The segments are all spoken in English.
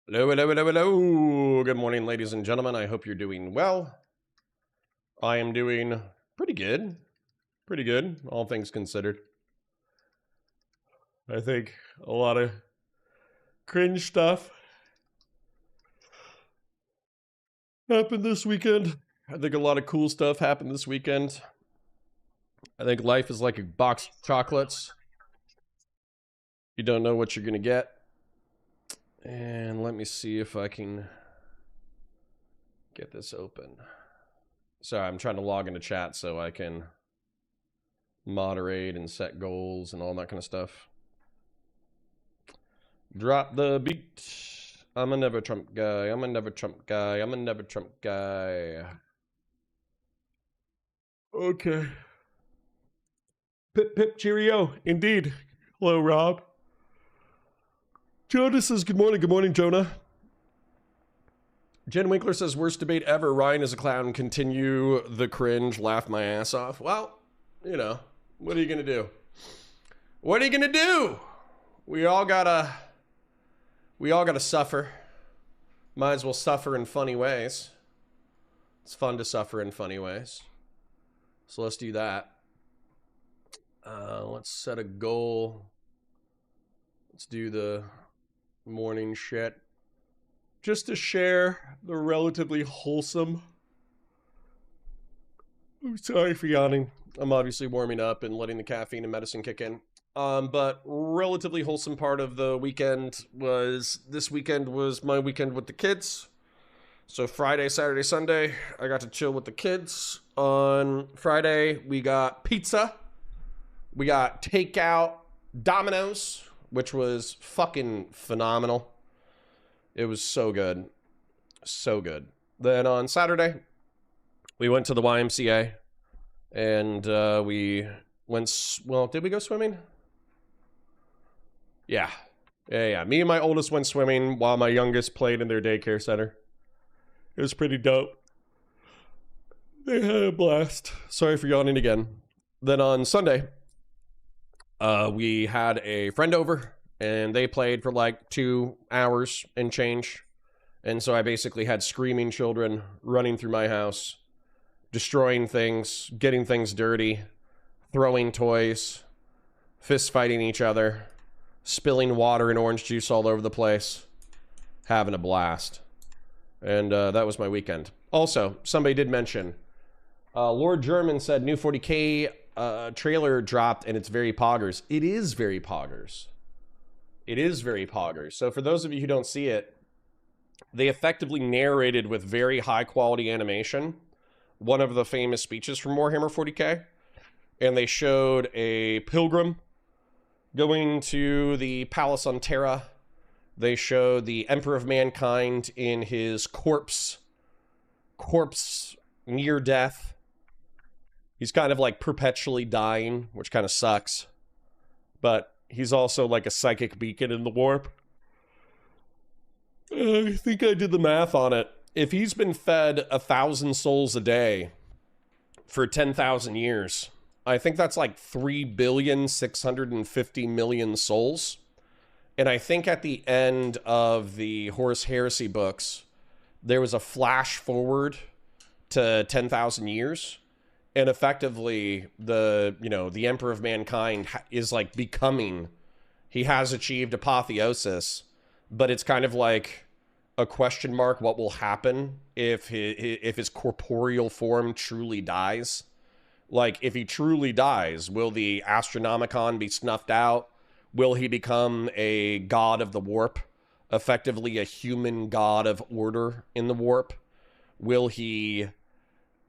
Hello, hello, hello, hello. Good morning, ladies and gentlemen. I hope you're doing well. I am doing pretty good. Pretty good, all things considered. I think a lot of cringe stuff happened this weekend. I think a lot of cool stuff happened this weekend. I think life is like a box of chocolates. You don't know what you're going to get. And let me see if I can get this open. Sorry, I'm trying to log into chat so I can moderate and set goals and all that kind of stuff. Drop the beat. I'm a never Trump guy. I'm a never Trump guy. I'm a never Trump guy. Okay. Pip pip cheerio. Indeed. Hello, Rob. Jonah says good morning. Good morning, Jonah. Jen Winkler says worst debate ever. Ryan is a clown. Continue the cringe. Laugh my ass off. Well, you know, what are you gonna do? What are you gonna do? We all gotta suffer. Might as well suffer in funny ways. It's fun to suffer in funny ways. So let's do that. Let's set a goal. Let's do the morning shit. Just to share the relatively wholesome. I'm sorry for yawning. I'm obviously warming up and letting the caffeine and medicine kick in. But relatively wholesome part of the weekend was this weekend was my weekend with the kids. So Friday, Saturday, Sunday, I got to chill with the kids. On Friday, we got pizza. We got takeout Domino's, which was fucking phenomenal. It was so good. So good. Then on Saturday, we went to the YMCA and we went, well, did we go swimming? Yeah. Me and my oldest went swimming while my youngest played in their daycare center. It was pretty dope. They had a blast. Sorry for yawning again. Then on Sunday, we had a friend over and they played for like 2 hours and change. And so I basically had screaming children running through my house, destroying things, getting things dirty, throwing toys, fist fighting each other, spilling water and orange juice all over the place, having a blast. And that was my weekend. Also, somebody did mention, Lord German said new 40K trailer dropped and it's very poggers. It is very poggers. It is very poggers. So for those of you who don't see it, they effectively narrated with very high quality animation one of the famous speeches from Warhammer 40K. And they showed a pilgrim going to the palace on Terra. They showed the Emperor of Mankind in his corpse near death. He's kind of like perpetually dying, which kind of sucks. But he's also like a psychic beacon in the warp. I think I did the math on it. If he's been fed 1,000 souls a day for 10,000 years, I think that's like 3,650,000,000 souls. And I think at the end of the Horus Heresy books, there was a flash forward to 10,000 years. And effectively, the Emperor of Mankind is like becoming, he has achieved apotheosis, but it's kind of like a question mark what will happen if his corporeal form truly dies. Like, if he truly dies, will the Astronomicon be snuffed out? Will he become a god of the warp? Effectively a human god of order in the warp? Will he...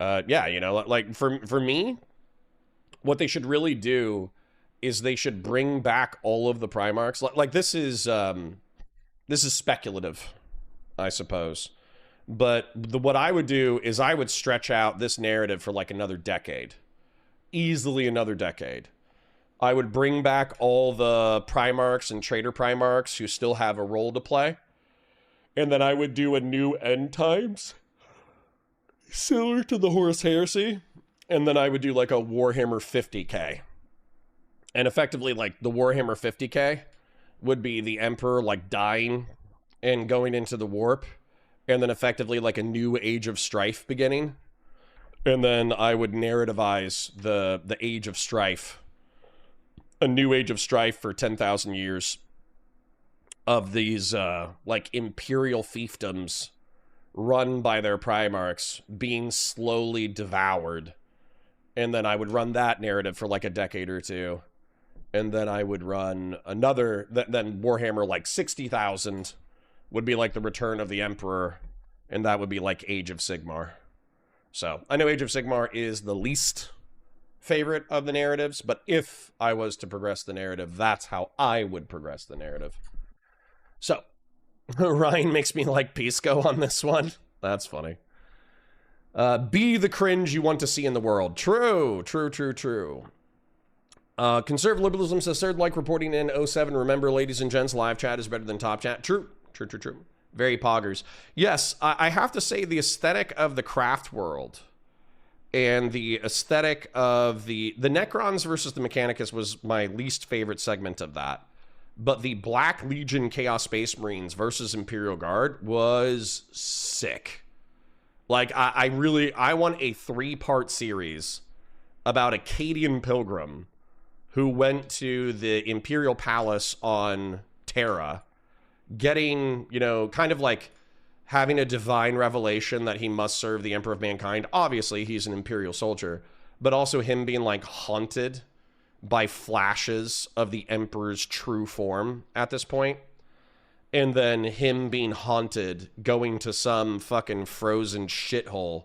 like, for me, what they should really do is they should bring back all of the Primarchs. Like, this is speculative, I suppose. But what I would do is I would stretch out this narrative for like another decade. Easily another decade. I would bring back all the Primarchs and Traitor Primarchs who still have a role to play. And then I would do a new End Times, similar to the Horus Heresy. And then I would do like a Warhammer 50K. And effectively, like, the Warhammer 50K would be the Emperor, like, dying and going into the warp, and then effectively like a new age of strife beginning. And then I would narrativize the age of strife, a new age of strife for 10,000 years of these like imperial fiefdoms run by their primarchs being slowly devoured. And then I would run that narrative for like a decade or two. And then I would run another, then Warhammer like 60,000 would be like the return of the Emperor. And that would be like Age of Sigmar. So I know Age of Sigmar is the least favorite of the narratives, but if I was to progress the narrative, that's how I would progress the narrative. So Ryan makes me like Pisco on this one. That's funny. Be the cringe you want to see in the world. True. Conservative liberalism says third like reporting in 07. Remember, ladies and gents, live chat is better than top chat. True. Very poggers. Yes, I have to say the aesthetic of the craft world and the aesthetic of the Necrons versus the Mechanicus was my least favorite segment of that. But the Black Legion Chaos Space Marines versus Imperial Guard was sick. Like, I want a 3-part series about a Cadian pilgrim who went to the Imperial Palace on Terra, getting, you know, kind of like having a divine revelation that he must serve the Emperor of Mankind. Obviously, he's an Imperial soldier, but also him being, like, haunted by flashes of the Emperor's true form at this point. And then him being haunted, going to some fucking frozen shithole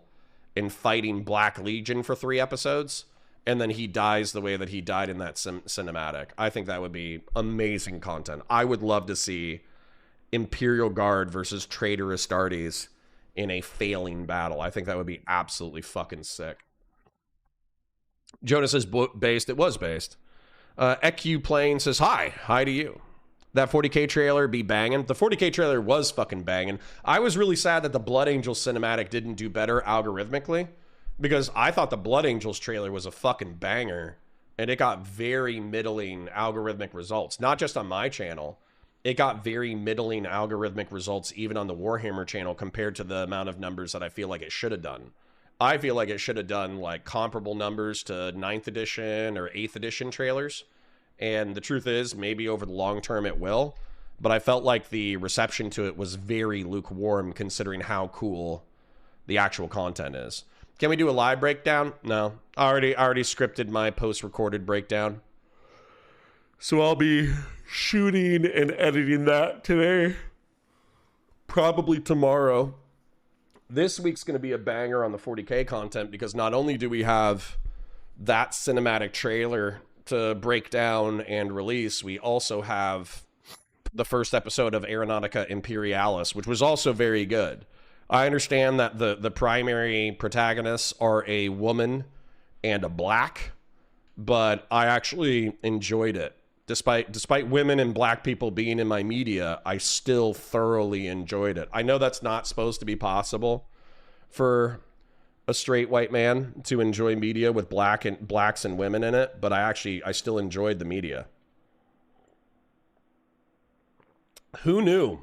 and fighting Black Legion for 3 episodes. And then he dies the way that he died in that cinematic. I think that would be amazing content. I would love to see Imperial Guard versus Traitor Astartes in a failing battle. I think that would be absolutely fucking sick. Jonas says based. It was based. EQ Plane says, hi to you. That 40K trailer be banging. The 40K trailer was fucking banging. I was really sad that the Blood Angels cinematic didn't do better algorithmically, because I thought the Blood Angels trailer was a fucking banger, and it got very middling algorithmic results. Not just on my channel. It got very middling algorithmic results even on the Warhammer channel compared to the amount of numbers that I feel like it should have done. I feel like it should have done like comparable numbers to 9th edition or 8th edition trailers. And the truth is, maybe over the long term it will. But I felt like the reception to it was very lukewarm considering how cool the actual content is. Can we do a live breakdown? No. I already scripted my post-recorded breakdown. So I'll be shooting and editing that today. Probably tomorrow. This week's going to be a banger on the 40K content because not only do we have that cinematic trailer to break down and release, we also have the first episode of Aeronautica Imperialis, which was also very good. I understand that the primary protagonists are a woman and a black, but I actually enjoyed it. Despite women and black people being in my media, I still thoroughly enjoyed it. I know that's not supposed to be possible for a straight white man to enjoy media with blacks and women in it, but I still enjoyed the media. Who knew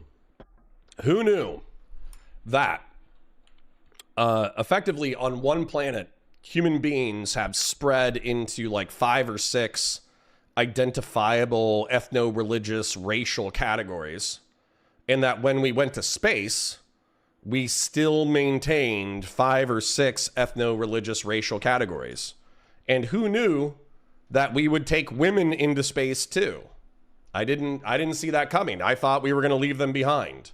that effectively on one planet human beings have spread into like 5 or 6 identifiable ethno-religious racial categories, and that when we went to space we still maintained 5 or 6 ethno-religious racial categories. And who knew that we would take women into space too? I didn't see that coming. I thought we were going to leave them behind.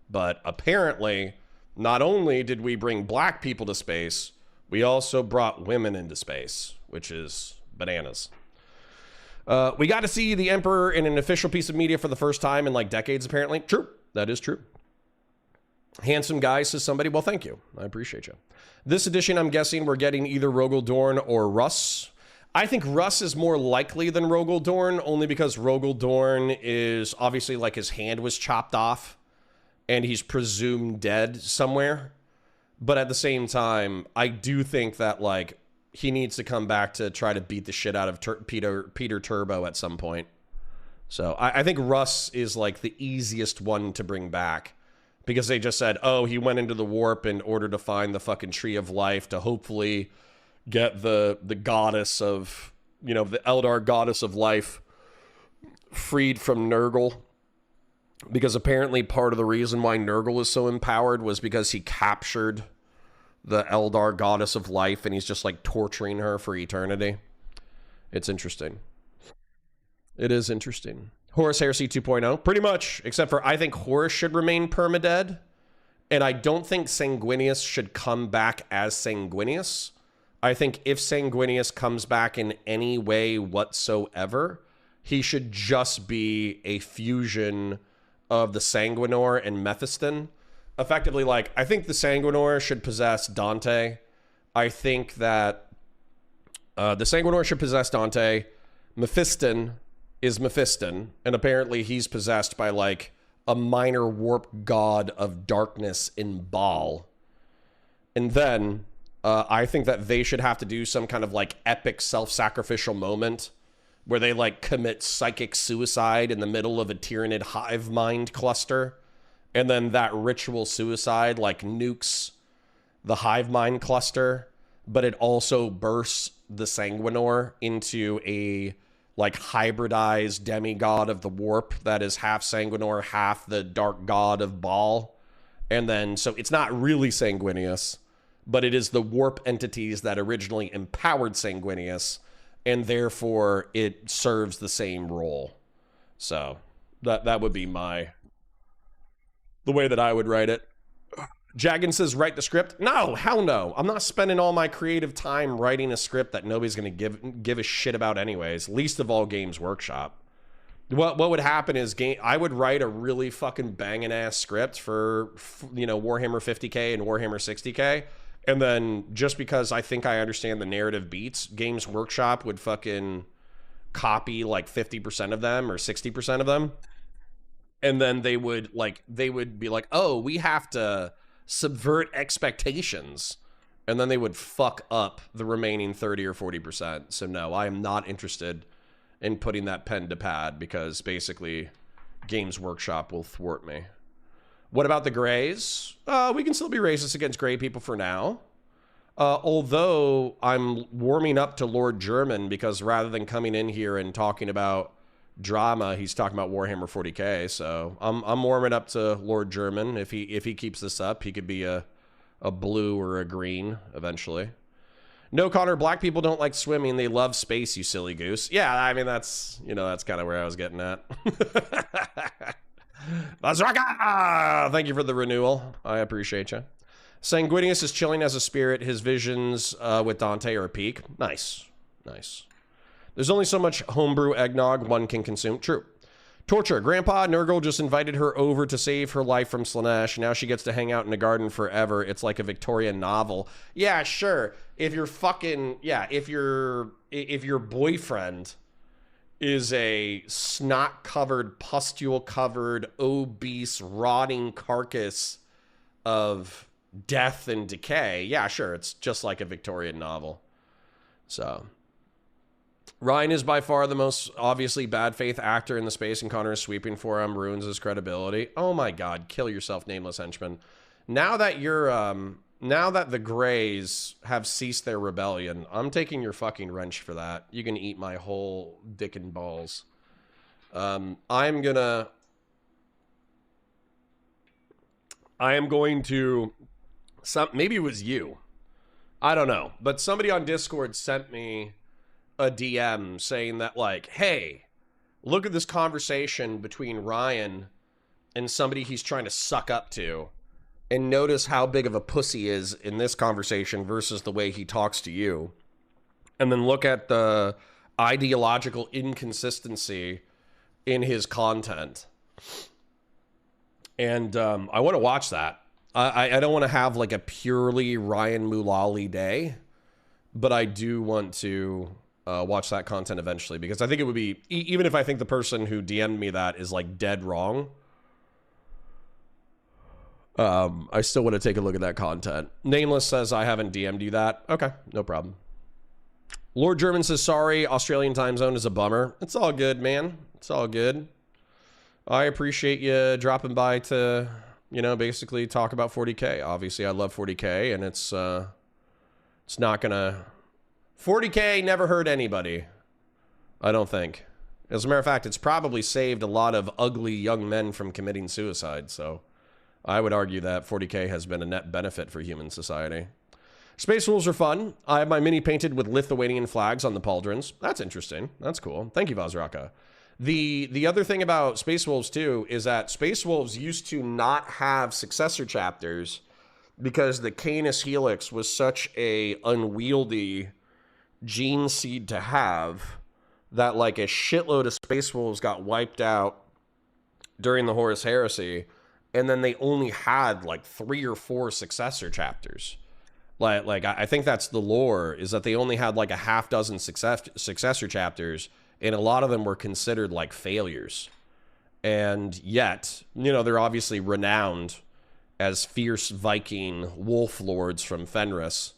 But apparently, not only did we bring black people to space, we also brought women into space, which is bananas. We got to see the Emperor in an official piece of media for the first time in like decades, apparently. True. That is true. Handsome guy, says somebody. Well, thank you. I appreciate you. This edition, I'm guessing we're getting either Rogel Dorn or Russ. I think Russ is more likely than Rogel Dorn, only because Rogel Dorn is obviously like his hand was chopped off and he's presumed dead somewhere. But at the same time, I do think that like he needs to come back to try to beat the shit out of Peter Turbo at some point. So I think Russ is like the easiest one to bring back because they just said, oh, he went into the warp in order to find the fucking tree of life to hopefully get the goddess of, you know, the Eldar goddess of life freed from Nurgle. Because apparently part of the reason why Nurgle is so empowered was because he captured the Eldar goddess of life and he's just like torturing her for eternity. It's interesting. It is interesting. Horus Heresy 2.0, pretty much, except for I think Horus should remain permadead, and I don't think Sanguinius should come back as Sanguinius. I think if Sanguinius comes back in any way whatsoever, he should just be a fusion of the Sanguinor and Mephiston. Effectively, like, I think the Sanguinor should possess Dante. I think that the Sanguinor should possess Dante. Mephiston is Mephiston, and apparently he's possessed by, like, a minor warp god of darkness in Baal. And then I think that they should have to do some kind of, like, epic self-sacrificial moment where they, like, commit psychic suicide in the middle of a Tyranid hive mind cluster, and then that ritual suicide, like, nukes the hive mind cluster, but it also bursts the Sanguinor into a, like, hybridized demigod of the warp that is half Sanguinor, half the dark god of Baal. And then, so it's not really Sanguinius, but it is the warp entities that originally empowered Sanguinius, and therefore it serves the same role. So that would be the way that I would write it. Jagan says, write the script. No, hell no. I'm not spending all my creative time writing a script that nobody's going to give a shit about anyways. Least of all Games Workshop. What would happen is I would write a really fucking banging ass script for, you know, Warhammer 50K and Warhammer 60K. And then just because I think I understand the narrative beats, Games Workshop would fucking copy like 50% of them or 60% of them. And then they would be like, oh, we have to subvert expectations, and then they would fuck up the remaining 30 or 40%. So no, I am not interested in putting that pen to pad because basically Games Workshop will thwart me. What about the Greys? We can still be racist against gray people for now. Although I'm warming up to Lord German because rather than coming in here and talking about drama, he's talking about Warhammer 40K, so I'm warming up to Lord German. If he keeps this up, he could be a blue or a green eventually. No, Connor, black people don't like swimming. They love space, you silly goose. Yeah, I mean, that's kind of where I was getting at. Thank you for the renewal. I appreciate you. Sanguinius is chilling as a spirit. His visions with Dante are a peak. Nice. Nice. There's only so much homebrew eggnog one can consume. True. Torture. Grandpa Nurgle just invited her over to save her life from Slaanesh. Now she gets to hang out in a garden forever. It's like a Victorian novel. Yeah, sure. If you're fucking... Yeah, if your boyfriend is a snot-covered, pustule-covered, obese, rotting carcass of death and decay, yeah, sure. It's just like a Victorian novel. So... Ryan is by far the most obviously bad faith actor in the space, and Connor is sweeping for him, ruins his credibility. Oh my god, kill yourself, nameless henchman. Now that the Greys have ceased their rebellion, I'm taking your fucking wrench for that. You can eat my whole dick and balls. I am going to... maybe it was you. I don't know. But somebody on Discord sent me a DM saying that, like, hey, look at this conversation between Ryan and somebody he's trying to suck up to, and notice how big of a pussy he is in this conversation versus the way he talks to you. And then look at the ideological inconsistency in his content. And I want to watch that. I don't want to have like a purely Ryan Mullally day, but I do want to watch that content eventually, because I think it would be, even if I think the person who DM'd me that is like dead wrong, I still want to take a look at that content. Nameless says, I haven't DM'd you that. Okay, no problem. Lord German says, sorry, Australian time zone is a bummer. It's all good, man. It's all good. I appreciate you dropping by to, basically talk about 40K. Obviously, I love 40K, and it's not gonna... 40K never hurt anybody, I don't think. As a matter of fact, it's probably saved a lot of ugly young men from committing suicide, so I would argue that 40K has been a net benefit for human society. Space Wolves are fun. I have my mini painted with Lithuanian flags on the pauldrons. That's interesting. That's cool. Thank you, Vazraka. The other thing about Space Wolves, too, is that Space Wolves used to not have successor chapters because the Canis Helix was such a unwieldy gene seed to have that, like, a shitload of Space Wolves got wiped out during the Horus Heresy, and then they only had, like, 3 or 4 successor chapters. Like I think that's the lore, is that they only had, like, a half dozen successor chapters, and a lot of them were considered like failures. And yet, they're obviously renowned as fierce Viking wolf lords from Fenris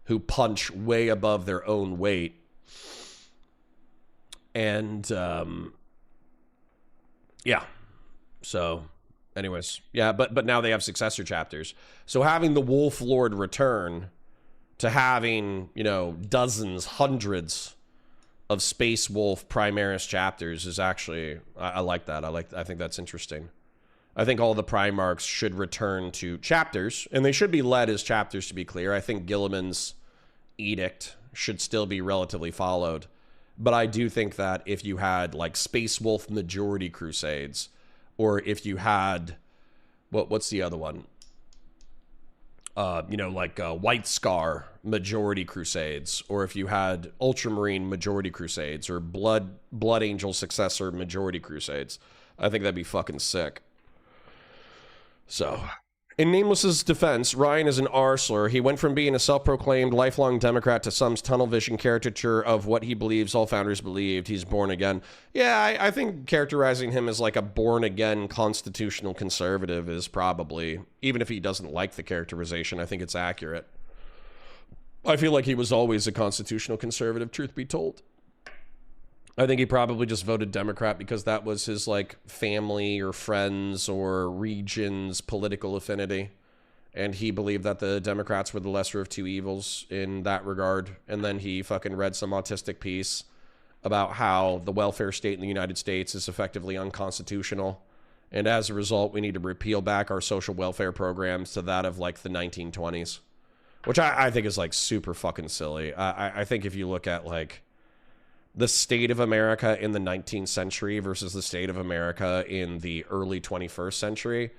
who punch way above their own weight. And, yeah. So, anyways, yeah, but now they have successor chapters. So having the Wolf Lord return to having, dozens, hundreds of Space Wolf Primaris chapters is actually, I like that. I think that's interesting. I think all the Primarchs should return to chapters, and they should be led as chapters, to be clear. I think Gilliman's edict should still be relatively followed. But I do think that if you had, like, Space Wolf Majority Crusades, or if you had, what's the other one? White Scar Majority Crusades, or if you had Ultramarine Majority Crusades, or Blood Angel Successor Majority Crusades, I think that'd be fucking sick. So, in Nameless's defense, Ryan is an arsler. He went from being a self-proclaimed lifelong Democrat to some tunnel vision caricature of what he believes all founders believed. He's born again. Yeah, I think characterizing him as like a born-again constitutional conservative is probably, even if he doesn't like the characterization, I think it's accurate. I feel like he was always a constitutional conservative, truth be told. I think he probably just voted Democrat because that was his, like, family or friends or region's political affinity. And he believed that the Democrats were the lesser of two evils in that regard. And then he fucking read some autistic piece about how the welfare state in the United States is effectively unconstitutional. And as a result, we need to repeal back our social welfare programs to that of, like, the 1920s. Which I think is, like, super fucking silly. I think if you look at, like, the state of America in the 19th century versus the state of America in the early 21st century,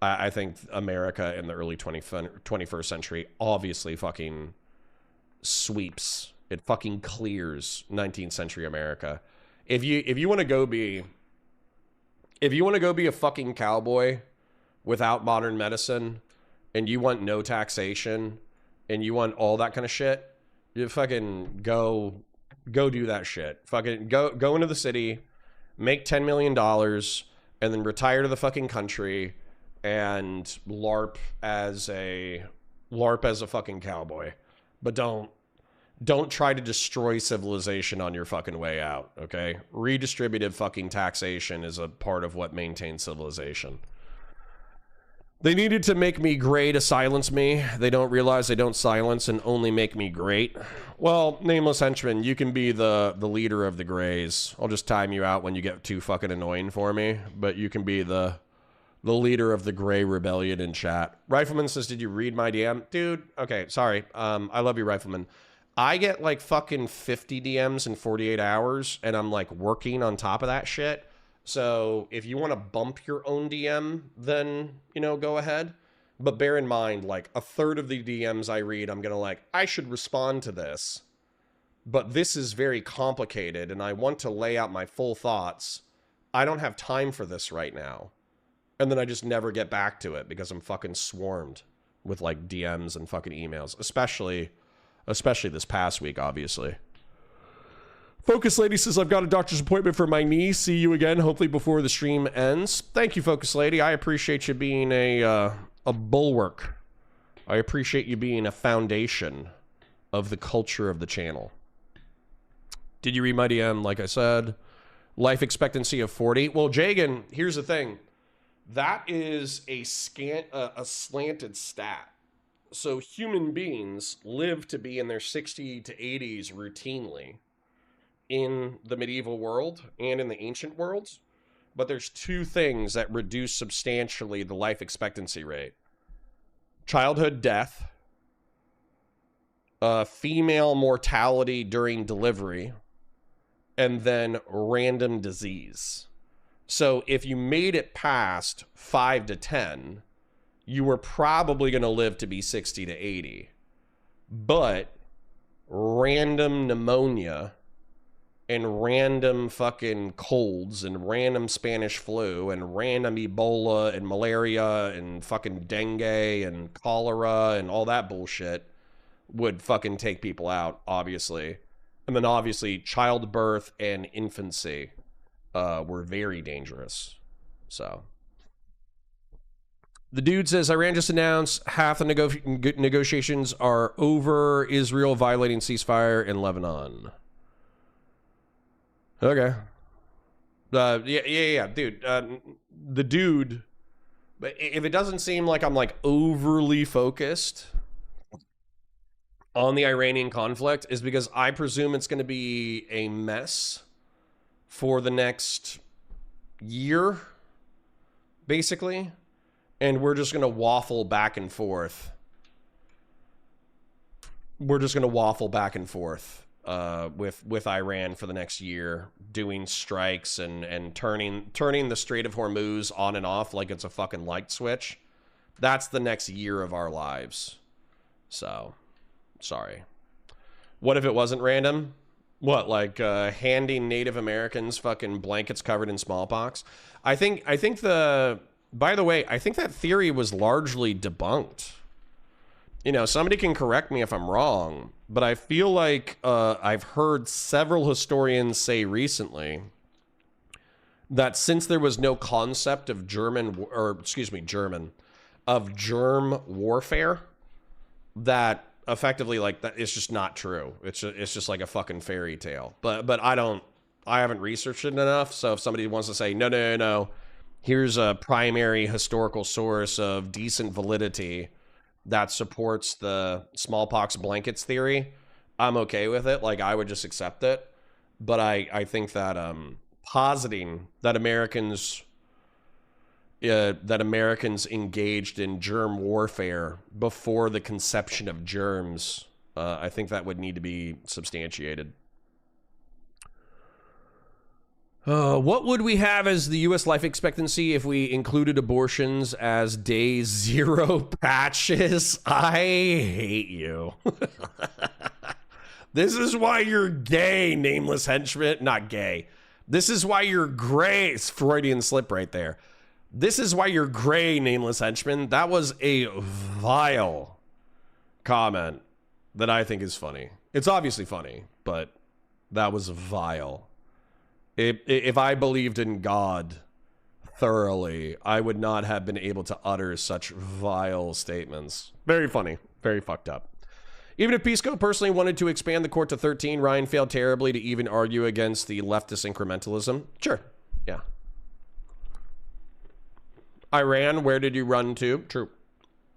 I think America in the early 21st century obviously fucking sweeps. It fucking clears 19th century America. If you want to go be a fucking cowboy without modern medicine, and you want no taxation, and you want all that kind of shit, you fucking go do that shit. Fucking go into the city, make $10 million, and then retire to the fucking country and LARP as a fucking cowboy. But don't try to destroy civilization on your fucking way out, okay? Redistributive fucking taxation is a part of what maintains civilization. They needed to make me gray to silence me. They don't realize they don't silence and only make me great. Well, Nameless Henchman, you can be the leader of the Greys. I'll just time you out when you get too fucking annoying for me. But you can be the leader of the Grey Rebellion in chat. Rifleman says, did you read my DM? Dude, okay, sorry. I love you, Rifleman. I get like fucking 50 DMs in 48 hours, and I'm like working on top of that shit. So if you want to bump your own DM, then, go ahead. But bear in mind, like, a third of the DMs I read, I'm going to like, I should respond to this. But this is very complicated, and I want to lay out my full thoughts. I don't have time for this right now. And then I just never get back to it because I'm fucking swarmed with, like, DMs and fucking emails. Especially this past week, obviously. Focus Lady says, I've got a doctor's appointment for my knee. See you again, hopefully before the stream ends. Thank you, Focus Lady. I appreciate you being a bulwark. I appreciate you being a foundation of the culture of the channel. Did you read my DM? Like I said, Life expectancy of 40. Well, Jagan, here's the thing. That is a slanted stat. So human beings live to be in their 60 to 80s routinely in the medieval world and in the ancient worlds. But there's two things that reduce substantially the life expectancy rate. Childhood death, female mortality during delivery, and then random disease. So if you made it past 5 to 10, you were probably going to live to be 60 to 80. But random pneumonia and random fucking colds and random Spanish flu and random Ebola and malaria and fucking dengue and cholera and all that bullshit would fucking take people out, obviously. And then obviously childbirth and infancy were very dangerous. So the dude says, Iran just announced half the negotiations are over. Israel violating ceasefire in Lebanon. Okay. Yeah, dude. The dude, but if it doesn't seem like I'm like overly focused on the Iranian conflict, is because I presume it's going to be a mess for the next year, basically. And we're just going to waffle back and forth. We're just going to waffle back and forth with Iran for the next year, doing strikes and turning the Strait of Hormuz on and off like it's a fucking light switch. That's the next year of our lives. So, sorry. What if it wasn't random? What, like handing Native Americans fucking blankets covered in smallpox? I think by the way, I think that theory was largely debunked. You know, somebody can correct me if I'm wrong, but I feel like I've heard several historians say recently that since there was no concept of germ warfare, that effectively, like, that it's just not true. It's just like a fucking fairy tale. But I haven't researched it enough. So if somebody wants to say no, here's a primary historical source of decent validity that supports the smallpox blankets theory, I'm okay with it. Like, I would just accept it. But I think that positing that Americans engaged in germ warfare before the conception of germs, I think that would need to be substantiated. What would we have as the U.S. life expectancy if we included abortions as day 0 patches? I hate you. This is why you're gay, nameless henchman. Not gay. This is why you're gray. It's Freudian slip right there. This is why you're gray, nameless henchman. That was a vile comment that I think is funny. It's obviously funny, but that was vile. If I believed in God thoroughly, I would not have been able to utter such vile statements. Very funny. Very fucked up. Even if Pisco personally wanted to expand the court to 13, Ryan failed terribly to even argue against the leftist incrementalism. Sure. Yeah. Iran, where did you run to? True.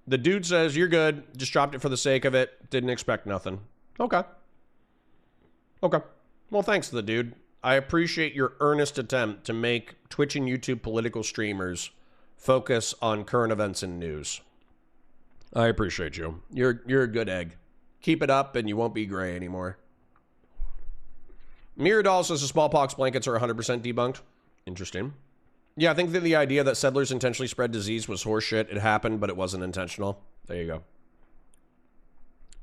The dude says, you're good. Just dropped it for the sake of it. Didn't expect nothing. Okay. Well, thanks to the dude. I appreciate your earnest attempt to make Twitch and YouTube political streamers focus on current events and news. I appreciate you. You're a good egg. Keep it up and you won't be gray anymore. Miradol says the smallpox blankets are 100% debunked. Interesting. Yeah, I think that the idea that settlers intentionally spread disease was horseshit. It happened, but it wasn't intentional. There you go.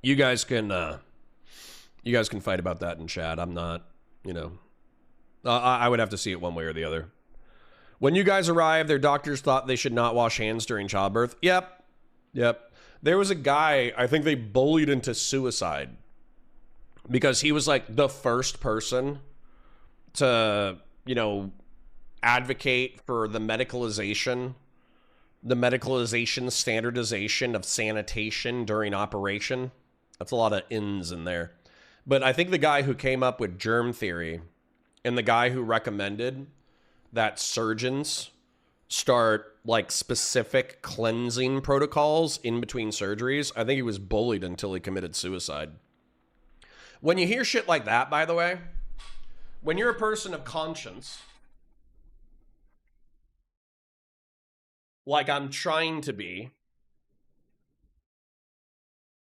You guys can fight about that in chat. I'm not, you know... I would have to see it one way or the other. When you guys arrived, their doctors thought they should not wash hands during childbirth. Yep. There was a guy, I think they bullied into suicide because he was like the first person to, you know, advocate for the medicalization standardization of sanitation during operation. That's a lot of ins in there. But I think the guy who came up with germ theory and the guy who recommended that surgeons start like specific cleansing protocols in between surgeries, I think he was bullied until he committed suicide. When you hear shit like that, by the way, when you're a person of conscience, like I'm trying to be,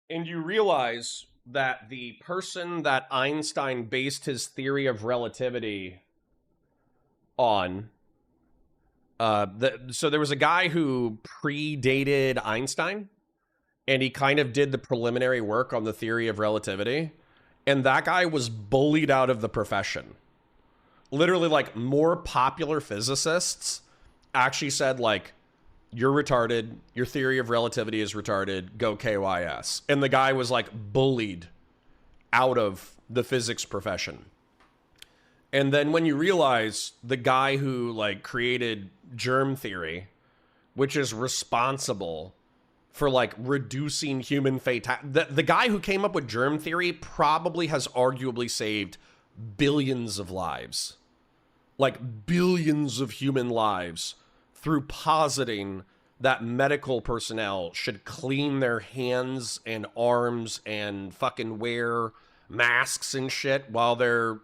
and you realize that the person that Einstein based his theory of relativity on, so there was a guy who predated Einstein, and he kind of did the preliminary work on the theory of relativity, and that guy was bullied out of the profession. Literally, like, more popular physicists actually said, like, you're retarded, your theory of relativity is retarded, go KYS. And the guy was like bullied out of the physics profession. And then when you realize the guy who like created germ theory, which is responsible for like reducing human fatality, the guy who came up with germ theory probably has arguably saved billions of lives, like billions of human lives, through positing that medical personnel should clean their hands and arms and fucking wear masks and shit while they're,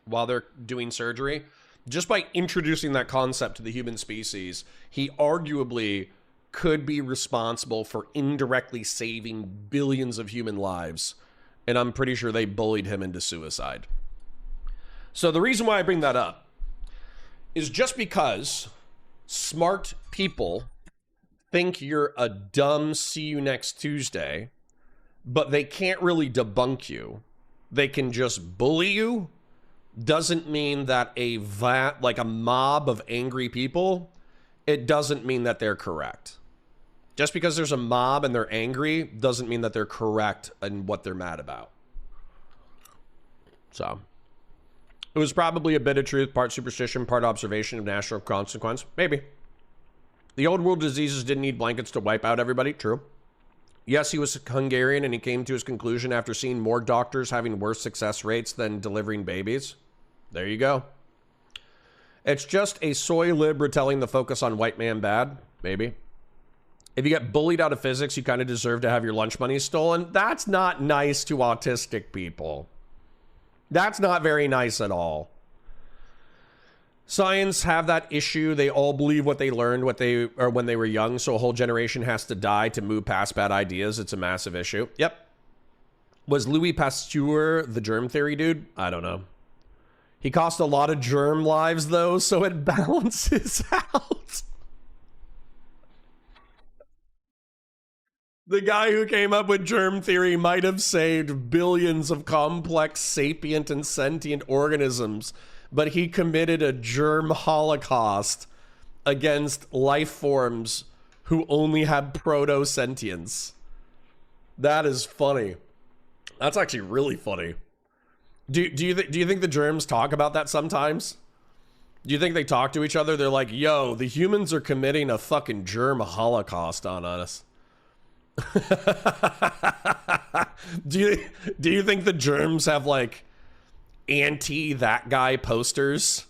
while they're doing surgery. Just by introducing that concept to the human species, he arguably could be responsible for indirectly saving billions of human lives. And I'm pretty sure they bullied him into suicide. So the reason why I bring that up is just because smart people think you're a dumb see you next Tuesday, but they can't really debunk you. They can just bully you. Doesn't mean that a mob of angry people, it doesn't mean that they're correct. Just because there's a mob and they're angry doesn't mean that they're correct in what they're mad about. So it was probably a bit of truth, part superstition, part observation of national consequence. Maybe. The old world diseases didn't need blankets to wipe out everybody. True. Yes, he was Hungarian, and he came to his conclusion after seeing more doctors having worse success rates than delivering babies. There you go. It's just a soy lib retelling the focus on white man bad. Maybe. If you get bullied out of physics, you kind of deserve to have your lunch money stolen. That's not nice to autistic people. That's not very nice at all. Science have that issue. They all believe what they learned when they were young, so a whole generation has to die to move past bad ideas. It's a massive issue. Yep. Was Louis Pasteur the germ theory dude? I don't know. He cost a lot of germ lives, though, so it balances out. The guy who came up with germ theory might have saved billions of complex, sapient, and sentient organisms, but he committed a germ holocaust against life forms who only had proto-sentience. That is funny. That's actually really funny. Do you think the germs talk about that sometimes? Do you think they talk to each other? They're like, yo, the humans are committing a fucking germ holocaust on us. Do you think the germs have like anti that guy posters?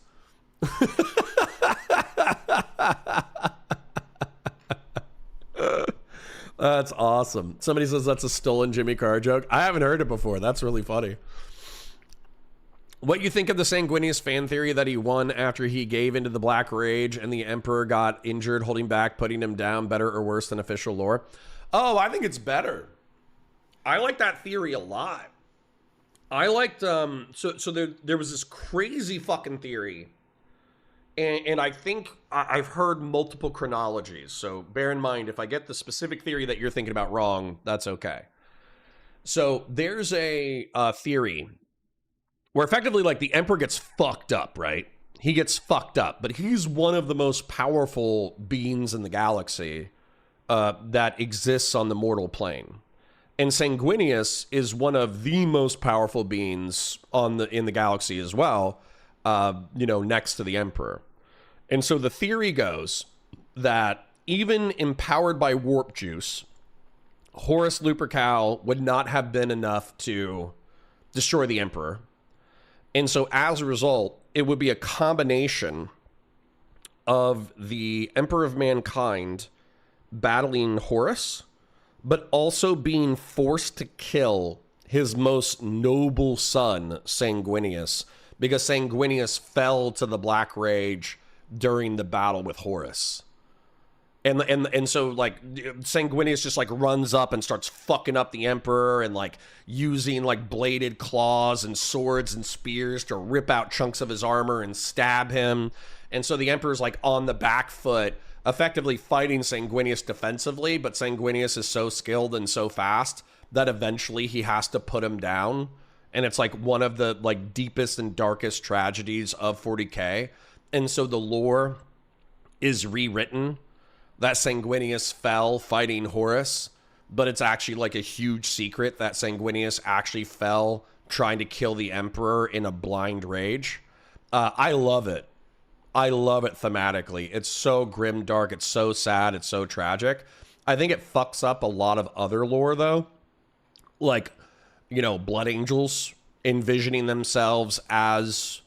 That's awesome. Somebody says that's a stolen Jimmy Carr joke. I haven't heard it before. That's really funny. What you think of the Sanguinius fan theory that he won after he gave into the Black Rage and the Emperor got injured holding back, putting him down, better or worse than official lore? Oh, I think it's better. I like that theory a lot. I liked, there was this crazy fucking theory. And I think I've heard multiple chronologies. So bear in mind, if I get the specific theory that you're thinking about wrong, that's okay. So there's a theory where effectively like the Emperor gets fucked up, right? He gets fucked up, but he's one of the most powerful beings in the galaxy that exists on the mortal plane. And Sanguinius is one of the most powerful beings in the galaxy as well, next to the Emperor. And so the theory goes that even empowered by warp juice, Horus Lupercal would not have been enough to destroy the Emperor. And so as a result, it would be a combination of the Emperor of Mankind battling Horus, but also being forced to kill his most noble son, Sanguinius, because Sanguinius fell to the Black Rage during the battle with Horus. And so, like, Sanguinius just, like, runs up and starts fucking up the Emperor and, like, using, like, bladed claws and swords and spears to rip out chunks of his armor and stab him. And so the Emperor's, like, on the back foot, effectively fighting Sanguinius defensively, but Sanguinius is so skilled and so fast that eventually he has to put him down. And it's, like, one of the, like, deepest and darkest tragedies of 40K. And so the lore is rewritten that Sanguinius fell fighting Horus, but it's actually like a huge secret that Sanguinius actually fell trying to kill the Emperor in a blind rage. I love it. I love it thematically. It's so grim dark. It's so sad. It's so tragic. I think it fucks up a lot of other lore, though. Like, you know, Blood Angels envisioning themselves as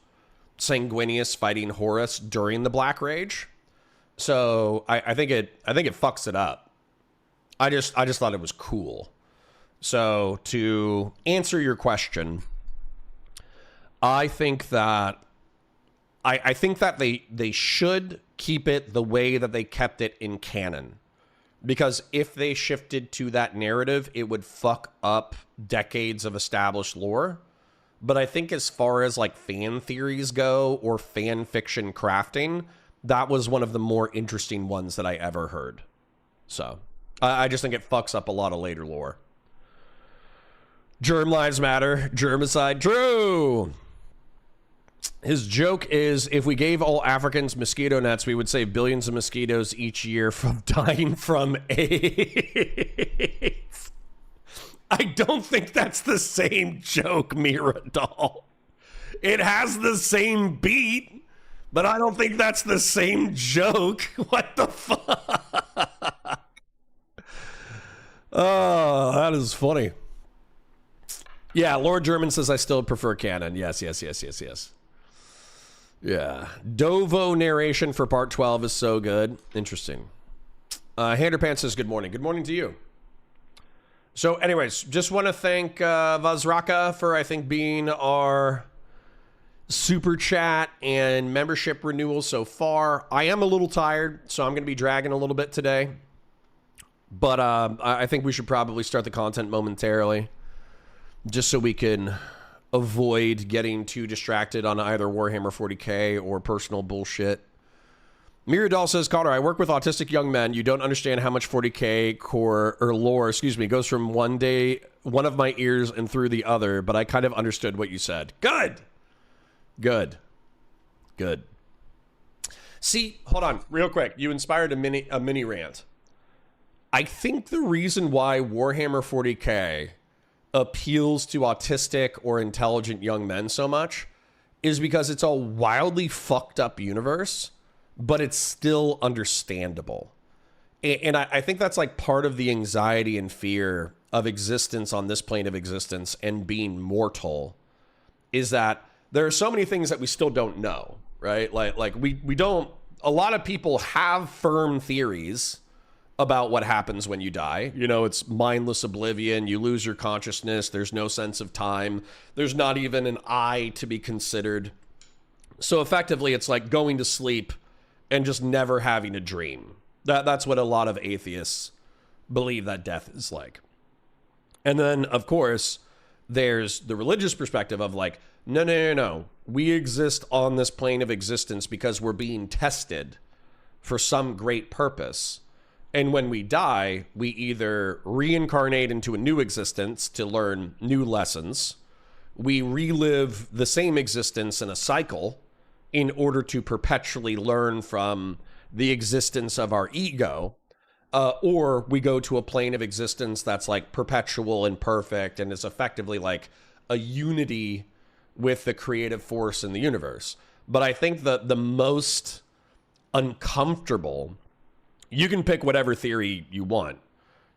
Sanguinius fighting Horus during the Black Rage. So I think it fucks it up. I just thought it was cool. So to answer your question, I think that they should keep it the way that they kept it in canon. Because if they shifted to that narrative, it would fuck up decades of established lore. But I think as far as like fan theories go or fan fiction crafting, that was one of the more interesting ones that I ever heard. So I just think it fucks up a lot of later lore. Germ lives matter. Germicide. True. His joke is, if we gave all Africans mosquito nets, we would save billions of mosquitoes each year from dying from AIDS. I don't think that's the same joke, Miradol. It has the same beat, but I don't think that's the same joke. What the fuck? Oh, that is funny. Yeah, Lord German says I still prefer canon. Yes. Yeah. Dovo narration for part 12 is so good. Interesting. Handerpants says good morning. Good morning to you. So anyways, just want to thank Vazraka for, I think, being our super chat and membership renewal so far. I am a little tired, so I'm going to be dragging a little bit today. But I think we should probably start the content momentarily, just so we can avoid getting too distracted on either Warhammer 40K or personal bullshit. Miradol says, Connor, I work with autistic young men. You don't understand how much 40K core or lore, goes from one of my ears and through the other, but I kind of understood what you said. Good. See, hold on, real quick. You inspired a mini rant. I think the reason why Warhammer 40K appeals to autistic or intelligent young men so much is because it's a wildly fucked up universe, but it's still understandable. And I think that's like part of the anxiety and fear of existence on this plane of existence and being mortal, is that there are so many things that we still don't know, right? Like we don't, a lot of people have firm theories about what happens when you die. You know, it's mindless oblivion. You lose your consciousness. There's no sense of time. There's not even an I to be considered. So effectively, it's like going to sleep and just never having a dream. That's what a lot of atheists believe that death is like. And then, of course, there's the religious perspective of like, no. We exist on this plane of existence because we're being tested for some great purpose. And when we die, we either reincarnate into a new existence to learn new lessons, we relive the same existence in a cycle in order to perpetually learn from the existence of our ego, or we go to a plane of existence that's like perpetual and perfect and is effectively like a unity with the creative force in the universe. But I think the most uncomfortable, you can pick whatever theory you want,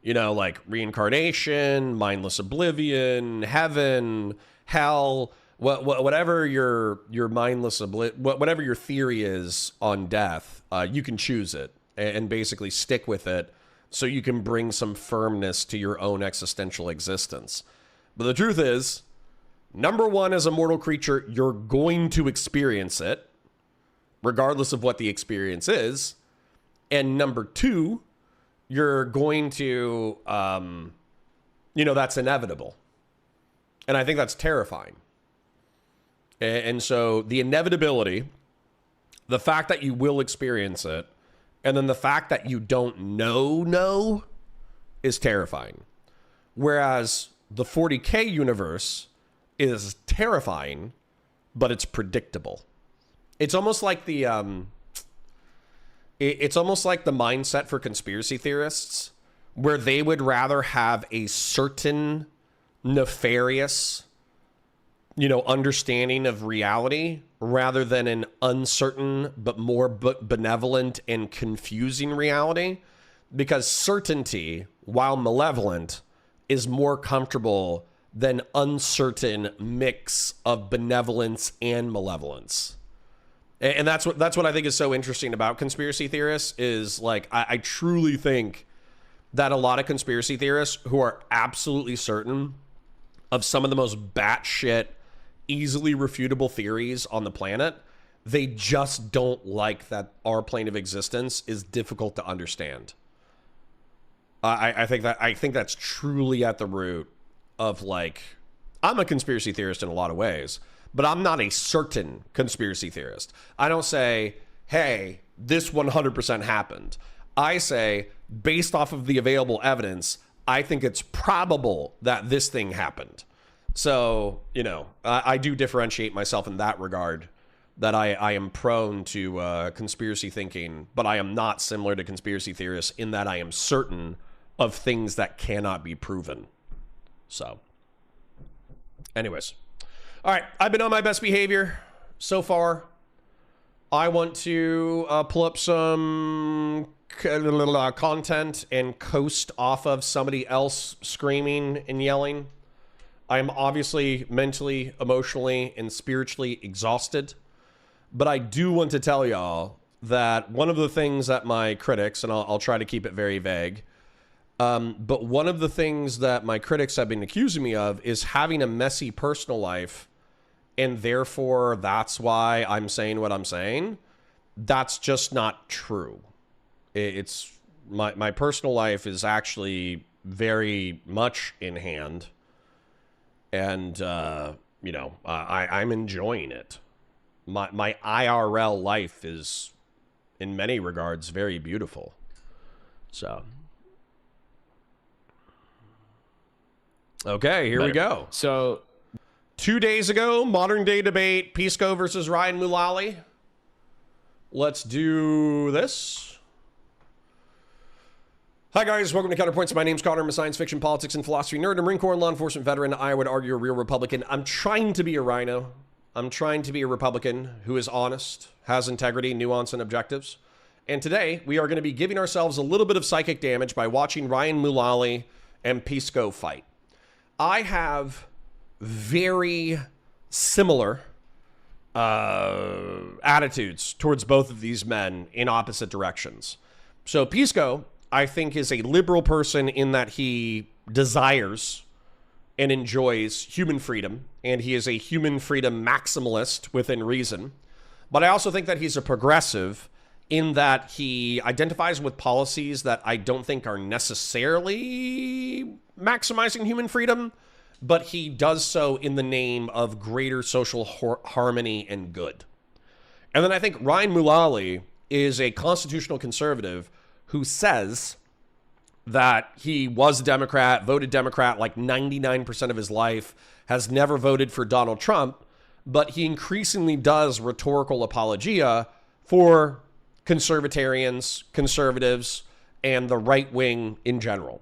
you know, like reincarnation, mindless oblivion, heaven, hell, whatever your mindless whatever your theory is on death, you can choose it and basically stick with it so you can bring some firmness to your own existential existence. But the truth is, number one, as a mortal creature, you're going to experience it, regardless of what the experience is. And number two, you're going to, that's inevitable. And I think that's terrifying. And so the inevitability, the fact that you will experience it, and then the fact that you don't know is terrifying. Whereas the 40K universe is terrifying, but it's predictable. It's almost like the mindset for conspiracy theorists, where they would rather have a certain nefarious, understanding of reality rather than an uncertain but more benevolent and confusing reality, because certainty, while malevolent, is more comfortable than uncertain mix of benevolence and malevolence. And that's what I think is so interesting about conspiracy theorists is, like, I truly think that a lot of conspiracy theorists who are absolutely certain of some of the most batshit, easily refutable theories on the planet, they just don't like that our plane of existence is difficult to understand. I think that's truly at the root of, like, I'm a conspiracy theorist in a lot of ways, but I'm not a certain conspiracy theorist. I don't say, hey, this 100% happened. I say, based off of the available evidence, I think it's probable that this thing happened. So, I do differentiate myself in that regard, that I am prone to conspiracy thinking, but I am not similar to conspiracy theorists in that I am certain of things that cannot be proven. So, anyways. All right, I've been on my best behavior so far. I want to pull up some content and coast off of somebody else screaming and yelling. I am obviously mentally, emotionally, and spiritually exhausted. But I do want to tell y'all that one of the things that my critics, and I'll try to keep it very vague, but one of the things that my critics have been accusing me of is having a messy personal life, and therefore that's why I'm saying what I'm saying. That's just not true. It's my personal life is actually very much in hand. And, I'm enjoying it. My IRL life is, in many regards, very beautiful. So. Okay, here we go. So, 2 days ago, modern day debate, Pisco versus Ryan Mullally. Let's do this. Hi guys, welcome to Counterpoints. My name's Connor. I'm a science fiction, politics, and philosophy nerd, a Marine Corps and law enforcement veteran. I would argue a real Republican. I'm trying to be a rhino. I'm trying to be a Republican who is honest, has integrity, nuance, and objectives. And today, we are going to be giving ourselves a little bit of psychic damage by watching Ryan Mullally and Pisco fight. I have very similar attitudes towards both of these men in opposite directions. So Pisco, I think, is a liberal person in that he desires and enjoys human freedom, and he is a human freedom maximalist within reason. But I also think that he's a progressive in that he identifies with policies that I don't think are necessarily maximizing human freedom, but he does so in the name of greater social harmony and good. And then I think Ryan Mullally is a constitutional conservative who says that he was a Democrat, voted Democrat like 99% of his life, has never voted for Donald Trump, but he increasingly does rhetorical apologia for conservatarians, conservatives, and the right wing in general.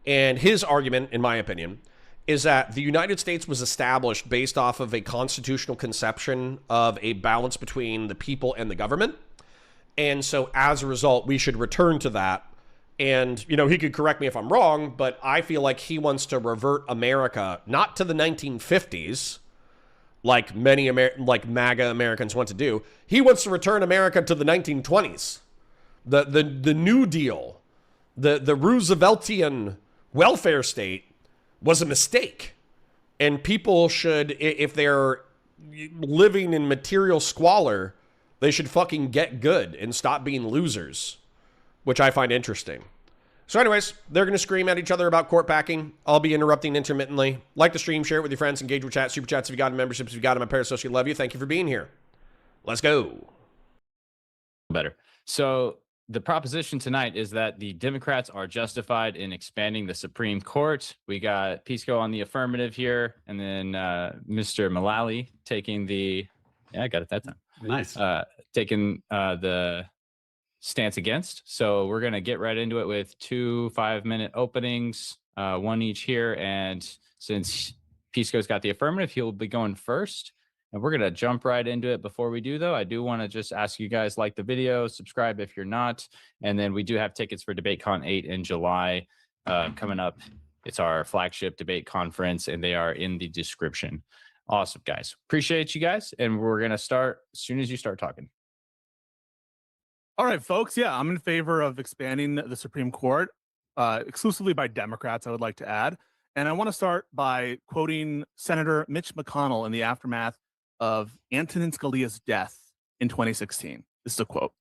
And his argument, in my opinion, is that the United States was established based off of a constitutional conception of a balance between the people and the government. And so as a result, we should return to that. And, he could correct me if I'm wrong, but I feel like he wants to revert America, not to the 1950s, like many like MAGA Americans want to do. He wants to return America to the 1920s. The New Deal, the Rooseveltian welfare state was a mistake. And people should, if they're living in material squalor, they should fucking get good and stop being losers, which I find interesting. So anyways, they're going to scream at each other about court packing. I'll be interrupting intermittently. Like the stream, share it with your friends, engage with chat, super chats if you got them, memberships if you got them. My parasocial love you. Thank you for being here. Let's go. Better. So the proposition tonight is that the Democrats are justified in expanding the Supreme Court. We got Pisco on the affirmative here, and then Mr. Mullally taking the, yeah, I got it that time. Nice. Taking the stance against. So we're going to get right into it with 2 5-minute openings, one each here. And since Pisco's got the affirmative, he'll be going first. And we're going to jump right into it. Before we do, though, I do want to just ask you guys, like the video, subscribe if you're not. And then we do have tickets for DebateCon 8 in July coming up. It's our flagship debate conference, and they are in the description. Awesome, guys. Appreciate you guys. And we're going to start as soon as you start talking. All right, folks. Yeah, I'm in favor of expanding the Supreme Court exclusively by Democrats, I would like to add. And I want to start by quoting Senator Mitch McConnell in the aftermath of Antonin Scalia's death in 2016. This is a quote.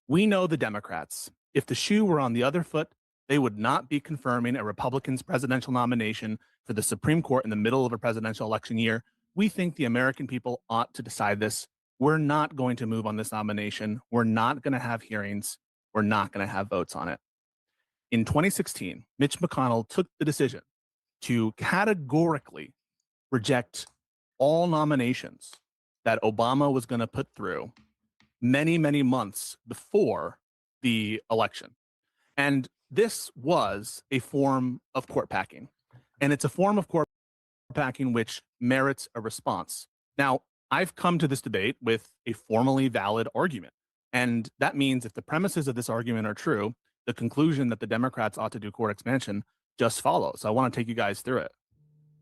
"We know the Democrats. If the shoe were on the other foot, they would not be confirming a Republican's presidential nomination for the Supreme Court in the middle of a presidential election year. We think the American people ought to decide this. We're not going to move on this nomination. We're not going to have hearings. We're not going to have votes on it." In 2016, Mitch McConnell took the decision to categorically reject all nominations that Obama was going to put through many, many months before the election. And this was a form of court packing. And it's a form of court packing which merits a response. Now, I've come to this debate with a formally valid argument. And that means if the premises of this argument are true, the conclusion that the Democrats ought to do court expansion just follows. So I want to take you guys through it.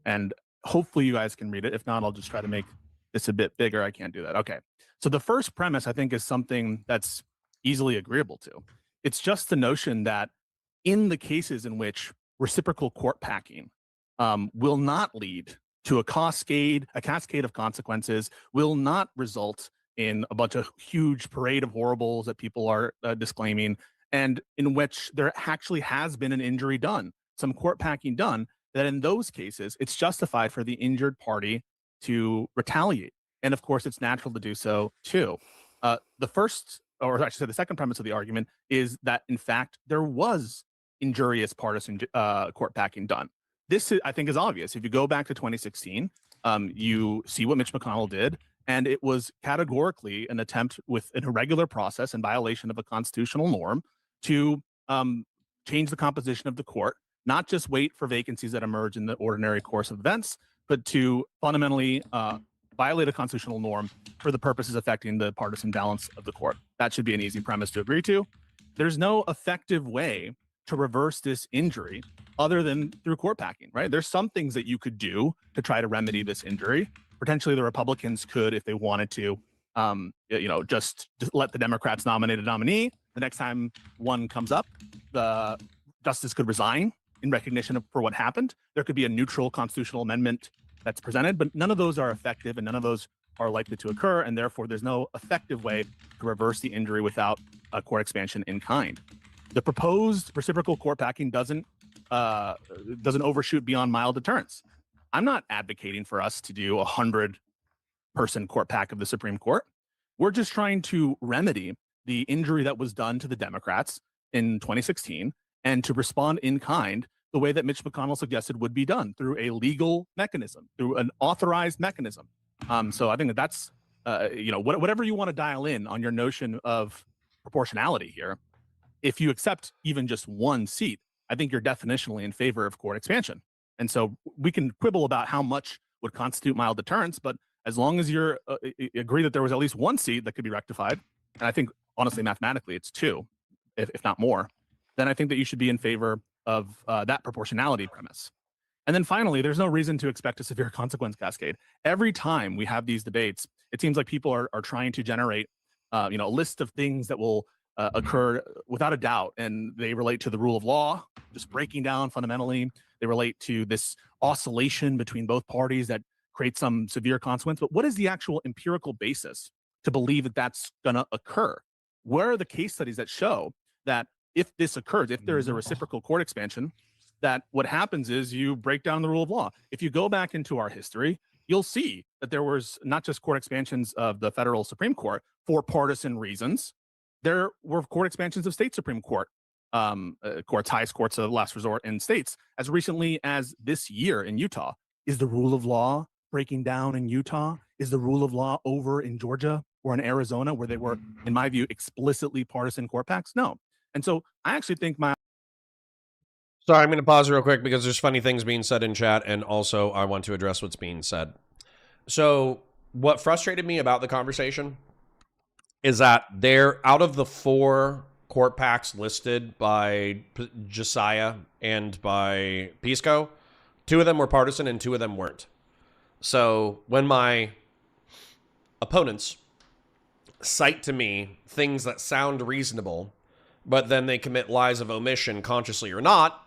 And hopefully you guys can read it. If not, I'll just try to make this a bit bigger. I can't do that. Okay. So the first premise, I think, is something that's easily agreeable to. It's just the notion that in the cases in which reciprocal court packing will not lead to a cascade of consequences, will not result in a bunch of huge parade of horribles that people are disclaiming, and in which there actually has been an injury done, some court packing done, that in those cases, it's justified for the injured party to retaliate. And of course, it's natural to do so too. The first, or I should say the second premise of the argument is that, in fact, there was injurious partisan court packing done. This, I think, is obvious. If you go back to 2016, you see what Mitch McConnell did, and it was categorically an attempt with an irregular process and violation of a constitutional norm to change the composition of the court, not just wait for vacancies that emerge in the ordinary course of events, but to fundamentally violate a constitutional norm for the purposes affecting the partisan balance of the court. That should be an easy premise to agree to. There's no effective way to reverse this injury other than through court packing, right? There's some things that you could do to try to remedy this injury. Potentially the Republicans could, if they wanted to, just let the Democrats nominate a nominee. The next time one comes up, the justice could resign in recognition for what happened. There could be a neutral constitutional amendment that's presented, but none of those are effective and none of those are likely to occur. And therefore, there's no effective way to reverse the injury without a court expansion in kind. The proposed reciprocal court packing doesn't overshoot beyond mild deterrence. I'm not advocating for us to do 100-person court pack of the Supreme Court. We're just trying to remedy the injury that was done to the Democrats in 2016 and to respond in kind the way that Mitch McConnell suggested would be done, through a legal mechanism, through an authorized mechanism. So I think that's, whatever you want to dial in on your notion of proportionality here, if you accept even just one seat, I think you're definitionally in favor of court expansion. And so we can quibble about how much would constitute mild deterrence, but as long as you're agree that there was at least one seat that could be rectified, and I think honestly mathematically it's two, if not more, then I think that you should be in favor of that proportionality premise. And then finally, there's no reason to expect a severe consequence cascade. Every time we have these debates, it seems like people are trying to generate, a list of things that will occur without a doubt, and they relate to the rule of law, just breaking down fundamentally. They relate to this oscillation between both parties that creates some severe consequence. But what is the actual empirical basis to believe that that's going to occur? Where are the case studies that show that if this occurs, if there is a reciprocal court expansion, that what happens is you break down the rule of law? If you go back into our history, you'll see that there was not just court expansions of the federal Supreme Court for partisan reasons. There were court expansions of state Supreme Court courts, highest courts of last resort in states as recently as this year in Utah. Is the rule of law breaking down in Utah? Is the rule of law over in Georgia or in Arizona, where they were, in my view, explicitly partisan court packs? No. And so I actually think Sorry, I'm going to pause real quick because there's funny things being said in chat, and also I want to address what's being said. So what frustrated me about the conversation is that they're out of the 4 court packs listed by Josiah and by Pisco, 2 of them were partisan and 2 of them weren't. So when my opponents cite to me things that sound reasonable, but then they commit lies of omission, consciously or not,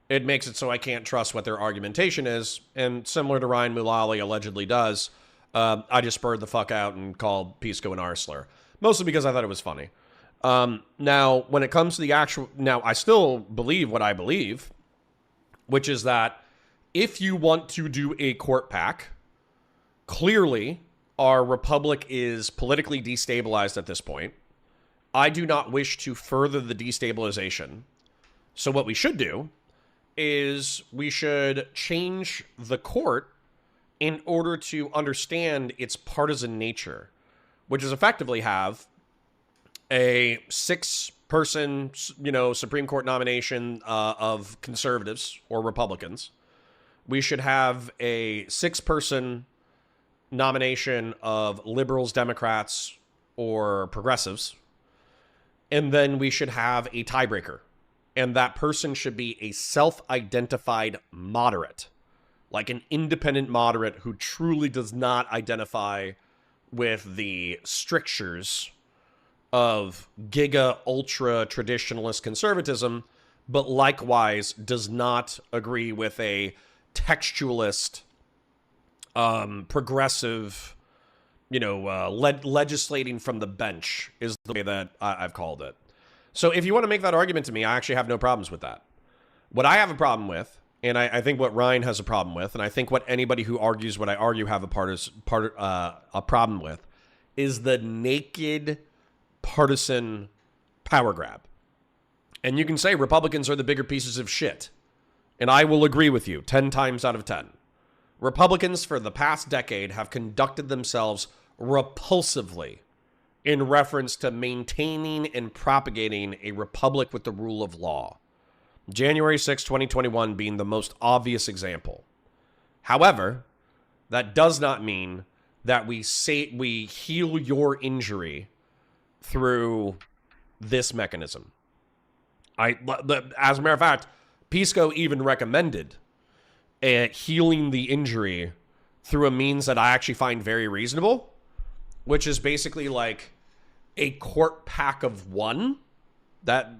it makes it so I can't trust what their argumentation is. And similar to Ryan Mullally allegedly does, I just spurred the fuck out and called Pisco an arseler. Mostly because I thought it was funny. Now, when it comes to the actual... Now, I still believe what I believe, which is that if you want to do a court pack, clearly our republic is politically destabilized at this point. I do not wish to further the destabilization. So what we should do is we should change the court in order to understand its partisan nature, which is effectively have a 6-person, Supreme Court nomination of conservatives or Republicans. We should have a 6-person nomination of liberals, Democrats, or progressives. And then we should have a tiebreaker. And that person should be a self-identified moderate, like an independent moderate who truly does not identify with the strictures of giga ultra traditionalist conservatism, but likewise does not agree with a textualist, progressive, legislating from the bench is the way that I've called it. So if you want to make that argument to me, I actually have no problems with that. What I have a problem with, and I think what Ryan has a problem with, and I think what anybody who argues what I argue have a problem with, is the naked partisan power grab. And you can say Republicans are the bigger pieces of shit. And I will agree with you 10 times out of 10. Republicans for the past decade have conducted themselves repulsively in reference to maintaining and propagating a republic with the rule of law. January 6, 2021 being the most obvious example. However, that does not mean that we heal your injury through this mechanism. As a matter of fact, Pisco even recommended healing the injury through a means that I actually find very reasonable, which is basically like a court pack of 1. That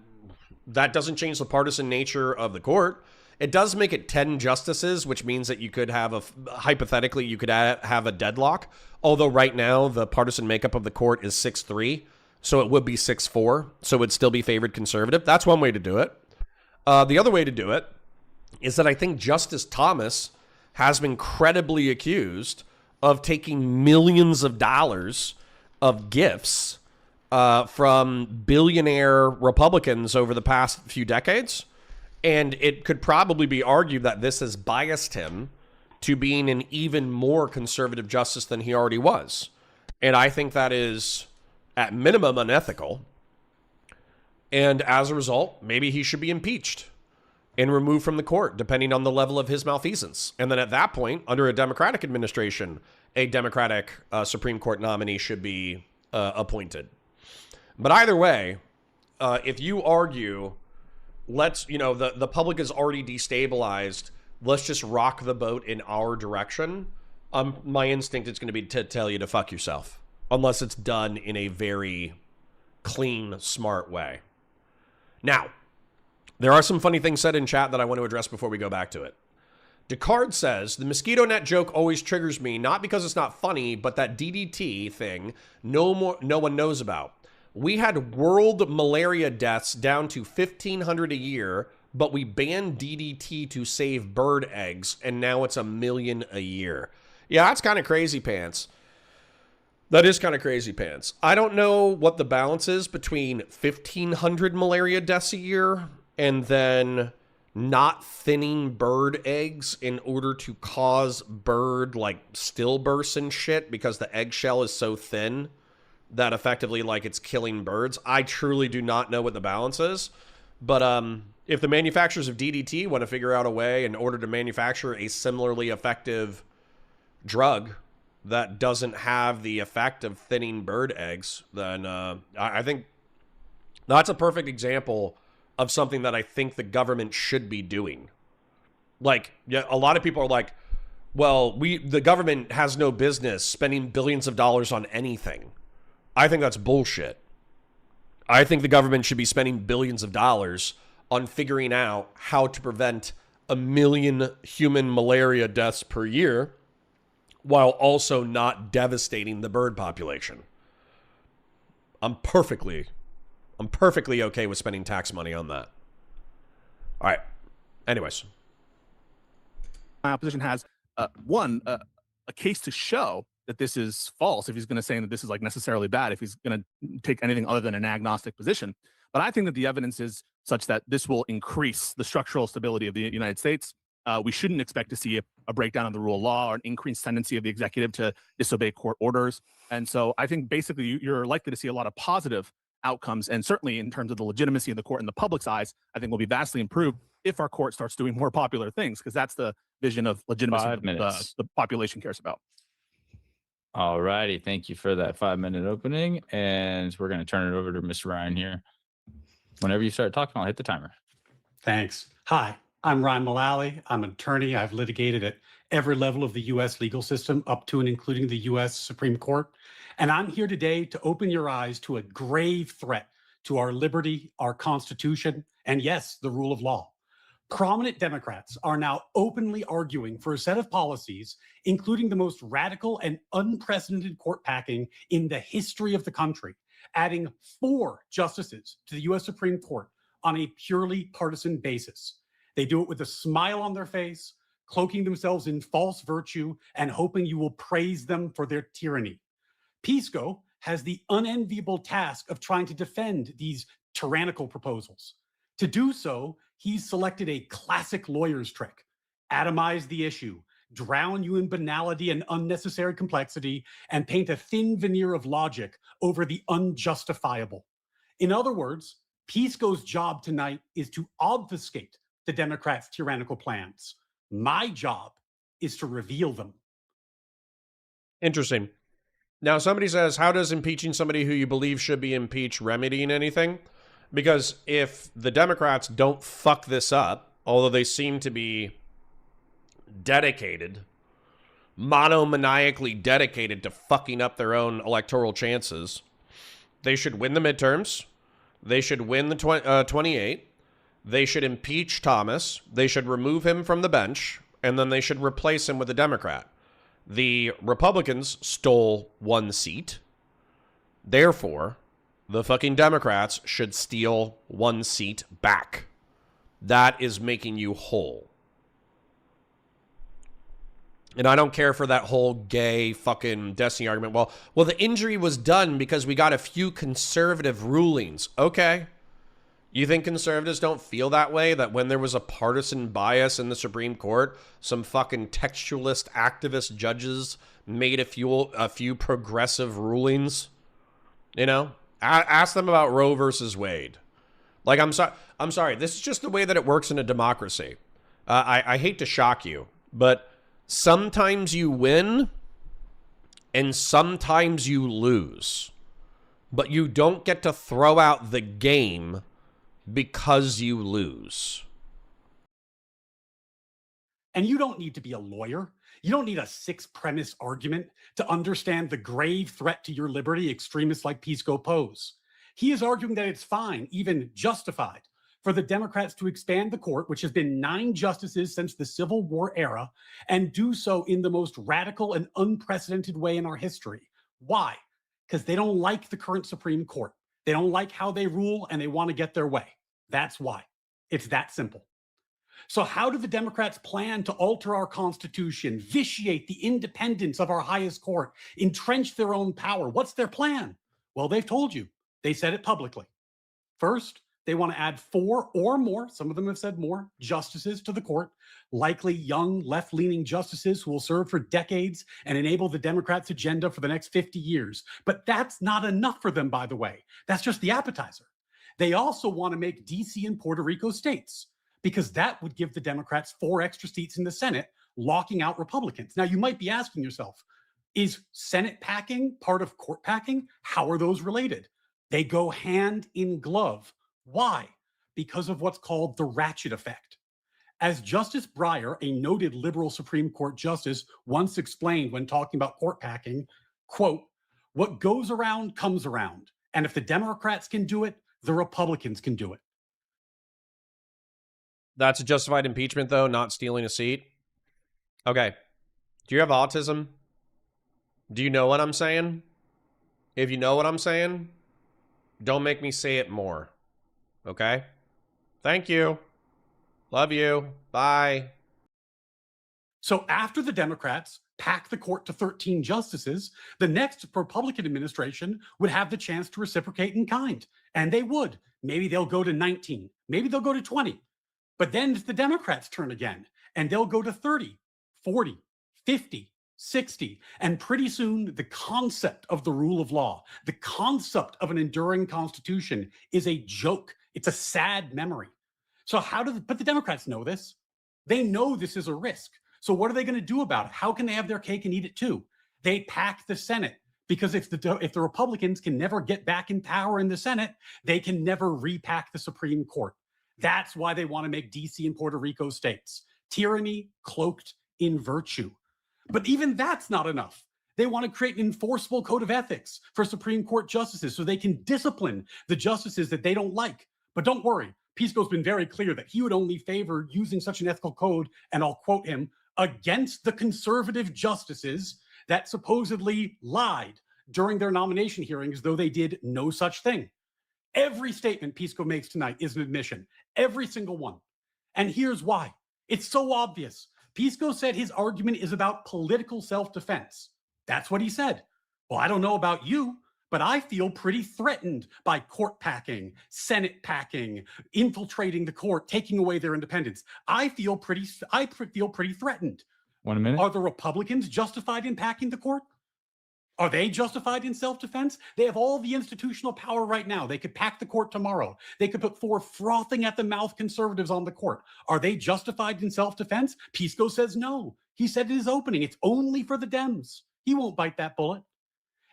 doesn't change the partisan nature of the court. It does make it 10 justices, which means that you could have hypothetically, you could have a deadlock. Although right now the partisan makeup of the court is 6-3, so it would be 6-4, so it would still be favored conservative. That's one way to do it. The other way to do it is that I think Justice Thomas has been credibly accused of taking millions of dollars of gifts from billionaire Republicans over the past few decades. And it could probably be argued that this has biased him to being an even more conservative justice than he already was. And I think that is, at minimum, unethical. And as a result, maybe he should be impeached and removed from the court, depending on the level of his malfeasance. And then at that point, under a Democratic administration, a Democratic Supreme Court nominee should be appointed. But either way, if you argue, the public is already destabilized let's just rock the boat in our direction, my instinct is going to be to tell you to fuck yourself. Unless it's done in a very clean, smart way. Now, there are some funny things said in chat that I want to address before we go back to it. Descartes says, the mosquito net joke always triggers me, not because it's not funny, but that DDT thing no one knows about. We had world malaria deaths down to 1,500 a year, but we banned DDT to save bird eggs, and now it's 1 million a year. Yeah, that's kind of crazy pants. That is kind of crazy pants. I don't know what the balance is between 1,500 malaria deaths a year and then not thinning bird eggs in order to cause bird, like, stillbursts and shit because the eggshell is so thin that effectively, like, it's killing birds. I truly do not know what the balance is. But if the manufacturers of DDT want to figure out a way in order to manufacture a similarly effective drug that doesn't have the effect of thinning bird eggs, then I think that's a perfect example of something that I think the government should be doing. Like, yeah, a lot of people are like, well, the government has no business spending billions of dollars on anything. I think that's bullshit. I think the government should be spending billions of dollars on figuring out how to prevent 1 million human malaria deaths per year while also not devastating the bird population. I'm perfectly okay with spending tax money on that. All right. Anyways. My opposition has a case to show that this is false, if he's going to say that this is like necessarily bad, if he's going to take anything other than an agnostic position. But I think that the evidence is such that this will increase the structural stability of the United States. We shouldn't expect to see a breakdown of the rule of law or an increased tendency of the executive to disobey court orders. And so I think basically you're likely to see a lot of positive outcomes. And certainly in terms of the legitimacy of the court in the public's eyes, I think will be vastly improved if our court starts doing more popular things, because that's the vision of legitimacy the population cares about. All righty. Thank you for that 5-minute opening. And we're going to turn it over to Mr. Ryan here. Whenever you start talking, I'll hit the timer. Thanks. Hi, I'm Ryan Mullally. I'm an attorney. I've litigated at every level of the U.S. legal system, up to and including the U.S. Supreme Court. And I'm here today to open your eyes to a grave threat to our liberty, our Constitution, and yes, the rule of law. Prominent Democrats are now openly arguing for a set of policies, including the most radical and unprecedented court packing in the history of the country, adding 4 justices to the U.S. Supreme Court on a purely partisan basis. They do it with a smile on their face, cloaking themselves in false virtue and hoping you will praise them for their tyranny. Pisco has the unenviable task of trying to defend these tyrannical proposals. To do so, he's selected a classic lawyer's trick: atomize the issue, drown you in banality and unnecessary complexity, and paint a thin veneer of logic over the unjustifiable. In other words, Pisco's job tonight is to obfuscate the Democrats' tyrannical plans. My job is to reveal them. Interesting. Now, somebody says, how does impeaching somebody who you believe should be impeached remedying anything? Because if the Democrats don't fuck this up, although they seem to be dedicated, monomaniacally dedicated to fucking up their own electoral chances, they should win the midterms. They should win the 28. They should impeach Thomas. They should remove him from the bench, and then they should replace him with a Democrat. The Republicans stole 1 seat. Therefore, the fucking Democrats should steal 1 seat back. That is making you whole. And I don't care for that whole gay fucking destiny argument. Well, the injury was done because we got a few conservative rulings. Okay. You think conservatives don't feel that way? That when there was a partisan bias in the Supreme Court, some fucking textualist activist judges made a few progressive rulings? You know? Ask them about Roe versus Wade. Like, I'm sorry. This is just the way that it works in a democracy. I hate to shock you, but sometimes you win and sometimes you lose. But you don't get to throw out the game because you lose. And you don't need to be a lawyer. You don't need a six-premise argument to understand the grave threat to your liberty extremists like Pisco pose. He is arguing that it's fine, even justified, for the Democrats to expand the court, which has been 9 justices since the Civil War era, and do so in the most radical and unprecedented way in our history. Why? Because they don't like the current Supreme Court. They don't like how they rule, and they want to get their way. That's why. It's that simple. So how do the Democrats plan to alter our Constitution, vitiate the independence of our highest court, entrench their own power? What's their plan? Well, they've told you. They said it publicly. First, they want to add 4 or more, some of them have said more, justices to the court, likely young, left-leaning justices who will serve for decades and enable the Democrats' agenda for the next 50 years. But that's not enough for them, by the way. That's just the appetizer. They also want to make D.C. and Puerto Rico states, because that would give the Democrats 4 extra seats in the Senate, locking out Republicans. Now, you might be asking yourself, is Senate packing part of court packing? How are those related? They go hand in glove. Why? Because of what's called the ratchet effect. As Justice Breyer, a noted liberal Supreme Court justice, once explained when talking about court packing, quote, "What goes around comes around. And if the Democrats can do it, the Republicans can do it." That's a justified impeachment, though, not stealing a seat. Okay. Do you have autism? Do you know what I'm saying? If you know what I'm saying, don't make me say it more. Okay? Thank you. Love you. Bye. So after the Democrats pack the court to 13 justices, the next Republican administration would have the chance to reciprocate in kind. And they would. Maybe they'll go to 19. Maybe they'll go to 20. But then it's the Democrats' turn again, and they'll go to 30, 40, 50, 60. And pretty soon, the concept of the rule of law, the concept of an enduring constitution is a joke. It's a sad memory. So but the Democrats know this. They know this is a risk. So what are they going to do about it? How can they have their cake and eat it too? They pack the Senate, because if the Republicans can never get back in power in the Senate, they can never repack the Supreme Court. That's why they want to make D.C. and Puerto Rico states. Tyranny cloaked in virtue. But even that's not enough. They want to create an enforceable code of ethics for Supreme Court justices so they can discipline the justices that they don't like. But don't worry, Pisco's been very clear that he would only favor using such an ethical code, and I'll quote him, against the conservative justices that supposedly lied during their nomination hearings, though they did no such thing. Every statement Pisco makes tonight is an admission. Every single one. And here's why. It's so obvious. Pisco said his argument is about political self-defense. That's what he said. Well, I don't know about you, but I feel pretty threatened by court packing, Senate packing, infiltrating the court, taking away their independence. I feel pretty threatened. 1 minute. Are the Republicans justified in packing the court? Are they justified in self-defense? They have all the institutional power right now. They could pack the court tomorrow. They could put 4 frothing at the mouth conservatives on the court. Are they justified in self-defense? Pisco says no. He said in his opening, it's only for the Dems. He won't bite that bullet.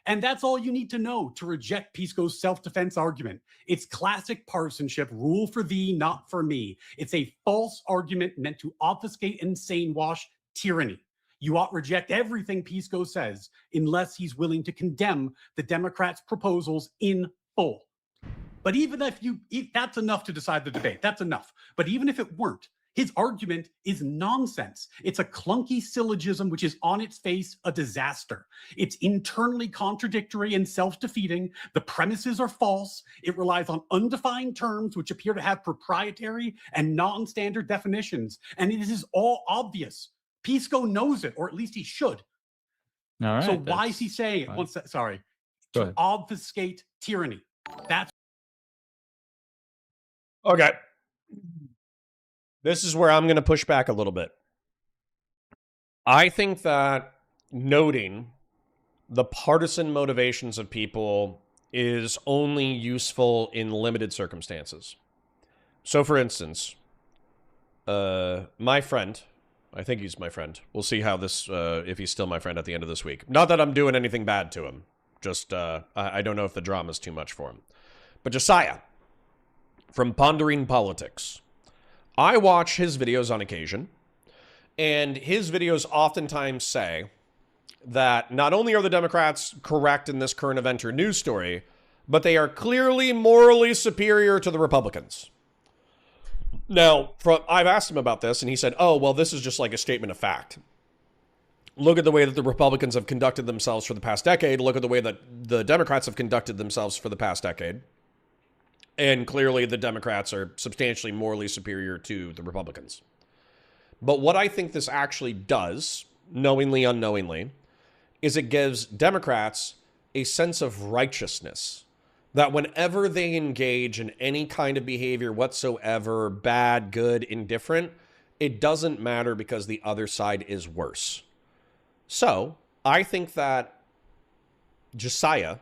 And that's all you need to know to reject Pisco's self-defense argument. It's classic partisanship, rule for thee, not for me. It's a false argument meant to obfuscate and sane wash tyranny. You ought reject everything Pisco says unless he's willing to condemn the Democrats' proposals in full. But even if that's enough to decide the debate, that's enough. But even if it weren't, his argument is nonsense. It's a clunky syllogism, which is on its face a disaster. It's internally contradictory and self-defeating. The premises are false. It relies on undefined terms, which appear to have proprietary and non-standard definitions. And it is all obvious. Pisco knows it, or at least he should. All right. So why is he saying it? Sorry. Go To ahead. obfuscate tyranny. That's Okay. This is where I'm going to push back a little bit. I think that noting the partisan motivations of people is only useful in limited circumstances. So, for instance, my friend, I think he's my friend. We'll see how this, if he's still my friend at the end of this week. Not that I'm doing anything bad to him. Just, I don't know if the drama's too much for him. But Josiah, from Pondering Politics. I watch his videos on occasion, And his videos oftentimes say that not only are the Democrats correct in this current event or news story, but they are clearly morally superior to the Republicans. Now, I've asked him about this, and he said, oh, well, this is just like a statement of fact. Look at the way that the Republicans have conducted themselves for the past decade. Look at the way that the Democrats have conducted themselves for the past decade. And clearly the Democrats are substantially morally superior to the Republicans. But what I think this actually does, knowingly, unknowingly, is it gives Democrats a sense of righteousness. That whenever they engage in any kind of behavior whatsoever, bad, good, indifferent, it doesn't matter because the other side is worse. So I think that Josiah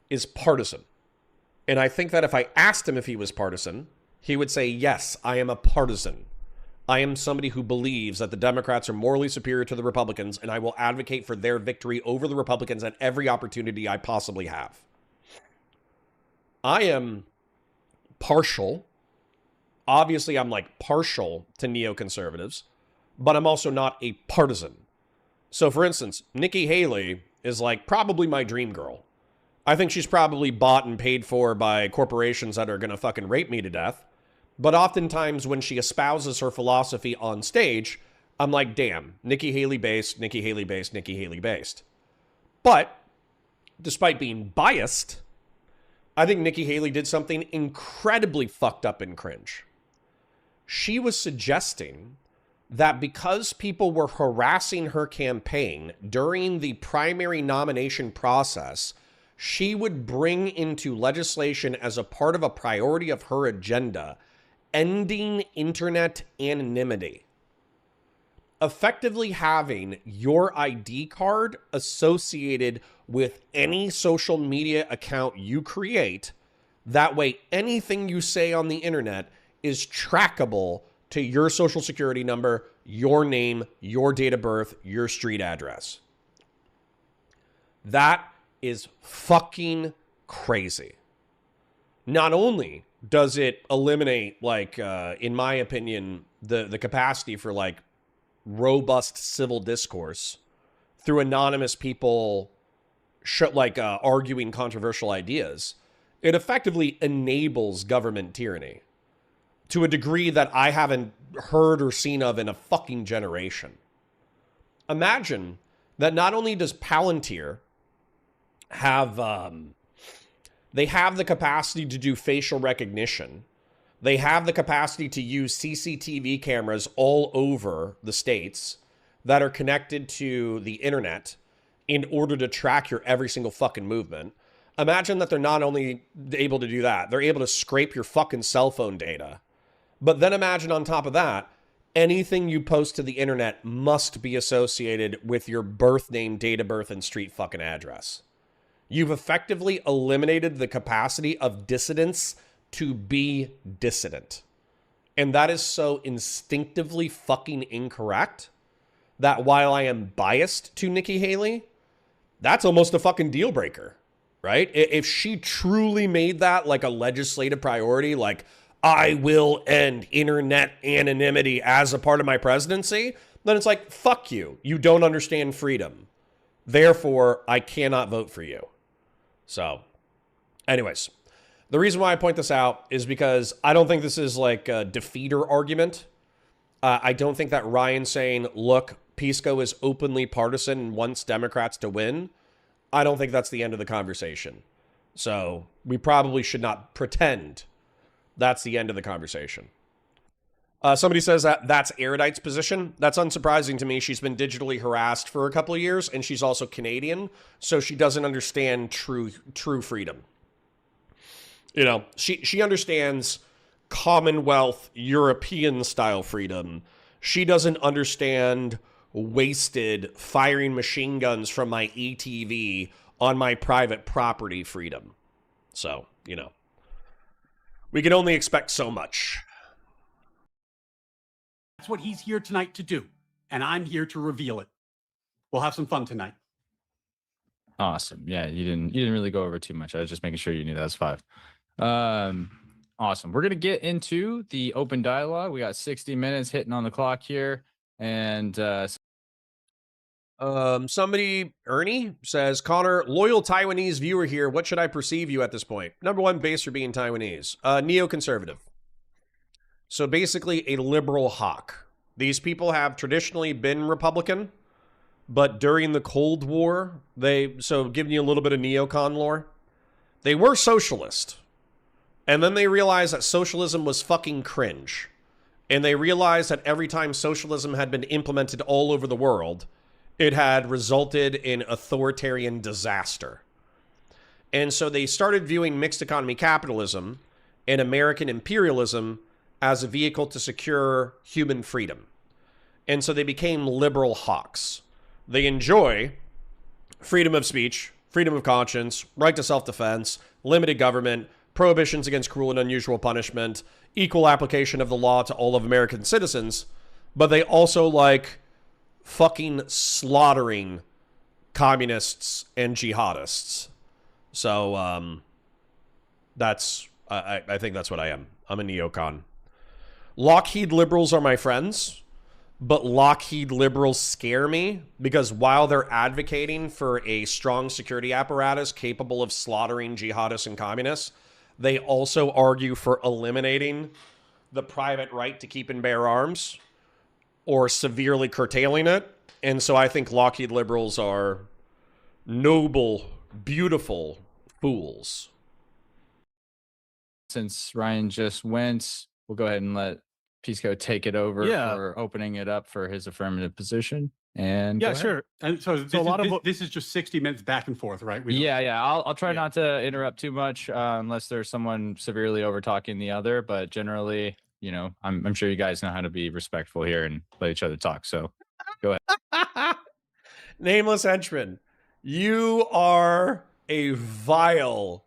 is partisan. And I think that if I asked him if he was partisan, he would say, yes, I am a partisan. I am somebody who believes that the Democrats are morally superior to the Republicans, and I will advocate for their victory over the Republicans at every opportunity I possibly have. I am partial. Obviously, I'm like partial to neoconservatives, but I'm also not a partisan. So, for instance, Nikki Haley is like probably my dream girl. I think she's probably bought and paid for by corporations that are going to fucking rape me to death. But oftentimes when she espouses her philosophy on stage, I'm like, damn, Nikki Haley based, Nikki Haley based, Nikki Haley based. But despite being biased, I think Nikki Haley did something incredibly fucked up and cringe. She was suggesting that because people were harassing her campaign during the primary nomination process, she would bring into legislation as a part of a priority of her agenda, ending internet anonymity. Effectively having your ID card associated with any social media account you create. That way, anything you say on the internet is trackable to your social security number, your name, your date of birth, your street address. That is fucking crazy. Not only does it eliminate, like, in my opinion, the capacity for, like, robust civil discourse through anonymous people arguing controversial ideas, it effectively enables government tyranny to a degree that I haven't heard or seen of in a fucking generation. Imagine that not only does Palantir have they have the capacity to do facial recognition, they have the capacity to use CCTV cameras all over the states that are connected to the internet in order to track your every single fucking movement. Imagine that they're not only able to do that, they're able to scrape your fucking cell phone data. But then imagine on top of that, anything you post to the internet must be associated with your birth name, date of birth, and street fucking address. You've effectively eliminated the capacity of dissidents to be dissident. And that is so instinctively fucking incorrect that while I am biased to Nikki Haley, that's almost a fucking deal breaker, right? If she truly made that like a legislative priority, like, I will end internet anonymity as a part of my presidency, then it's like, fuck you. You don't understand freedom. Therefore, I cannot vote for you. So, anyways, the reason why I point this out is because I don't think this is like a defeater argument. I don't think that Ryan saying, look, Pisco is openly partisan and wants Democrats to win, I don't think that's the end of the conversation. So we probably should not pretend that's the end of the conversation. Somebody says that that's Erudite's position. That's unsurprising to me. She's been digitally harassed for a couple of years, and she's also Canadian, so she doesn't understand true freedom. You know, she understands Commonwealth European style freedom. She doesn't understand wasted firing machine guns from my ATV on my private property freedom. So, you know, we can only expect so much. That's what he's here tonight to do, and I'm here to reveal it. We'll have some fun tonight. Awesome. Yeah, you didn't really go over too much. I was just making sure you knew that was 5. Awesome. We're gonna get into the open dialogue. We got 60 minutes hitting on the clock here. And Somebody, Ernie, says, Connor, loyal Taiwanese viewer here. What should I perceive you at this point? Number one, base for being Taiwanese. Neoconservative. So basically a liberal hawk. These people have traditionally been Republican, but during the Cold War, so giving you a little bit of neocon lore, they were socialist. And then they realized that socialism was fucking cringe. And they realized that every time socialism had been implemented all over the world, it had resulted in authoritarian disaster. And so they started viewing mixed economy capitalism and American imperialism as a vehicle to secure human freedom. And so they became liberal hawks. They enjoy freedom of speech, freedom of conscience, right to self-defense, limited government, prohibitions against cruel and unusual punishment, equal application of the law to all of American citizens, but they also like fucking slaughtering communists and jihadists. So that's I think that's what I am. I'm a neocon. Lockheed liberals are my friends, but Lockheed liberals scare me because while they're advocating for a strong security apparatus capable of slaughtering jihadists and communists, they also argue for eliminating the private right to keep and bear arms or severely curtailing it. And so I think Lockheed liberals are noble, beautiful fools. since Ryan just went, we'll go ahead and let Pisco take it over for opening it up for his affirmative position. And yeah, sure. And so this is just 60 minutes back and forth, right? I'll try not to interrupt too much unless there's someone severely over talking the other. But generally, you know, I'm sure you guys know how to be respectful here and let each other talk. So go ahead. Nameless henchman, you are a vile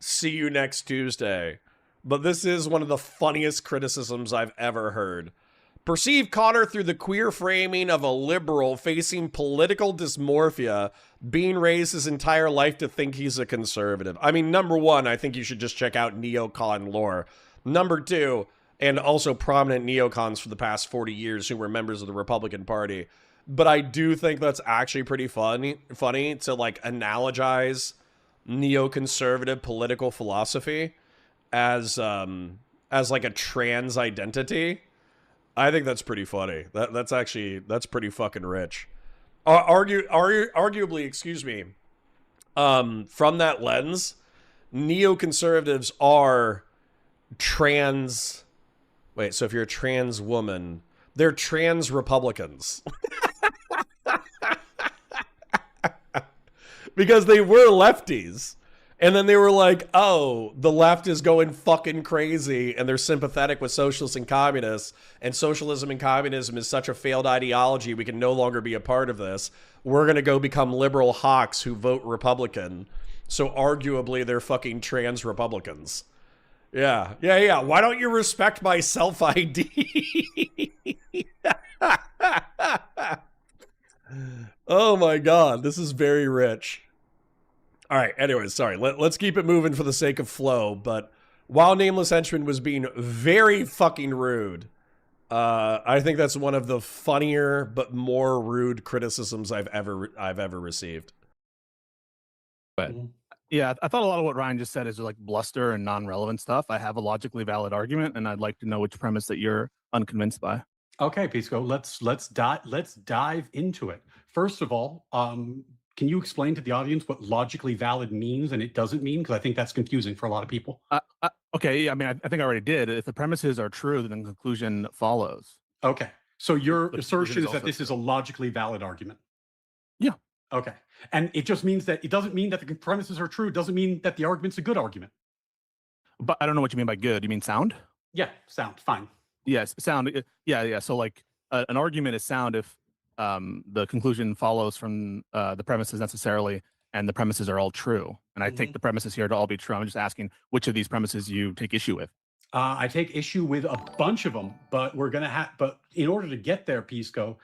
see you next Tuesday. But this is one of the funniest criticisms I've ever heard. Perceive Connor through the queer framing of a liberal facing political dysmorphia, being raised his entire life to think he's a conservative. I mean, number one, I think you should just check out neocon lore. Number two, and also prominent neocons for the past 40 years who were members of the Republican Party. But I do think that's actually pretty funny to like analogize neoconservative political philosophy as like a trans identity. I think that's pretty funny. That's pretty fucking rich. Arguably, excuse me. From that lens, neoconservatives are trans. Wait, so if you're a trans woman, they're trans Republicans. Because they were lefties. And then they were like, oh, the left is going fucking crazy and they're sympathetic with socialists and communists. And socialism and communism is such a failed ideology, we can no longer be a part of this. We're going to go become liberal hawks who vote Republican. So arguably, they're fucking trans Republicans. Yeah. Why don't you respect my self-ID? Oh my God, this is very rich. All right, anyways, sorry. Let's keep it moving for the sake of flow. But while Nameless Henchman was being very fucking rude, I think that's one of the funnier but more rude criticisms I've ever received. But yeah, I thought a lot of what Ryan just said is like bluster and non-relevant stuff. I have a logically valid argument, and I'd like to know which premise that you're unconvinced by. Okay, Pisco, let's dive into it. First of all, can you explain to the audience what logically valid means and it doesn't mean? Because I think that's confusing for a lot of people. Okay, I mean, I think I already did. If the premises are true, then the conclusion follows. Okay, so your The assertion is that also this is a logically valid argument. Yeah. Okay, and it just means that it doesn't mean that the premises are true. It doesn't mean that the argument's a good argument. But I don't know what you mean by good. You mean sound? Yeah, sound fine. Yes, sound. Yeah. So like an argument is sound if the conclusion follows from the premises necessarily, and the premises are all true. And I take the premises here to all be true. I'm just asking which of these premises you take issue with. I take issue with a bunch of them, but we're gonna have. But in order to get there, Pisco,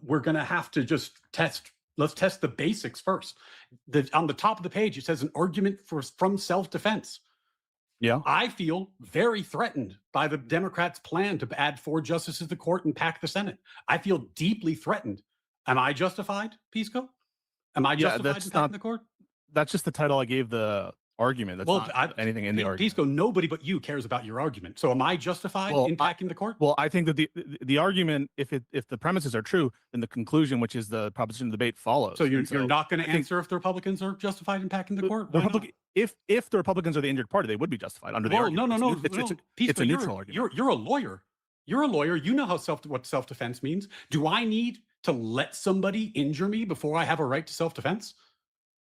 we're gonna have to just test. Let's test the basics first. On the top of the page, it says an argument from self-defense. Yeah. I feel very threatened by the Democrats' plan to add 4 justices to the court and pack the Senate. I feel deeply threatened. Am I justified, Pisco? Am I Yeah, justified in that's packing not the court? that's just the title I gave the argument. That's not anything in the argument. Pisco, nobody but you cares about your argument. So am I justified in packing the court? Well, I think that the argument, if the premises are true, then the conclusion, which is the proposition of the debate, follows. So you're not going to answer if the Republicans are justified in packing the court? If the Republicans are the injured party, they would be justified under the argument. No. It's a neutral argument. You're a lawyer. You're a lawyer. You know what self-defense means. Do I need to let somebody injure me before I have a right to self-defense?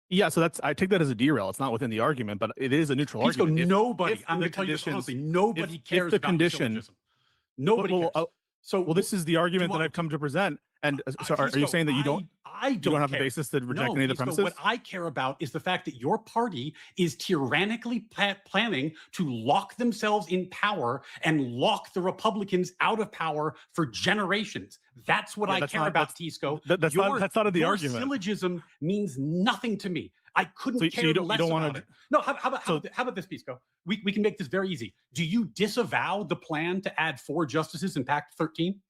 Yeah, so I take that as a derail. It's not within the argument, but it is a neutral argument. I'm going to tell you this honestly, nobody cares the about condition. syllogism. Nobody cares. Well, this is the argument that I've come to present. And so are you saying that you don't have a basis to reject any of the premises? What I care about is the fact that your party is tyrannically planning to lock themselves in power and lock the Republicans out of power for generations. That's what I care about, Tisco. That's not of the argument. Your syllogism means nothing to me. I couldn't care less about it. No, how about this, Pisco? We can make this very easy. Do you disavow the plan to add 4 justices in Pact 13?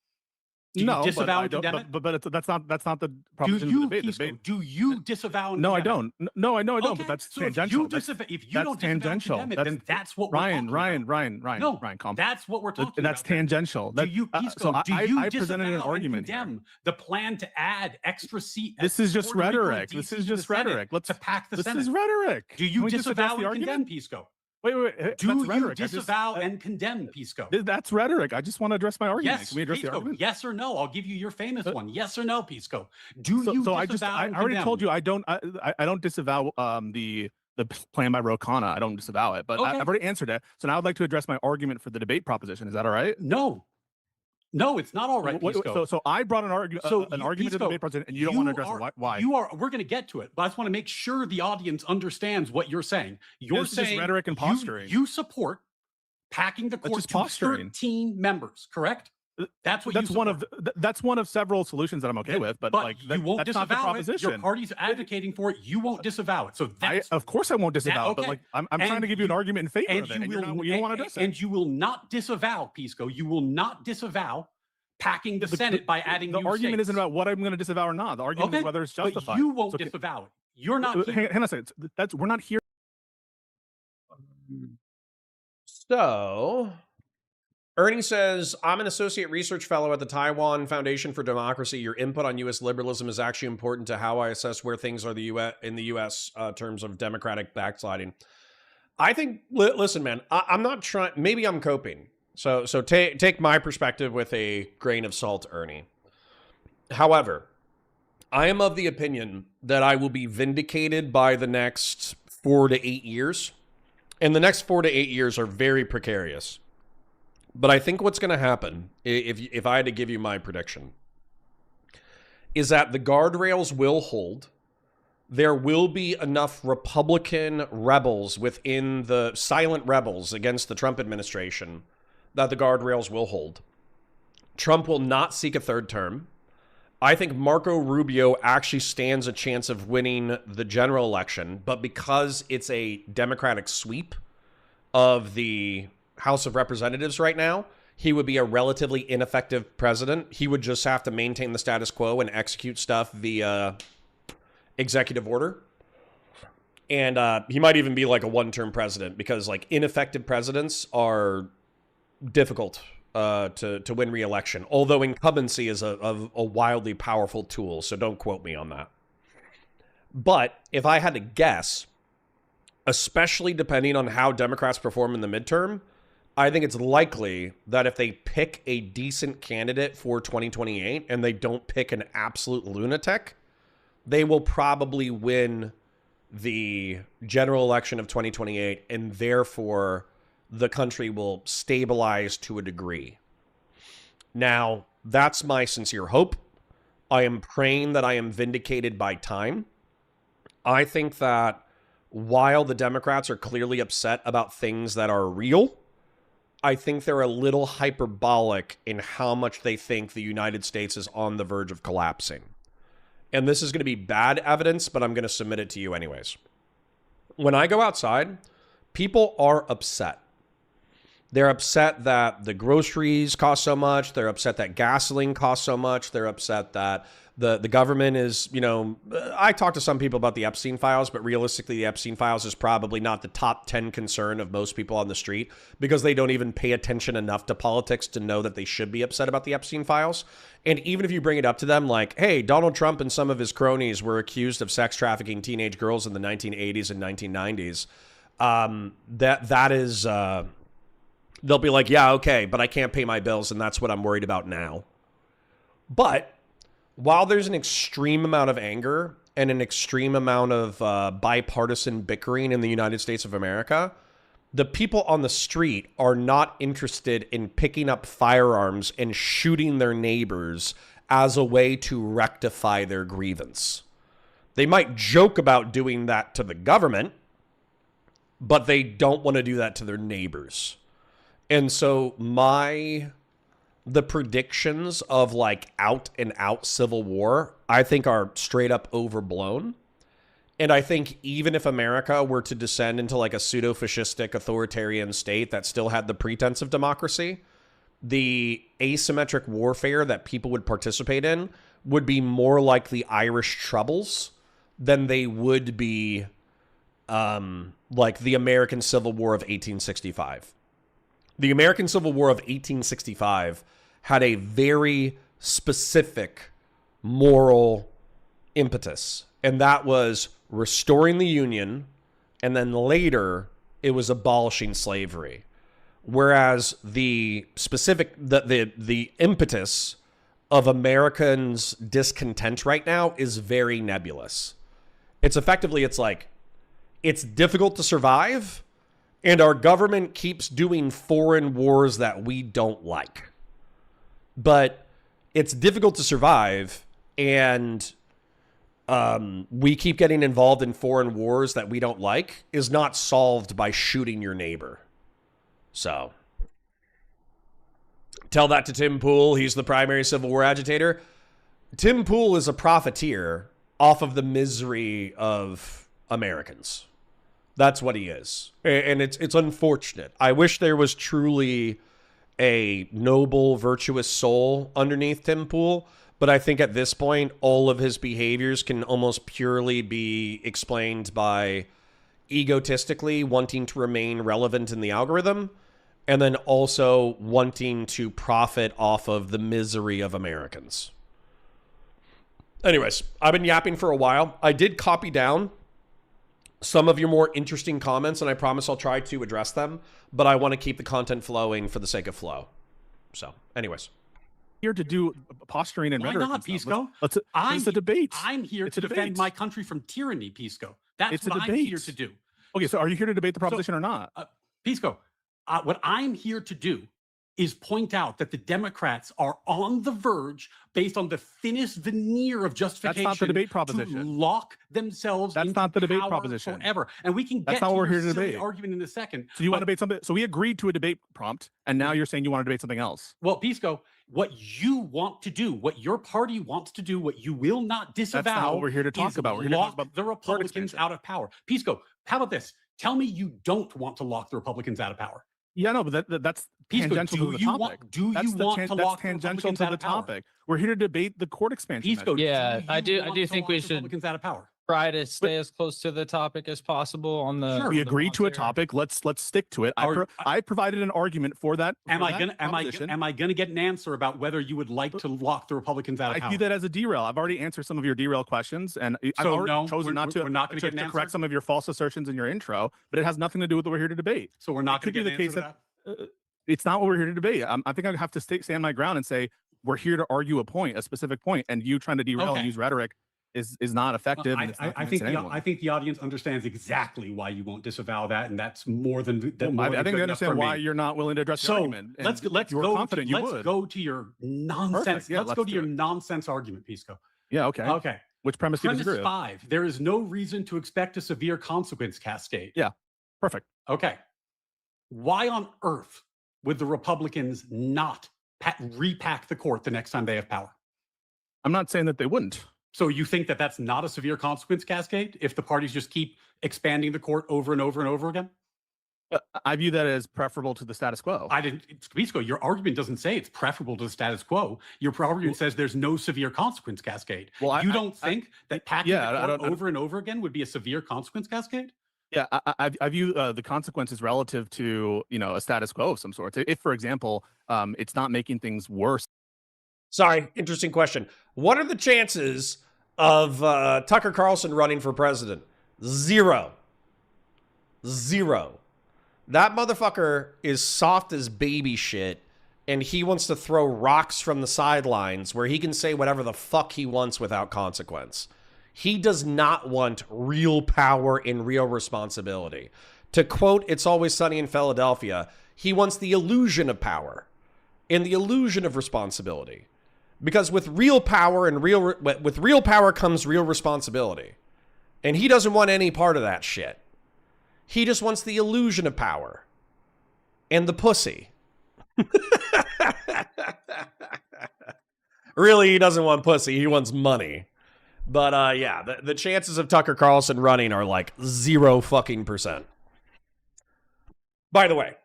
Do you disavow and condemn it? But that's not the proposition of the debate. Do you disavow and No, I condemn don't. No, I don't. But that's tangential. If you don't disavow and condemn it, then that's what we're talking about. Ryan, calm. That's what we're talking about. That's tangential. Do you presented an argument and condemn the plan to add extra seats? This is just rhetoric. This is just rhetoric. To pack the Senate. This is rhetoric. Do you disavow and condemn, Pisco? Wait. Do you disavow and condemn, Pisco? That's rhetoric. I just want to address my argument. Yes, Can we address Pisco, the argument? yes or no? I'll give you your famous one. Yes or no, Pisco? Do you disavow I already told you I don't disavow the plan by Ro Khanna. I don't disavow it, but I've already answered it. So now I'd like to address my argument for the debate proposition. Is that all right? No, it's not all right, Pisco. So I brought an argument to the debate president, and you don't want to address why. We're going to get to it, but I just want to make sure the audience understands what you're saying. You're saying just rhetoric and posturing. You support packing the court to 13 members, correct? That's one of several solutions that I'm okay with, but you won't that's disavow not the proposition. Your party's advocating for it. You won't disavow it. So of course I won't disavow it, but I'm trying to give you an argument in favor of it, and you don't want to address it. And you will not disavow, Pisco. You will not disavow packing the Senate by adding new states. The argument isn't about what I'm going to disavow or not. The argument is whether it's justified. But you won't disavow it. You're not. Hang on a second. We're not here. So, Ernie says, I'm an associate research fellow at the Taiwan Foundation for Democracy. Your input on U.S. liberalism is actually important to how I assess where things are in the U.S. Terms of democratic backsliding. I think, listen, man, I'm not trying, maybe I'm coping. So take my perspective with a grain of salt, Ernie. However, I am of the opinion that I will be vindicated by the next 4 to 8 years. And the next 4 to 8 years are very precarious. But I think what's going to happen, if I had to give you my prediction, is that the guardrails will hold. There will be enough Republican rebels within the silent rebels against the Trump administration that the guardrails will hold. Trump will not seek a third term. I think Marco Rubio actually stands a chance of winning the general election, but because it's a Democratic sweep of the House of Representatives right now, he would be a relatively ineffective president. He would just have to maintain the status quo and execute stuff via executive order. And he might even be like a one-term president, because like ineffective presidents are difficult to win re-election, although incumbency is a wildly powerful tool, so don't quote me on that. But if I had to guess, especially depending on how Democrats perform in the midterm, I think it's likely that if they pick a decent candidate for 2028 and they don't pick an absolute lunatic, they will probably win the general election of 2028, and therefore the country will stabilize to a degree. Now, that's my sincere hope. I am praying that I am vindicated by time. I think that while the Democrats are clearly upset about things that are real, I think they're a little hyperbolic in how much they think the United States is on the verge of collapsing. And this is going to be bad evidence, but I'm going to submit it to you anyways. When I go outside, people are upset. They're upset that the groceries cost so much. They're upset that gasoline costs so much. They're upset that the government is, I talked to some people about the Epstein files, but realistically, the Epstein files is probably not the top 10 concern of most people on the street because they don't even pay attention enough to politics to know that they should be upset about the Epstein files. And even if you bring it up to them like, hey, Donald Trump and some of his cronies were accused of sex trafficking teenage girls in the 1980s and 1990s, that is... they'll be like, yeah, okay, but I can't pay my bills, and that's what I'm worried about now. But while there's an extreme amount of anger and an extreme amount of bipartisan bickering in the United States of America, the people on the street are not interested in picking up firearms and shooting their neighbors as a way to rectify their grievance. They might joke about doing that to the government, but they don't want to do that to their neighbors. And so the predictions of like out and out civil war, I think are straight up overblown. And I think even if America were to descend into like a pseudo-fascistic authoritarian state that still had the pretense of democracy, the asymmetric warfare that people would participate in would be more like the Irish Troubles than they would be like the American Civil War of 1865. The American Civil War of 1865 had a very specific moral impetus, and that was restoring the Union, and then later it was abolishing slavery. Whereas the specific, the impetus of Americans' discontent right now is very nebulous. It's effectively, it's like, it's difficult to survive, and our government keeps doing foreign wars that we don't like. But it's difficult to survive, and we keep getting involved in foreign wars that we don't like is not solved by shooting your neighbor. So, tell that to Tim Pool. He's the primary Civil War agitator. Tim Pool is a profiteer off of the misery of Americans. That's what he is. And it's unfortunate. I wish there was truly a noble, virtuous soul underneath Tim Pool, but I think at this point, all of his behaviors can almost purely be explained by egotistically wanting to remain relevant in the algorithm, and then also wanting to profit off of the misery of Americans. Anyways, I've been yapping for a while. I did copy down some of your more interesting comments, and I promise I'll try to address them, but I want to keep the content flowing for the sake of flow. So, anyways. Here to do posturing and rhetoric. Why not, Pisco? It's a debate. I'm here to defend my country from tyranny, Pisco. That's what I'm here to do. Okay, so are you here to debate the proposition or not? Pisco, what I'm here to do is point out that the Democrats are on the verge, based on the thinnest veneer of justification, that's not the debate proposition. to lock themselves That's into not the debate power proposition. forever. And we can get That's not to what we're your here to silly debate. argument in a second. So you want to debate something? So we agreed to a debate prompt, and now you're saying you want to debate something else. Well, Pisco, what you want to do, what your party wants to do, what you will not disavow, That's not what we're here to talk is about. We're here to talk lock about the Republicans expansion. out of power. Pisco, how about this? Tell me you don't want to lock the Republicans out of power. Yeah, no, but that's Pisco, tangential to the topic. Do you want to lock the tangential Republicans to out the of power? topic? We're here to debate the court expansion. Pisco, Yeah, I do want think to we lock the should Republicans out of power. try to stay as close to the topic as possible on the. Sure. We on the agreed to a volunteer. topic. Let's stick to it. I provided an argument for that. Am I gonna get an answer about whether you would like to lock the Republicans out of I power? view that as a derail. I've already answered some of your derail questions, and I've So already no, chosen not to, we're not gonna to, get an to answer? correct some of your false assertions in your intro, but it has nothing to do with what we're here to debate. So we're not It going could to be get the an case answer to that? It's not what we're here to debate. I think I have to stand my ground and say we're here to argue a point, a specific point, and you trying to derail Okay. and use rhetoric is not effective. and it's not I think convincing anyone. I think the audience understands exactly why you won't disavow that, and that's more than that. Well, I think they understand why you're not willing to address the So argument. and let's you were go. confident you Let's would. go to your nonsense. Perfect. Yeah, let's go let's to do your it. nonsense argument, Pisco. Yeah. Okay. Okay. Which premise do you Premise disagree with? 5: there is no reason to expect a severe consequence cascade. Yeah. Perfect. Okay. Why on earth would the Republicans not repack the court the next time they have power? I'm not saying that they wouldn't. So you think that that's not a severe consequence cascade if the parties just keep expanding the court over and over and over again? I view that as preferable to the status quo. I didn't, Pisco, your argument doesn't say it's preferable to the status quo. Your argument says there's no severe consequence cascade. Well, you don't think that packing yeah, the court over and over again would be a severe consequence cascade? Yeah, I view the consequences relative to, you know, a status quo of some sort. If, for example, it's not making things worse. Sorry, interesting question. What are the chances of Tucker Carlson running for president? 0. 0. That motherfucker is soft as baby shit, and he wants to throw rocks from the sidelines where he can say whatever the fuck he wants without consequence. He does not want real power and real responsibility. To quote It's Always Sunny in Philadelphia, he wants the illusion of power and the illusion of responsibility. Because with real power and with real power comes real responsibility. And he doesn't want any part of that shit. He just wants the illusion of power and the pussy. Really, he doesn't want pussy. He wants money. But yeah, the chances of Tucker Carlson running are like 0 fucking %. By the way,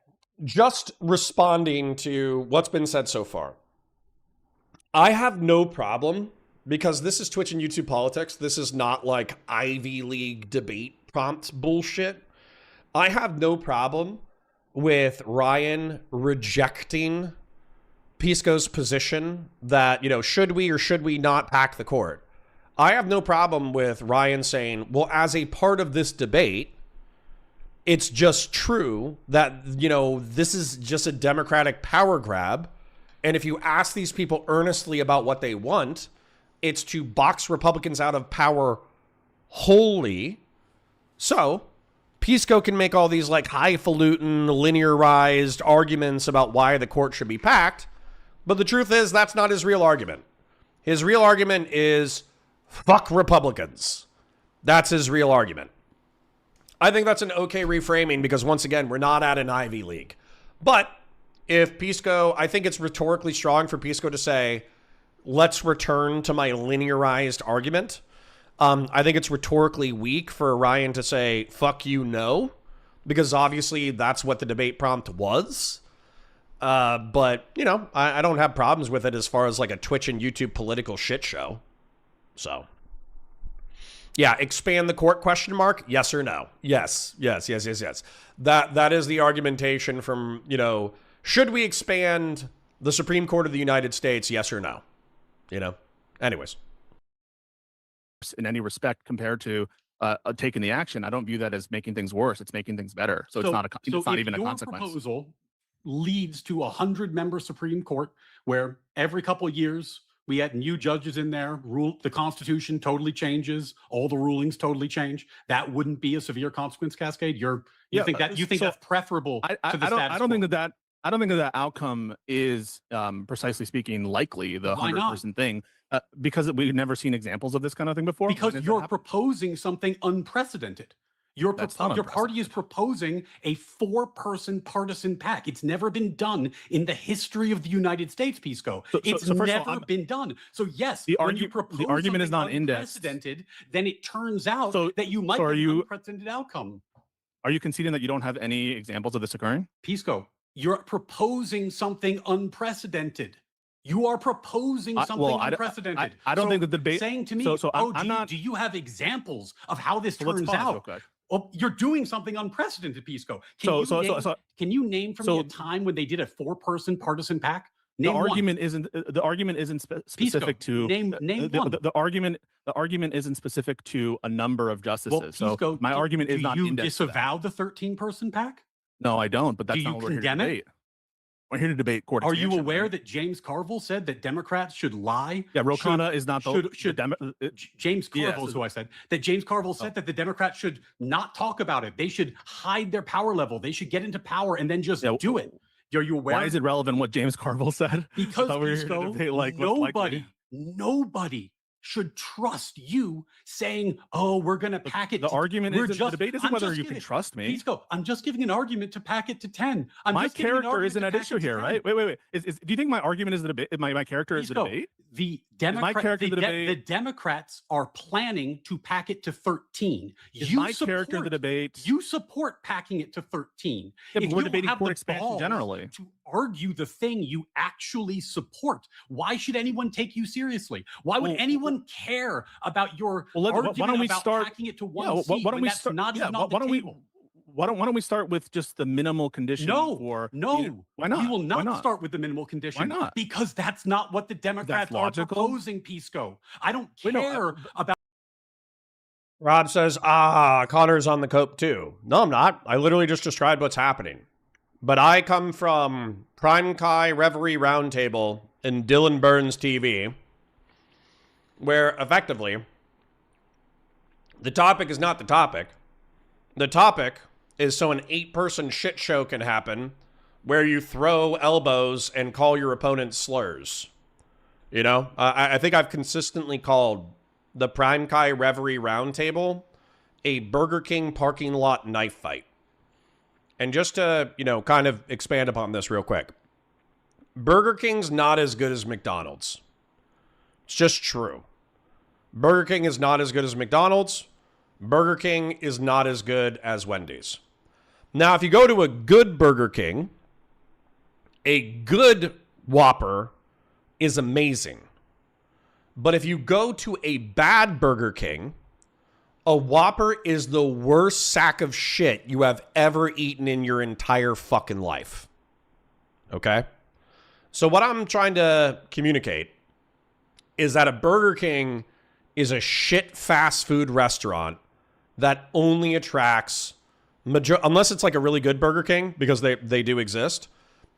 just responding to what's been said so far, I have no problem, because this is Twitch and YouTube politics. This is not like Ivy League debate prompt bullshit. I have no problem with Ryan rejecting Pisco's position that, you know, should we or should we not pack the court? I have no problem with Ryan saying, well, as a part of this debate, it's just true that, you know, this is just a Democratic power grab. And if you ask these people earnestly about what they want, it's to box Republicans out of power wholly. So Pisco can make all these like highfalutin, linearized arguments about why the court should be packed. But the truth is, that's not his real argument. His real argument is fuck Republicans. That's his real argument. I think that's an okay reframing, because once again, we're not at an Ivy League. But if Pisco, I think it's rhetorically strong for Pisco to say, let's return to my linearized argument. I think it's rhetorically weak for Ryan to say, fuck you, no, because obviously that's what the debate prompt was. But, you know, I don't have problems with it as far as like a Twitch and YouTube political shit show. So, yeah, expand the court question mark? Yes or no? Yes. That is the argumentation from, you know, should we expand the Supreme Court of the United States? Yes or no? You know, anyways. In any respect compared to taking the action, I don't view that as making things worse. It's making things better. So it's not even a consequence. Your proposal leads to a 100-member Supreme Court where every couple of years we had new judges in there. The Constitution totally changes. All the rulings totally change. That wouldn't be a severe consequence cascade. You think that's preferable to the status quo? I don't think that outcome is, precisely speaking, likely the 100-person thing, because we've never seen examples of this kind of thing before. Because you're proposing something unprecedented. Your party is proposing a 4-person partisan pack. It's never been done in the history of the United States, Pisco. It's never been done. So yes, the argument is not indexed. Then it turns out that you might have an unprecedented outcome. Are you conceding that you don't have any examples of this occurring? Pisco, you're proposing something unprecedented. You are proposing something unprecedented. I don't think the debate. Saying to me, do you have examples of how this turns out? Well, you're doing something unprecedented, Pisco. Can you name for me a time when they did a 4-person partisan pack? The argument isn't specific to name one. The argument isn't specific to a number of justices. Well, Pisco, so my argument is not indexed. Do you disavow the 13-person pack? No, I don't. But that's not what we're here to debate. We're here to debate court. Are you aware that James Carville said that Democrats should lie? Yeah, Ro Khanna is not James Carville is who I said. That James Carville said that the Democrats should not talk about it. They should hide their power level. They should get into power and then just do it. Are you aware? Why is it relevant what James Carville said? Because nobody should trust you saying, "Oh, we're going to pack it." The debate isn't whether you can trust me. Pisco, I'm just giving an argument to pack it to 10. My character isn't at issue here, right? Wait. Do you think my argument is the debate? My character is the debate? The my character in the debate- the Democrats are planning to pack it to 13. Is my character in the debate? You support packing it to 13. Yeah, but If we're you debating have court the expansion balls generally. to argue the thing you actually support, why should anyone take you seriously? Why would anyone care about your argument why don't we about start packing it to yeah, one seat why don't when we that's start not even yeah, on why the don't table? why don't we start with just the minimal condition for No. why not? We will Why not start with the minimal condition. Why not? Because that's not what the Democrats are logical? proposing, Pisco. I don't Wait, no, care about. Rob says, Connor's on the cope too. No, I'm not. I literally just described what's happening. But I come from Prime Kai Reverie Roundtable and Dylan Burns TV, where effectively the topic is not the topic. The topic is so an 8-person shit show can happen where you throw elbows and call your opponent slurs. You know, I think I've consistently called the Prime Kai Reverie Roundtable a Burger King parking lot knife fight. And just to, kind of expand upon this real quick. Burger King's not as good as McDonald's. It's just true. Burger King is not as good as McDonald's. Burger King is not as good as Wendy's. Now, if you go to a good Burger King, a good Whopper is amazing. But if you go to a bad Burger King, a Whopper is the worst sack of shit you have ever eaten in your entire fucking life. Okay? So what I'm trying to communicate is that a Burger King is a shit fast food restaurant that only attracts, unless it's like a really good Burger King, because they do exist,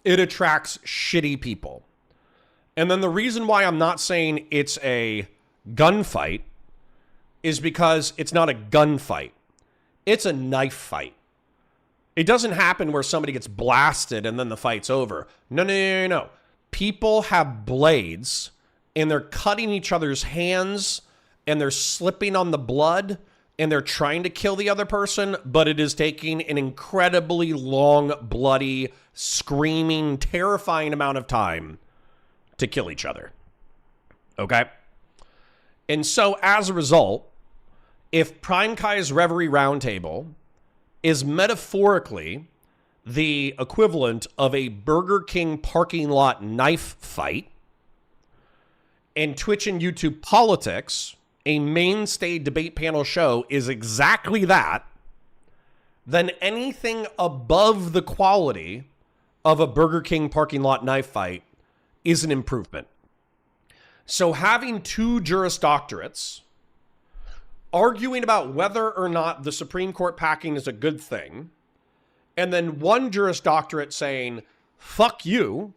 it attracts shitty people. And then the reason why I'm not saying it's a gunfight is because it's not a gunfight. It's a knife fight. It doesn't happen where somebody gets blasted and then the fight's over. No. People have blades and they're cutting each other's hands and they're slipping on the blood and they're trying to kill the other person, but it is taking an incredibly long, bloody, screaming, terrifying amount of time to kill each other. Okay? And so as a result, if Prime Kai's Reverie Roundtable is metaphorically the equivalent of a Burger King parking lot knife fight, and Twitch and YouTube Politics, a mainstay debate panel show, is exactly that, then anything above the quality of a Burger King parking lot knife fight is an improvement. So having 2 Juris Doctorates arguing about whether or not the Supreme Court packing is a good thing, and then one Juris Doctorate saying, fuck you,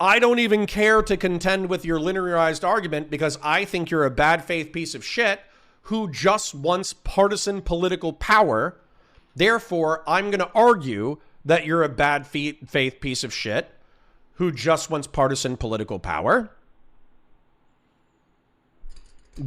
I don't even care to contend with your linearized argument because I think you're a bad faith piece of shit who just wants partisan political power. Therefore, I'm going to argue that you're a bad faith piece of shit who just wants partisan political power.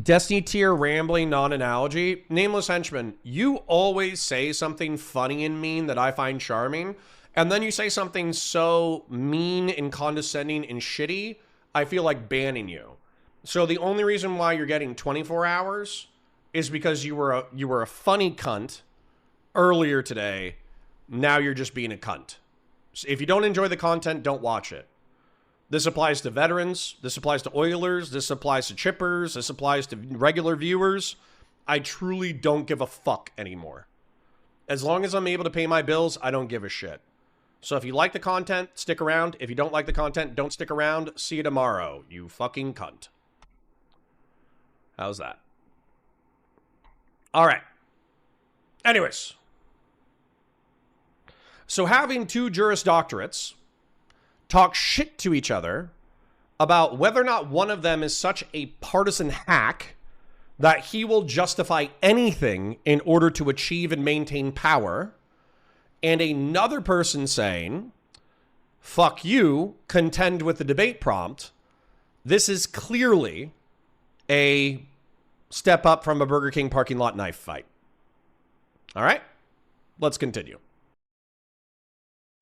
Destiny tier rambling non-analogy. Nameless henchman, you always say something funny and mean that I find charming, and then you say something so mean and condescending and shitty, I feel like banning you. So the only reason why you're getting 24 hours is because you were a funny cunt earlier today. Now you're just being a cunt. So if you don't enjoy the content, don't watch it. This applies to veterans. This applies to Oilers. This applies to chippers. This applies to regular viewers. I truly don't give a fuck anymore. As long as I'm able to pay my bills, I don't give a shit. So if you like the content, stick around. If you don't like the content, don't stick around. See you tomorrow, you fucking cunt. How's that? All right. Anyways. So having 2 Juris Doctorates talk shit to each other about whether or not one of them is such a partisan hack that he will justify anything in order to achieve and maintain power, and another person saying, fuck you, contend with the debate prompt, this is clearly a step up from a Burger King parking lot knife fight. All right, let's continue.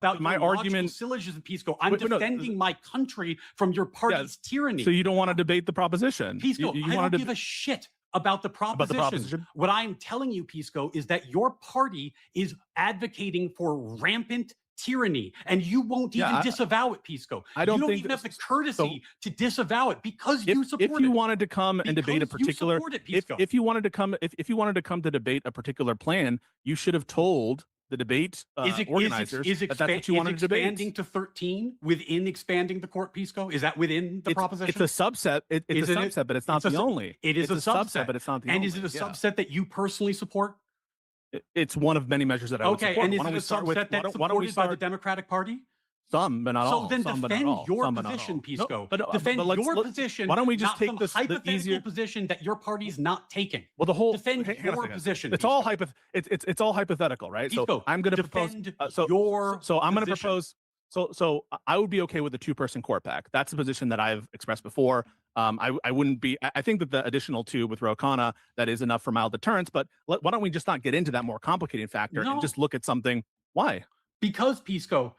about my your logical argument syllogism, Pisco. I'm Wait, no, defending my country from your party's tyranny. So you don't want to debate the proposition. Pisco, you I want don't to give a shit about the proposition. about the proposition. What I'm telling you, Pisco, is that your party is advocating for rampant tyranny, and you won't even disavow it, Pisco. I don't you don't think even have the courtesy to disavow it because you support it. If you wanted to come and debate a particular, if you wanted to come, if you wanted to come to debate a particular plan, you should have told the debate organizers that's what you wanted to debate. Expanding to 13 within expanding the court, Pisco? Is that within the proposition? It's a subset. It's a subset, but it's not the only. It is a subset, but it's not the only. only. And is it a subset that you personally support? It's one of many measures that I would support. And is it a subset that's supported by the Democratic Party? Some, but not all. So then defend your position, Pisco. Defend your position. Why don't we just take this hypothetical the easier position that your party's not taking? Well, the whole defend your position. It's all it's all hypothetical, right? Pisco, so I'm going to propose. So I'm going to propose. So I would be okay with a 2-person court pack. That's a position that I've expressed before. I wouldn't be. I think that the additional 2 with Ro Khanna, that is enough for mild deterrence. But why don't we just not get into that more complicated factor and just look at something? Why? Because Pisco.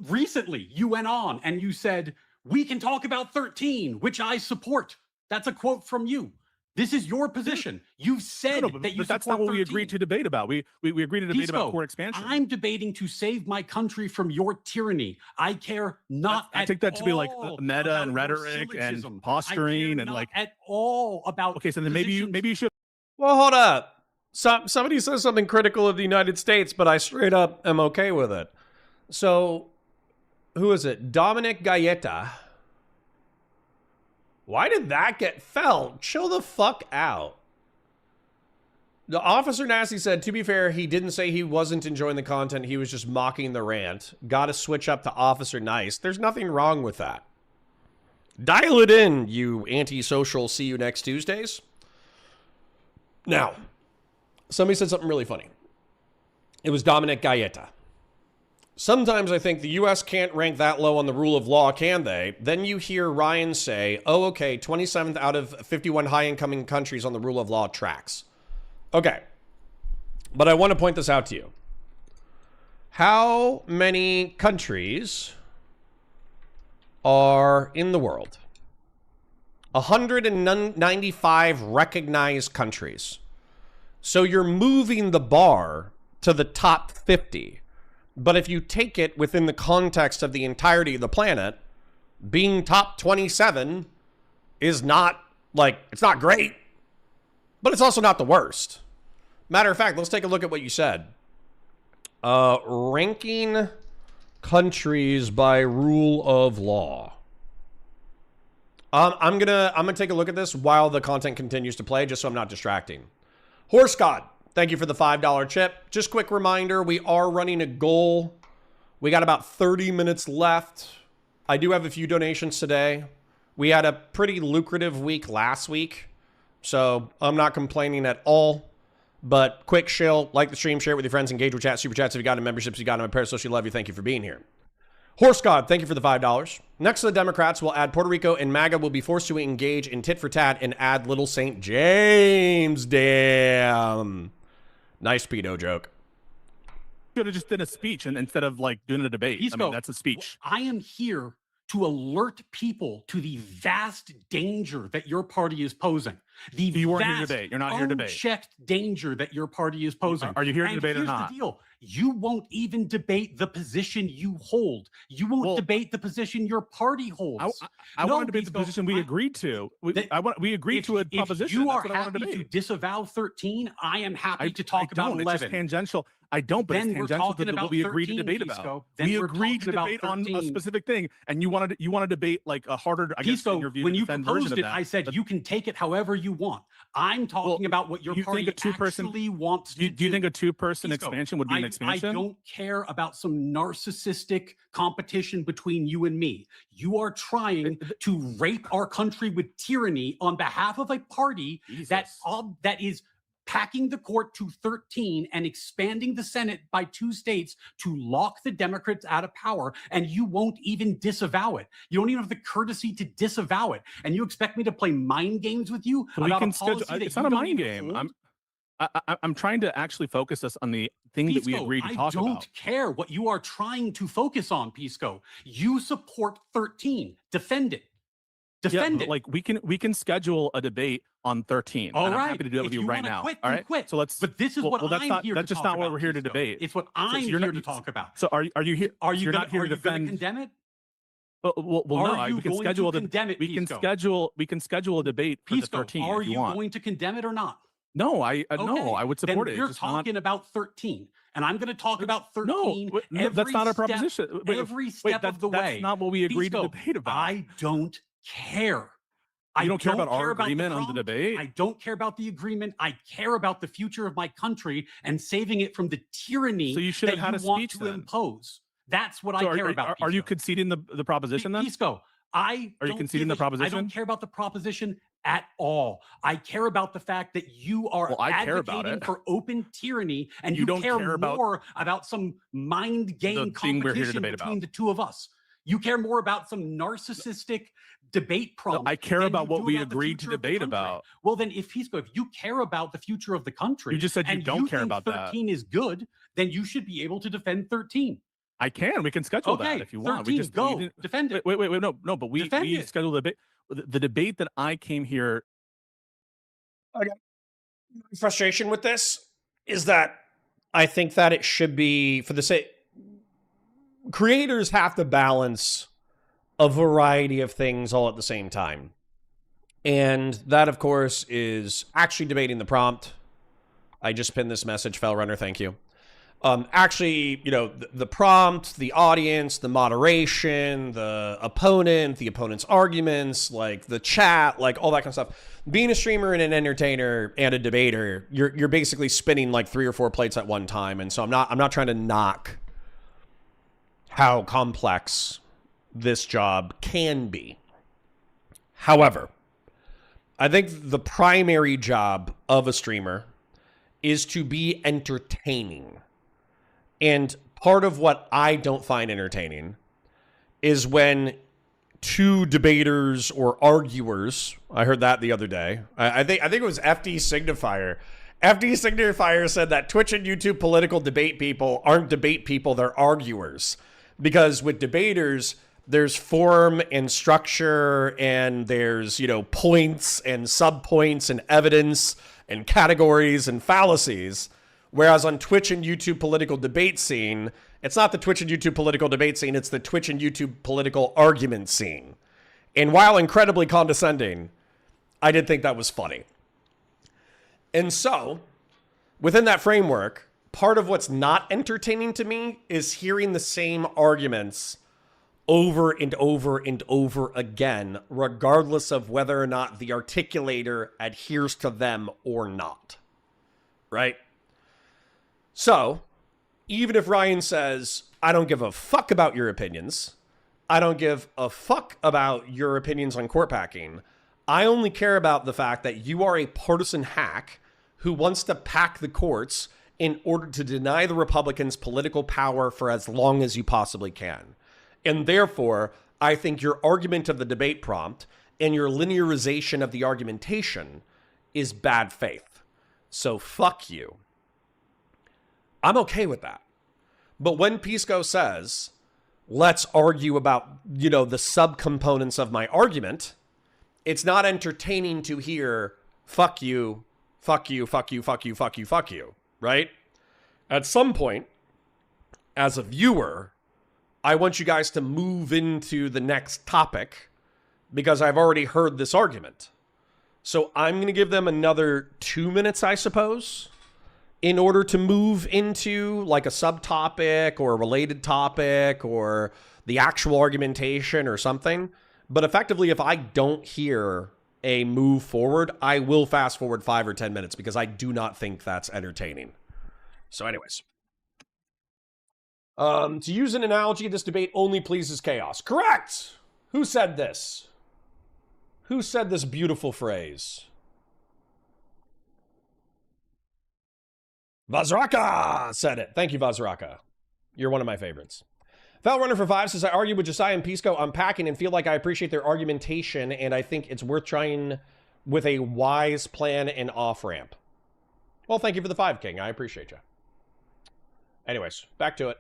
Recently, you went on and you said, we can talk about 13, which I support. That's a quote from you. This is your position. You've said that you support that's not what 13. we agreed to debate about. We agreed to debate about court expansion. I'm debating to save my country from your tyranny. I care not I take that to be like meta and rhetoric and posturing and like at all about. Okay, so then maybe you should. Well, hold up. Somebody says something critical of the United States, but I straight up am okay with it. So, who is it? Dominic Gaeta. Why did that get felt? Chill the fuck out. The Officer Nasty said, to be fair, he didn't say he wasn't enjoying the content. He was just mocking the rant. Gotta switch up to Officer Nice. There's nothing wrong with that. Dial it in, you antisocial see you next Tuesdays. Now, somebody said something really funny. It was Dominic Gaeta. Sometimes I think the U.S. can't rank that low on the rule of law, can they? Then you hear Ryan say, oh, okay, 27th out of 51 high-income countries on the rule of law tracks. Okay. But I want to point this out to you. How many countries are in the world? 195 recognized countries. So you're moving the bar to the top 50. But if you take it within the context of the entirety of the planet, being top 27 is not, like, it's not great, but it's also not the worst. Matter of fact, let's take a look at what you said. Ranking countries by rule of law. I'm gonna take a look at this while the content continues to play, just so I'm not distracting. Horse God, thank you for the $5 chip. Just quick reminder, we are running a goal. We got about 30 minutes left. I do have a few donations today. We had a pretty lucrative week last week, so I'm not complaining at all. But quick shill, like the stream, share it with your friends, engage with chat, super chats if you got in memberships, you got in my parasocial love you. Thank you for being here. Horse God, thank you for the $5. Next to the Democrats, we'll add Puerto Rico, and MAGA will be forced to engage in tit for tat and add Little St. James. Damn. Nice pedo joke. Should have just done a speech and instead of like doing a debate. I mean, that's a speech. I am here to alert people to the vast danger that your party is posing. You weren't here to debate. You're not here to debate. Unchecked danger that your party is posing. Are you here to debate or not? Here's the deal. You won't even debate the position you hold. You won't debate the position your party holds. I want to debate the position we agreed to. We agreed to a proposition. If you are happy to disavow 13, I am happy to talk about 11. It's just tangential. I don't, but it's tangential to what we agreed to debate about. We agreed to debate on a specific thing, and you want to debate like a harder, I guess, in your view, when you defend version proposed of it, that. I said you can take it however you want. I'm talking about what your party actually wants to do. Do you think a 2-person expansion would be an expansion? I don't care about some narcissistic competition between you and me. You are trying to rape our country with tyranny on behalf of a party that is packing the court to 13 and expanding the Senate by 2 states to lock the Democrats out of power, and you won't even disavow it. You don't even have the courtesy to disavow it, and you expect me to play mind games with you about a policy that it's not a mind game. I'm trying to actually focus us on the thing that we Pisco, agreed to talk I don't about. care what you are trying to focus on, Pisco. You support 13. Defend it. Defend it. Like we can schedule a debate on 13. All and right. I'm happy to do that with you right now. Quit, all right. Quit. So let's. But this is what that's I'm not, here That's to just talk not what about, we're here to Pisco. debate. It's what I'm you're here not- to talk about. So are you here? Are you you're gonna, not here are to you gonna defend? condemn it? Well, Are no. you We can going schedule to condemn it, We can Pisco? schedule a debate for the Pisco, 13 are if you you want. going to condemn it or not? No, I Okay. no. I would support then it. You're It's just talking about 13, and I'm going to talk about 13. No, that's not a proposition. Every step of the way. That's not what we agreed Pisco, to debate about. I don't care. You don't care about our the agreement on the prompt. debate? I don't care about the agreement. I care about the future of my country and saving it from the tyranny So you should have that had you a want speech to then. impose. That's what So I care about. Are you Pisco. conceding the proposition then? Pisco, Are you conceding the I proposition? don't care about the proposition at all. I care about the fact that you are Well, I care about advocating it. for open tyranny, and You you don't care care about more about some mind game thing we're here to competition debate between about. the two of us. You care more about some narcissistic debate prompt. I care than about you what do we about the agreed to future of the debate country. about. Well, then, if you care about the future of the country, You just said you and don't care think about that. 13 is good, then you should be able to defend 13. I can. We can schedule Okay, that if you want. 13, go didn't- defend it. Wait. No. But we Defend it. scheduled a debate. The debate that I came here. Frustration with this is that I think that it should be, for the sake, creators have to balance a variety of things all at the same time. And that, of course, is actually debating the prompt. I just pinned this message, Fellrunner, thank you. Actually, the prompt, the audience, the moderation, the opponent's arguments, like the chat, like all that kind of stuff. Being a streamer and an entertainer and a debater, you're basically spinning like 3 or 4 plates at one time. And so I'm not trying to knock how complex this job can be. However, I think the primary job of a streamer is to be entertaining. And part of what I don't find entertaining is when two debaters or arguers, I heard that the other day. I think it was FD Signifier. FD Signifier said that Twitch and YouTube political debate people aren't debate people, they're arguers. Because with debaters, there's form and structure, and there's, points and subpoints and evidence and categories and fallacies. Whereas on Twitch and YouTube political debate scene, it's not the Twitch and YouTube political debate scene, it's the Twitch and YouTube political argument scene. And while incredibly condescending, I did think that was funny. And so, within that framework, part of what's not entertaining to me is hearing the same arguments over and over and over again, regardless of whether or not the articulator adheres to them or not. Right? So, even if Ryan says, I don't give a fuck about your opinions, I don't give a fuck about your opinions on court packing, I only care about the fact that you are a partisan hack who wants to pack the courts in order to deny the Republicans political power for as long as you possibly can. And therefore, I think your argument of the debate prompt and your linearization of the argumentation is bad faith. So fuck you. I'm okay with that. But when Pisco says, let's argue about, the subcomponents of my argument, it's not entertaining to hear, fuck you, fuck you, fuck you, fuck you, fuck you, fuck you, right? At some point, as a viewer, I want you guys to move into the next topic because I've already heard this argument. So I'm going to give them another 2 minutes, I suppose, in order to move into like a subtopic or a related topic or the actual argumentation or something. But effectively, if I don't hear a move forward, I will fast forward 5 or 10 minutes because I do not think that's entertaining. So anyways. To use an analogy, this debate only pleases chaos. Correct! Who said this? Who said this beautiful phrase? Vazraka said it. Thank you, Vazraka. You're one of my favorites. Fellrunner for 5 says, I argue with Josiah and Pisco unpacking and feel like I appreciate their argumentation, and I think it's worth trying with a wise plan and off-ramp. Well, thank you for the 5, King. I appreciate you. Anyways, back to it.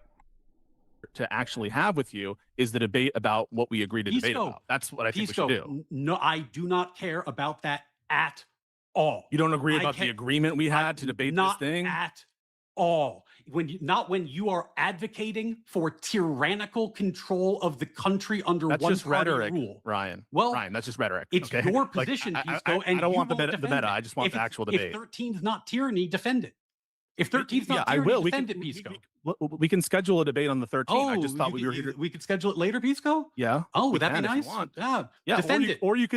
To actually have with you is the debate about what we agree to debate Pisco, about. That's what I think we Pisco, should do. no, I do not care about that at all. You don't agree I about the can't- agreement we had to debate this Not thing? at all. Not when you are advocating for tyrannical control of the country under That's one just party rhetoric, rule. Ryan. Well, Ryan, that's just rhetoric. It's okay? your position, Pisco, and I don't you want the won't meta. defend it. I just want the actual debate. If 13 is not tyranny, defend it. If 13 is not I tyranny, will. defend it, Pisco. We can schedule a debate on the 13th. Oh, I just thought we were here. we could schedule it later, Pisco? Yeah. Oh, we would that be can if you nice? want. Yeah, defend it. Or you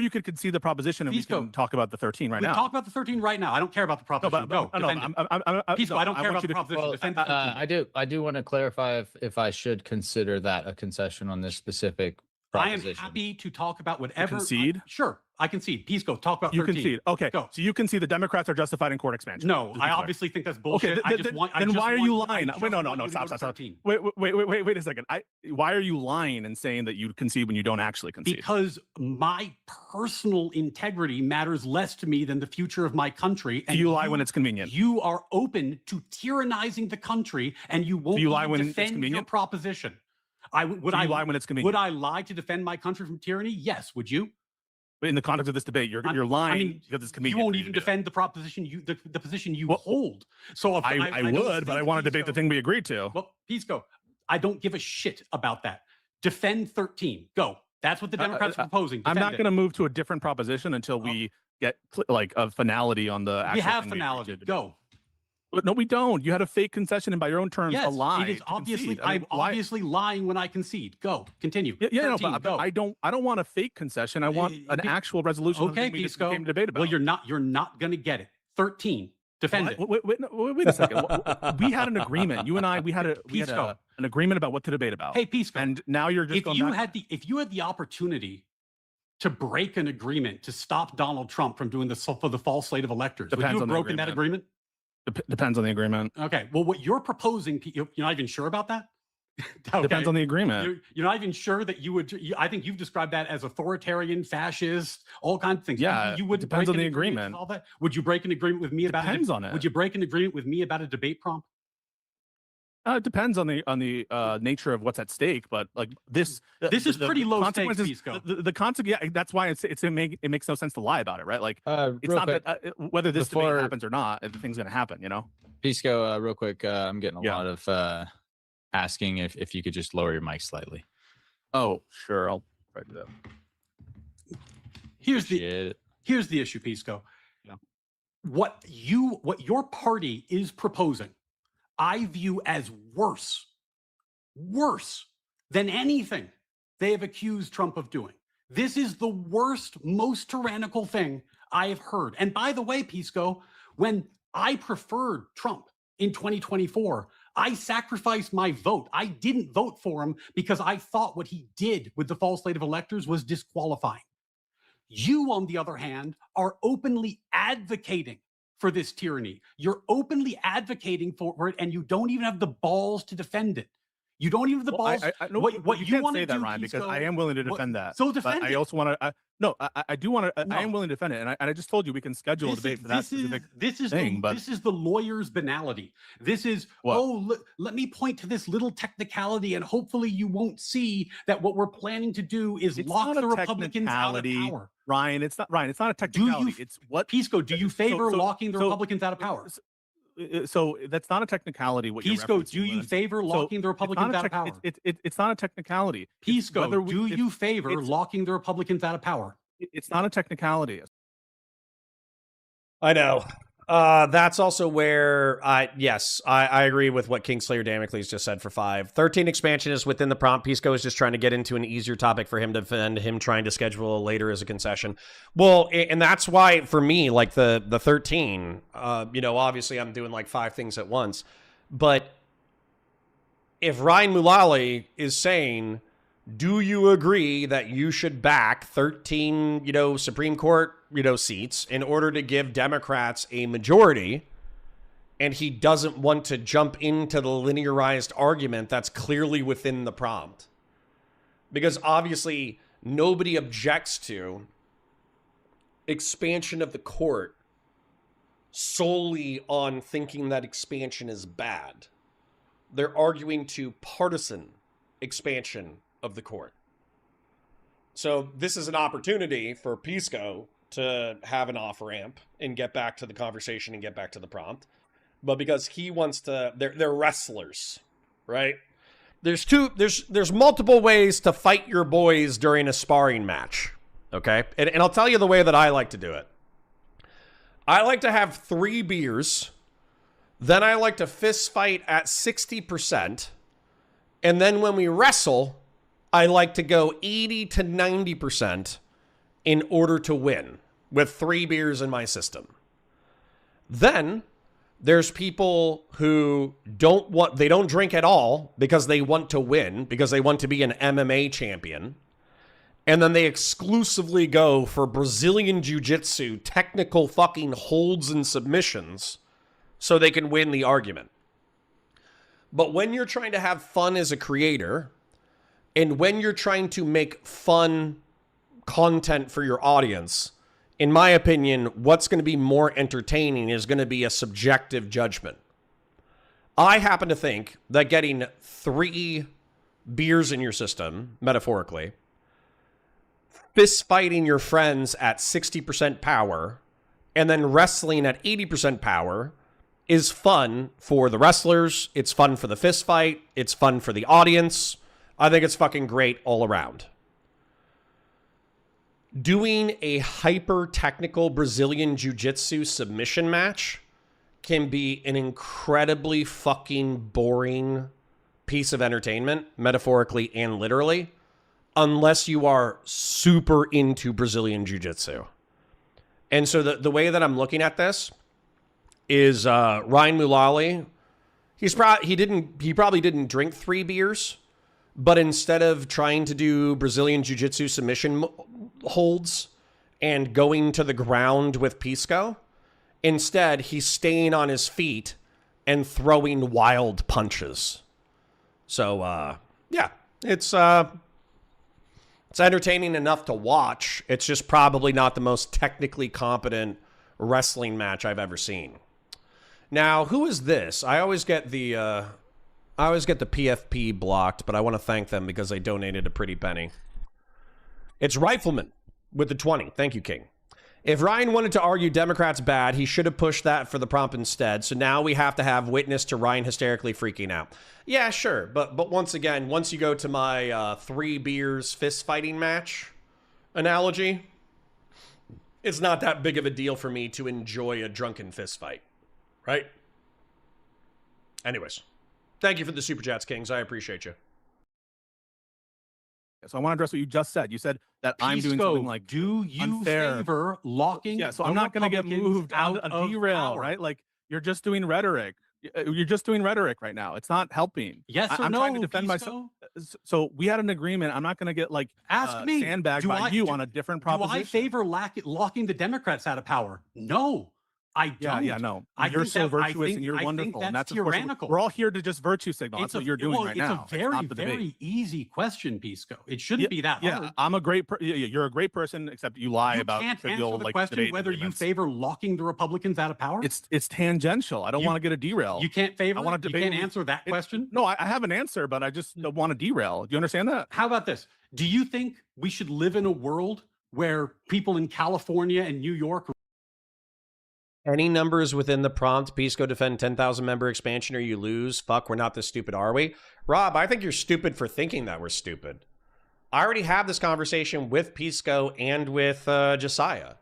could concede the proposition and Pisco, we can talk about the 13 right we now. talk about the 13 right now. I don't care about the proposition. Go, defend it. Pisco, I don't care about the proposition. Well, Defend the 13. I do want to clarify if I should consider that a concession on this specific I am proposition. happy to talk about whatever. concede? Sure, I concede. Pisco, talk about You 13. concede. Okay. Go. So you concede the Democrats are justified in court expansion. No, Just to be I clear. obviously think that's bullshit. Okay, then why are you lying? Wait, no, stop. Wait a second. Why are you lying and saying that you concede when you don't actually concede? Because my personal integrity matters less to me than the future of my country. Do you lie when it's convenient? You are open to tyrannizing the country, and you won't Do you lie even when it's defend your convenient? proposition. Do you lie when it's convenient? Would I lie to defend my country from tyranny? Yes. Would you? But in the context of this debate, you're lying because it's convenient. You won't for even to do. defend the proposition the position you hold. So if I don't would, but I think want to debate the Pisco- thing we agreed to. Well, Pisco, I don't give a shit about that. Defend 13. Go. That's what the Democrats are proposing. I'm Defend not it. going to move to a different proposition until we get like a finality on the. We actual have thing we finality. agreed to. Go. But no, we don't. You had a fake concession, and by your own terms, Yes, a lie. it is to obviously. concede. I mean, I'm obviously lying when I concede. Go. Continue. Yeah, no, 13, but go. I don't want a fake concession. I want an actual resolution. of the Okay, thing we just Pisco. came to debate about. Well, you're not going to get it. 13. Defend it. Wait a second. We had an agreement. You and I, we had Pisco. an agreement about what to debate about. Hey, Pisco. And now you're just if going you back. had the opportunity to break an agreement to stop Donald Trump from doing for the false slate of electors, would Depends you have on the broken that agreement? Depends on the agreement. Okay. Well, what you're proposing, you're not even sure about that? Okay. Depends on the agreement. You're not even sure that you would. I think you've described that as authoritarian, fascist, all kinds of things. Yeah, you would depends break on an the with agreement. All that. Would you break an agreement with me about? Depends on it. Would you break an agreement with me about a debate prompt? It depends on the nature of what's at stake, but like this This is pretty low stakes, consequences. Pisco. The consequence. Yeah, that's why it makes no sense to lie about it, right? Like it's real not quick, that whether this before- debate happens or not, the thing's gonna happen. You know. Pisco, real quick, I'm getting a Yeah. lot of asking if you could just lower your mic slightly. Oh, sure. I'll try to do that. Here's Appreciate the issue, Pisco. Yeah. What your party is proposing, I view as worse than anything they have accused Trump of doing. This is the worst, most tyrannical thing I have heard. And by the way, Pisco, when I preferred Trump in 2024, I sacrificed my vote. I didn't vote for him because I thought what he did with the false slate of electors was disqualifying. You, on the other hand, are openly advocating for this tyranny. You're openly advocating for it, and you don't even have the balls to defend it. You don't even have the balls. No, what you you can't want say to that, do, Ryan, because Pisco, I am willing to defend that. So But defend I it. also want to. No, I do want to. I No. am willing to defend it, and I just told you we can schedule a debate for that specific thing. But this is the lawyer's banality. This is What? let me point to this little technicality, and hopefully you won't see that what we're planning to do is It's lock not a the Republicans out of technicality. power. Ryan, it's not Ryan. It's not a technicality. It's what Pisco, do you favor locking the so- Republicans out of power? So that's not a technicality. What Pisco, you're do you referencing, favor So locking the it's not Republicans a out of tech- power? It's not a technicality. It's Pisco, whether we- do it's- you favor it's- locking the Republicans out of power? It's not a technicality. I know. That's also where I agree with what Kingslayer Damocles just said for 5. 13 expansion is within the prompt. Pisco is just trying to get into an easier topic for him to defend, him trying to schedule later as a concession. Well, and that's why for me, like the 13, obviously I'm doing like 5 things at once. But if Ryan Mullally is saying, do you agree that you should back 13, Supreme Court, seats in order to give Democrats a majority, and he doesn't want to jump into the linearized argument that's clearly within the prompt? Because obviously nobody objects to expansion of the court solely on thinking that expansion is bad. They're arguing to partisan expansion of the court. So this is an opportunity for Pisco to have an off-ramp and get back to the conversation and get back to the prompt. But because he wants to, they're wrestlers, right? There's multiple ways to fight your boys during a sparring match, okay? And I'll tell you the way that I like to do it. I like to have 3 beers, then I like to fist fight at 60%, and then when we wrestle, I like to go 80 to 90% in order to win with 3 beers in my system. Then there's people who they don't drink at all because they want to win, because they want to be an MMA champion. And then they exclusively go for Brazilian Jiu-Jitsu, technical fucking holds and submissions so they can win the argument. But when you're trying to have fun as a creator, and when you're trying to make fun content for your audience, in my opinion, what's going to be more entertaining is going to be a subjective judgment. I happen to think that getting 3 beers in your system, metaphorically, fist fighting your friends at 60% power, and then wrestling at 80% power is fun for the wrestlers. It's fun for the fist fight. It's fun for the audience. I think it's fucking great all around. Doing a hyper-technical Brazilian Jiu-Jitsu submission match can be an incredibly fucking boring piece of entertainment, metaphorically and literally, unless you are super into Brazilian Jiu-Jitsu. And so the way that I'm looking at this is Ryan Mullally. He probably didn't drink 3 beers, but instead of trying to do Brazilian Jiu-Jitsu submission holds and going to the ground with Pisco, instead he's staying on his feet and throwing wild punches. So yeah, it's entertaining enough to watch. It's just probably not the most technically competent wrestling match I've ever seen. Now, who is this? I always get the PFP blocked, but I want to thank them because they donated a pretty penny. It's Rifleman with the 20. Thank you, King. If Ryan wanted to argue Democrats bad, he should have pushed that for the prompt instead. So now we have to have witness to Ryan hysterically freaking out. Yeah, sure. But once again, once you go to my 3 beers fist fighting match analogy, it's not that big of a deal for me to enjoy a drunken fist fight, right? Anyways, thank you for the super chats, Kings. I appreciate you. So I want to address what you just said. You said that I'm doing something like do you unfair. favor locking? Yeah, so I'm not going to get moved out of derail, power. Right? Like you're just doing rhetoric. You're just doing rhetoric right now. It's not helping. Yes or I'm no? trying to defend myself. So we had an agreement. I'm not going to get like ask me sandbagged by you on a different proposition. Do I favor locking the Democrats out of power? No. I don't. Yeah, no. You're so virtuous and you're wonderful. And that's tyrannical. We're all here to just virtue signal. That's what you're doing right now. It's a very easy question, Pisco. It shouldn't be that hard. Yeah, I'm a great you're a great person, except you lie about trivial like question whether you favor locking the Republicans out of power. It's tangential. I don't want to get a derail. You can't favor. I want to debate. You can't answer that question. No, I have an answer, but I just don't want to derail. Do you understand that? How about this? Do you think we should live in a world where people in California and New York? Any numbers within the prompt, Pisco defend 10,000 member expansion or you lose? Fuck, we're not this stupid, are we? Rob, I think you're stupid for thinking that we're stupid. I already had this conversation with Pisco and with Josiah.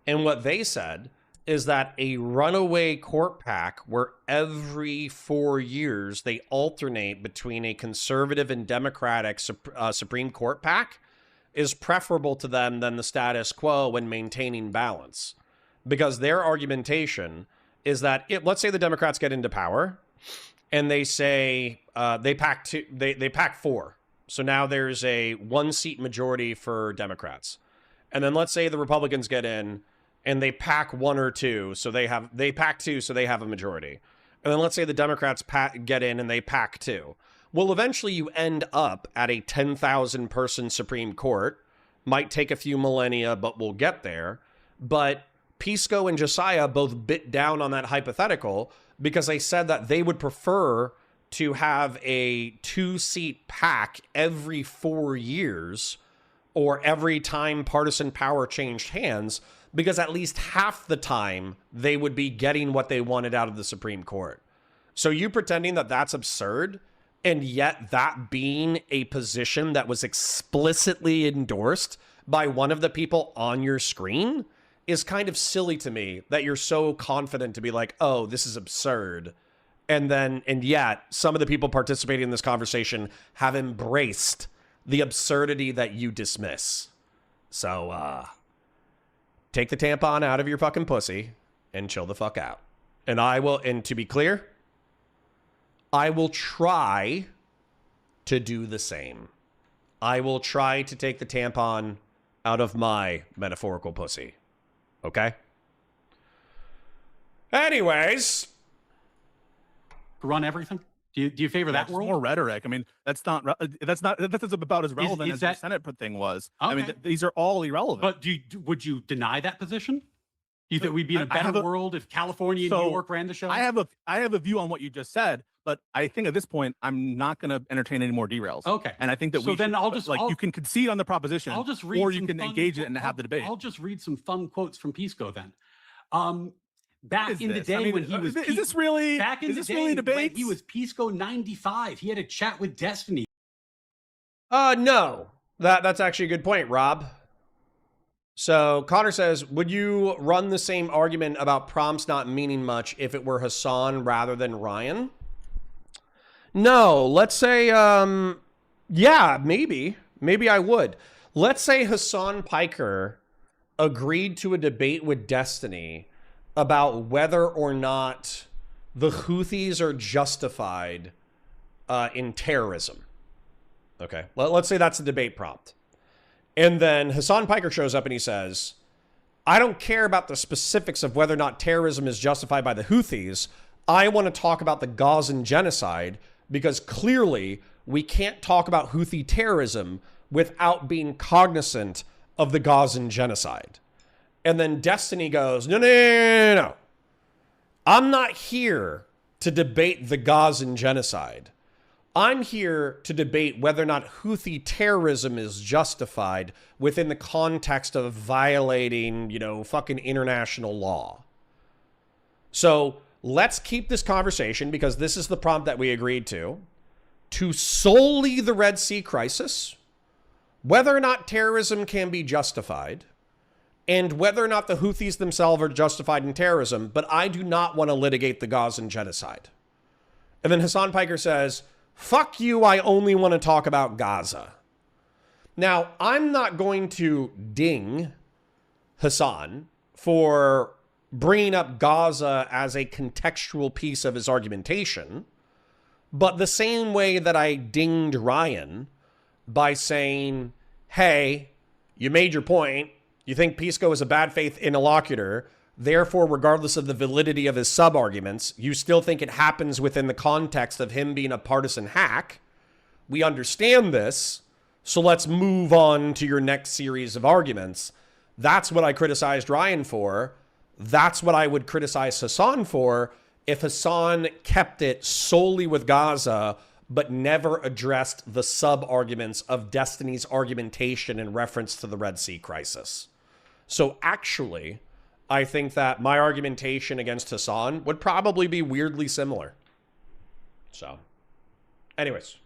And what they said is that a runaway court pack where every 4 years they alternate between a conservative and democratic Supreme Court pack is preferable to them than the status quo when maintaining balance. Because their argumentation is that let's say the Democrats get into power and they say they pack 4. So now there's a 1-seat majority for Democrats. And then let's say the Republicans get in and they pack 1 or 2. So they pack 2, so they have a majority. And then let's say the Democrats get in and they pack 2. Well, eventually you end up at a 10,000 person Supreme Court. Might take a few millennia, but we'll get there. But Pisco and Josiah both bit down on that hypothetical because they said that they would prefer to have a 2-seat pack every 4 years or every time partisan power changed hands, because at least half the time they would be getting what they wanted out of the Supreme Court. So you pretending that that's absurd, and yet that being a position that was explicitly endorsed by one of the people on your screen is kind of silly to me, that you're so confident to be like, oh, this is absurd. And yet some of the people participating in this conversation have embraced the absurdity that you dismiss. So, take the tampon out of your fucking pussy and chill the fuck out. And to be clear, I will try to do the same. I will try to take the tampon out of my metaphorical pussy. Okay? Anyways. Run everything? Do you favor that world? More rhetoric. I mean, that's about as relevant as the Senate thing was. Okay. I mean, these are all irrelevant. But would you deny that position? Do you think we'd be in a better world if California and New York ran the show? I have a view on what you just said, but I think at this point I'm not going to entertain any more derails. Okay. And I think that you can concede on the proposition, or you can engage it and have the debate. I'll just read some fun quotes from Pisco then. Back in the day when he was is this really debate? He was Pisco 95. He had a chat with Destiny. No. That's actually a good point, Rob. So Connor says, would you run the same argument about prompts not meaning much if it were Hasan rather than Ryan? No. Let's say, yeah, maybe I would. Let's say Hasan Piker agreed to a debate with Destiny about whether or not the Houthis are justified in terrorism. Okay, let's say that's a debate prompt. And then Hasan Piker shows up and he says, I don't care about the specifics of whether or not terrorism is justified by the Houthis. I want to talk about the Gazan genocide, because clearly we can't talk about Houthi terrorism without being cognizant of the Gazan genocide. And then Destiny goes, no. I'm not here to debate the Gazan genocide. I'm here to debate whether or not Houthi terrorism is justified within the context of violating, fucking international law. So let's keep this conversation, because this is the prompt that we agreed to solely the Red Sea crisis, whether or not terrorism can be justified, and whether or not the Houthis themselves are justified in terrorism, but I do not want to litigate the Gazan genocide. And then Hasan Piker says, fuck you, I only want to talk about Gaza. Now, I'm not going to ding Hasan for bringing up Gaza as a contextual piece of his argumentation, but the same way that I dinged Ryan by saying, hey, you made your point. You think Pisco is a bad faith interlocutor. Therefore, regardless of the validity of his sub-arguments, you still think it happens within the context of him being a partisan hack. We understand this, so let's move on to your next series of arguments. That's what I criticized Ryan for. That's what I would criticize Hasan for if Hasan kept it solely with Gaza, but never addressed the sub-arguments of Destiny's argumentation in reference to the Red Sea crisis. So actually, I think that my argumentation against Hasan would probably be weirdly similar. So, anyways.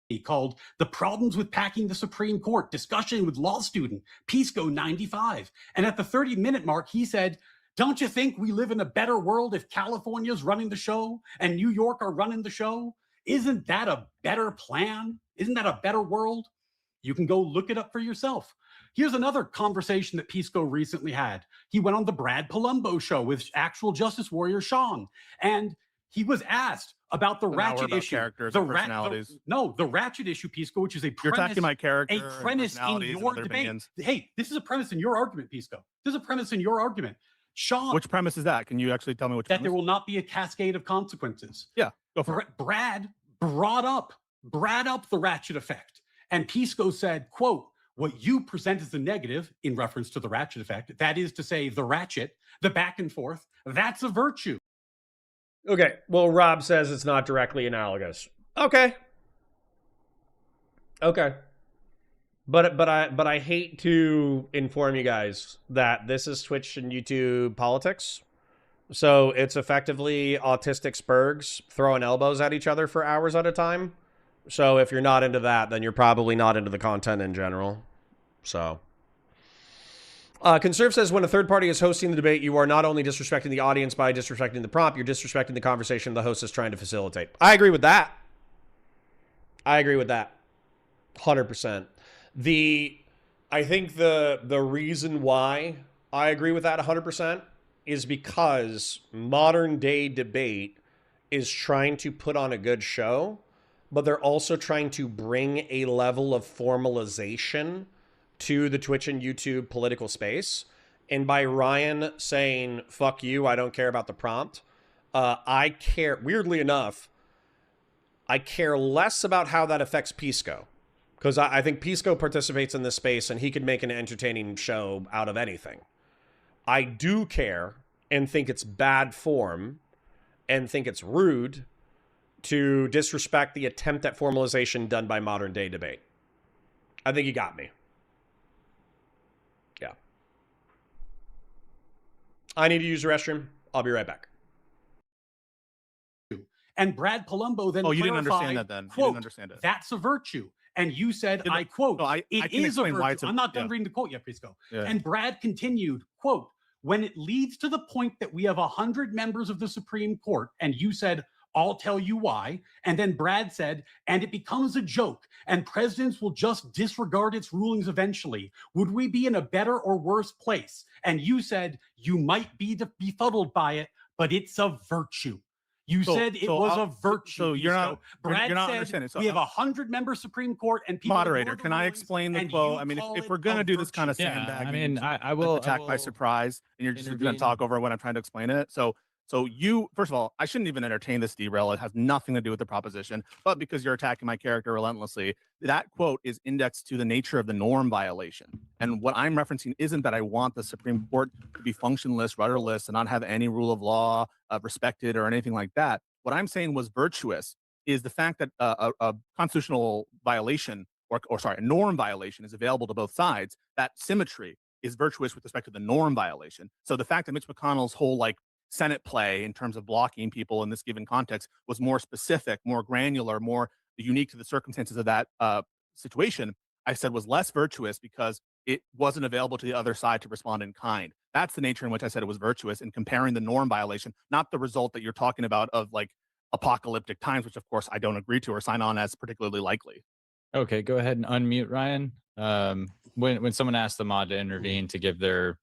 He called The Problems with Packing the Supreme Court, discussion with law student, Pisco 95. And at the 30-minute mark, he said, don't you think we live in a better world if California's running the show and New York are running the show? Isn't that a better plan? Isn't that a better world? You can go look it up for yourself. Here's another conversation that Pisco recently had. He went on the Brad Palumbo show with actual Justice Warrior Sean, and he was asked about the ratchet issue. Characters and personalities. The ratchet issue, Pisco, which is a premise. You're attacking my character. A premise in your debate. Opinions. Hey, this is a premise in your argument, Pisco. This is a premise in your argument. Sean. Which premise is that? Can you actually tell me which? That there will not be a cascade of consequences. Yeah, go for it. Brad brought up the ratchet effect, and Pisco said, quote, What you present as the negative, in reference to the ratchet effect, that is to say, the ratchet, the back and forth, that's a virtue. Okay, well, Rob says it's not directly analogous. Okay. Okay. But I hate to inform you guys that this is Twitch and YouTube politics. So it's effectively autistic spurgs throwing elbows at each other for hours at a time. So if you're not into that, then you're probably not into the content in general. So Conserve says when a third party is hosting the debate, you are not only disrespecting the audience by disrespecting the prompt, you're disrespecting the conversation the host is trying to facilitate. I agree with that. I agree with that. 100%. I think the reason why I agree with that 100% is because modern day debate is trying to put on a good show, but they're also trying to bring a level of formalization to the Twitch and YouTube political space. And by Ryan saying, fuck you, I don't care about the prompt, I care, weirdly enough, I care less about how that affects Pisco. Because I think Pisco participates in this space and he could make an entertaining show out of anything. I do care and think it's bad form and think it's rude to disrespect the attempt at formalization done by modern day debate. I think you got me. Yeah. I need to use the restroom. I'll be right back. And Brad Palumbo then you didn't understand clarified, that then. Quote, You didn't understand it. That's a virtue. And you said, I quote, No, I it can is a explain virtue. why it's a- I'm not done yeah. reading the quote yet, Pisco. Yeah. And Brad continued, quote, when it leads to the point that we have 100 members of the Supreme Court, and you said, I'll tell you why. And then Brad said, and it becomes a joke, and presidents will just disregard its rulings eventually. Would we be in a better or worse place? And you said, you might be befuddled by it, but it's a virtue. You said it was a virtue. So you're not. Brad you're not said understanding. So we have 100-member Supreme Court and people. Moderator, can I explain the quote? I mean, if we're gonna do this kind of sandbagging, I mean, I will attack by surprise, and you're just gonna talk over when I'm trying to explain it. So you, first of all, I shouldn't even entertain this derail. It has nothing to do with the proposition, but because you're attacking my character relentlessly, that quote is indexed to the nature of the norm violation. And what I'm referencing isn't that I want the Supreme Court to be functionless, rudderless, and not have any rule of law respected or anything like that. What I'm saying was virtuous is the fact that a constitutional violation or sorry, a norm violation is available to both sides. That symmetry is virtuous with respect to the norm violation. So the fact that Mitch McConnell's whole Senate play in terms of blocking people in this given context was more specific, more granular, more unique to the circumstances of that situation, I said was less virtuous because it wasn't available to the other side to respond in kind. That's the nature in which I said it was virtuous in comparing the norm violation, not the result that you're talking about of apocalyptic times, which of course I don't agree to or sign on as particularly likely. Okay, go ahead and unmute Ryan. When someone asks the mod to intervene to give their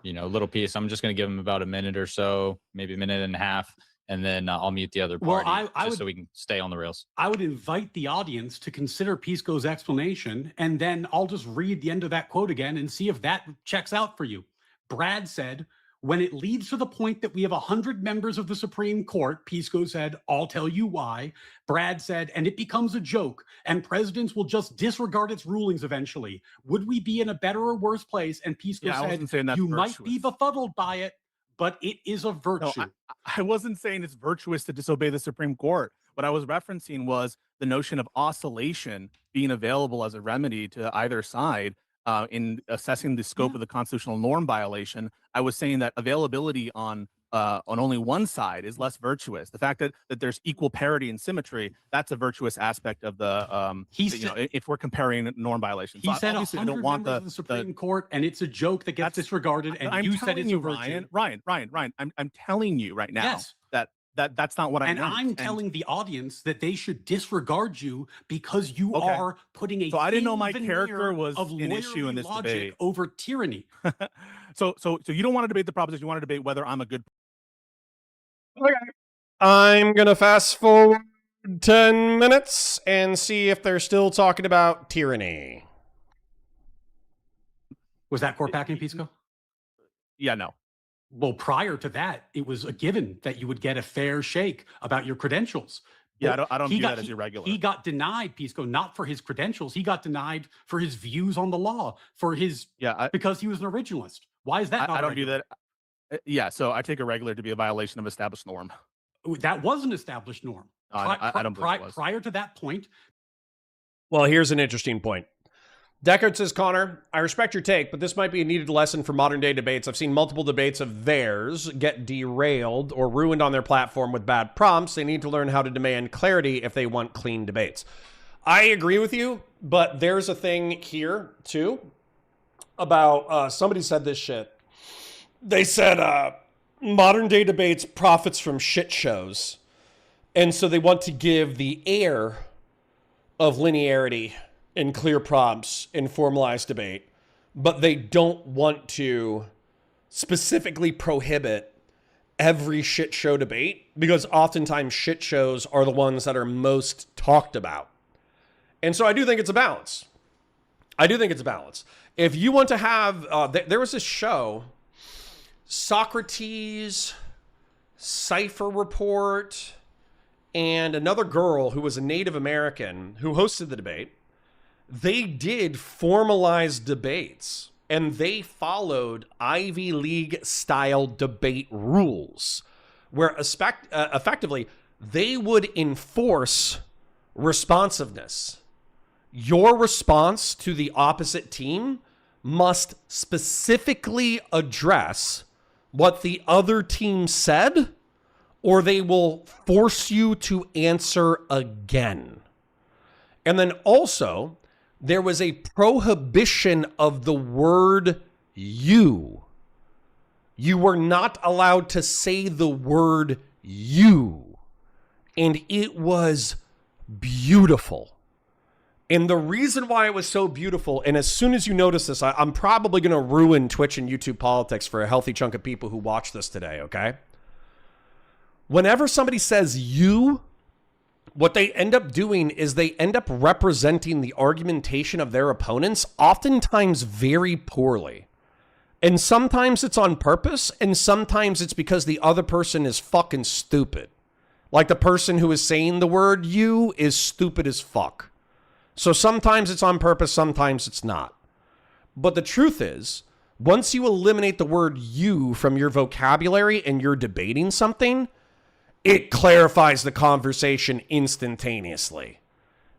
little piece, I'm just going to give them about a minute or so, maybe a minute and a half, and then I'll mute the other party so we can stay on the rails. I would invite the audience to consider Pisco's explanation, and then I'll just read the end of that quote again and see if that checks out for you. Brad said, when it leads to the point that we have 100 members of the Supreme Court, Pisco said, I'll tell you why. Brad said, and it becomes a joke, and presidents will just disregard its rulings eventually. Would we be in a better or worse place? And Pisco said, you might be befuddled by it, but it is a virtue. No, I wasn't saying it's virtuous to disobey the Supreme Court. What I was referencing was the notion of oscillation being available as a remedy to either side. In assessing the scope of the constitutional norm violation, I was saying that availability on only one side is less virtuous. The fact that there's equal parity and symmetry, that's a virtuous aspect of the if we're comparing norm violations. He said 100 members of the Supreme Court, and it's a joke that gets disregarded, and you said it's a virtue. Ryan, I'm telling you right now that's not what I meant. And I'm telling the audience that they should disregard you because you are putting a so I didn't know my character was an issue in this debate over tyranny. So you don't want to debate the proposition. You want to debate whether I'm a good. Okay. I'm gonna fast forward 10 minutes and see if they're still talking about tyranny. Was that court packing, Pisco? Yeah, no. Well, prior to that, it was a given that you would get a fair shake about your credentials. Yeah, I don't He view got- that as irregular. He got denied, Pisco, not for his credentials. He got denied for his views on the law, because he was an originalist. Why is that not I don't view irregular? that. Yeah, so I take irregular to be a violation of established norm. That was an established norm. I don't believe it was. Prior to that point. Well, here's an interesting point. Deckard says, Connor, I respect your take, but this might be a needed lesson for modern day debates. I've seen multiple debates of theirs get derailed or ruined on their platform with bad prompts. They need to learn how to demand clarity if they want clean debates. I agree with you, but there's a thing here, too, about somebody said this shit. They said modern day debates profits from shit shows. And so they want to give the air of linearity and clear prompts in formalized debate, but they don't want to specifically prohibit every shit show debate because oftentimes shit shows are the ones that are most talked about. And so I do think it's a balance. If you want to have, there was this show, Socrates, Cipher Report, and another girl who was a Native American who hosted the debate. They did formalized debates and they followed Ivy League style debate rules where effectively they would enforce responsiveness. Your response to the opposite team must specifically address what the other team said, or they will force you to answer again. And then also, there was a prohibition of the word you. You were not allowed to say the word you. And it was beautiful. And the reason why it was so beautiful, and as soon as you notice this, I'm probably going to ruin Twitch and YouTube politics for a healthy chunk of people who watch this today, okay? Whenever somebody says you, what they end up doing is they end up representing the argumentation of their opponents, oftentimes very poorly. And sometimes it's on purpose, and sometimes it's because the other person is fucking stupid. Like the person who is saying the word you is stupid as fuck. So sometimes it's on purpose, sometimes it's not. But the truth is, once you eliminate the word you from your vocabulary and you're debating something, it clarifies the conversation instantaneously.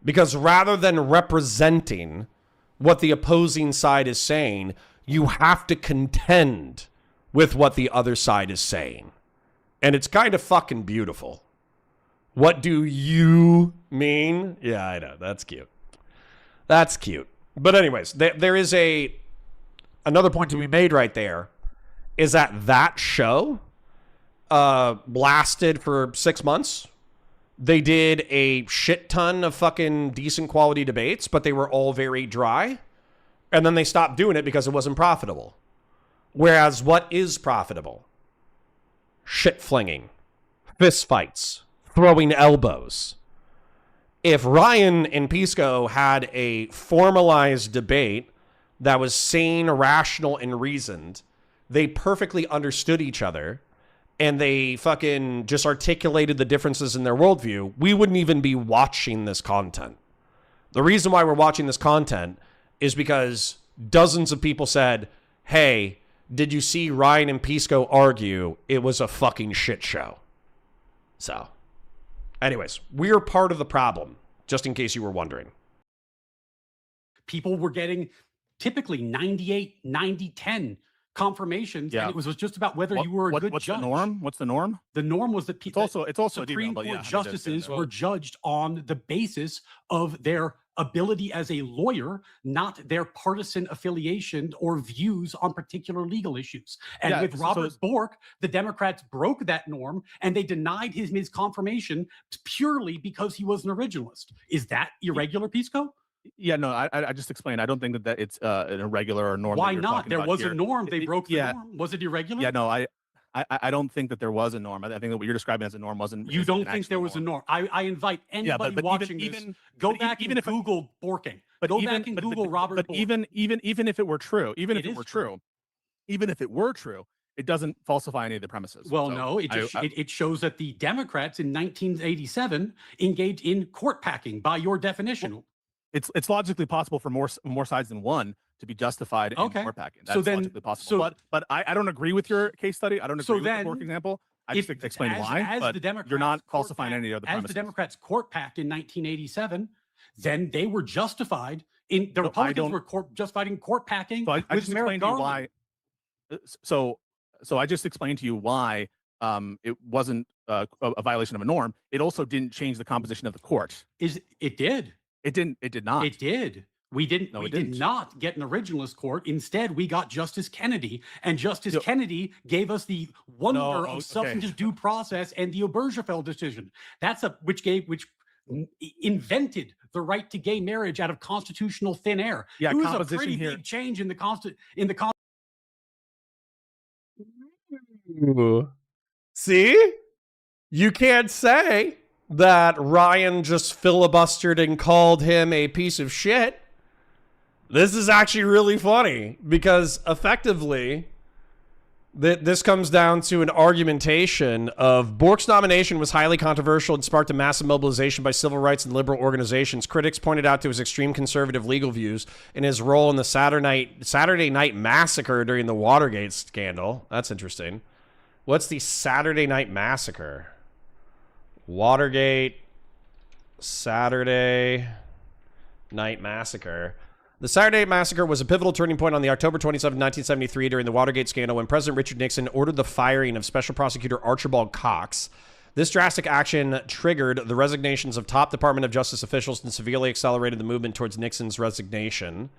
Because rather than representing what the opposing side is saying, you have to contend with what the other side is saying. And it's kind of fucking beautiful. What do you mean? Yeah, I know. That's cute. That's cute. But anyways, there is another point to be made right there, is that show lasted for 6 months. They did a shit ton of fucking decent quality debates, but they were all very dry. And then they stopped doing it because it wasn't profitable. Whereas what is profitable? Shit flinging, fist fights, throwing elbows. If Ryan and Pisco had a formalized debate that was sane, rational, and reasoned, they perfectly understood each other, and they fucking just articulated the differences in their worldview, we wouldn't even be watching this content. The reason why we're watching this content is because dozens of people said, hey, did you see Ryan and Pisco argue? It was a fucking shit show. So, anyways, we're part of the problem, just in case you were wondering. People were getting typically 98, 90, 10 confirmations, and it was just about whether you were a good what's judge. The norm? What's the norm? The norm was that It's also Supreme but Court justices were judged on the basis of their ability as a lawyer, not their partisan affiliation or views on particular legal issues. And with Robert Bork, the Democrats broke that norm and they denied his confirmation purely because he was an originalist. Is that irregular, Pisco? Yeah, no, I just explained. I don't think that it's an irregular or norm. Why not? There was a norm. They broke the norm. Was it irregular? Yeah, no, I don't think that there was a norm. I think that what you're describing as a norm wasn't. You don't think there was a norm? I invite anybody watching this, go back and Google Borking. Go back and Google Robert Bork. Even if it were true, even if it were true, it doesn't falsify any of the premises. Well, So no, it shows that the Democrats in 1987 engaged in court packing by your definition. it's logically possible for more sides than one to be justified in court packing. That's logically possible. But I don't agree with your case study. I don't agree with the Bork example. I just explained why. But you're not falsifying any of the premises. As the Democrats court packed in 1987, then they were justified in the Republicans were justified in court packing. So I just explained to you why. So I just explained to you why it wasn't a violation of a norm. It also didn't change the composition of the court. It did. It didn't. It did not. It did. We didn't. No, we did not get an originalist court. Instead, we got Justice Kennedy, and Justice Kennedy gave us the wonder of substantive due process and the Obergefell decision. Which invented the right to gay marriage out of constitutional thin air. Yeah, it was a pretty big change in the See? You can't say that Ryan just filibustered and called him a piece of shit. This is actually really funny because effectively this comes down to an argumentation of Bork's nomination was highly controversial and sparked a massive mobilization by civil rights and liberal organizations. Critics pointed out to his extreme conservative legal views and his role in the Saturday Night Massacre during the Watergate scandal. That's interesting. What's the Saturday Night Massacre? Watergate, Saturday Night Massacre. The Saturday Night Massacre was a pivotal turning point on the October 27, 1973 during the Watergate scandal when President Richard Nixon ordered the firing of Special Prosecutor Archibald Cox. This drastic action triggered the resignations of top Department of Justice officials and severely accelerated the movement towards Nixon's resignation.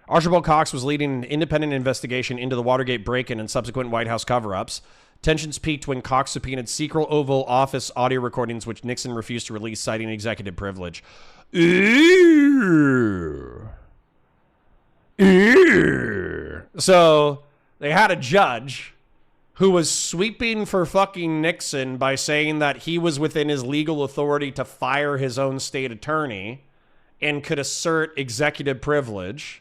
Archibald Cox was leading an independent investigation into the Watergate break-in and subsequent White House cover-ups. Tensions peaked when Cox subpoenaed secret Oval Office audio recordings, which Nixon refused to release, citing executive privilege. Ooh. So they had a judge who was sweeping for fucking Nixon by saying that he was within his legal authority to fire his own state attorney and could assert executive privilege.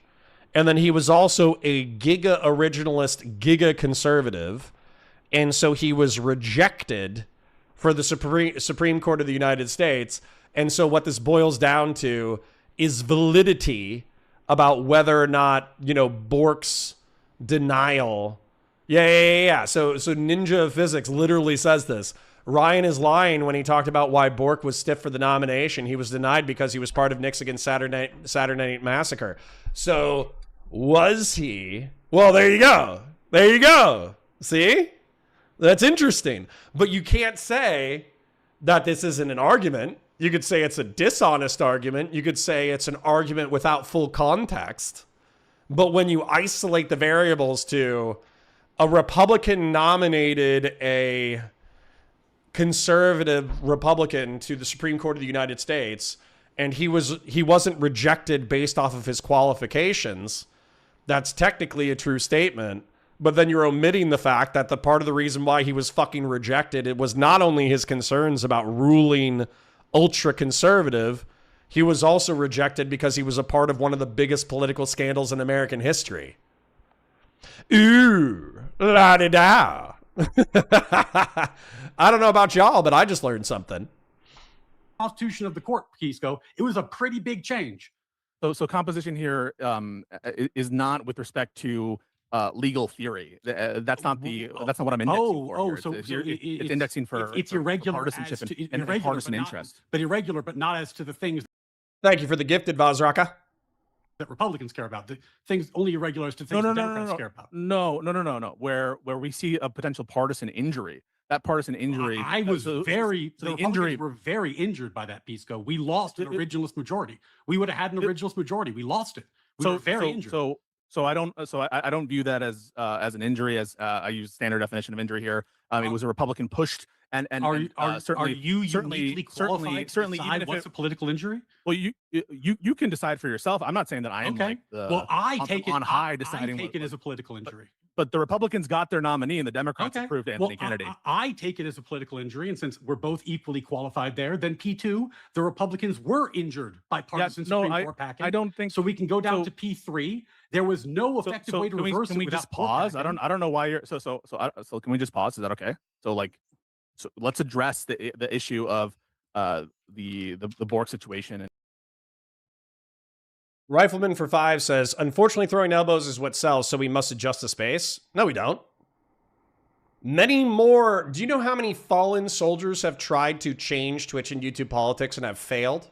And then he was also a giga originalist, giga conservative. And so he was rejected for the Supreme Court of the United States. And so what this boils down to is validity about whether or not, Bork's denial. Yeah. So Ninja of Physics literally says this. Ryan is lying when he talked about why Bork was stiff for the nomination. He was denied because he was part of Nixon's Saturday Night Massacre. So was he? Well, there you go. See? That's interesting. But you can't say that this isn't an argument. You could say it's a dishonest argument. You could say it's an argument without full context. But when you isolate the variables to a Republican nominated a conservative Republican to the Supreme Court of the United States, and he wasn't rejected based off of his qualifications, that's technically a true statement. But then you're omitting the fact that the part of the reason why he was fucking rejected, it was not only his concerns about ruling ultra conservative, he was also rejected because he was a part of one of the biggest political scandals in American history. Ooh, la-di-da. I don't know about y'all, but I just learned something. Constitution of the court, Pisco. It was a pretty big change. So composition here is not with respect to legal theory. That's not what I'm indexing for. So it's indexing for it's irregular partisanship and partisan interest. But irregular, but not as to the things. Thank you for the gifted, Vazraka. That Republicans care about. The things only irregular as to things Democrats care about. No. Where we see a potential partisan injury. That partisan injury. The Republicans were very injured by that, Pisco. We lost an originalist majority. We would have had an originalist majority. We lost it. We were very injured. So I don't view that as an injury, as I use standard definition of injury here. It was a Republican pushed and certainly uniquely qualified to decide what's a political injury? Well, you can decide for yourself. I'm not saying that I am I take it as a political injury. But the Republicans got their nominee and the Democrats approved Anthony Kennedy. I take it as a political injury, and since we're both equally qualified there, then P2, the Republicans were injured by partisan Supreme Court packing. I don't think so. We can go down to P3, There was no effective way to reverse it. Can we without just pause? I court don't know why you're so can we just pause? Is that okay? So let's address the issue of the Bork situation. And Rifleman for 5 says, unfortunately, throwing elbows is what sells, so we must adjust the space. No, we don't. Many more. Do you know how many fallen soldiers have tried to change Twitch and YouTube politics and have failed?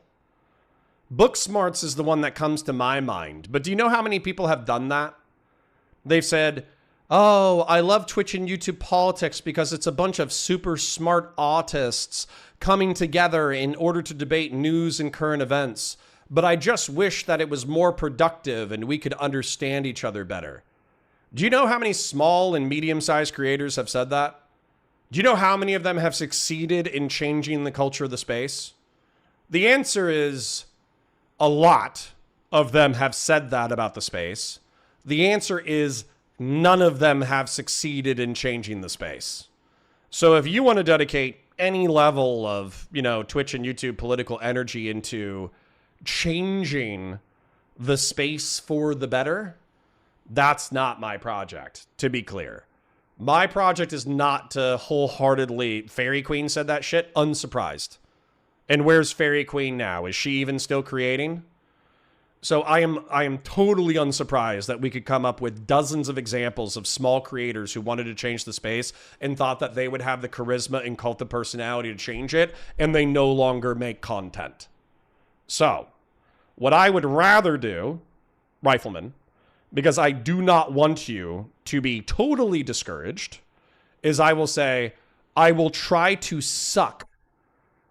Booksmarts is the one that comes to my mind. But do you know how many people have done that? They've said, oh, I love Twitch and YouTube politics because it's a bunch of super smart autists coming together in order to debate news and current events. But I just wish that it was more productive and we could understand each other better. Do you know how many small and medium-sized creators have said that? Do you know how many of them have succeeded in changing the culture of the space? The answer is a lot of them have said that about the space. The answer is none of them have succeeded in changing the space. So if you want to dedicate any level of, Twitch and YouTube political energy into changing the space for the better, that's not my project, to be clear. My project is not to wholeheartedly... Fairy Queen said that shit, unsurprised. And where's Fairy Queen now? Is she even still creating? So I am totally unsurprised that we could come up with dozens of examples of small creators who wanted to change the space and thought that they would have the charisma and cult of personality to change it, and they no longer make content. So, what I would rather do, Rifleman, because I do not want you to be totally discouraged, is I will say, I will try to suck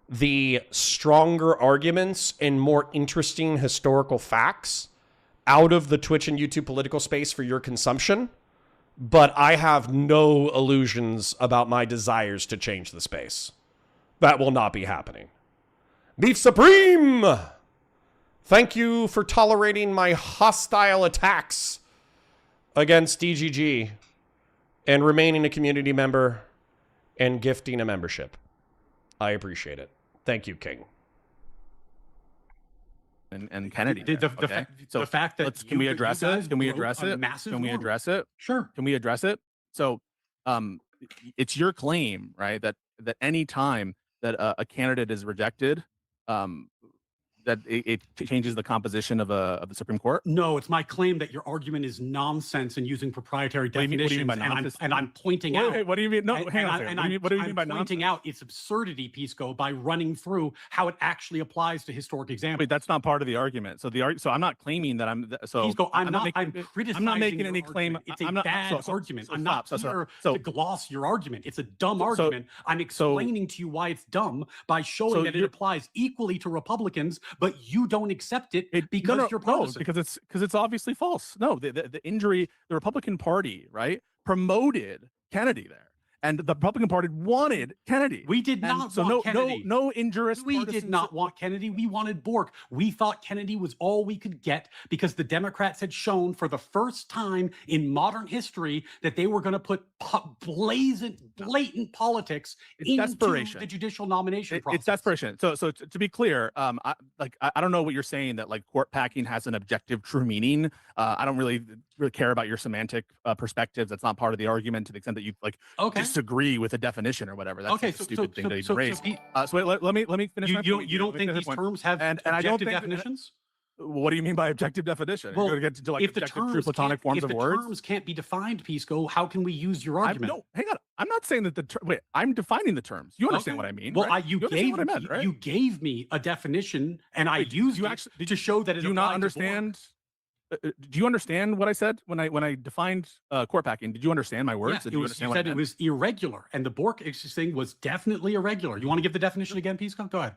the stronger arguments and more interesting historical facts out of the Twitch and YouTube political space for your consumption, but I have no illusions about my desires to change the space. That will not be happening. Beef Supreme! Thank you for tolerating my hostile attacks against DGG and remaining a community member and gifting a membership. I appreciate it. Thank you, King. And Kennedy. The fact that can we address it? Can we address it? Can we address it? Sure. Can we address it? So, it's your claim, right, that any time that a candidate is rejected, that it changes the composition of the Supreme Court? No, it's my claim that your argument is nonsense and using proprietary definitions. And I'm pointing out. Wait, what do you mean? No, hang on. What do you mean by nonsense? Pointing out its absurdity, Pisco, by running through how it actually applies to historic examples. Wait, that's not part of the argument. So so I'm not claiming that I'm. So Pisco, I'm criticizing. I'm not making any claim. It's a bad argument. I'm not here to gloss your argument. It's a dumb argument. I'm explaining to you why it's dumb by showing that it applies equally to Republicans, but you don't accept it because you're partisan. No, because it's obviously false. No, the injury, the Republican Party, right, promoted Kennedy there. And the Republican Party wanted Kennedy. We did not want Kennedy. No injurious. We did not want Kennedy. We wanted Bork. We thought Kennedy was all we could get because the Democrats had shown for the first time in modern history that they were going to put blatant politics into the judicial nomination process. It's desperation. So to be clear, I don't know what you're saying that like court packing has an objective true meaning. I don't really care about your semantic perspectives. That's not part of the argument to the extent that you disagree with a definition or whatever. That's a stupid thing to even raise. So wait, let me finish. You don't think these terms have objective definitions? What do you mean by objective definition? Well, you're going to get to like if objective, true platonic forms of words. If the terms can't be defined, Pisco, how can we use your argument? No, hang on. I'm not saying that wait. I'm defining the terms. You understand what I mean? Well, right? you gave me a definition, and I used it to show that it. Do you not understand? Do you understand what I said when I defined court packing? Did you understand my words? Yeah, you said it was irregular, and the Bork thing was definitely irregular. You want to give the definition again, Pisco? Go ahead.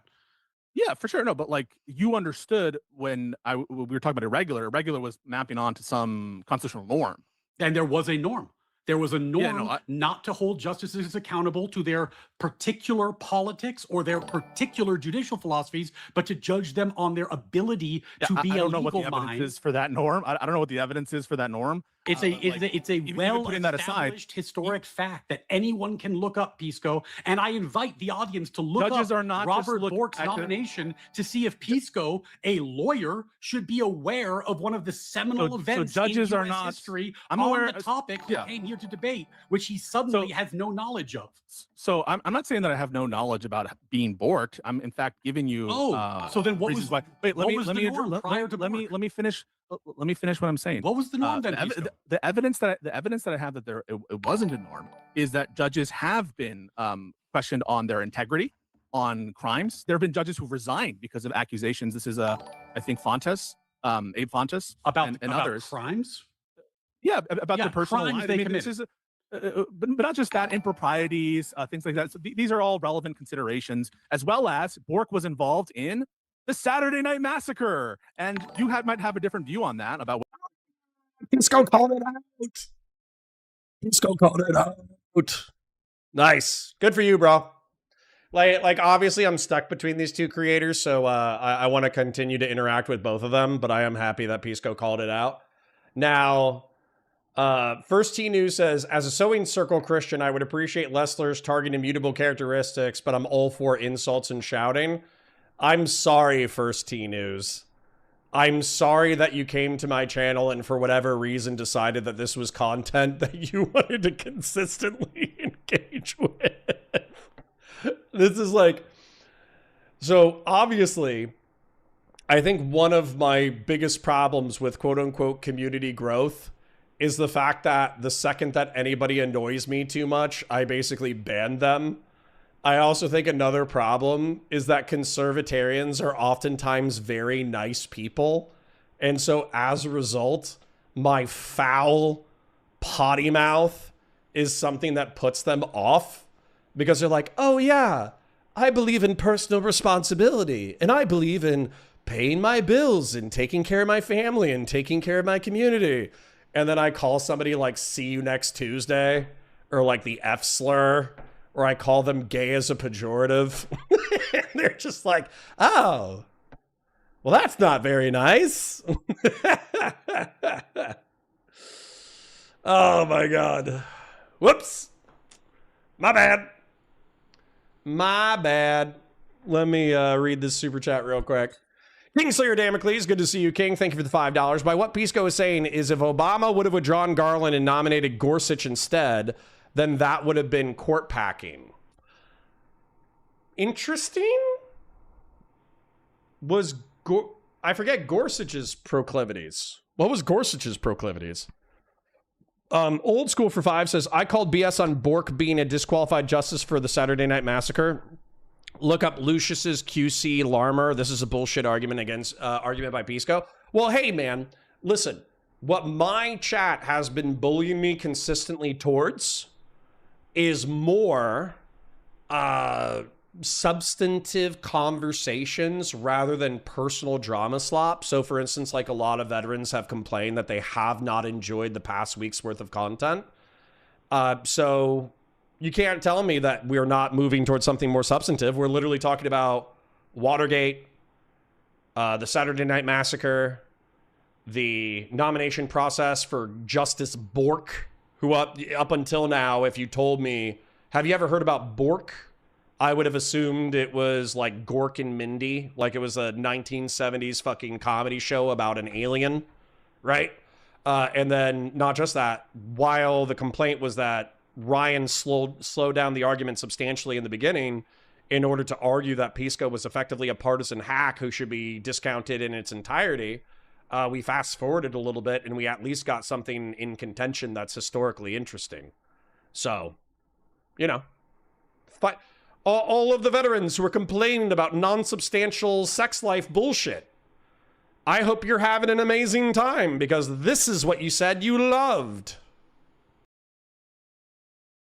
Yeah, for sure. No, but like you understood when we were talking about irregular. Irregular was mapping on to some constitutional norm, and there was a norm. There was a norm not to hold justices accountable to their particular politics or their particular judicial philosophies, but to judge them on their ability to be a legal mind. I don't know what the evidence is for that norm. I don't know what the evidence is for that norm. It's a even putting that aside, well-established historic fact that anyone can look up, Pisco. And I invite the audience to look Judges up are not Robert just Bork's at the- nomination to see if Pisco, a lawyer, should be aware of one of the seminal events judges in are US not- history I'm on aware- the topic we yeah. came here to debate, which he suddenly has no knowledge of. So I'm not saying that I have no knowledge about being borked. I'm in fact giving you. So then what reasons was why. Wait, let what me was let the me norm prior to let me Bork? let me finish. Let me finish what I'm saying. What was the norm then, the, Pisco? the evidence that I have that it wasn't a norm is that judges have been questioned on their integrity, on crimes. There have been judges who've resigned because of accusations. This is I think Fontes, Abe Fontes, and about others. crimes? Yeah, about their personal crimes lives. they I mean, committed. this is, but not just that, improprieties, things like that. So these are all relevant considerations, as well as Bork was involved in the Saturday Night Massacre, and you might have a different view on that about. Pisco called it out. Pisco called it out. Nice. Good for you, bro. Like obviously I'm stuck between these two creators, so I want to continue to interact with both of them, but I am happy that Pisco called it out. Now, First T News says, as a sewing circle Christian, I would appreciate Lessler's targeting immutable characteristics, but I'm all for insults and shouting. I'm sorry, First T News. I'm sorry that you came to my channel and for whatever reason decided that this was content that you wanted to consistently engage with. This is like, so obviously, I think one of my biggest problems with quote unquote community growth is the fact that the second that anybody annoys me too much, I basically ban them. I also think another problem is that conservatarians are oftentimes very nice people. And so as a result, my foul potty mouth is something that puts them off because they're like, oh yeah, I believe in personal responsibility and I believe in paying my bills and taking care of my family and taking care of my community. And then I call somebody like, see you next Tuesday, or like the F slur, or I call them gay as a pejorative. And they're just like, oh, well, that's not very nice. Oh my God. Whoops. My bad. My bad. Let me read this super chat real quick. Kingslayer Damocles, good to see you, King. Thank you for the $5. By what Pisco is saying is if Obama would have withdrawn Garland and nominated Gorsuch instead, then that would have been court packing. Interesting? I forget Gorsuch's proclivities. What was Gorsuch's proclivities? Old School for 5 says, I called BS on Bork being a disqualified justice for the Saturday Night Massacre. Look up Lucius's QC Larmer. This is a bullshit argument by Pisco. Well, hey, man, listen. What my chat has been bullying me consistently towards is more substantive conversations rather than personal drama slop. So, for instance, like a lot of veterans have complained that they have not enjoyed the past week's worth of content. So you can't tell me that we're not moving towards something more substantive. We're literally talking about Watergate, the Saturday Night Massacre, the nomination process for Justice Bork, who up until now, if you told me, have you ever heard about Bork? I would have assumed it was like Gork and Mindy, like it was a 1970s fucking comedy show about an alien, right? And then not just that, while the complaint was that Ryan slowed down the argument substantially in the beginning in order to argue that Pisco was effectively a partisan hack who should be discounted in its entirety. We fast forwarded a little bit and we at least got something in contention that's historically interesting. So, you know, all of the veterans who were complaining about non-substantial sex life bullshit, I hope you're having an amazing time because this is what you said you loved.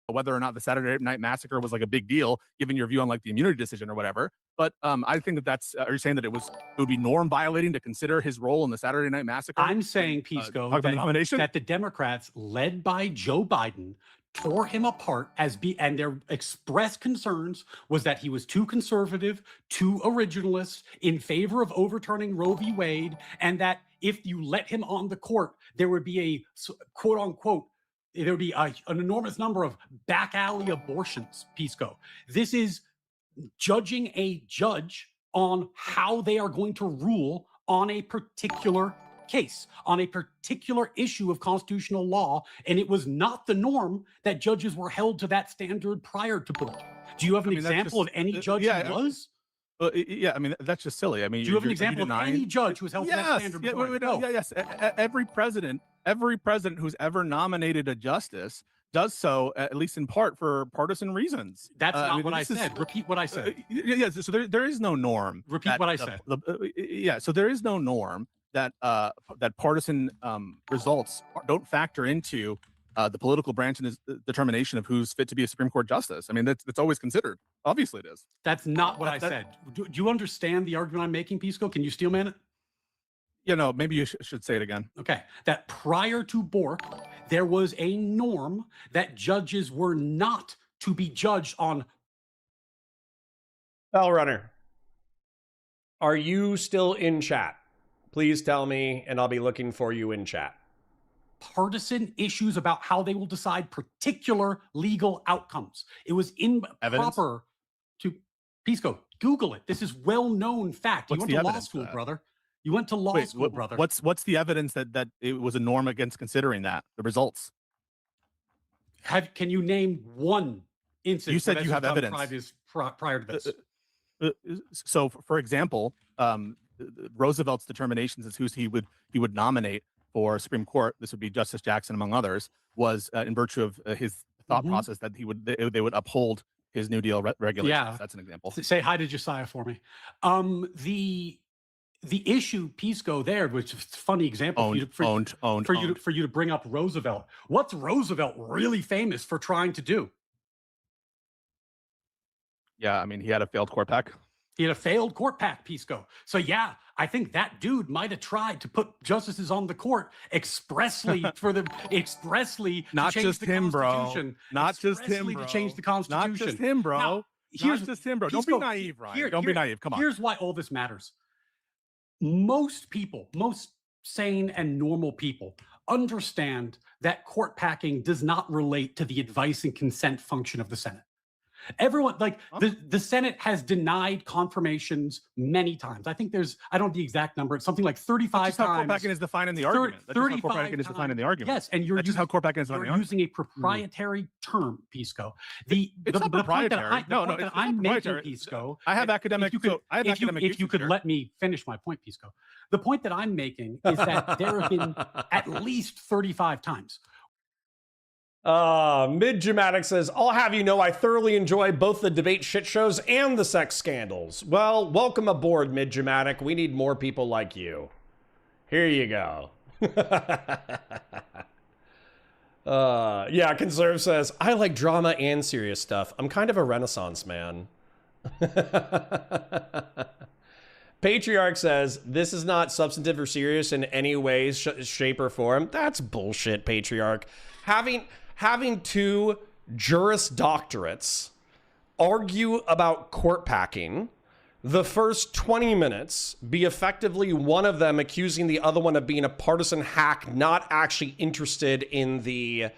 Whether or not the Saturday Night Massacre was like a big deal, given your view on like the immunity decision or whatever. But I think that's, are you saying that it would be norm violating to consider his role in the Saturday Night Massacre? I'm saying, Pisco, that the Democrats, led by Joe Biden, tore him apart and their express concerns was that he was too conservative, too originalist, in favor of overturning Roe v. Wade, and that if you let him on the court, there would be a quote unquote, there would be an enormous number of back alley abortions, Pisco. This is judging a judge on how they are going to rule on a particular case, on a particular issue of constitutional law. And it was not the norm that judges were held to that standard prior to Bork. Do you have an example of any judge who was? Yeah, I mean, that's just silly. I mean, do you have an example of any judge who was held to that standard before? Yes. Every president who's ever nominated a justice does so, at least in part, for partisan reasons. That's not what I said. Repeat what I said. Yes. So there is no norm. Repeat what I said. Yeah. So there is no norm that that partisan results don't factor into the political branch and the determination of who's fit to be a Supreme Court justice. I mean, that's always considered. Obviously, it is. That's not what I said. Do you understand the argument I'm making, Pisco? Can you steelman it? You know, maybe you should say it again. Okay. That prior to Bork, there was a norm that judges were not to be judged on. Bell Runner, are you still in chat? Please tell me, and I'll be looking for you in chat. Partisan issues about how they will decide particular legal outcomes. It was improper to Pisco. Google it. This is well-known fact. You went to law school, brother. You went to law school, brother. What's the evidence that it was a norm against considering that the results? Can you name one instance? You said you have evidence prior to this. So, for example, Roosevelt's determinations as who he would nominate for Supreme Court, this would be Justice Jackson among others, was in virtue of his thought process that they would uphold his New Deal regulations. Yeah, that's an example. Say hi to Josiah for me. The issue, Pisco, there, which is a funny example for you to bring up Roosevelt. What's Roosevelt really famous for trying to do? Yeah, I mean, he had a failed court pack. He had a failed court pack, Pisco. So yeah, I think that dude might have tried to put justices on the court expressly not just him, bro. Not just him, bro. To change the Constitution. Not just him, bro. Now, not just him, bro. Don't be naive, Ryan. Don't be naive. Come on. Here's why all this matters. Most people, most sane and normal people, understand that court packing does not relate to the advice and consent function of the Senate. Everyone, like the Senate has denied confirmations many times. I think I don't know the exact number. It's something like 35 times. How court packing is defined in the argument. That's just how court packing is defined in the argument. Yes, and you're just how court packing is defined in the argument. Using a proprietary term, Pisco. It's not proprietary. I'm making, Pisco. I have academic. If you could let me finish my point, Pisco. The point that I'm making is that there have been at least 35 times. Mid-Dramatic says, I'll have you know I thoroughly enjoy both the debate shit shows and the sex scandals. Well, welcome aboard, Mid-Dramatic. We need more people like you. Here you go. Yeah, Conserve says, I like drama and serious stuff. I'm kind of a Renaissance man. Patriarch says, this is not substantive or serious in any way, shape, or form. That's bullshit, Patriarch. Having two Juris Doctorates argue about court packing, the first 20 minutes be effectively one of them accusing the other one of being a partisan hack, not actually interested in the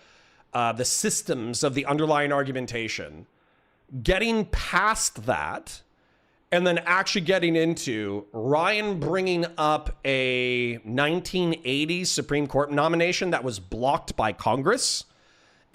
systems of the underlying argumentation. Getting past that, and then actually getting into Ryan bringing up a 1980s Supreme Court nomination that was blocked by Congress,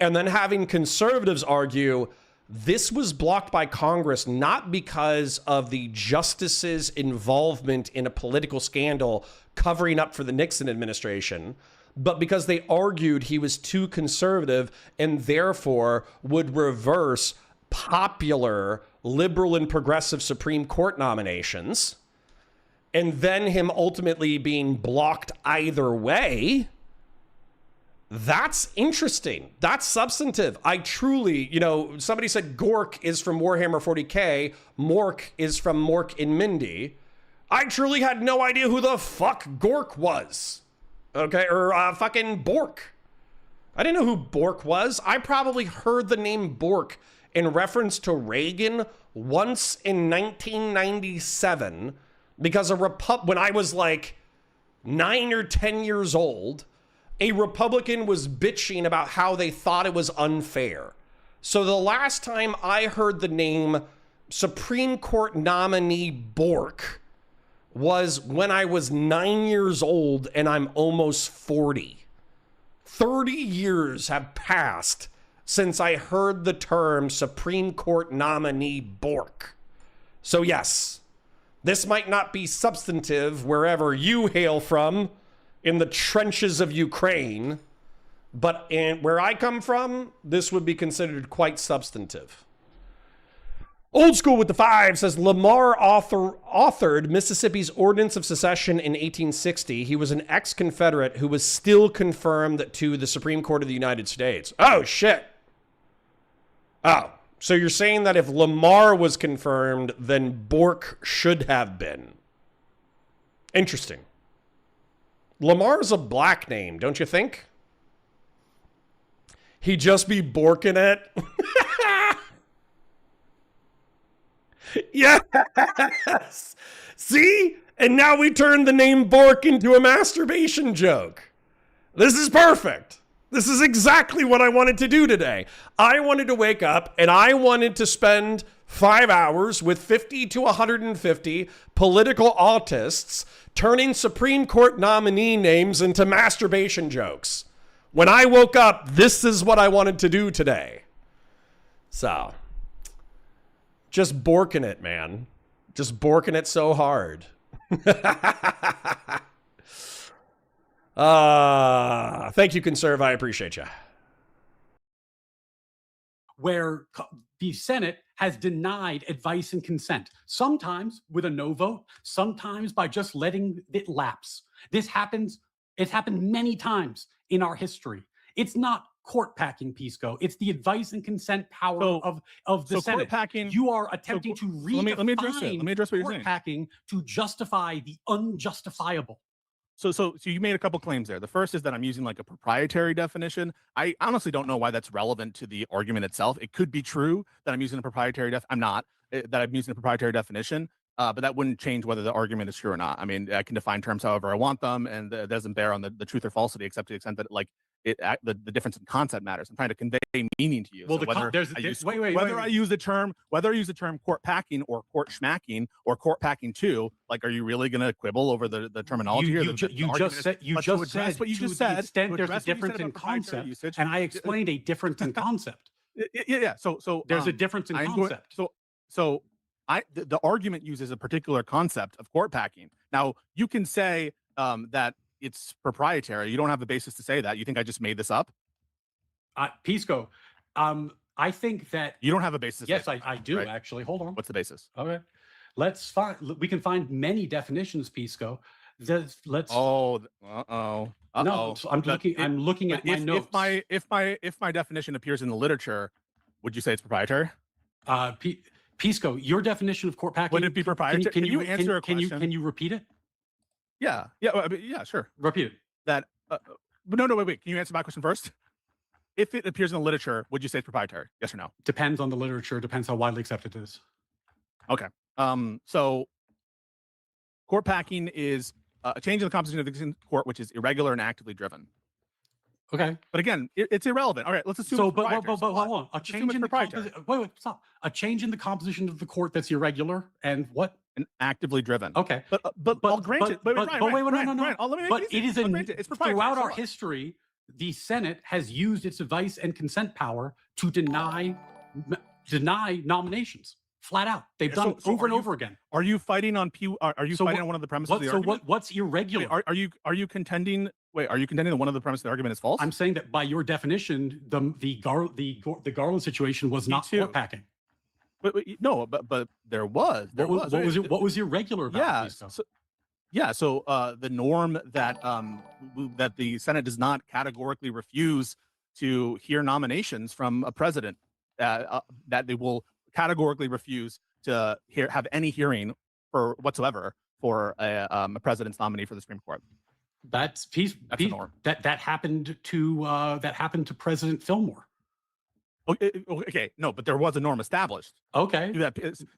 and then having conservatives argue this was blocked by Congress not because of the justices' involvement in a political scandal covering up for the Nixon administration, but because they argued he was too conservative and therefore would reverse popular liberal and progressive Supreme Court nominations, and then him ultimately being blocked either way. That's interesting. That's substantive. I truly, somebody said Gork is from Warhammer 40K. Mork is from Mork and Mindy. I truly had no idea who the fuck Gork was. Okay, or fucking Bork. I didn't know who Bork was. I probably heard the name Bork in reference to Reagan once in 1997 because when I was like 9 or 10 years old, a Republican was bitching about how they thought it was unfair. So the last time I heard the name Supreme Court nominee Bork was when I was 9 years old and I'm almost 40. 30 years have passed since I heard the term Supreme Court nominee Bork. So yes, this might not be substantive wherever you hail from in the trenches of Ukraine, but where I come from, this would be considered quite substantive. Old School with the Five says Lamar authored Mississippi's Ordinance of Secession in 1860. He was an ex-Confederate who was still confirmed to the Supreme Court of the United States. Oh, shit. Oh, so you're saying that if Lamar was confirmed, then Bork should have been. Interesting. Lamar's a black name, don't you think? He'd just be Borking it. Yes. See? And now we turned the name Bork into a masturbation joke. This is perfect. This is exactly what I wanted to do today. I wanted to wake up and I wanted to spend 5 hours with 50 to 150 political autists turning Supreme Court nominee names into masturbation jokes. When I woke up, this is what I wanted to do today. So, just borking it, man. Just borking it so hard. Thank you, Conserve. I appreciate you. Where the Senate has denied advice and consent, sometimes with a no vote, sometimes by just letting it lapse. This happens. It's happened many times in our history. It's not court packing, Pisco. It's the advice and consent power of the Senate. Court packing, you are attempting to redefine let me address it. Let me address what you're court saying. packing to justify the unjustifiable. So you made a couple claims there. The first is that I'm using like a proprietary definition. I honestly don't know why that's relevant to the argument itself. It could be true that I'm using a proprietary I'm not that I'm using a proprietary definition, but that wouldn't change whether the argument is true or not. I mean, I can define terms however I want them, and it doesn't bear on the truth or falsity, except to the extent that like the difference in concept matters. I'm trying to convey meaning to you. Well, so whether I use the term court packing or court schmacking or court packing too, like, are you really going to quibble over the terminology here? You just said what you just said. There's a difference in concept, and I explained a difference in concept. Yeah. So there's a difference in concept. The argument uses a particular concept of court packing. Now you can say that it's proprietary. You don't have the basis to say that. You think I just made this up? Pisco, I think that you don't have a basis. Yes, I do, right? Actually. Hold on. What's the basis? Okay. Let's find. We can find many definitions, Pisco. Let's. No, I'm looking at my notes. If my definition appears in the literature, would you say it's proprietary? Pisco, your definition of court packing. Would it be proprietary? Can you answer a question? Can you repeat it? Yeah, sure. Repeat it. But no, wait. Can you answer my question first? If it appears in the literature, would you say it's proprietary? Yes or no? Depends on the literature. Depends how widely accepted it is. Okay. So court packing is a change in the composition of the court, which is irregular and actively driven. Okay. But again, it's irrelevant. All right, let's assume. But hold on. A change in the composition. Wait, stop. A change in the composition of the court that's irregular and what? And actively driven. Okay. But I'll grant it. But it is throughout our history, the Senate has used its advice and consent power to deny nominations. Flat out. They've done over and over again. Are you fighting on fighting on one of the premises of the argument? What's irregular? Wait, are you contending that one of the premises of the argument is false? I'm saying that by your definition, the Garland situation was not court packing. No, but there was. What was irregular about it? So the norm that that the Senate does not categorically refuse to hear nominations from a president, that they will categorically refuse to have any hearing whatsoever for a president's nominee for the Supreme Court. That's the norm. That happened to President Fillmore. Okay, no, but there was a norm established. Okay, there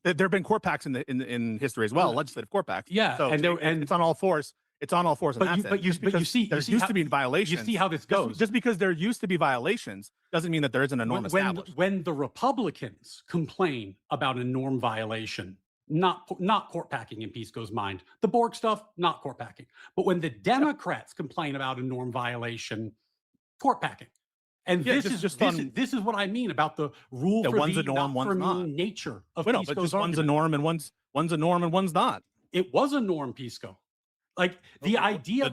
have been court packs in history as well, legislative court packs. Yeah, so it's on all fours. It's on all fours. But you see, there used to be violations. You see how this goes. Just because there used to be violations doesn't mean that there isn't a norm established. When the Republicans complain about a norm violation, not court packing in Pisco's mind, the Borg stuff, not court packing. But when the Democrats complain about a norm violation, court packing. And this is what I mean about the rule for one's thee, a norm, not one's for not. me nature of But Pisco's just one's a argument. norm and one's a norm and one's not. It was a norm, Pisco. Like the idea,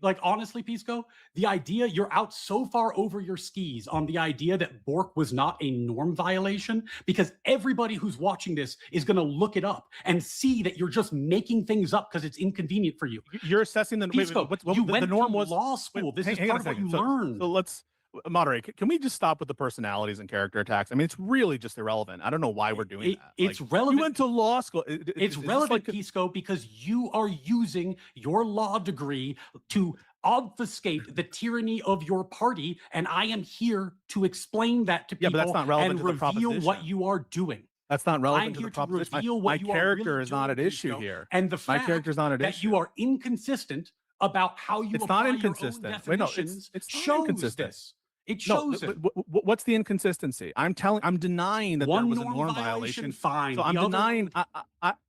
like honestly, Pisco, the idea you're out so far over your skis on the idea that Bork was not a norm violation, because everybody who's watching this is going to look it up and see that you're just making things up because it's inconvenient for you. You're assessing the Pisco, you went to law school. This is part of what you learned. So let's moderate. Can we just stop with the personalities and character attacks? I mean, it's really just irrelevant. I don't know why we're doing that. It's relevant. You went to law school. It's relevant, Pisco, because you are using your law degree to obfuscate the tyranny of your party, and I am here to explain that to people but that's not relevant and to the reveal what proposition. you are doing. That's not relevant I'm to here the proposition. to reveal what My you character are really is not doing, at issue Pisco. here. And the My fact character is not at that issue. you are inconsistent about how you It's apply not your inconsistent. own Wait, no, definitions it's not shows inconsistent. this. It shows it. What's the inconsistency? I'm denying that One there was a norm norm violation, violation. fine. So I'm The other denying.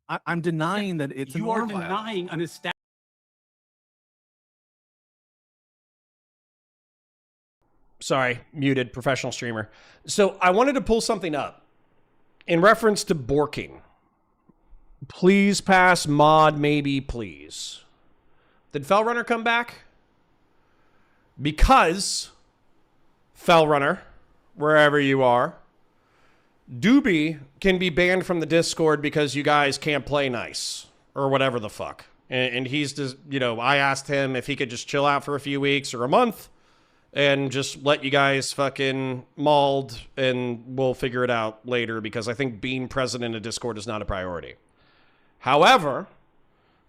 I'm denying that it's a you are norm violation. denying an established. Sorry, muted, professional streamer. So I wanted to pull something up in reference to borking. Please pass mod, maybe, please. Did Fellrunner come back? Because, Fellrunner, wherever you are, Doobie can be banned from the Discord because you guys can't play nice. Or whatever the fuck. And he's just, I asked him if he could just chill out for a few weeks or a month and just let you guys fucking mauled, and we'll figure it out later, because I think being president of Discord is not a priority. However,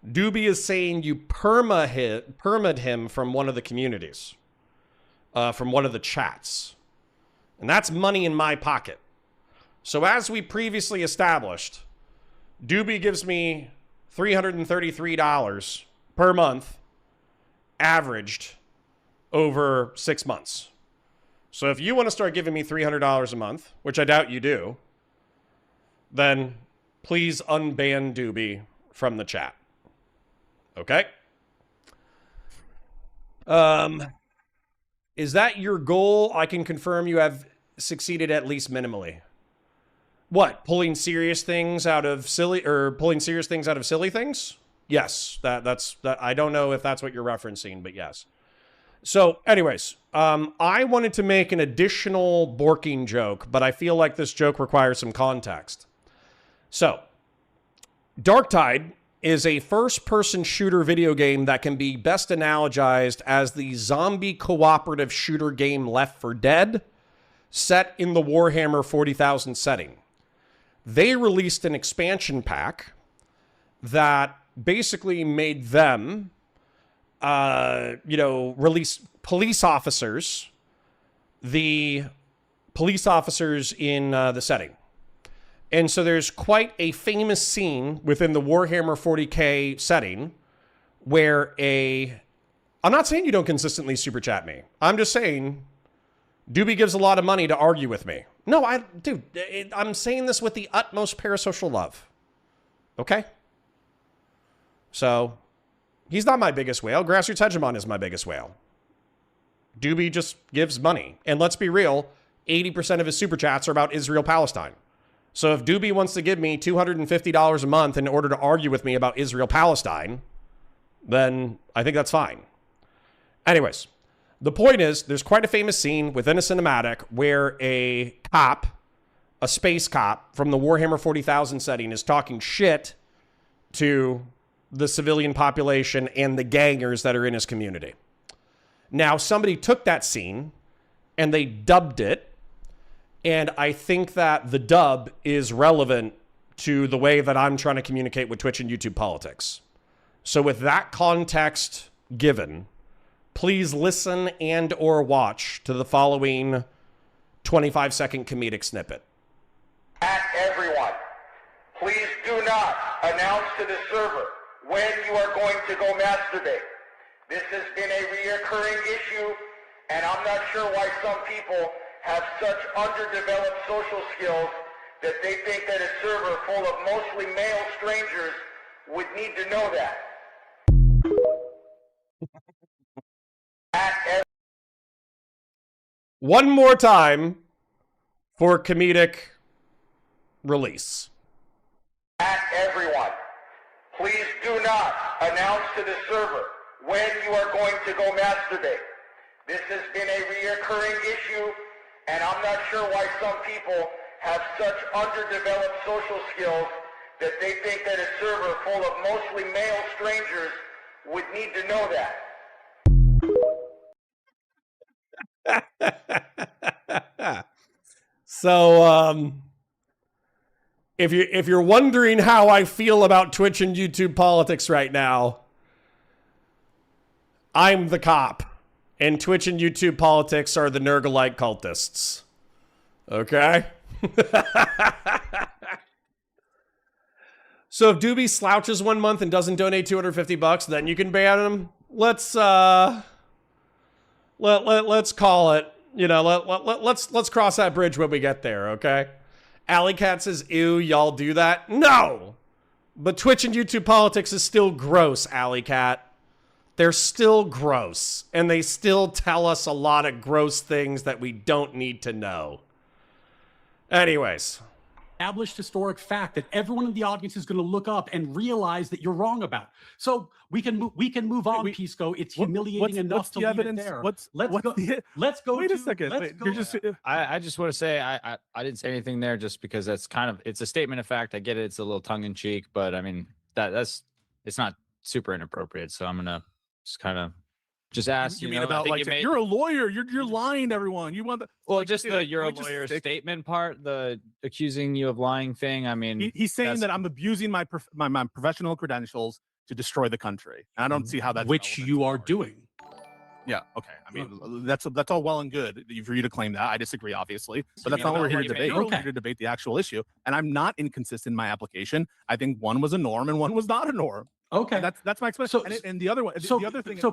Doobie is saying you perma'd him from one of the communities, from one of the chats. And that's money in my pocket. So as we previously established, Doobie gives me $333 per month, averaged over 6 months. So if you want to start giving me $300 a month, which I doubt you do, then please unban Doobie from the chat. Okay? Is that your goal? I can confirm you have succeeded at least minimally. What? Pulling serious things out of silly things? Yes, that's I don't know if that's what you're referencing, but yes. So, anyways, I wanted to make an additional borking joke, but I feel like this joke requires some context. So, Darktide is a first-person shooter video game that can be best analogized as the zombie cooperative shooter game Left 4 Dead, set in the Warhammer 40,000 setting. They released an expansion pack that basically made them, release police officers, the police officers in the setting. And so there's quite a famous scene within the Warhammer 40K setting where I'm not saying you don't consistently super chat me. I'm just saying Doobie gives a lot of money to argue with me. No, I'm saying this with the utmost parasocial love. Okay? So, he's not my biggest whale. Grassroots Hegemon is my biggest whale. Doobie just gives money. And let's be real, 80% of his super chats are about Israel-Palestine. So if Doobie wants to give me $250 a month in order to argue with me about Israel-Palestine, then I think that's fine. Anyways, the point is, there's quite a famous scene within a cinematic where a space cop from the Warhammer 40,000 setting is talking shit to the civilian population and the gangers that are in his community. Now, somebody took that scene and they dubbed it, and I think that the dub is relevant to the way that I'm trying to communicate with Twitch and YouTube politics. So with that context given, please listen and or watch to the following 25-second comedic snippet. At everyone, please do not announce to the server when you are going to go masturbate. This has been a reoccurring issue, and I'm not sure why some people have such underdeveloped social skills that they think that a server full of mostly male strangers would need to know that. One more time for comedic release. At everyone, please do not announce to the server when you are going to go masturbate. This has been a reoccurring issue, and I'm not sure why some people have such underdeveloped social skills that they think that a server full of mostly male strangers would need to know that. So, if you're wondering how I feel about Twitch and YouTube politics right now, I'm the cop, and Twitch and YouTube politics are the Nergalite cultists. Okay? So if Doobie slouches 1 month and doesn't donate $250, then you can ban him. Let's call it. You know, let's cross that bridge when we get there, okay? Alley Cat says, ew, y'all do that? No! But Twitch and YouTube politics is still gross, Alley Cat. They're still gross. And they still tell us a lot of gross things that we don't need to know. Anyways. Established historic fact that everyone in the audience is going to look up and realize that you're wrong about. So we can move on, Pisco. It's humiliating enough to leave it there. Let's go. Wait a second. I just want to say I didn't say anything there just because that's kind of, it's a statement of fact. I get it. It's a little tongue in cheek, but I mean it's not super inappropriate. So I'm gonna just kind of ask. You mean about like you're a lawyer? You're lying to everyone. You want the just the you're a lawyer statement part, the accusing you of lying thing. I mean, he's saying that I'm abusing my professional credentials to destroy the country. And I don't see how that's which you are doing. Yeah. Okay. I mean, that's all well and good for you to claim that. I disagree, obviously, but that's not what we're here to debate. We're here to debate the actual issue. And I'm not inconsistent in my application. I think one was a norm and one was not a norm. Okay, and that's my explanation. And the other one, the other thing, Pisco,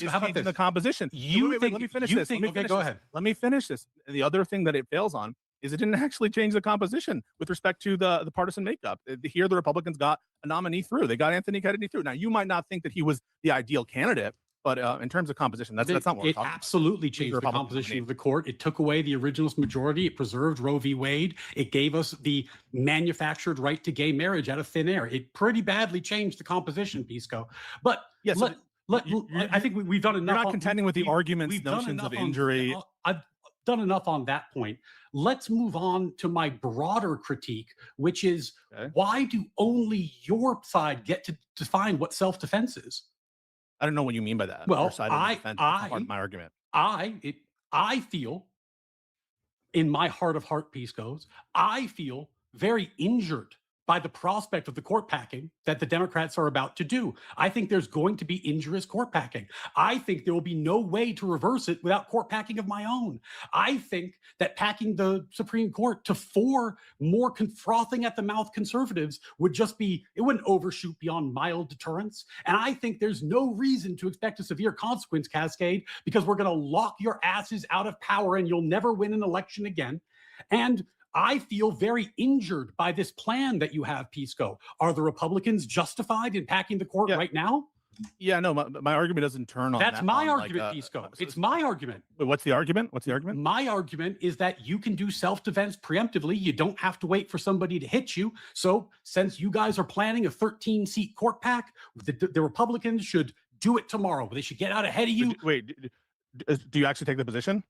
how about this? The composition. Let me finish this. Okay, go ahead. Let me finish this. And the other thing that it fails on is it didn't actually change the composition with respect to the partisan makeup. Here, the Republicans got a nominee through. They got Anthony Kennedy through. Now, you might not think that he was the ideal candidate, but in terms of composition, that's not what we're talking about. It absolutely changed the composition of the court. It took away the originalist majority. It preserved Roe v. Wade. It gave us the manufactured right to gay marriage out of thin air. It pretty badly changed the composition, Pisco. But yes, I think we've done enough. You're not contending with the arguments, notions of injury. I've done enough on that point. Let's move on to my broader critique, which is why do only your side get to define what self-defense is? I don't know what you mean by that. Well, my argument. I feel, in my heart of heart, Piscos, I feel very injured by the prospect of the court packing that the Democrats are about to do. I think there's going to be injurious court packing. I think there will be no way to reverse it without court packing of my own. I think that packing the Supreme Court to 4 more frothing at the mouth conservatives would just be, it wouldn't overshoot beyond mild deterrence. And I think there's no reason to expect a severe consequence cascade because we're going to lock your asses out of power and you'll never win an election again. And I feel very injured by this plan that you have, Pisco. Are the Republicans justified in packing the court right now? Yeah, no, my argument doesn't turn on That's my argument, Pisco. It's my argument. What's the argument? My argument is that you can do self-defense preemptively. You don't have to wait for somebody to hit you. So since you guys are planning a 13-seat court pack, the Republicans should do it tomorrow. They should get out ahead of you. Wait, do you actually take the position?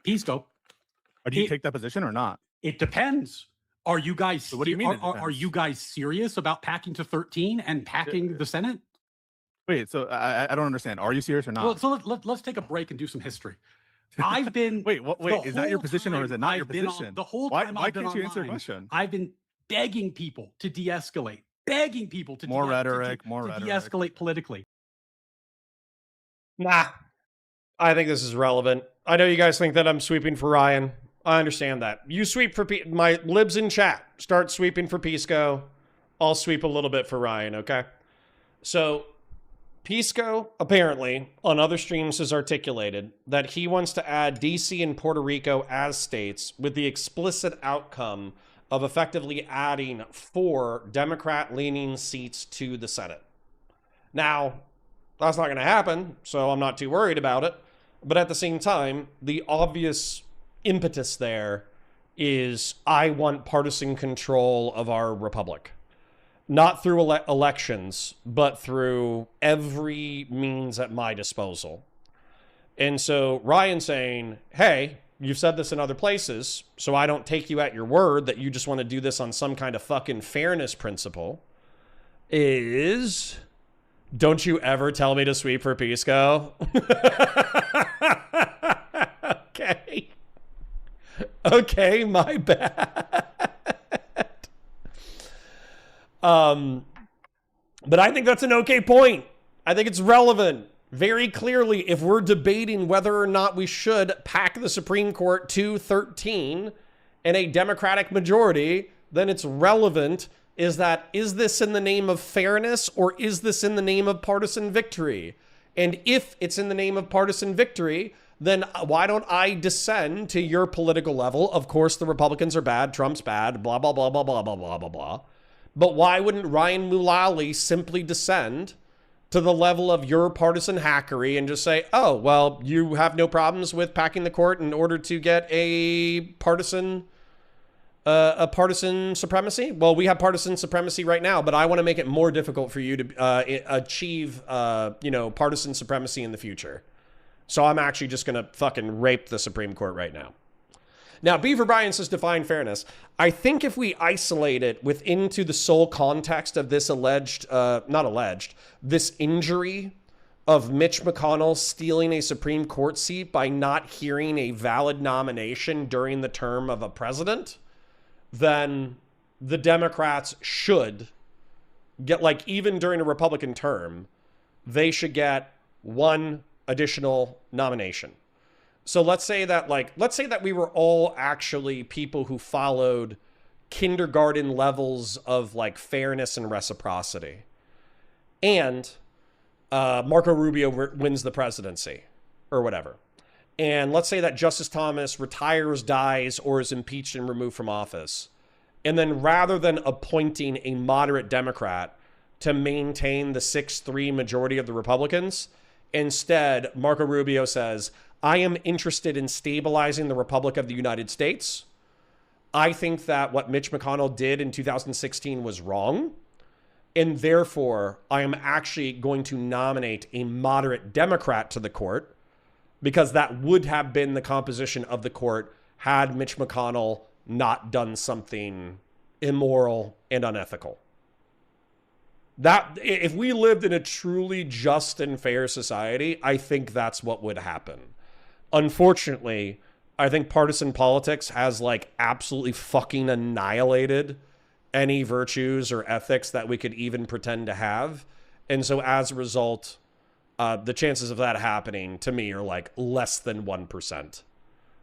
Pisco. Or do you take that position or not? It depends. Are you guys? So what do you mean? Are you guys serious about packing to 13 and packing the Senate? Wait, so I don't understand. Are you serious or not? Well, so let's take a break and do some history. I've been wait. Is that your position or is it not your position? The whole time why can't you answer the question? I've been begging people to de-escalate. Begging people to more rhetoric. De-escalate politically. Nah, I think this is relevant. I know you guys think that I'm sweeping for Ryan. I understand that. You sweep for my libs in chat. Start sweeping for Pisco. I'll sweep a little bit for Ryan, okay? So, Pisco, apparently, on other streams has articulated that he wants to add DC and Puerto Rico as states with the explicit outcome of effectively adding 4 Democrat-leaning seats to the Senate. Now, that's not going to happen, so I'm not too worried about it. But at the same time, the obvious impetus there is I want partisan control of our republic. Not through elections, but through every means at my disposal. And so Ryan saying, hey, you've said this in other places, so I don't take you at your word that you just want to do this on some kind of fucking fairness principle, is, don't you ever tell me to sweep for Pisco. Okay. Okay, my bad. But I think that's an okay point. I think it's relevant. Very clearly, if we're debating whether or not we should pack the Supreme Court to 13 and a Democratic majority, then it's relevant. Is this in the name of fairness or is this in the name of partisan victory? And if it's in the name of partisan victory, then why don't I descend to your political level? Of course, the Republicans are bad, Trump's bad, blah, blah, blah, blah, blah, blah, blah, blah, blah. But why wouldn't Ryan Mullally simply descend to the level of your partisan hackery and just say, oh, well, you have no problems with packing the court in order to get a partisan supremacy? Well, we have partisan supremacy right now, but I want to make it more difficult for you to achieve, partisan supremacy in the future. So I'm actually just going to fucking rape the Supreme Court right now. Now, Beaver Bryan says define fairness. I think if we isolate it into the sole context of this this injury of Mitch McConnell stealing a Supreme Court seat by not hearing a valid nomination during the term of a president, then the Democrats should get, like, even during a Republican term, they should get one additional nomination. So let's say that we were all actually people who followed kindergarten levels of like fairness and reciprocity. And Marco Rubio wins the presidency or whatever. And let's say that Justice Thomas retires, dies, or is impeached and removed from office. And then rather than appointing a moderate Democrat to maintain the 6-3 majority of the Republicans, instead, Marco Rubio says, I am interested in stabilizing the Republic of the United States. I think that what Mitch McConnell did in 2016 was wrong. And therefore, I am actually going to nominate a moderate Democrat to the court because that would have been the composition of the court had Mitch McConnell not done something immoral and unethical. That if we lived in a truly just and fair society, I think that's what would happen. Unfortunately, I think partisan politics has like absolutely fucking annihilated any virtues or ethics that we could even pretend to have. And so as a result, the chances of that happening to me are like less than 1%.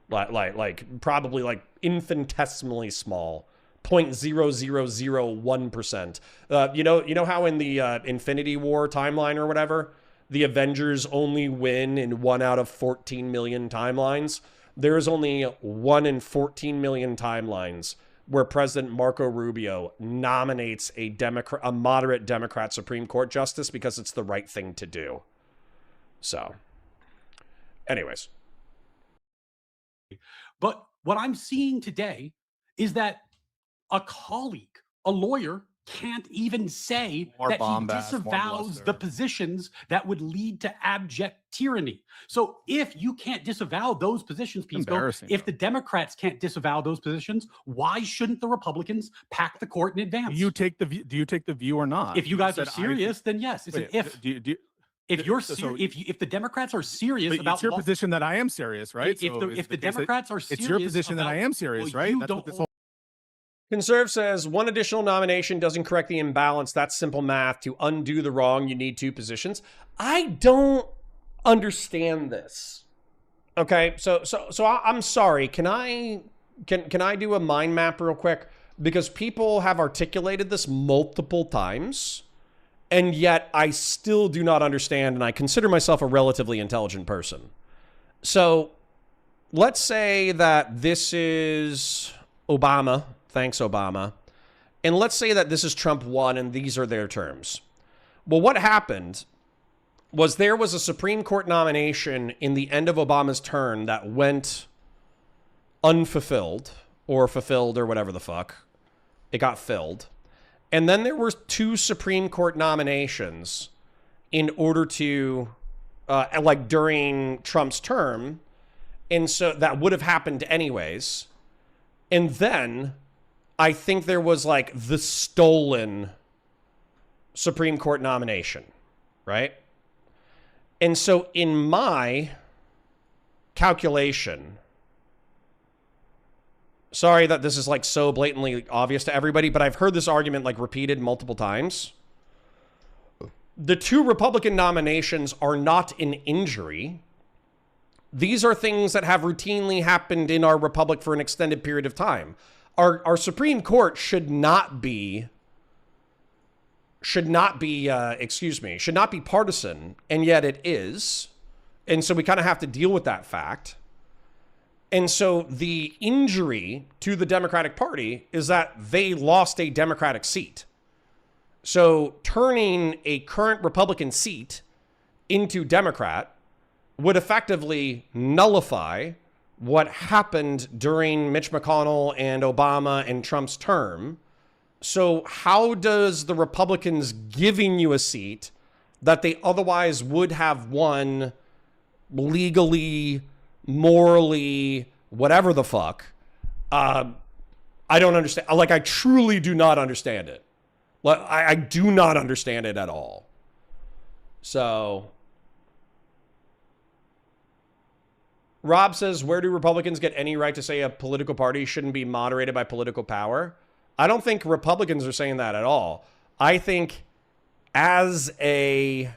Like probably like infinitesimally small. 0.0001%. You know how in the Infinity War timeline or whatever, the Avengers only win in 1 out of 14 million timelines? There is only 1 in 14 million timelines where President Marco Rubio nominates a moderate Democrat Supreme Court justice because it's the right thing to do. So, anyways. But what I'm seeing today is that a colleague, a lawyer, can't even say More that he bombast, more disavows bluster. the positions that would lead to abject tyranny. So if you can't disavow those positions, Pisco, Embarrassing, if bro. the Democrats can't disavow those positions, why shouldn't the Republicans pack the court in advance? Do you take the view or not? If you guys are said, serious, then yes. It's Wait, an if. If you're if the Democrats are serious but about it's your position that I am serious, right? if the Democrats are serious, it's your position that I am serious, right? You That's don't what this whole Conserve says, one additional nomination doesn't correct the imbalance. That's simple math. To undo the wrong, you need 2 positions. I don't understand this. Okay, so I'm sorry. Can I do a mind map real quick? because people have articulated this multiple times, and yet I still do not understand, and I consider myself a relatively intelligent person. So let's say that this is Obama. Thanks, Obama. And let's say that this is Trump 1 and these are their terms. Well, what happened was there was a Supreme Court nomination in the end of Obama's term that went unfulfilled or fulfilled or whatever the fuck. It got filled. And then there were 2 Supreme Court nominations in order to, like during Trump's term. And so that would have happened anyways. And then I think there was like the stolen Supreme Court nomination, right? And so in my calculation, sorry that this is like so blatantly obvious to everybody, but I've heard this argument like repeated multiple times. The 2 Republican nominations are not an injury. These are things that have routinely happened in our republic for an extended period of time. Our Supreme Court should not be partisan, and yet it is. And so we kind of have to deal with that fact. And so the injury to the Democratic Party is that they lost a Democratic seat. So turning a current Republican seat into Democrat would effectively nullify what happened during Mitch McConnell and Obama and Trump's term. So how does the Republicans giving you a seat that they otherwise would have won legally, morally, whatever the fuck, I don't understand. Like, I truly do not understand it. Like, I do not understand it at all. So Rob says, where do Republicans get any right to say a political party shouldn't be moderated by political power? I don't think Republicans are saying that at all. I think as a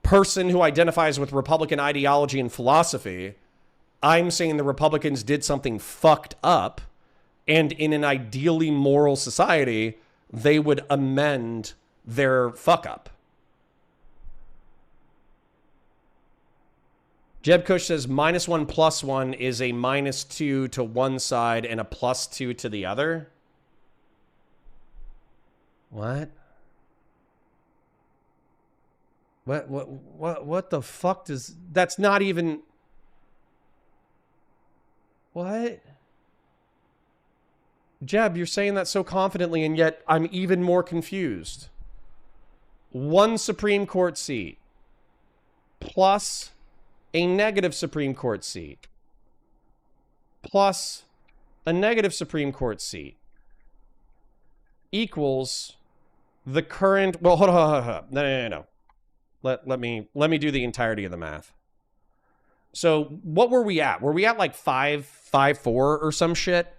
person who identifies with Republican ideology and philosophy, I'm saying the Republicans did something fucked up, and in an ideally moral society, they would amend their fuck up. Jeb Kush says -1 + 1 is a -2 to one side and a +2 to the other. What? What the fuck does... That's not even... What? Jeb, you're saying that so confidently, and yet I'm even more confused. 1 Supreme Court seat plus a negative Supreme Court seat plus a negative Supreme Court seat equals the current... Well, hold on. No. Let me do the entirety of the math. So what were we at? Were we at like 5-4 or some shit?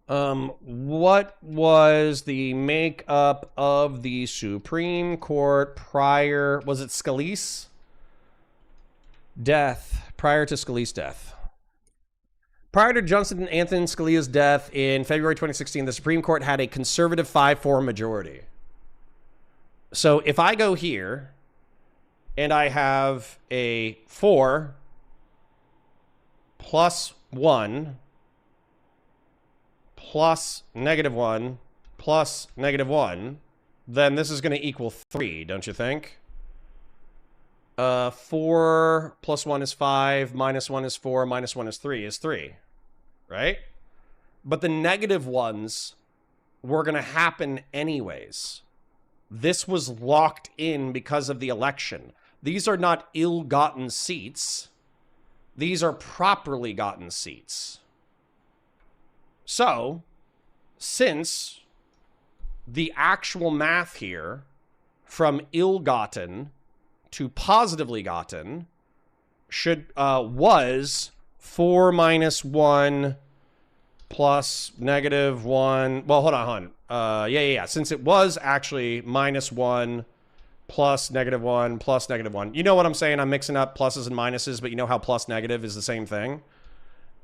What was the makeup of the Supreme Court prior... Was it Scalise? Death. Prior to Scalise's death. Prior to Johnson Anthony Scalia's death in February 2016, the Supreme Court had a conservative 5-4 majority. So if I go here and I have a 4 plus 1 plus -1 plus -1, then this is going to equal 3, don't you think? 4 plus 1 is 5, -1 is 4, -1 is 3 is 3, right? But the negative ones were going to happen anyways. This was locked in because of the election. These are not ill-gotten seats. These are properly gotten seats. So, since the actual math here from ill-gotten to positively gotten was 4 minus 1 plus -1. Well, hold on. Yeah. Since it was actually -1 plus -1 plus -1. You know what I'm saying? I'm mixing up pluses and minuses, but you know how plus negative is the same thing.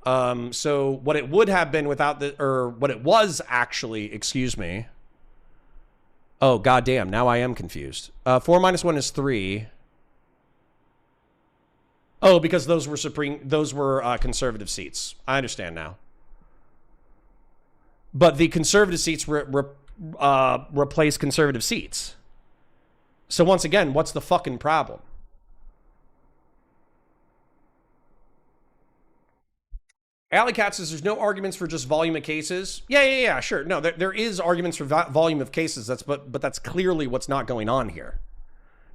So what it would have been without the, or what it was actually, excuse me. Oh, goddamn. Now I am confused. 4 minus 1 is 3. Oh, because those were conservative seats. I understand now. But the conservative seats replace conservative seats. So once again, what's the fucking problem? Alley Cat says there's no arguments for just volume of cases. Yeah, sure. No, there is arguments for volume of cases. But that's clearly what's not going on here.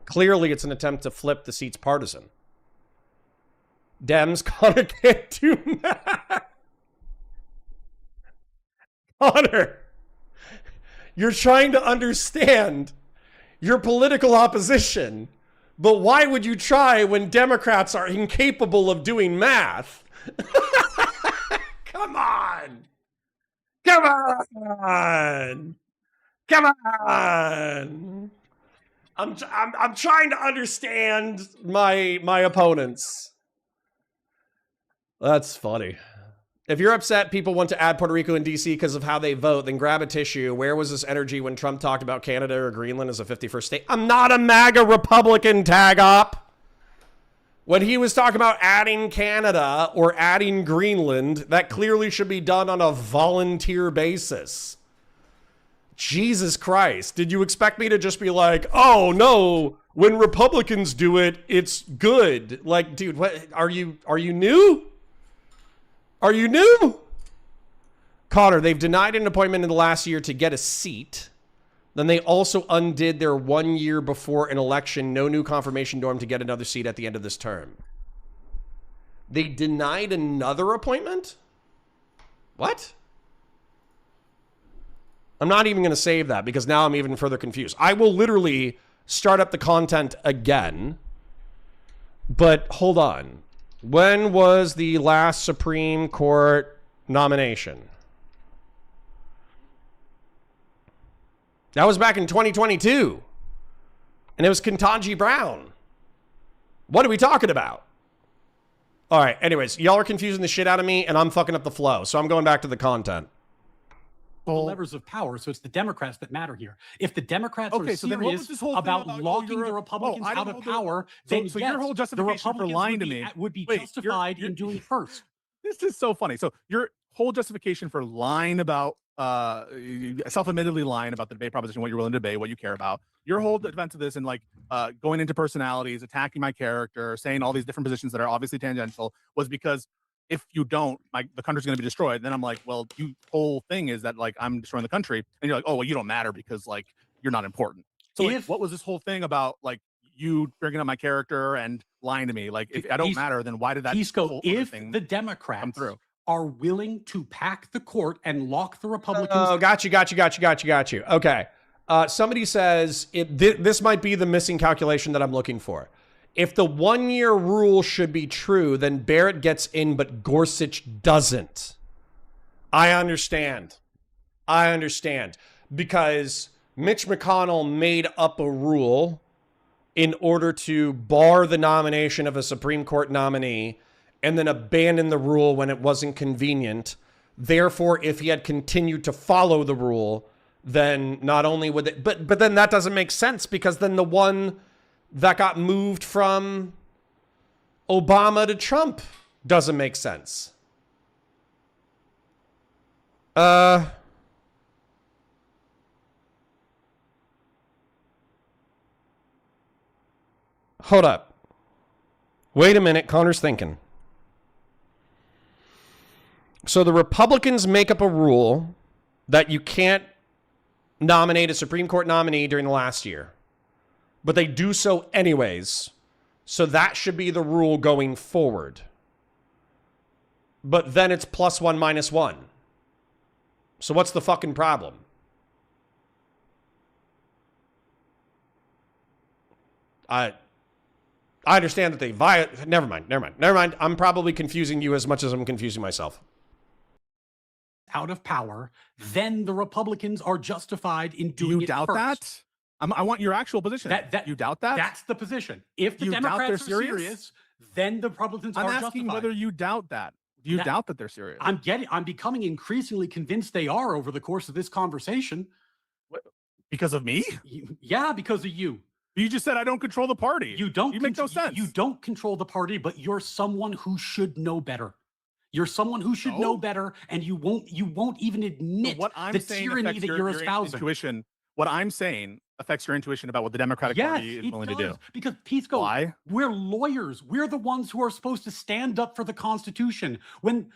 Clearly, it's an attempt to flip the seats partisan. Dems, Connor can't do that. Connor, you're trying to understand your political opposition, but why would you try when Democrats are incapable of doing math? Come on. Come on. Come on. I'm trying to understand my opponents. That's funny. If you're upset people want to add Puerto Rico and DC because of how they vote, then grab a tissue. Where was this energy when Trump talked about Canada or Greenland as a 51st state? I'm not a MAGA Republican, tag up. When he was talking about adding Canada or adding Greenland, that clearly should be done on a volunteer basis. Jesus Christ. Did you expect me to just be like, oh no, when Republicans do it, it's good? Like, dude, what are you new? Are you new? Connor, they've denied an appointment in the last year to get a seat. Then they also undid their 1 year before an election, no new confirmation norm to get another seat at the end of this term. They denied another appointment? What? I'm not even going to save that because now I'm even further confused. I will literally start up the content again. But hold on. When was the last Supreme Court nomination? That was back in 2022. And it was Ketanji Brown. What are we talking about? All right, anyways, y'all are confusing the shit out of me and I'm fucking up the flow. So I'm going back to the content. The levers of power, so it's the Democrats that matter here. If the Democrats are so then what was serious this whole about thing locking the Republicans out of power, then so yes, your whole the justification for Republicans lying to me would be Wait, justified in doing first. This is so funny. So your whole justification for lying about self-admittedly lying about the debate proposition, what you're willing to debate, what you care about, your whole defense of this and like going into personalities, attacking my character, saying all these different positions that are obviously tangential was because if you don't, like, the country's going to be destroyed. Then I'm like, well, you whole thing is that like I'm destroying the country, and you're like, oh well, you don't matter because like you're not important. So like, what was this whole thing about like you bringing up my character and lying to me? Like if I don't matter, then why did that Pisco, if thing the Democrats come through? Are willing to pack the court and lock the Republicans. Oh, got you. Okay. Somebody says this might be the missing calculation that I'm looking for. If the 1 year rule should be true, then Barrett gets in, but Gorsuch doesn't. I understand. Because Mitch McConnell made up a rule in order to bar the nomination of a Supreme Court nominee and then abandon the rule when it wasn't convenient. Therefore, if he had continued to follow the rule, then not only would it, but then that doesn't make sense because then the one that got moved from Obama to Trump doesn't make sense. Hold up. Wait a minute, Connor's thinking. So the Republicans make up a rule that you can't nominate a Supreme Court nominee during the last year. But they do so anyways. So that should be the rule going forward. But then it's +1 - 1. So what's the fucking problem? I understand that they violate. Never mind. I'm probably confusing you as much as I'm confusing myself. Out of power, then the Republicans are justified in doing it. Do you doubt that? I want your actual position. You doubt that? That's the position. If the Democrats are serious, then the Republicans are justified. I'm asking whether you doubt that. Do you doubt that they're serious? I'm becoming increasingly convinced they are over the course of this conversation. Because of me? Yeah, because of you. You just said I don't control the party. You make no sense. You don't control the party, but you're someone who should know better. You're someone who should know better, and you won't even admit the tyranny that you're espousing. Intuition. What I'm saying affects your intuition about what the Democratic Party is willing to do. Because Pisco, why? We're lawyers. We're the ones who are supposed to stand up for the Constitution. When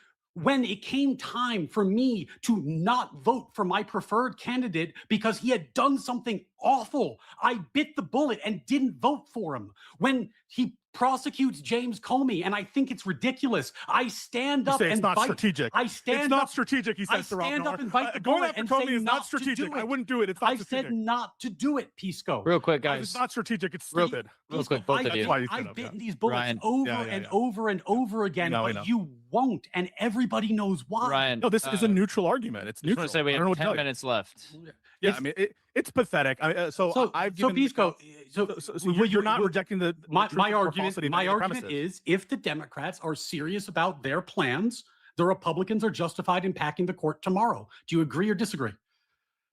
it came time for me to not vote for my preferred candidate because he had done something awful, I bit the bullet and didn't vote for him. When he prosecutes James Comey, and I think it's ridiculous, I stand up and it's not bite. strategic. It's not strategic, he says to Rob stand Noah. up and bite the Going bullet after and Comey say is not not to strategic. do it. I wouldn't do it. It's not I strategic. said not to do it, Pisco. Real quick, guys. It's not strategic. It's Real stupid. quick, both of you. I've bitten these bullets Ryan. over and over and over again, but you won't, and everybody knows why. Ryan, No, this is a neutral argument. It's I neutral. just want to say we I don't know have what to 10 tell you. minutes left. Yeah, I mean, it's pathetic. I've given Pisco, you're not rejecting the my truth or argument. falsity of My the argument premises. is, if the Democrats are serious about their plans, the Republicans are justified in packing the court tomorrow. Do you agree or disagree?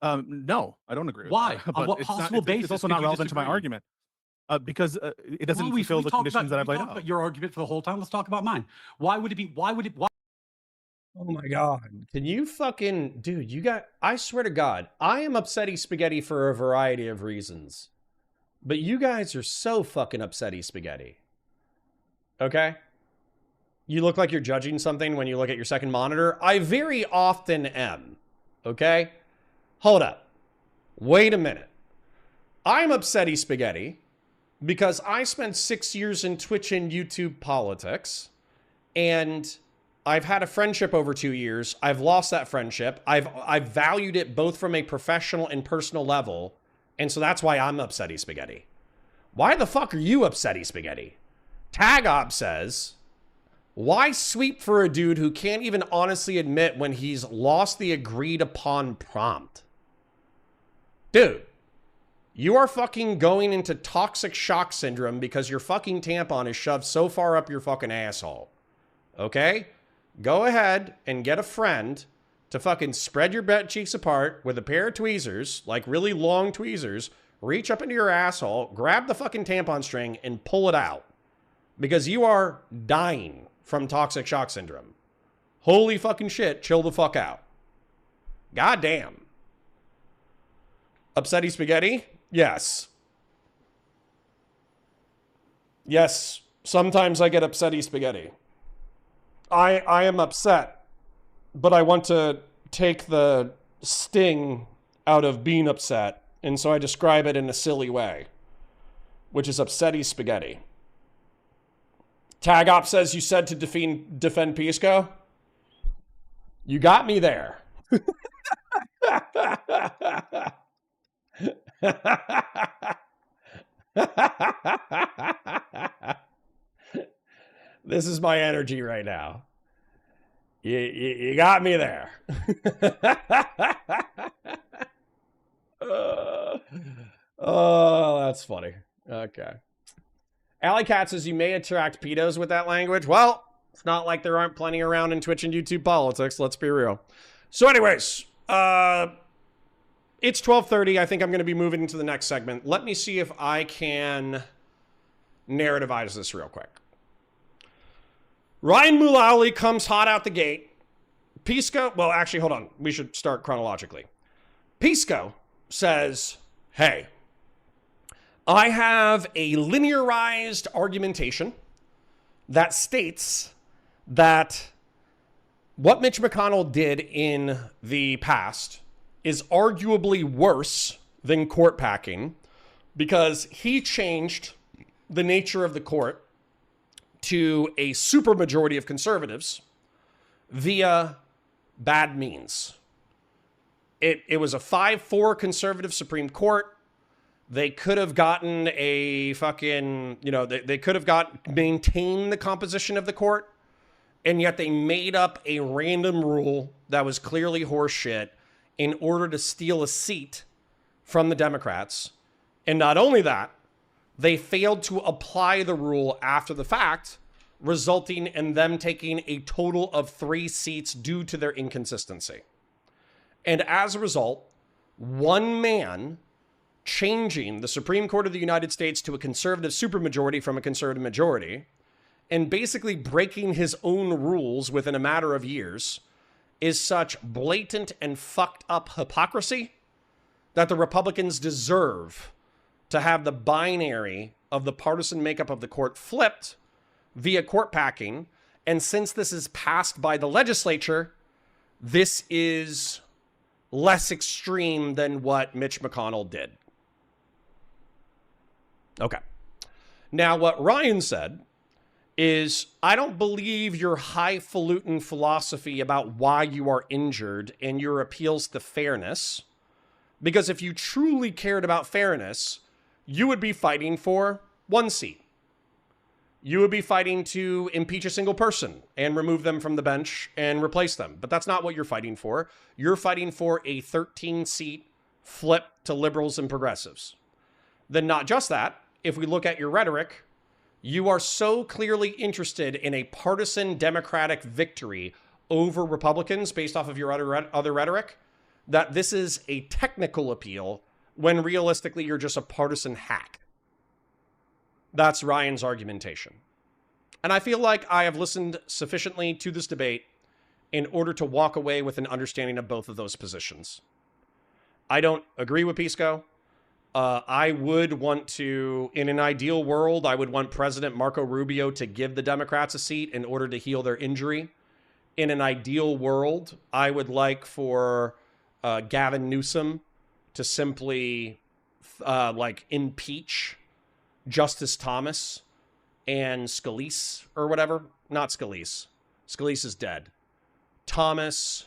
No, I don't agree. With Why? that. On But what it's possible basis? It's also could not you relevant to my disagree? argument because it doesn't Well, we fulfill the talked conditions that I've we laid talked out. about your argument for the whole time. Let's talk about mine. Why would it be? Why? Oh my God. Can you fucking, dude, I swear to God, I am upsetty spaghetti for a variety of reasons. But you guys are so fucking upsetty spaghetti. Okay? You look like you're judging something when you look at your second monitor. I very often am. Okay? Hold up. Wait a minute. I'm upsetty spaghetti because I spent 6 years in Twitch and YouTube politics, and I've had a friendship over 2 years. I've lost that friendship. I've valued it both from a professional and personal level. And so that's why I'm upsetty spaghetti. Why the fuck are you upsetty spaghetti? Tagob says, why sweep for a dude who can't even honestly admit when he's lost the agreed upon prompt? Dude, you are fucking going into toxic shock syndrome because your fucking tampon is shoved so far up your fucking asshole. Okay? Go ahead and get a friend to fucking spread your butt cheeks apart with a pair of tweezers, like really long tweezers, reach up into your asshole, grab the fucking tampon string, and pull it out. Because you are dying from toxic shock syndrome. Holy fucking shit, chill the fuck out. God damn. Upsetty spaghetti? Yes. Yes, sometimes I get upsetty spaghetti. I am upset, but I want to take the sting out of being upset, and so I describe it in a silly way, which is upsetty spaghetti. Tagop says you said to defend Pisco. You got me there. This is my energy right now. You got me there. Oh, that's funny. Okay. Alley Cat says you may attract pedos with that language. Well, it's not like there aren't plenty around in Twitch and YouTube politics. Let's be real. So anyways, it's 12:30. I think I'm going to be moving into the next segment. Let me see if I can narrativize this real quick. Ryan Mullally comes hot out the gate. Pisco, well, actually, hold on. We should start chronologically. Pisco says, hey, I have a linearized argumentation that states that what Mitch McConnell did in the past is arguably worse than court packing because he changed the nature of the court to a supermajority of conservatives via bad means. It was a 5-4 conservative Supreme Court. They could have gotten a fucking, they could have maintained the composition of the court, and yet they made up a random rule that was clearly horseshit in order to steal a seat from the Democrats. And not only that, they failed to apply the rule after the fact resulting in them taking a total of 3 seats due to their inconsistency. And as a result, one man changing the Supreme Court of the United States to a conservative supermajority from a conservative majority, and basically breaking his own rules within a matter of years, is such blatant and fucked up hypocrisy that the Republicans deserve to have the binary of the partisan makeup of the court flipped via court packing. And since this is passed by the legislature, this is less extreme than what Mitch McConnell did. Okay. Now, what Ryan said is, I don't believe your highfalutin philosophy about why you are injured and your appeals to fairness, because if you truly cared about fairness, you would be fighting for 1 seat. You would be fighting to impeach a single person and remove them from the bench and replace them. But that's not what you're fighting for. You're fighting for a 13-seat flip to liberals and progressives. Then not just that, if we look at your rhetoric, you are so clearly interested in a partisan Democratic victory over Republicans based off of your other rhetoric that this is a technical appeal when realistically you're just a partisan hack. That's Ryan's argumentation. And I feel like I have listened sufficiently to this debate in order to walk away with an understanding of both of those positions. I don't agree with Pisco. I would want to, in an ideal world, I would want President Marco Rubio to give the Democrats a seat in order to heal their injury. In an ideal world, I would like for Gavin Newsom to simply impeach Justice Thomas and Scalise or whatever. Not Scalise. Scalise is dead. Thomas.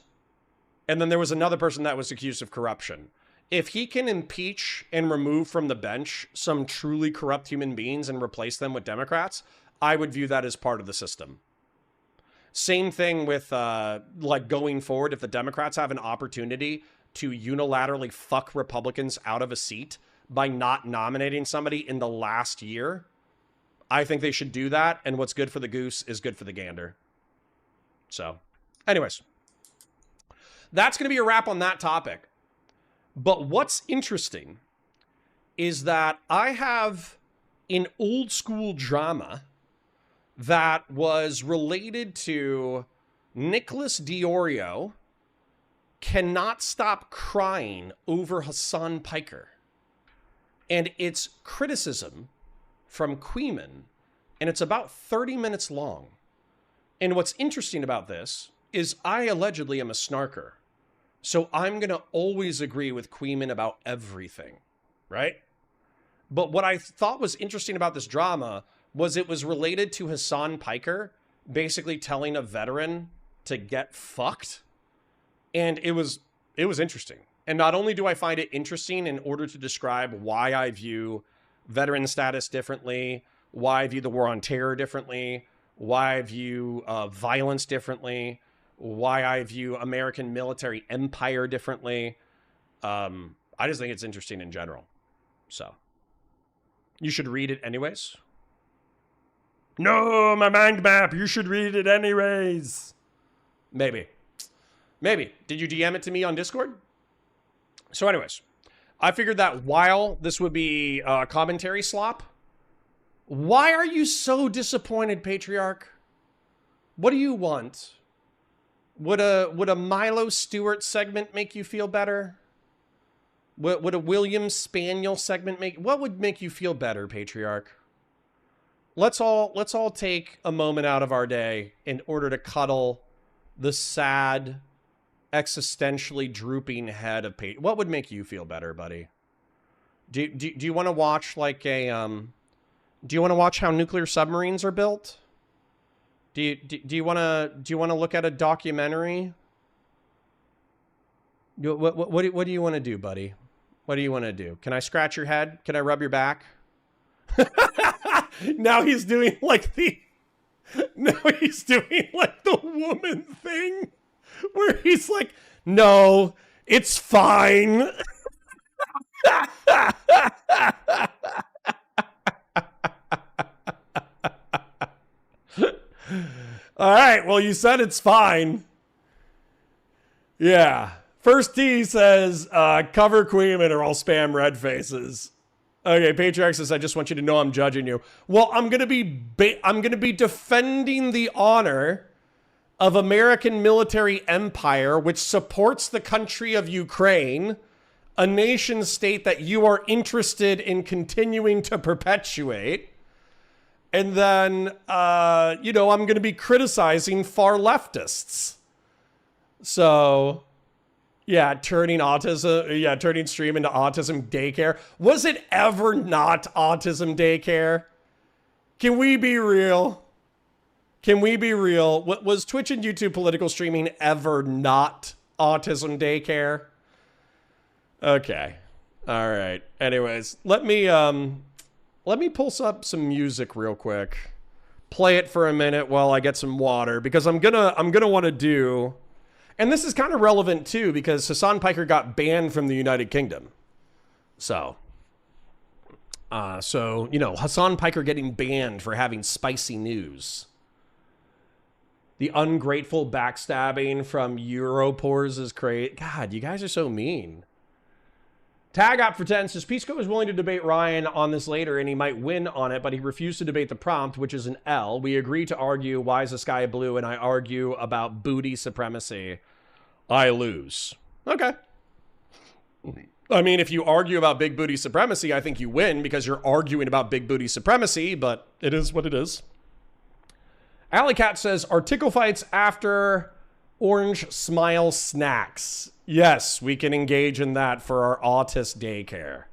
And then there was another person that was accused of corruption. If he can impeach and remove from the bench some truly corrupt human beings and replace them with Democrats, I would view that as part of the system. Same thing with going forward. If the Democrats have an opportunity to unilaterally fuck Republicans out of a seat by not nominating somebody in the last year, I think they should do that. And what's good for the goose is good for the gander. So, anyways, that's going to be a wrap on that topic. But what's interesting is that I have an old school drama that was related to Nicholas Diorio cannot stop crying over Hasan Piker. And it's criticism from Kuihman, and it's about 30 minutes long. And what's interesting about this is I allegedly am a snarker. So I'm going to always agree with Kuihman about everything, right? But what I thought was interesting about this drama was it was related to Hasan Piker basically telling a veteran to get fucked. And it was interesting. And not only do I find it interesting in order to describe why I view veteran status differently, why I view the war on terror differently, why I view violence differently, why I view American military empire differently. I just think it's interesting in general. So you should read it anyways. No, my mind map. You should read it anyways. Maybe. Did you DM it to me on Discord? So anyways, I figured that while this would be a commentary slop, why are you so disappointed, Patriarch? What do you want? Would a Milo Stewart segment make you feel better? Would a William Spaniel segment what would make you feel better, Patriarch? Let's all take a moment out of our day in order to cuddle the sad, existentially drooping head of Patriarch. What would make you feel better, buddy? Do you want to watch like a do you want to watch how nuclear submarines are built? Do you want to look at a documentary? What do you want to do, buddy? What do you want to do? Can I scratch your head? Can I rub your back? Now he's doing like the woman thing where he's like, "No, it's fine." All right, well, you said it's fine. Yeah. First T says, cover Kuihman or I'll spam red faces. Okay, Patriarch says, I just want you to know I'm judging you. Well, I'm gonna be defending the honor of American military empire, which supports the country of Ukraine, a nation state that you are interested in continuing to perpetuate. And then, I'm going to be criticizing far leftists. So, turning stream into autism daycare. Was it ever not autism daycare? Can we be real? Was Twitch and YouTube political streaming ever not autism daycare? Okay. All right. Anyways, let me pull up some music real quick. Play it for a minute while I get some water, because I'm gonna want to do, and this is kind of relevant too because Hasan Piker got banned from the United Kingdom. So Hasan Piker getting banned for having spicy news. The ungrateful backstabbing from Europors is crazy. God, you guys are so mean. Tag Up for 10 says, Pisco is willing to debate Ryan on this later and he might win on it, but he refused to debate the prompt, which is an L. We agree to argue why is the sky blue, and I argue about booty supremacy. I lose. Okay. I mean, if you argue about big booty supremacy, I think you win because you're arguing about big booty supremacy, but it is what it is. Alley Cat says, are tickle fights after Orange Smile snacks? Yes, we can engage in that for our autist daycare.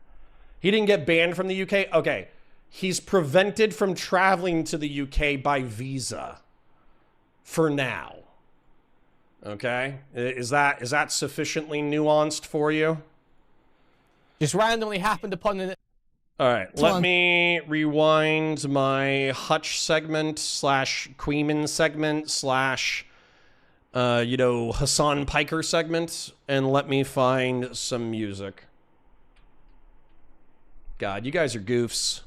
He didn't get banned from the UK? Okay. He's prevented from traveling to the UK by visa. For now. Okay? Is that sufficiently nuanced for you? Just randomly happened upon it. All right, let me rewind my Hutch segment / Kuihman segment / Hasan Piker segment, and let me find some music. God, you guys are goofs.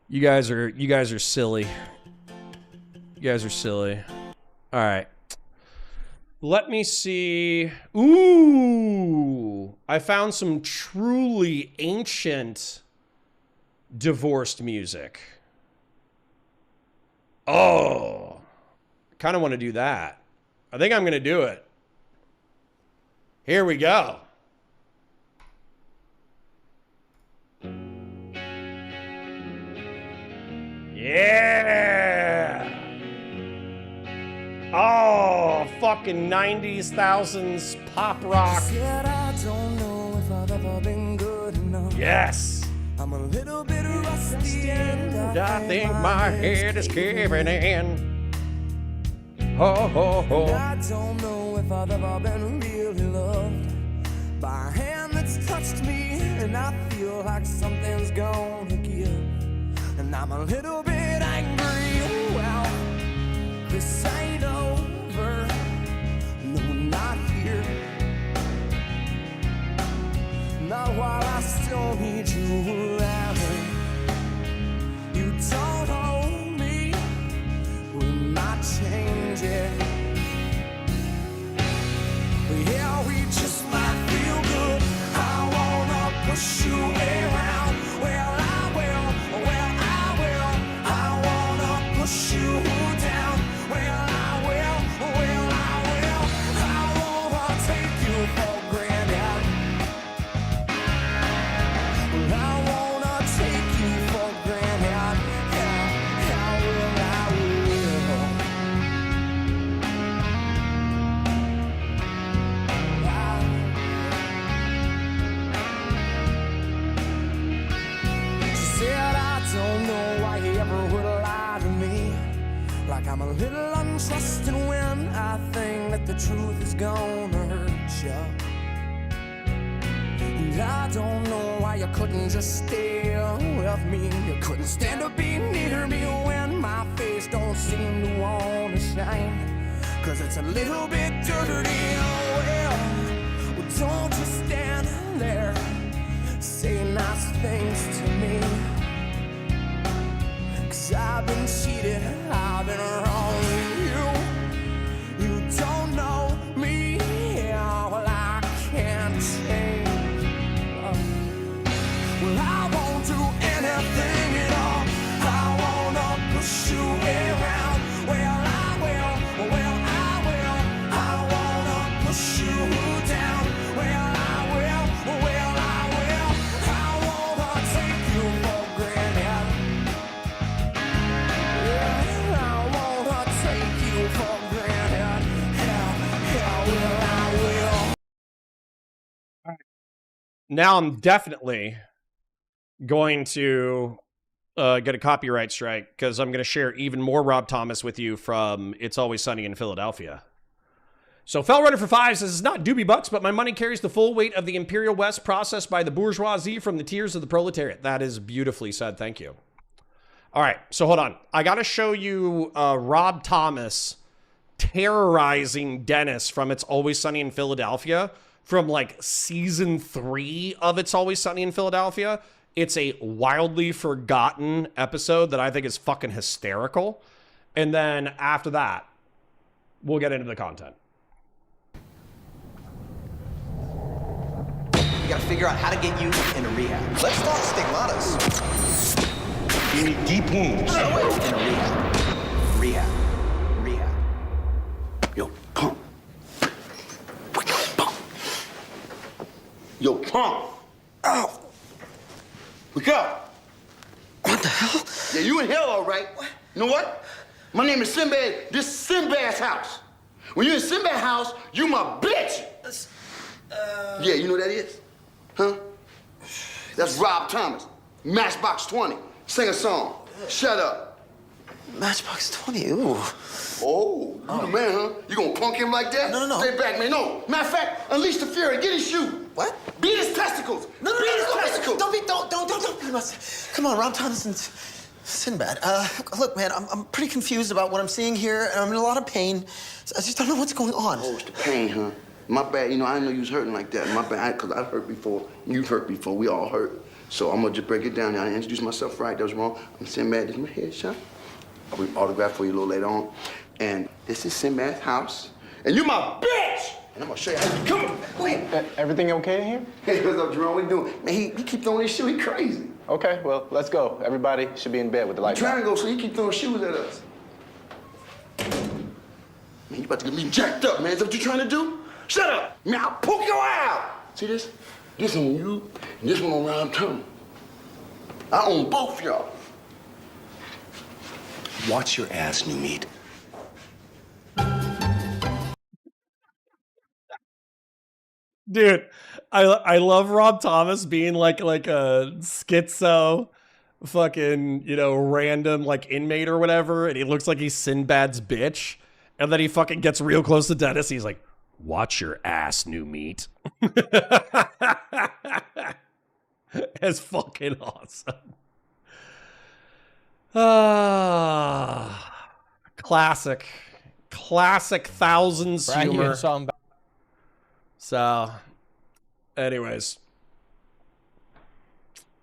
You guys are silly. You guys are silly. All right. Let me see. Ooh, I found some truly ancient divorced music. Oh, kind of want to do that. I think I'm going to do it. Here we go. Yeah. Oh, fucking 90s, thousands pop rock. Yes. I'm a little bit rusty and I think my head is caving in. Ho, ho, ho. I don't know if I've ever been really loved by a hand that's touched me, and I feel like something's gonna give, and I'm a little bit angry. Well, this ain't over. No, not here. Not while I still need you around. You don't own me. We might change it. Yeah, we just might feel good. I wanna push you around. Well, I will. Well, I will. I wanna push you down. Well, I will. Well, I will. I wanna take you for granted. Well, I wanna take you for granted. Yeah, I will. She said, I don't know why you ever would lie to me. Like I'm a little untrusting when I think that the truth is gonna hurt you. And I don't know why you couldn't just stay with me. You couldn't stand to be near me when my face don't seem to wanna shine. Cause it's a little bit dirty. Oh, well, don't just stand there. Say nice things to me. Cause I've been cheated. Now I'm definitely going to get a copyright strike because I'm going to share even more Rob Thomas with you from It's Always Sunny in Philadelphia. So Fellrunner for 5 says, it's not doobie bucks, but my money carries the full weight of the Imperial West processed by the bourgeoisie from the tears of the proletariat. That is beautifully said. Thank you. All right, so hold on. I got to show you Rob Thomas terrorizing Dennis from It's Always Sunny in Philadelphia from like season 3 of It's Always Sunny in Philadelphia. It's a wildly forgotten episode that I think is fucking hysterical. And then after that, we'll get into the content. We gotta figure out how to get you into rehab. Let's talk stigmatas. You need deep wounds. No, wait. Into rehab. Rehab. Yo, pump. Pump. Yo, pump. Ow. Wake up. What the hell? Yeah, you in hell, all right. What? You know what? My name is Sinbad. This is Sinbad's house. When you're in Sinbad's house, you my bitch. Yeah, you know what that is? Huh? That's Rob Thomas. Matchbox 20. Sing a song. Shut up. Matchbox 20, ooh. Oh, you the man, huh? You gonna punk him like that? No. Stay back, man. No. Matter of fact, unleash the fury. Get his shoe. What? Beat his testicles. No, Beat his testicles. don't beat myself. Come on, Rob Thomas and Sinbad. Look, man, I'm pretty confused about what I'm seeing here, and I'm in a lot of pain. I just don't know what's going on. Oh, it's the pain, huh? My bad. You know, I didn't know you was hurting like that. My bad, because I've hurt before. You've hurt before. We all hurt. So I'm gonna just break it down now. I didn't introduce myself right. That was wrong. I'm Sinbad. This is my headshot. I'll be autograph for you a little later on. And this is Sinbad's house. And you my bitch! And I'm gonna show you how you come on. Wait. Everything okay in here? Hey, what's up, Jerome? What you doing? Man, he keep throwing his shoe. He crazy. Okay, well, let's go. Everybody should be in bed with the I'm lights trying to on. go, so he keep throwing shoes at us. Man, you about to get me jacked up, man. Is that what you trying to do? Shut up! Man, I'll poke your eye out. See this? This on you, and this one on Rob Thomas. I own both y'all. Watch your ass, new meat. Dude, I love Rob Thomas being like a schizo fucking, you know, random like inmate or whatever, and he looks like he's Sinbad's bitch, and then he fucking gets real close to Dennis. He's like, watch your ass, new meat. It's fucking awesome. Classic 1000s Brand new humor. song. So, anyways,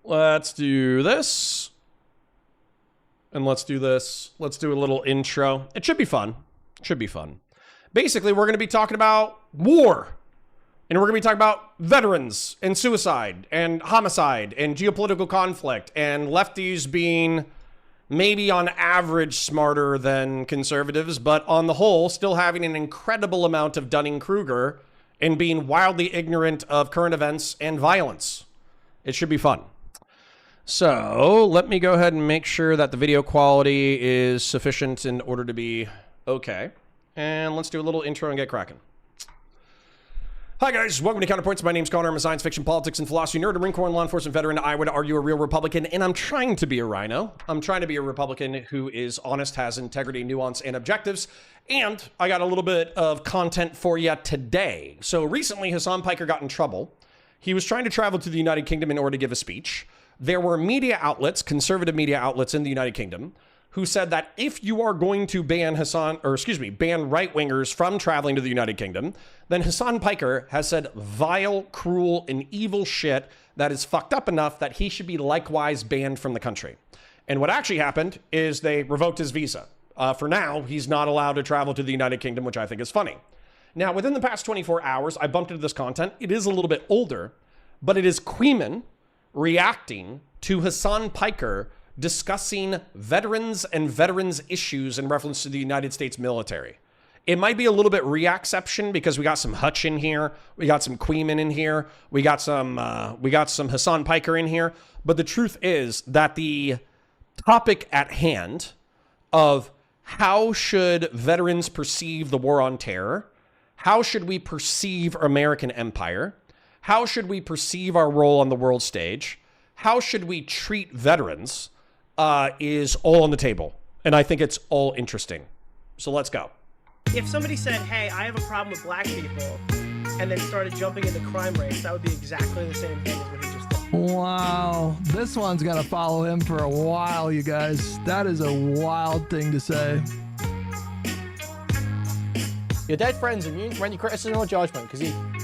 let's do this. And let's do this. Let's do a little intro. It should be fun. It should be fun. Basically, we're going to be talking about war. And we're going to be talking about veterans and suicide and homicide and geopolitical conflict and lefties being maybe on average smarter than conservatives, but on the whole, still having an incredible amount of Dunning-Kruger and being wildly ignorant of current events and violence. It should be fun. So let me go ahead and make sure that the video quality is sufficient in order to be okay. And let's do a little intro and get cracking. Hi guys, welcome to Counterpoints. My name's Connor. I'm a science fiction, politics, and philosophy nerd, a Marine Corps and law enforcement veteran. I would argue a real Republican, and I'm trying to be a rhino. I'm trying to be a Republican who is honest, has integrity, nuance, and objectives. And I got a little bit of content for you today. So recently, Hasan Piker got in trouble. He was trying to travel to the United Kingdom in order to give a speech. There were media outlets, conservative media outlets in the United Kingdom, who said that if you are going to ban ban right-wingers from traveling to the United Kingdom, then Hasan Piker has said vile, cruel, and evil shit that is fucked up enough that he should be likewise banned from the country. And what actually happened is they revoked his visa. For now, he's not allowed to travel to the United Kingdom, which I think is funny. Now, within the past 24 hours, I bumped into this content. It is a little bit older, but it is Kuihman reacting to Hasan Piker discussing veterans and veterans issues in reference to the United States military. It might be a little bit reacception because we got some Hutch in here, we got some Kuihman in here, we got some Hasan Piker in here. But the truth is that the topic at hand of how should veterans perceive the war on terror, how should we perceive American empire, How should we perceive our role on the world stage? How should we treat veterans? Is all on the table. And I think it's all interesting. So let's go. If somebody said, hey, I have a problem with black people, and then started jumping into crime rates, that would be exactly the same thing as what he just did. Wow. This one's going to follow him for a while, you guys. That is a wild thing to say. Your dead friend's immune from any criticism or judgment because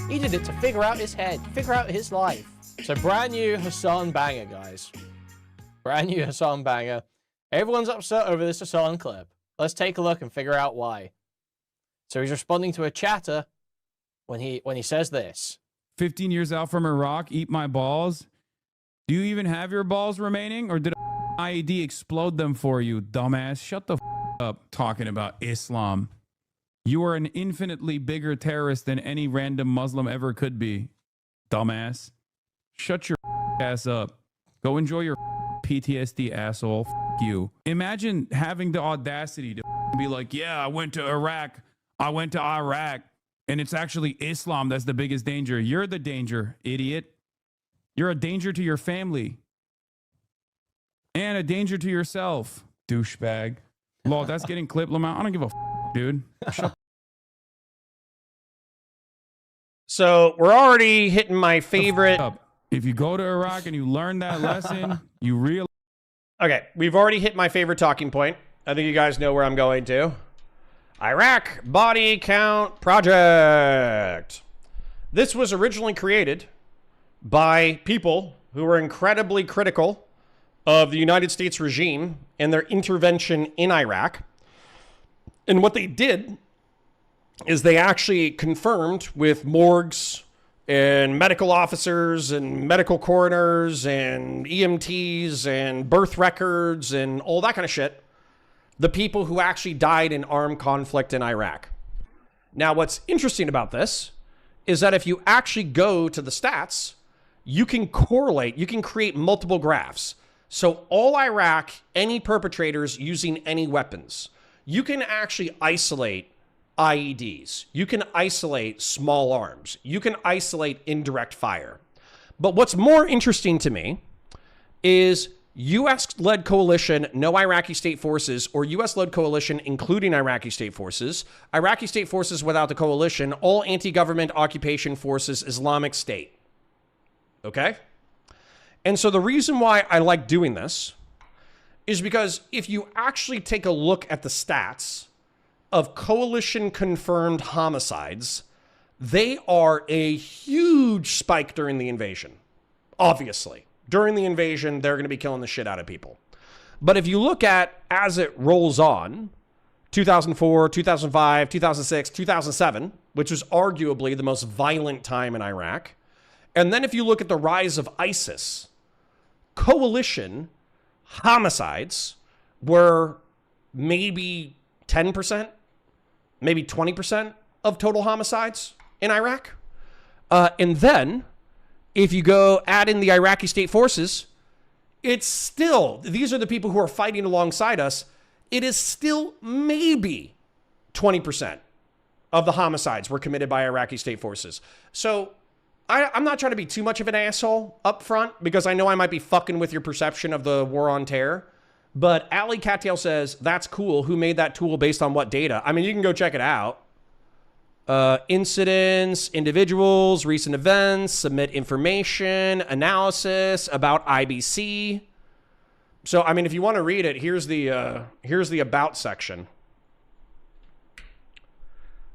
he did it to figure out his head, figure out his life. So brand new Hasan banger, guys. Brand new Hasan banger. Everyone's upset over this Hasan clip. Let's take a look and figure out why. So he's responding to a chatter when he says this. 15 years out from Iraq, eat my balls. Do you even have your balls remaining, or did IED explode them for you, dumbass? Shut the up talking about Islam. You are an infinitely bigger terrorist than any random Muslim ever could be, dumbass. Shut your ass up. Go enjoy your PTSD, asshole. You. Imagine having the audacity to be like, yeah, I went to Iraq. I went to Iraq. And it's actually Islam that's the biggest danger. You're the danger, idiot. You're a danger to your family. And a danger to yourself, douchebag. Lord, that's getting clipped, Lamont. I don't give a dude. Shut So we're already hitting my favorite. If you go to Iraq and you learn that lesson, you realize. Okay, we've already hit my favorite talking point. I think you guys know where I'm going to. Iraq Body Count Project. This was originally created by people who were incredibly critical of the United States regime and their intervention in Iraq. And what they did is they actually confirmed with morgues and medical officers and medical coroners and EMTs and birth records and all that kind of shit, the people who actually died in armed conflict in Iraq. Now, what's interesting about this is that if you actually go to the stats, you can correlate, you can create multiple graphs. So all Iraq, any perpetrators using any weapons, you can actually isolate IEDs. You can isolate small arms. You can isolate indirect fire. But what's more interesting to me is U.S.-led coalition, no Iraqi state forces, or U.S.-led coalition, including Iraqi state forces, Iraqi state forces without the coalition, all anti-government occupation forces, Islamic State. Okay? And so the reason why I like doing this is because if you actually take a look at the stats of coalition-confirmed homicides, they are a huge spike during the invasion. Obviously. During the invasion, they're going to be killing the shit out of people. But if you look at, as it rolls on, 2004, 2005, 2006, 2007, which was arguably the most violent time in Iraq, and then if you look at the rise of ISIS, coalition homicides were maybe 10%, maybe 20% of total homicides in Iraq. And then if you go add in the Iraqi state forces, it's still, these are the people who are fighting alongside us. It is still maybe 20% of the homicides were committed by Iraqi state forces. So I'm not trying to be too much of an asshole up front because I know I might be fucking with your perception of the war on terror. But Ali Katyal says, that's cool. Who made that tool based on what data? I mean, you can go check it out. Incidents, individuals, recent events, submit information, analysis about IBC. So, I mean, if you want to read it, here's the about section.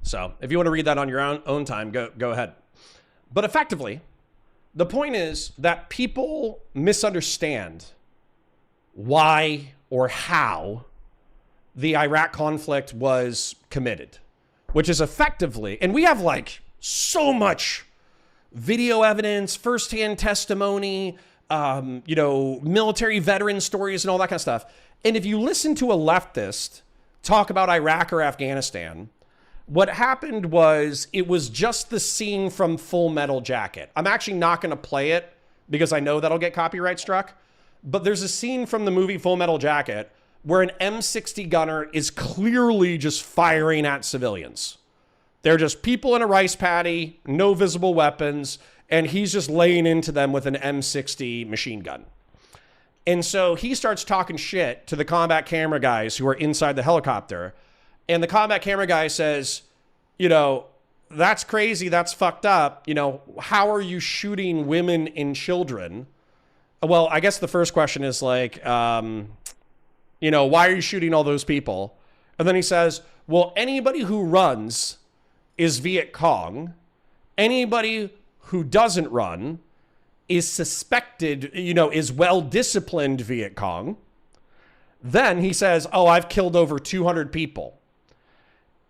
So, if you want to read that on your own time, go ahead. But effectively, the point is that people misunderstand why or how the Iraq conflict was committed, which is effectively, and we have like so much video evidence, firsthand testimony, military veteran stories and all that kind of stuff. And if you listen to a leftist talk about Iraq or Afghanistan, what happened was it was just the scene from Full Metal Jacket. I'm actually not going to play it because I know that'll get copyright struck. But there's a scene from the movie Full Metal Jacket where an M60 gunner is clearly just firing at civilians. They're just people in a rice paddy, no visible weapons, and he's just laying into them with an M60 machine gun. And so he starts talking shit to the combat camera guys who are inside the helicopter. And the combat camera guy says, you know, that's crazy. That's fucked up. You know, how are you shooting women and children? Well, I guess the first question is like, you know, why are you shooting all those people? And then he says, well, anybody who runs is Viet Cong. Anybody who doesn't run is suspected, you know, is well-disciplined Viet Cong. Then he says, oh, I've killed over 200 people.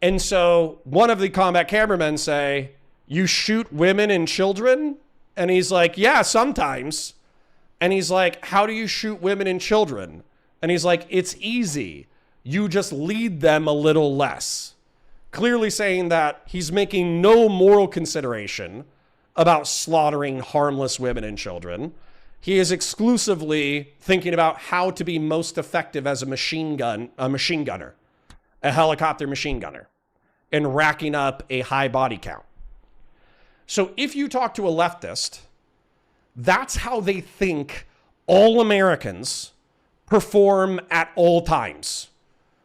And so one of the combat cameramen say, you shoot women and children? And he's like, yeah, sometimes. And he's like, how do you shoot women and children? And he's like, it's easy. You just lead them a little less. Clearly saying that he's making no moral consideration about slaughtering harmless women and children. He is exclusively thinking about how to be most effective as a machine gunner, a helicopter machine gunner, and racking up a high body count. So if you talk to a leftist, that's how they think all Americans perform at all times.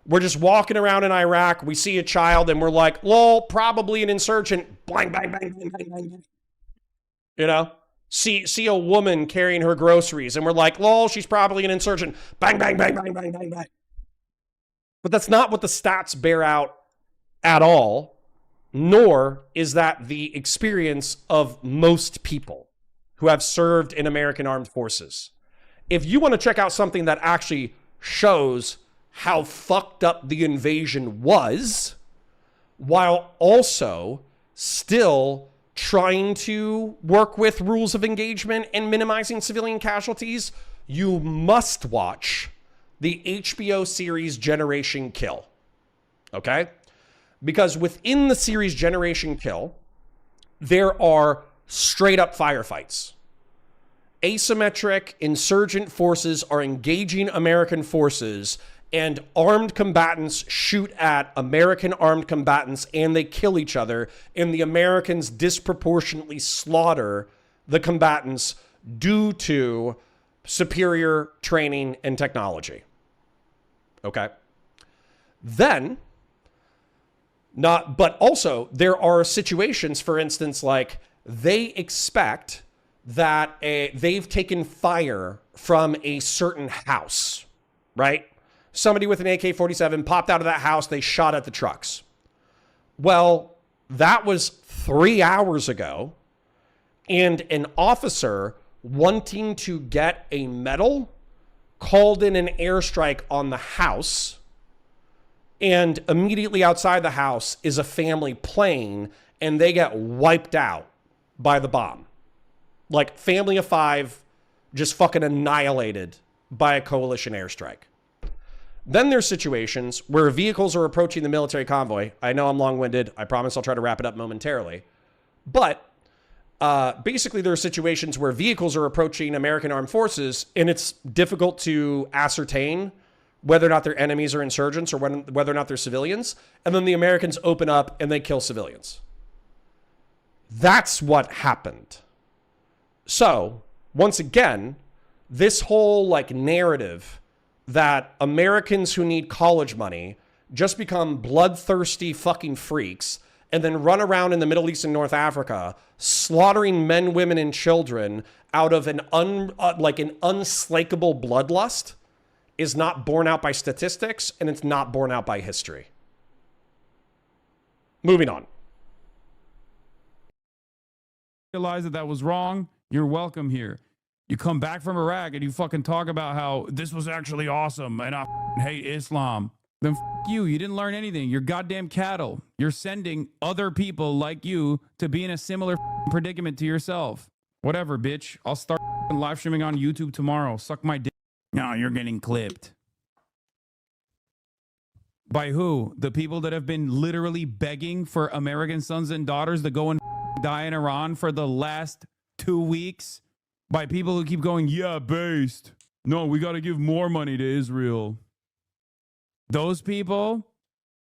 We're just walking around in Iraq, we see a child and we're like, lol, probably an insurgent, bang, bang, bang, bang, bang, bang. You know? See a woman carrying her groceries and we're like, lol, she's probably an insurgent, bang, bang, bang, bang, bang, bang, bang. But that's not what the stats bear out at all, nor is that the experience of most people who have served in American armed forces. If you want to check out something that actually shows how fucked up the invasion was, while also still trying to work with rules of engagement and minimizing civilian casualties, you must watch the HBO series Generation Kill. Okay? Because within the series Generation Kill, there are straight up firefights. Asymmetric insurgent forces are engaging American forces, and armed combatants shoot at American armed combatants and they kill each other, and the Americans disproportionately slaughter the combatants due to superior training and technology. Okay? Then, but also there are situations, for instance, like they expect that they've taken fire from a certain house, right? Somebody with an AK-47 popped out of that house, they shot at the trucks. Well, that was 3 hours ago, and an officer wanting to get a medal called in an airstrike on the house, and immediately outside the house is a family playing, and they get wiped out by the bomb. Like, family of 5 just fucking annihilated by a coalition airstrike. Then there's situations where vehicles are approaching the military convoy. I know I'm long-winded. I promise I'll try to wrap it up momentarily. But basically there are situations where vehicles are approaching American armed forces, and it's difficult to ascertain whether or not they're enemies or insurgents, or whether or not they're civilians. And then the Americans open up and they kill civilians. That's what happened. So, once again, this whole like narrative that Americans who need college money just become bloodthirsty fucking freaks and then run around in the Middle East and North Africa slaughtering men, women, and children out of an unslakable bloodlust is not borne out by statistics, and it's not borne out by history. Moving on. Realize that was wrong. You're welcome here. You come back from Iraq and you fucking talk about how this was actually awesome and I hate Islam. Then you didn't learn anything. You're goddamn cattle. You're sending other people like you to be in a similar predicament to yourself. Whatever, bitch. I'll start live streaming on YouTube tomorrow. Suck my dick. No, you're getting clipped. By who? The people that have been literally begging for American sons and daughters to go and die in Iran for the last 2 weeks? By people who keep going, yeah, based. No, we got to give more money to Israel. Those people?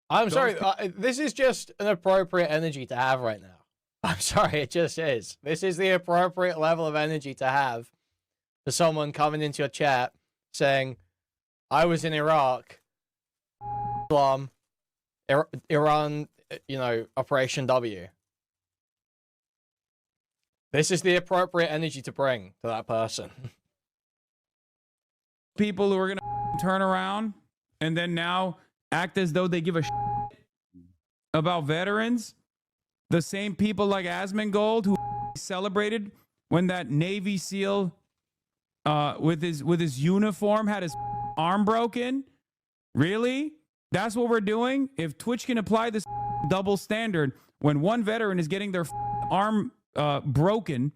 I'm sorry. This is just an appropriate energy to have right now. I'm sorry, it just is. This is the appropriate level of energy to have for someone coming into your chat saying, I was in Iraq, Islam, Iran, Operation W. This is the appropriate energy to bring to that person. People who are going to turn around and then now act as though they give a shit about veterans. The same people like Asmongold who celebrated when that Navy SEAL with his uniform had his arm broken. Really? That's what we're doing? If Twitch can apply this double standard when one veteran is getting their arm broken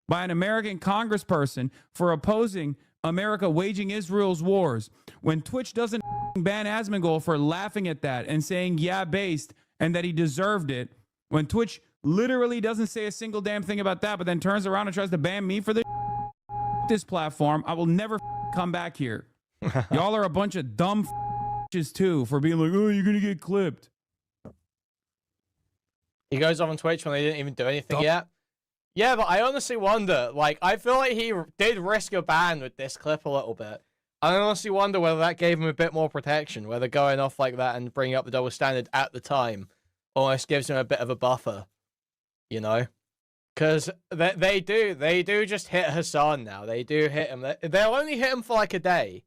by an American congressperson for opposing America waging Israel's wars, when Twitch doesn't ban Asmongold for laughing at that and saying, yeah, based, and that he deserved it, when Twitch literally doesn't say a single damn thing about that, but then turns around and tries to ban me for this platform, I will never come back here. Y'all are a bunch of dumb too for being like, oh, you're going to get clipped. He goes off on Twitch when they didn't even do anything yet. Yeah, but I honestly wonder, like, I feel like he did risk a ban with this clip a little bit. I honestly wonder whether that gave him a bit more protection, whether going off like that and bringing up the double standard at the time almost gives him a bit of a buffer, you know? Because they do just hit Hasan now. They do hit him. They'll only hit him for like a day.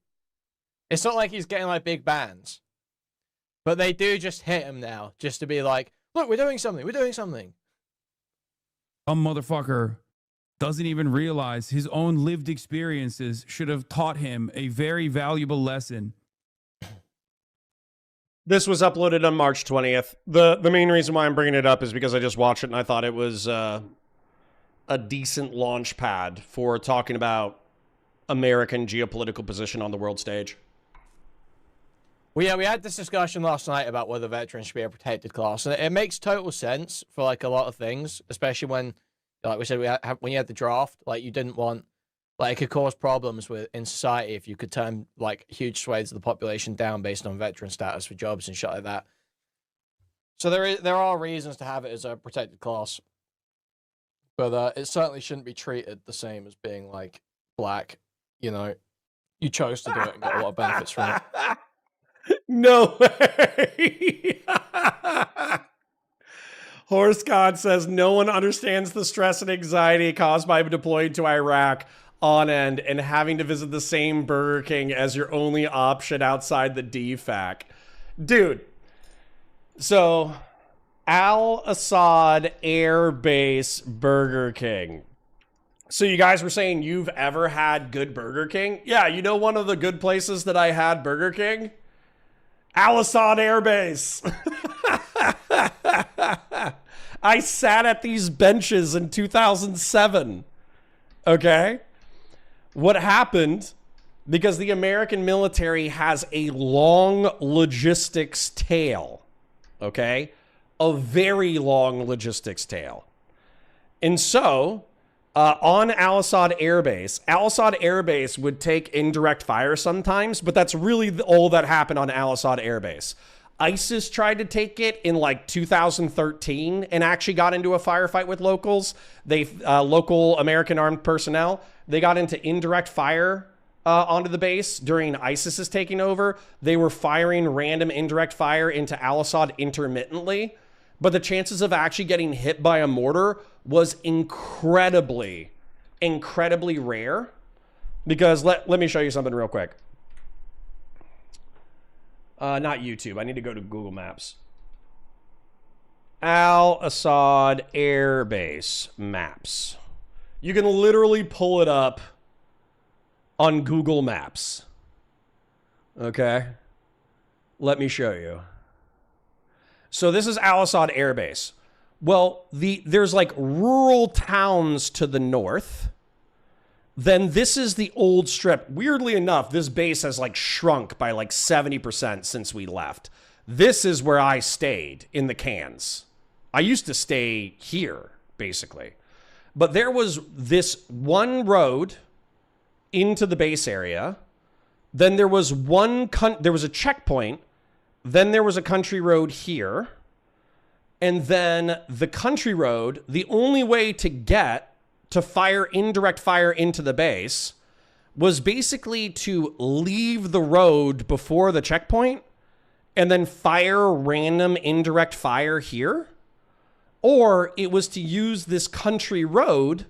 It's not like he's getting like big bans. But they do just hit him now, just to be like, look, we're doing something. We're doing something. A motherfucker doesn't even realize his own lived experiences should have taught him a very valuable lesson. This was uploaded on March 20th. The main reason why I'm bringing it up is because I just watched it and I thought it was a decent launch pad for talking about American geopolitical position on the world stage. Well, yeah, we had this discussion last night about whether veterans should be a protected class, and it makes total sense for like a lot of things, especially when, like we said, when you had the draft, like you didn't want, like it could cause problems in society if you could turn like huge swathes of the population down based on veteran status for jobs and shit like that. So there are reasons to have it as a protected class, but it certainly shouldn't be treated the same as being like black. You know, you chose to do it and got a lot of benefits from it. No way. Horse God says no one understands the stress and anxiety caused by deploying to Iraq on end and having to visit the same Burger King as your only option outside the DFAC. Dude, so Al-Assad Air Base Burger King. So you guys were saying you've ever had good Burger King? Yeah, you know one of the good places that I had Burger King? Al-Assad Air Base. I sat at these benches in 2007. Okay? What happened, because the American military has a long logistics tail. Okay? A very long logistics tail. And so, on Al-Assad Air Base would take indirect fire sometimes, but that's really all that happened on Al-Assad Air Base. ISIS tried to take it in like 2013 and actually got into a firefight with locals. Local American armed personnel. They got into indirect fire onto the base during ISIS's taking over. They were firing random indirect fire into Al-Assad intermittently, but the chances of actually getting hit by a mortar was incredibly rare. Because let me show you something real quick. Not YouTube. I need to go to Google Maps. Al-Assad Air Base maps. You can literally pull it up on Google Maps. Okay? Let me show you. So this is Al-Assad Air Base. Well, there's like rural towns to the north. Then this is the old strip. Weirdly enough, this base has like shrunk by like 70% since we left. This is where I stayed in the cans. I used to stay here, basically. But there was this one road into the base area. Then there was there was a checkpoint. Then there was a country road here. And then the country road, the only way to get to fire indirect fire into the base was basically to leave the road before the checkpoint and then fire random indirect fire here. Or it was to use this country road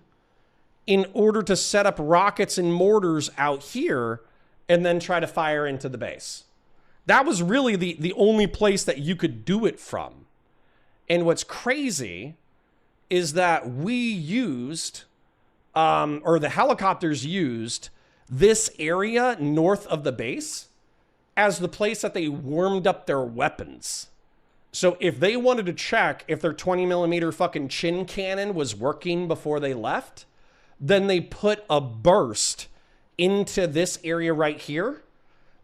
in order to set up rockets and mortars out here and then try to fire into the base. That was really the only place that you could do it from. And what's crazy is that we used, or the helicopters used, this area north of the base as the place that they warmed up their weapons. So if they wanted to check if their 20 millimeter fucking chin cannon was working before they left, then they put a burst into this area right here,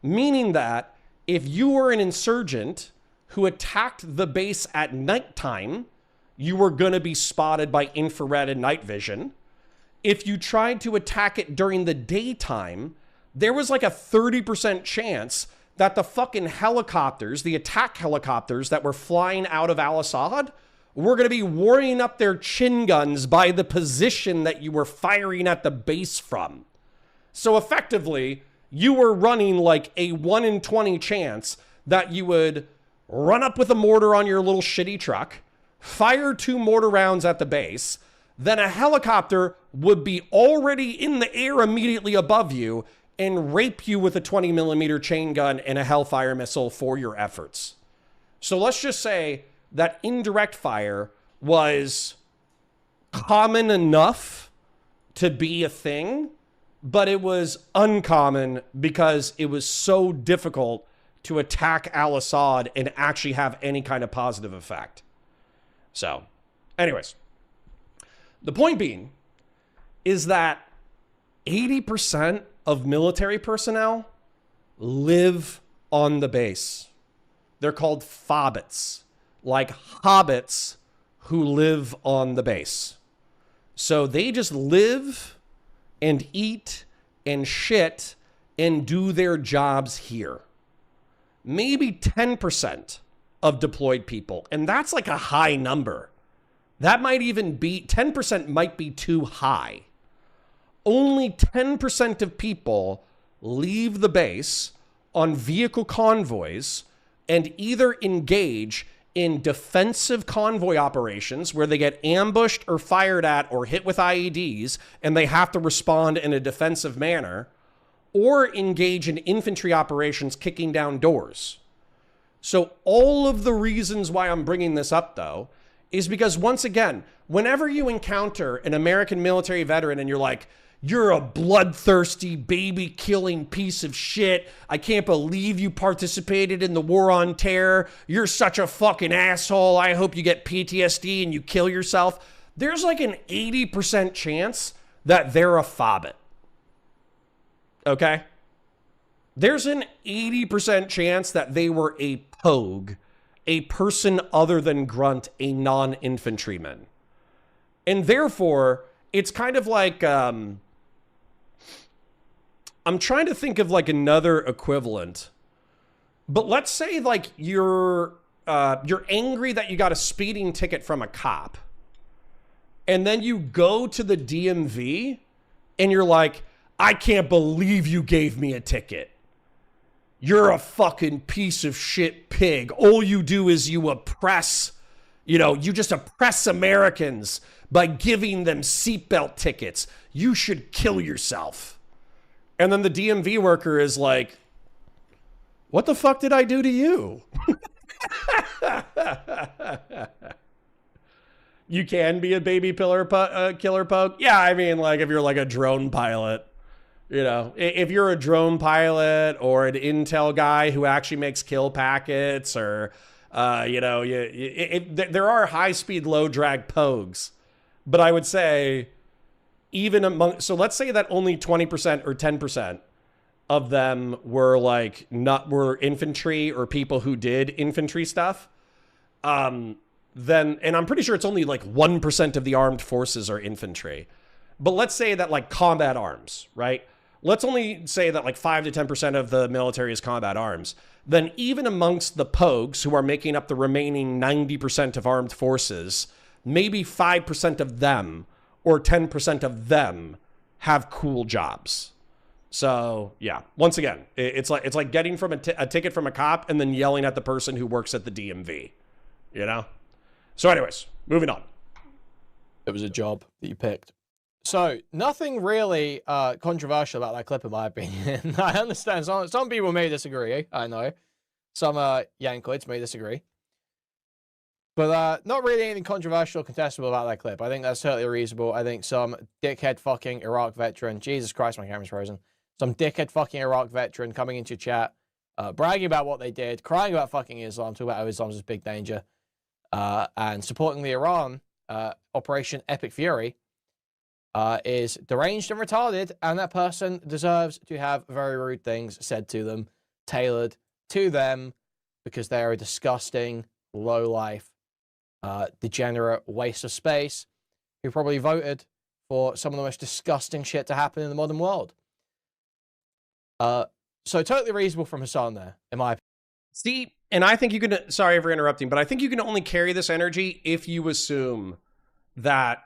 meaning that if you were an insurgent who attacked the base at nighttime, you were going to be spotted by infrared and night vision. If you tried to attack it during the daytime, there was like a 30% chance that the fucking helicopters, the attack helicopters that were flying out of Al-Assad, were going to be warming up their chin guns by the position that you were firing at the base from. So effectively, you were running like a 1 in 20 chance that you would run up with a mortar on your little shitty truck, fire 2 mortar rounds at the base, then a helicopter would be already in the air immediately above you and rape you with a 20 millimeter chain gun and a Hellfire missile for your efforts. So let's just say that indirect fire was common enough to be a thing, but it was uncommon because it was so difficult to attack Al-Assad and actually have any kind of positive effect. So, anyways, the point being is that 80% of military personnel live on the base. They're called fobbits, like hobbits who live on the base. So they just live and eat and shit and do their jobs here. Maybe 10% of deployed people, and that's like a high number. That might even be, 10% might be too high. Only 10% of people leave the base on vehicle convoys and either engage in defensive convoy operations where they get ambushed or fired at or hit with IEDs and they have to respond in a defensive manner, or engage in infantry operations kicking down doors. So all of the reasons why I'm bringing this up, though, is because, once again, whenever you encounter an American military veteran and you're like, you're a bloodthirsty, baby-killing piece of shit. I can't believe you participated in the war on terror. You're such a fucking asshole. I hope you get PTSD and you kill yourself. There's like an 80% chance that they're a fobbit. Okay? There's an 80% chance that they were a pogue, a person other than grunt, a non-infantryman. And therefore, it's kind of like, I'm trying to think of like another equivalent, but let's say like you're angry that you got a speeding ticket from a cop, and then you go to the DMV and you're like, I can't believe you gave me a ticket. You're a fucking piece of shit pig. All you do is you oppress, you just oppress Americans by giving them seatbelt tickets. You should kill yourself. And then the DMV worker is like, what the fuck did I do to you? You can be a baby killer poke. Yeah, I mean, like if you're like a drone pilot, if you're a drone pilot or an intel guy who actually makes kill packets, or, there are high-speed, low-drag pogues. But I would say, so let's say that only 20% or 10% of them were were infantry or people who did infantry stuff. And I'm pretty sure it's only like 1% of the armed forces are infantry. But let's say that like combat arms, right? let's only say that like 5 to 10% of the military is combat arms. Then even amongst the pogues who are making up the remaining 90% of armed forces, maybe 5% of them or 10% of them have cool jobs. So yeah, once again, it's like getting from a ticket from a cop and then yelling at the person who works at the DMV, you know? So anyways, moving on. It was a job that you picked. So nothing really controversial about that clip, in my opinion. I understand some people may disagree. I know some Yankoids may disagree, but not really anything controversial or contestable about that clip. I think that's totally reasonable. I think some dickhead fucking Iraq veteran, Jesus Christ, my camera's frozen. Some dickhead fucking Iraq veteran coming into chat, bragging about what they did, crying about fucking Islam, talking about how Islam's a big danger, and supporting the Iran Operation Epic Fury is deranged and retarded, and that person deserves to have very rude things said to them, tailored to them, because they are a disgusting, low-life, degenerate waste of space who probably voted for some of the most disgusting shit to happen in the modern world. So totally reasonable from Hasan there, in my opinion. See, and I think you can, sorry for interrupting, but I think you can only carry this energy if you assume that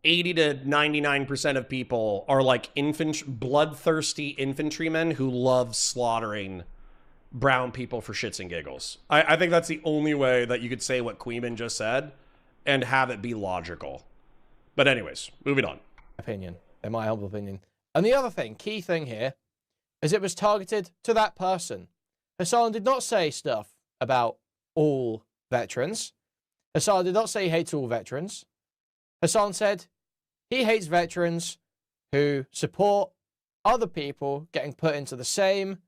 80 to 99% of people are like bloodthirsty infantrymen who love slaughtering brown people for shits and giggles. I think that's the only way that you could say what Kuihman just said and have it be logical. But anyways, moving on. Opinion, in my humble opinion. And the other thing, key thing here, is it was targeted to that person. Hasan did not say stuff about all veterans. Hasan did not say he hates all veterans. Hasan said he hates veterans who support other people getting put into the same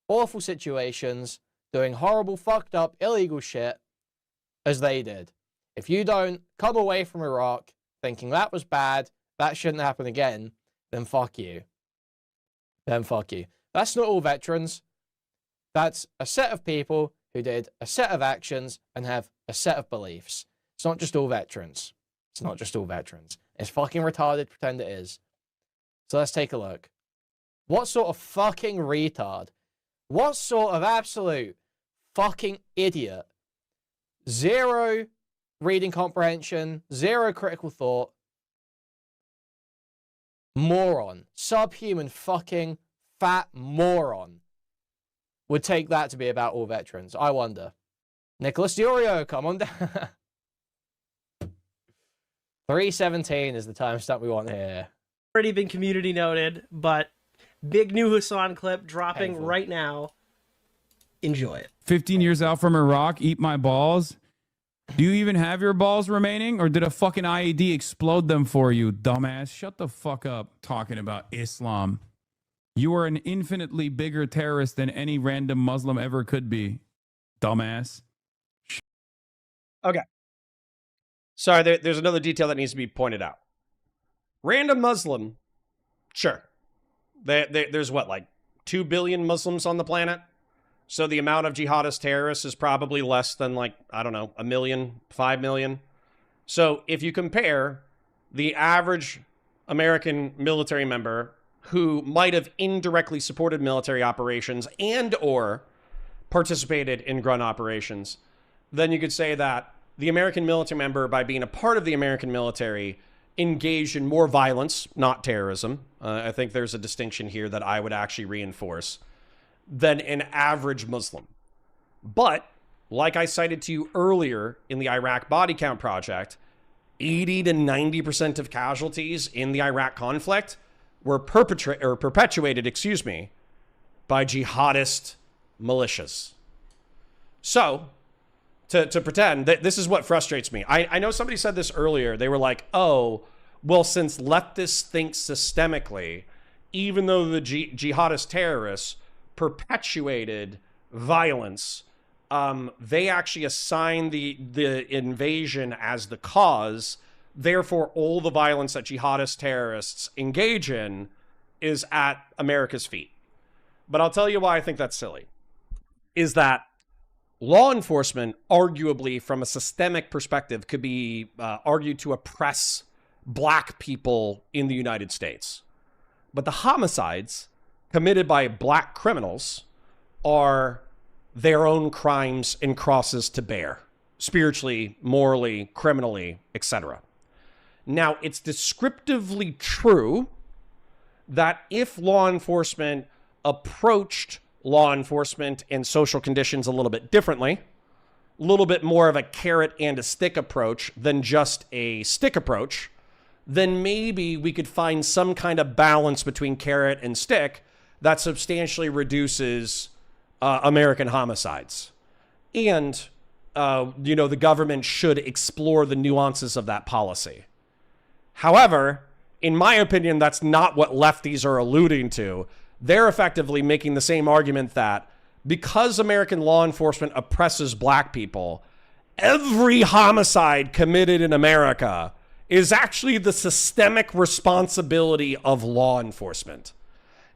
awful situations, doing horrible, fucked up, illegal shit as they did. If you don't come away from Iraq thinking that was bad, that shouldn't happen again, then fuck you. Then fuck you. That's not all veterans. That's a set of people who did a set of actions and have a set of beliefs. It's not just all veterans. It's not just all veterans. It's fucking retarded to pretend it is. So let's take a look. What sort of fucking retard? What sort of absolute fucking idiot? Zero reading comprehension, zero critical thought. Moron. Subhuman fucking fat moron would take that to be about all veterans. I wonder. Nicholas Diorio, come on down. 3:17 is the timestamp we want here. Already been community noted, but big new Hasan clip dropping Painful. right now. Enjoy it. 15 years out from Iraq, eat my balls. Do you even have your balls remaining, or did a fucking IED explode them for you, dumbass? Shut the fuck up talking about Islam. You are an infinitely bigger terrorist than any random Muslim ever could be, dumbass. Okay. Sorry, there's another detail that needs to be pointed out. Random Muslim, sure. There's what, like 2 billion Muslims on the planet? So the amount of jihadist terrorists is probably less than, like, I don't know, 1 million, 5 million. So if you compare the average American military member who might have indirectly supported military operations and or participated in grunt operations, then you could say that the American military member, by being a part of the American military, engaged in more violence, not terrorism. I think there's a distinction here that I would actually reinforce, than an average Muslim. But, like I cited to you earlier in the Iraq Body Count Project, 80 to 90% of casualties in the Iraq conflict were perpetuated, by jihadist militias. So, to pretend that this is what frustrates me. I know somebody said this earlier. They were like, oh, well, since leftists think systemically, even though the jihadist terrorists perpetuated violence, they actually assign the invasion as the cause. Therefore, all the violence that jihadist terrorists engage in is at America's feet. But I'll tell you why I think that's silly. Is that law enforcement, arguably from a systemic perspective, could be argued to oppress black people in the United States. But the homicides committed by black criminals are their own crimes and crosses to bear, spiritually, morally, criminally, etc. Now, it's descriptively true that if law enforcement approached law enforcement and social conditions a little bit differently, a little bit more of a carrot and a stick approach than just a stick approach, then maybe we could find some kind of balance between carrot and stick that substantially reduces American homicides. And, the government should explore the nuances of that policy. However, in my opinion, that's not what lefties are alluding to. They're effectively making the same argument that because American law enforcement oppresses black people, every homicide committed in America is actually the systemic responsibility of law enforcement.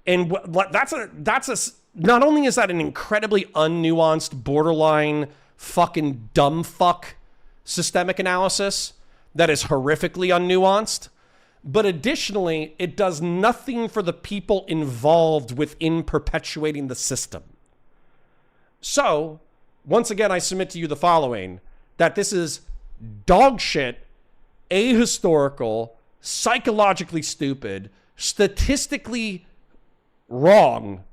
And not only is that an incredibly unnuanced, borderline fucking dumb fuck systemic analysis that is horrifically unnuanced, but additionally, it does nothing for the people involved within perpetuating the system. So, once again, I submit to you the following, that this is dog shit, ahistorical, psychologically stupid, statistically wrong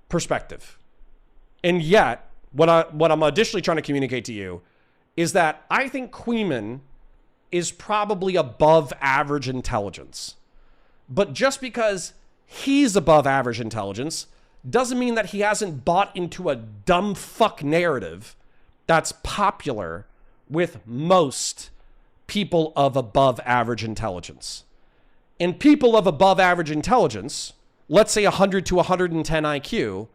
perspective. And yet, what I'm additionally trying to communicate to you is that I think Kuihman is probably above average intelligence. But just because he's above average intelligence doesn't mean that he hasn't bought into a dumb fuck narrative that's popular with most people of above average intelligence. And people of above average intelligence, let's say 100 to 110 IQ,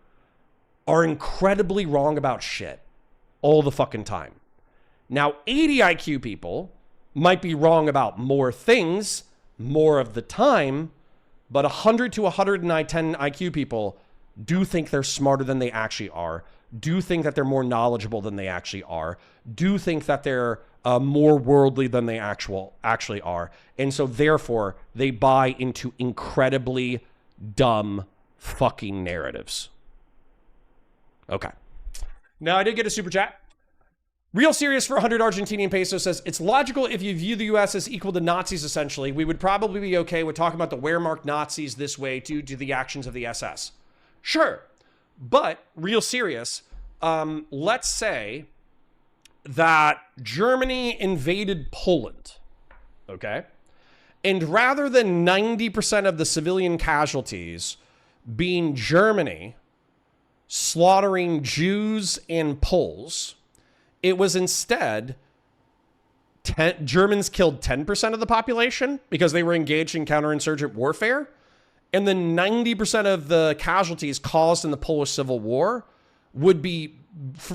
are incredibly wrong about shit all the fucking time. Now, 80 IQ people might be wrong about more things more of the time, but 100 to 110 IQ people do think they're smarter than they actually are, do think that they're more knowledgeable than they actually are, do think that they're more worldly than they actually are. And so therefore, they buy into incredibly dumb fucking narratives. Okay. Now, I did get a super chat. Real Serious for 100 Argentinian pesos says, it's logical if you view the U.S. as equal to Nazis, essentially. We would probably be okay with talking about the Wehrmacht Nazis this way due to the actions of the SS. Sure. But, Real Serious, let's say that Germany invaded Poland, okay? And rather than 90% of the civilian casualties being Germany slaughtering Jews and Poles, it was instead Germans killed 10% of the population because they were engaged in counterinsurgent warfare. And then 90% of the casualties caused in the Polish Civil War would be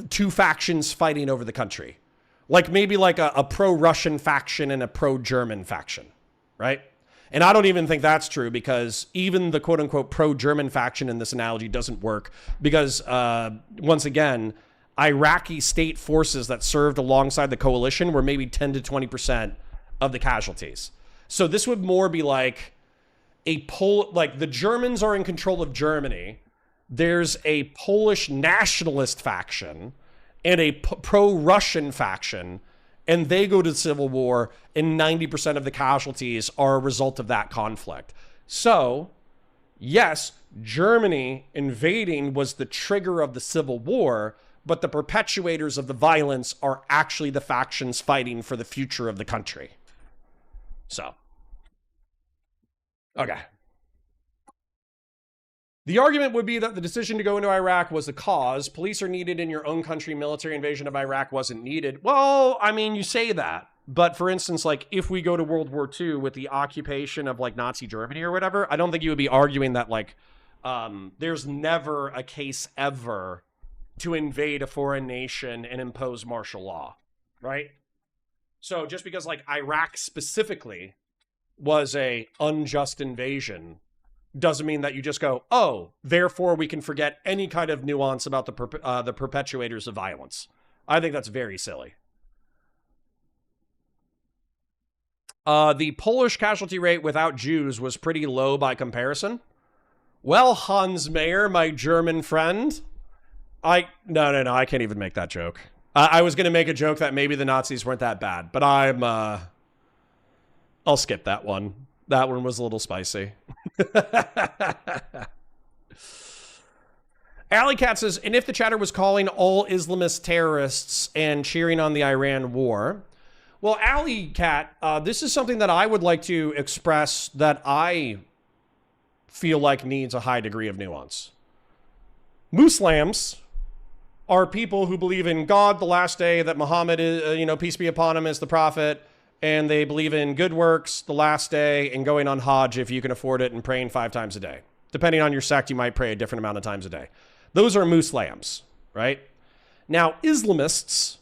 two factions fighting over the country. Like maybe like a pro-Russian faction and a pro-German faction, right? And I don't even think that's true because even the quote-unquote pro-German faction in this analogy doesn't work because, once again, Iraqi state forces that served alongside the coalition were maybe 10 to 20% of the casualties. So this would more be like like the Germans are in control of Germany. There's a Polish nationalist faction and a pro-Russian faction, and they go to civil war, and 90% of the casualties are a result of that conflict. So, yes, Germany invading was the trigger of the Civil War, but the perpetuators of the violence are actually the factions fighting for the future of the country. So, okay. The argument would be that the decision to go into Iraq was the cause. Police are needed in your own country. Military invasion of Iraq wasn't needed. Well, I mean, you say that. But for instance, like if we go to World War II with the occupation of like Nazi Germany or whatever, I don't think you would be arguing that like there's never a case ever to invade a foreign nation and impose martial law, right? So just because like Iraq specifically was a unjust invasion doesn't mean that you just go, oh, therefore we can forget any kind of nuance about the perpetuators of violence. I think that's very silly. The Polish casualty rate without Jews was pretty low by comparison. Well, Hans Mayer, my German friend, no, I can't even make that joke. I was going to make a joke that maybe the Nazis weren't that bad, but I'll skip that one. That one was a little spicy. Alley Cat says, and if the chatter was calling all Islamist terrorists and cheering on the Iran war, well, Alley Cat, this is something that I would like to express that I feel like needs a high degree of nuance. Muslims are people who believe in God, the last day, that Muhammad is, peace be upon him, is the prophet, and they believe in good works, the last day, and going on Hajj if you can afford it, and praying 5 times a day. Depending on your sect, you might pray a different amount of times a day. Those are Muslims, right? Now, Islamists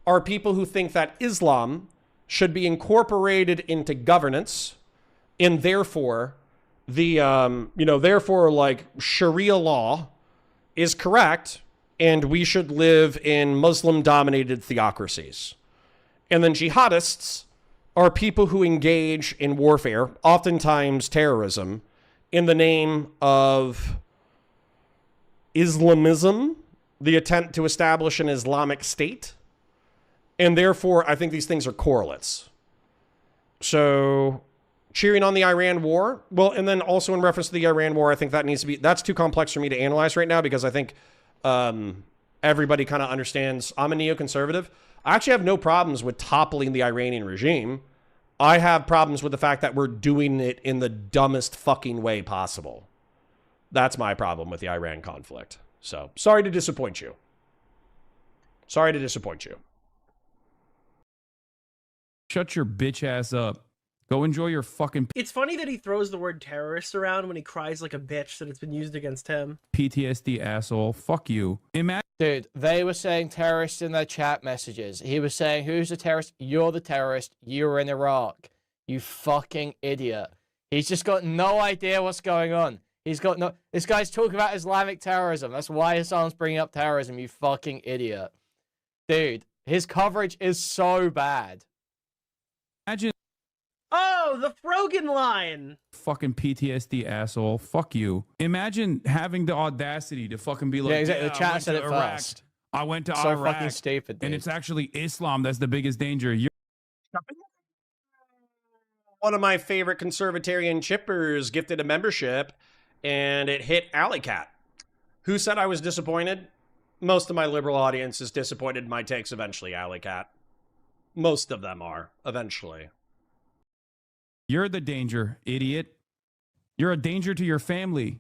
are people who think that Islam should be incorporated into governance, and therefore, like Sharia law is correct, and we should live in Muslim-dominated theocracies. And then jihadists are people who engage in warfare, oftentimes terrorism, in the name of Islamism, the attempt to establish an Islamic state. And therefore, I think these things are correlates. So, cheering on the Iran war, well, and then also in reference to the Iran war, I think that needs to be, that's too complex for me to analyze right now, because I think everybody kind of understands I'm a neoconservative. I actually have no problems with toppling the Iranian regime. I have problems with the fact that we're doing it in the dumbest fucking way possible. That's my problem with the Iran conflict. So, sorry to disappoint you. Sorry to disappoint you. Shut your bitch ass up. Go enjoy your fucking It's funny that he throws the word terrorist around when he cries like a bitch that it's been used against him. PTSD, asshole. Fuck you. Dude, they were saying terrorists in their chat messages. He was saying, who's the terrorist? You're the terrorist. You were in Iraq. You fucking idiot. He's just got no idea what's going on. He's got no... This guy's talking about Islamic terrorism. That's why Hassan's bringing up terrorism, you fucking idiot. Dude, his coverage is so bad. Imagine... Oh, the Frogan line. Fucking PTSD, asshole. Fuck you. Imagine having the audacity to fucking be like, yeah, exactly. The chat said it first. I went to so Iraq. Fucking stupid, dude. And it's actually Islam that's the biggest danger. One of my favorite conservatarian chippers gifted a membership, and it hit Alley Cat, who said I was disappointed. Most of my liberal audience is disappointed in my takes eventually, Alley Cat. Most of them are, eventually. You're the danger, idiot. You're a danger to your family.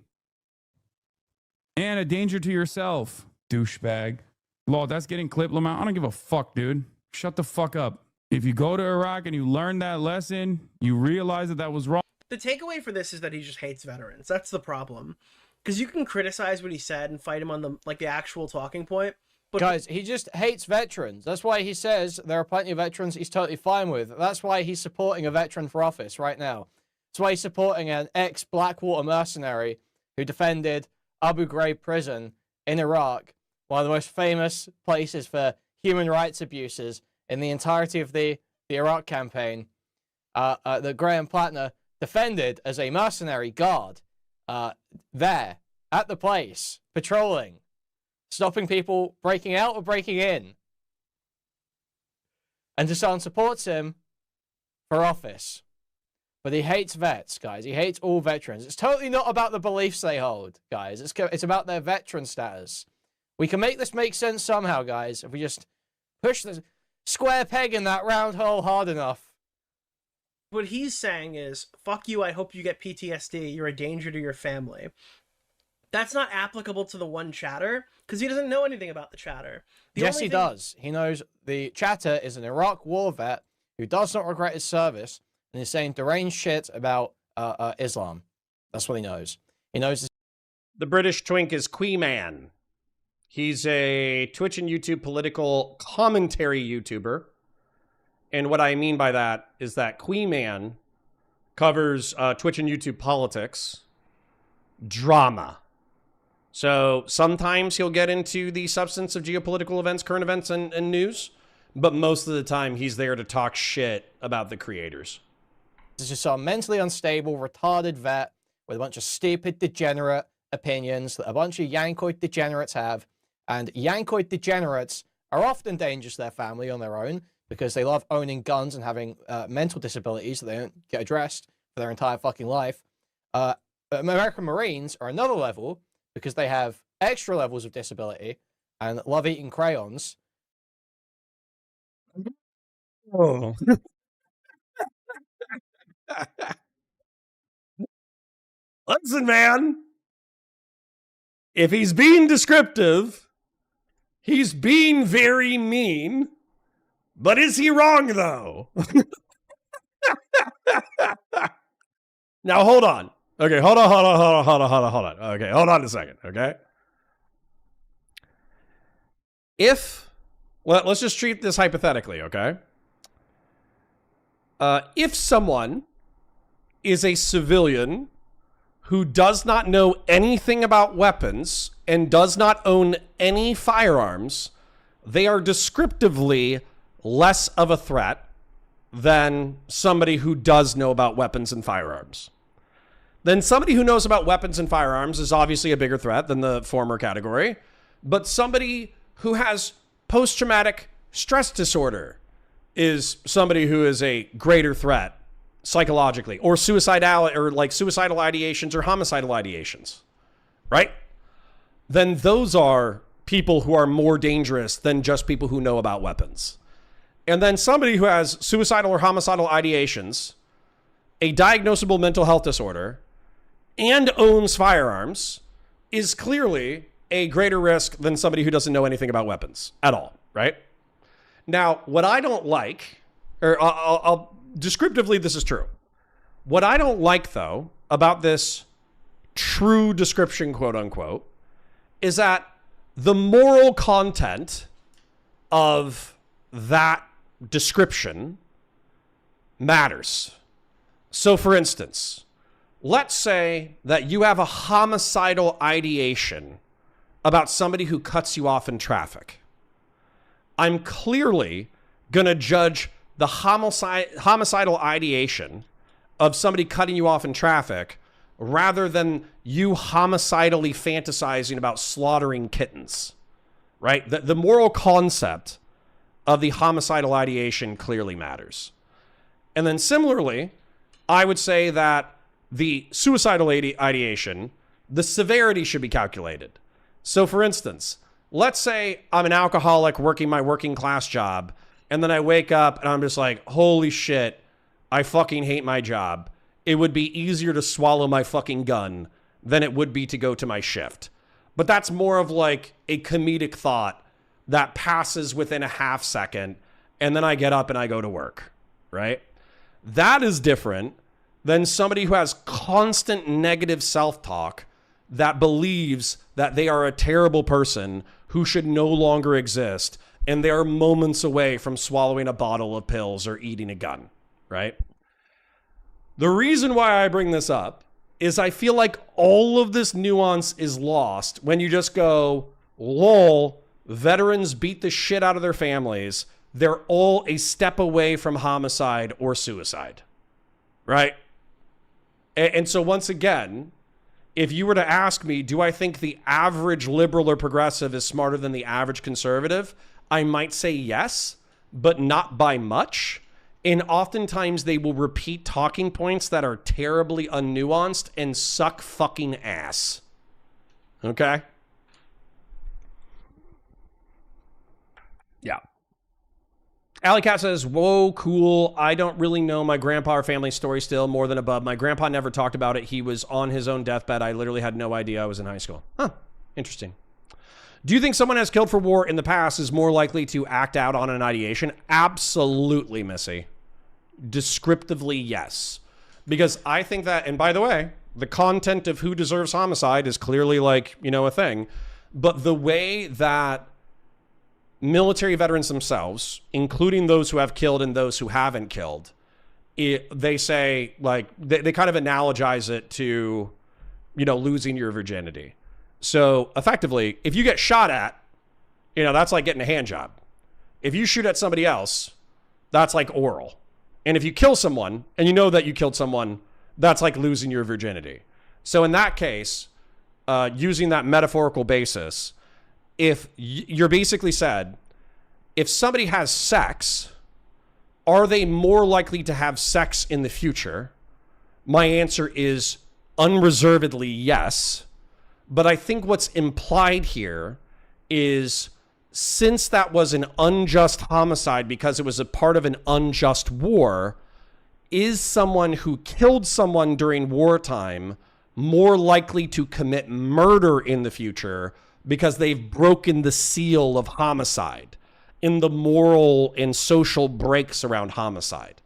And a danger to yourself, douchebag. Lord, that's getting clipped, Lamont. I don't give a fuck, dude. Shut the fuck up. If you go to Iraq and you learn that lesson, you realize that that was wrong. The takeaway for this is that he just hates veterans. That's the problem. Because you can criticize what he said and fight him on the actual talking point. But guys, he just hates veterans. That's why he says there are plenty of veterans he's totally fine with. That's why he's supporting a veteran for office right now. That's why he's supporting an ex-Blackwater mercenary who defended Abu Ghraib prison in Iraq, one of the most famous places for human rights abuses in the entirety of the Iraq campaign. That Graham Plattner defended as a mercenary guard there at the place, patrolling, stopping people breaking out or breaking in. And Hassan supports him for office. But he hates vets, guys. He hates all veterans. It's totally not about the beliefs they hold, guys. It's about their veteran status. We can make this make sense somehow, guys, if we just push the square peg in that round hole hard enough. What he's saying is, fuck you, I hope you get PTSD. You're a danger to your family. That's not applicable to the one chatter, because he doesn't know anything about the chatter. Yes, he does. He knows the chatter is an Iraq war vet who does not regret his service and is saying deranged shit about Islam. That's what he knows. He knows this. The British twink is Kuihman. He's a Twitch and YouTube political commentary YouTuber. And what I mean by that is that Kuihman covers Twitch and YouTube politics, drama. So sometimes he'll get into the substance of geopolitical events, current events, and news. But most of the time, he's there to talk shit about the creators. This is just some mentally unstable, retarded vet with a bunch of stupid, degenerate opinions that a bunch of Yankoid degenerates have. And Yankoid degenerates are often dangerous to their family on their own because they love owning guns and having mental disabilities that they don't get addressed for their entire fucking life. American Marines are another level because they have extra levels of disability and love eating crayons. Oh. Listen, man. If he's being descriptive, he's being very mean. But is he wrong, though? Now, hold on. Okay, hold on. Okay, hold on a second, okay? Let's just treat this hypothetically, okay? If someone is a civilian who does not know anything about weapons and does not own any firearms, they are descriptively less of a threat than somebody who does know about weapons and firearms. Then somebody who knows about weapons and firearms is obviously a bigger threat than the former category, but somebody who has post-traumatic stress disorder is somebody who is a greater threat psychologically, or suicidal ideations or homicidal ideations, right? Then those are people who are more dangerous than just people who know about weapons. And then somebody who has suicidal or homicidal ideations, a diagnosable mental health disorder, and owns firearms is clearly a greater risk than somebody who doesn't know anything about weapons at all, right? Now, what I don't like, or I'll descriptively, this is true. What I don't like, though, about this true description, quote unquote, is that the moral content of that description matters. So, for instance, let's say that you have a homicidal ideation about somebody who cuts you off in traffic. I'm clearly going to judge the homicidal ideation of somebody cutting you off in traffic rather than you homicidally fantasizing about slaughtering kittens, right? The moral concept of the homicidal ideation clearly matters. And then similarly, I would say that the suicidal ideation, the severity should be calculated. So for instance, let's say I'm an alcoholic working my working class job, and then I wake up and I'm just like, holy shit, I fucking hate my job. It would be easier to swallow my fucking gun than it would be to go to my shift. But that's more of like a comedic thought that passes within a half second, and then I get up and I go to work, right? That is different than somebody who has constant negative self-talk that believes that they are a terrible person who should no longer exist, and they are moments away from swallowing a bottle of pills or eating a gun, right? The reason why I bring this up is I feel like all of this nuance is lost when you just go, lol, veterans beat the shit out of their families. They're all a step away from homicide or suicide, right? And so once again, if you were to ask me, do I think the average liberal or progressive is smarter than the average conservative? I might say yes, but not by much. And oftentimes they will repeat talking points that are terribly unnuanced and suck fucking ass. Okay? Yeah. Alley Cat says, whoa, cool. I don't really know my grandpa or family story still more than above. My grandpa never talked about it. He was on his own deathbed. I literally had no idea I was in high school. Huh. Interesting. Do you think someone has killed for war in the past is more likely to act out on an ideation? Absolutely, Missy. Descriptively, yes. Because I think that, and by the way, the content of who deserves homicide is clearly like, a thing. But the way that military veterans themselves, including those who have killed and those who haven't killed, they say, like, they kind of analogize it to, losing your virginity. So effectively, if you get shot at, that's like getting a hand job. If you shoot at somebody else, that's like oral, And if you kill someone and you know that you killed someone, that's like losing your virginity. So in that case, using that metaphorical basis, if you're basically said, if somebody has sex, are they more likely to have sex in the future? My answer is unreservedly yes. But I think what's implied here is, since that was an unjust homicide because it was a part of an unjust war, is someone who killed someone during wartime more likely to commit murder in the future because they've broken the seal of homicide in the moral and social breaks around homicide?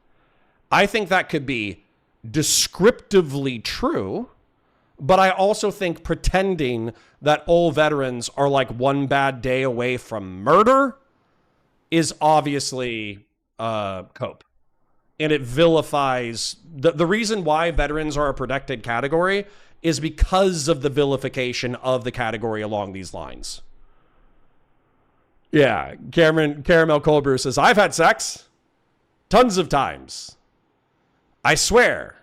I think that could be descriptively true, but I also think pretending that all veterans are like one bad day away from murder is obviously cope. And it vilifies the reason why veterans are a protected category is because of the vilification of the category along these lines. Yeah, Caramel Cold Brew says, I've had sex tons of times. I swear.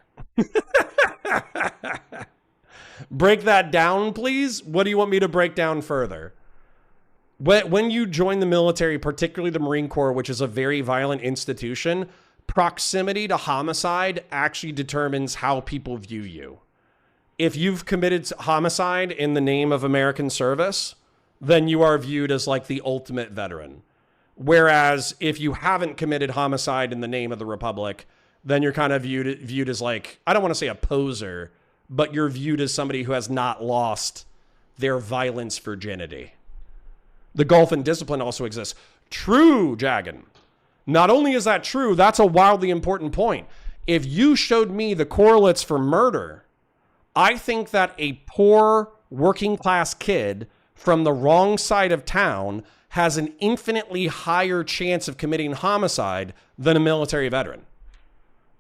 Break that down, please. What do you want me to break down further? When you join the military, particularly the Marine Corps, which is a very violent institution, proximity to homicide actually determines how people view you. If you've committed homicide in the name of American service, then you are viewed as like the ultimate veteran. Whereas if you haven't committed homicide in the name of the Republic, then you're kind of viewed as like, I don't want to say a poser, but you're viewed as somebody who has not lost their violence virginity. The gulf in discipline also exists. True, Jagan. Not only is that true, that's a wildly important point. If you showed me the correlates for murder, I think that a poor working class kid from the wrong side of town has an infinitely higher chance of committing homicide than a military veteran.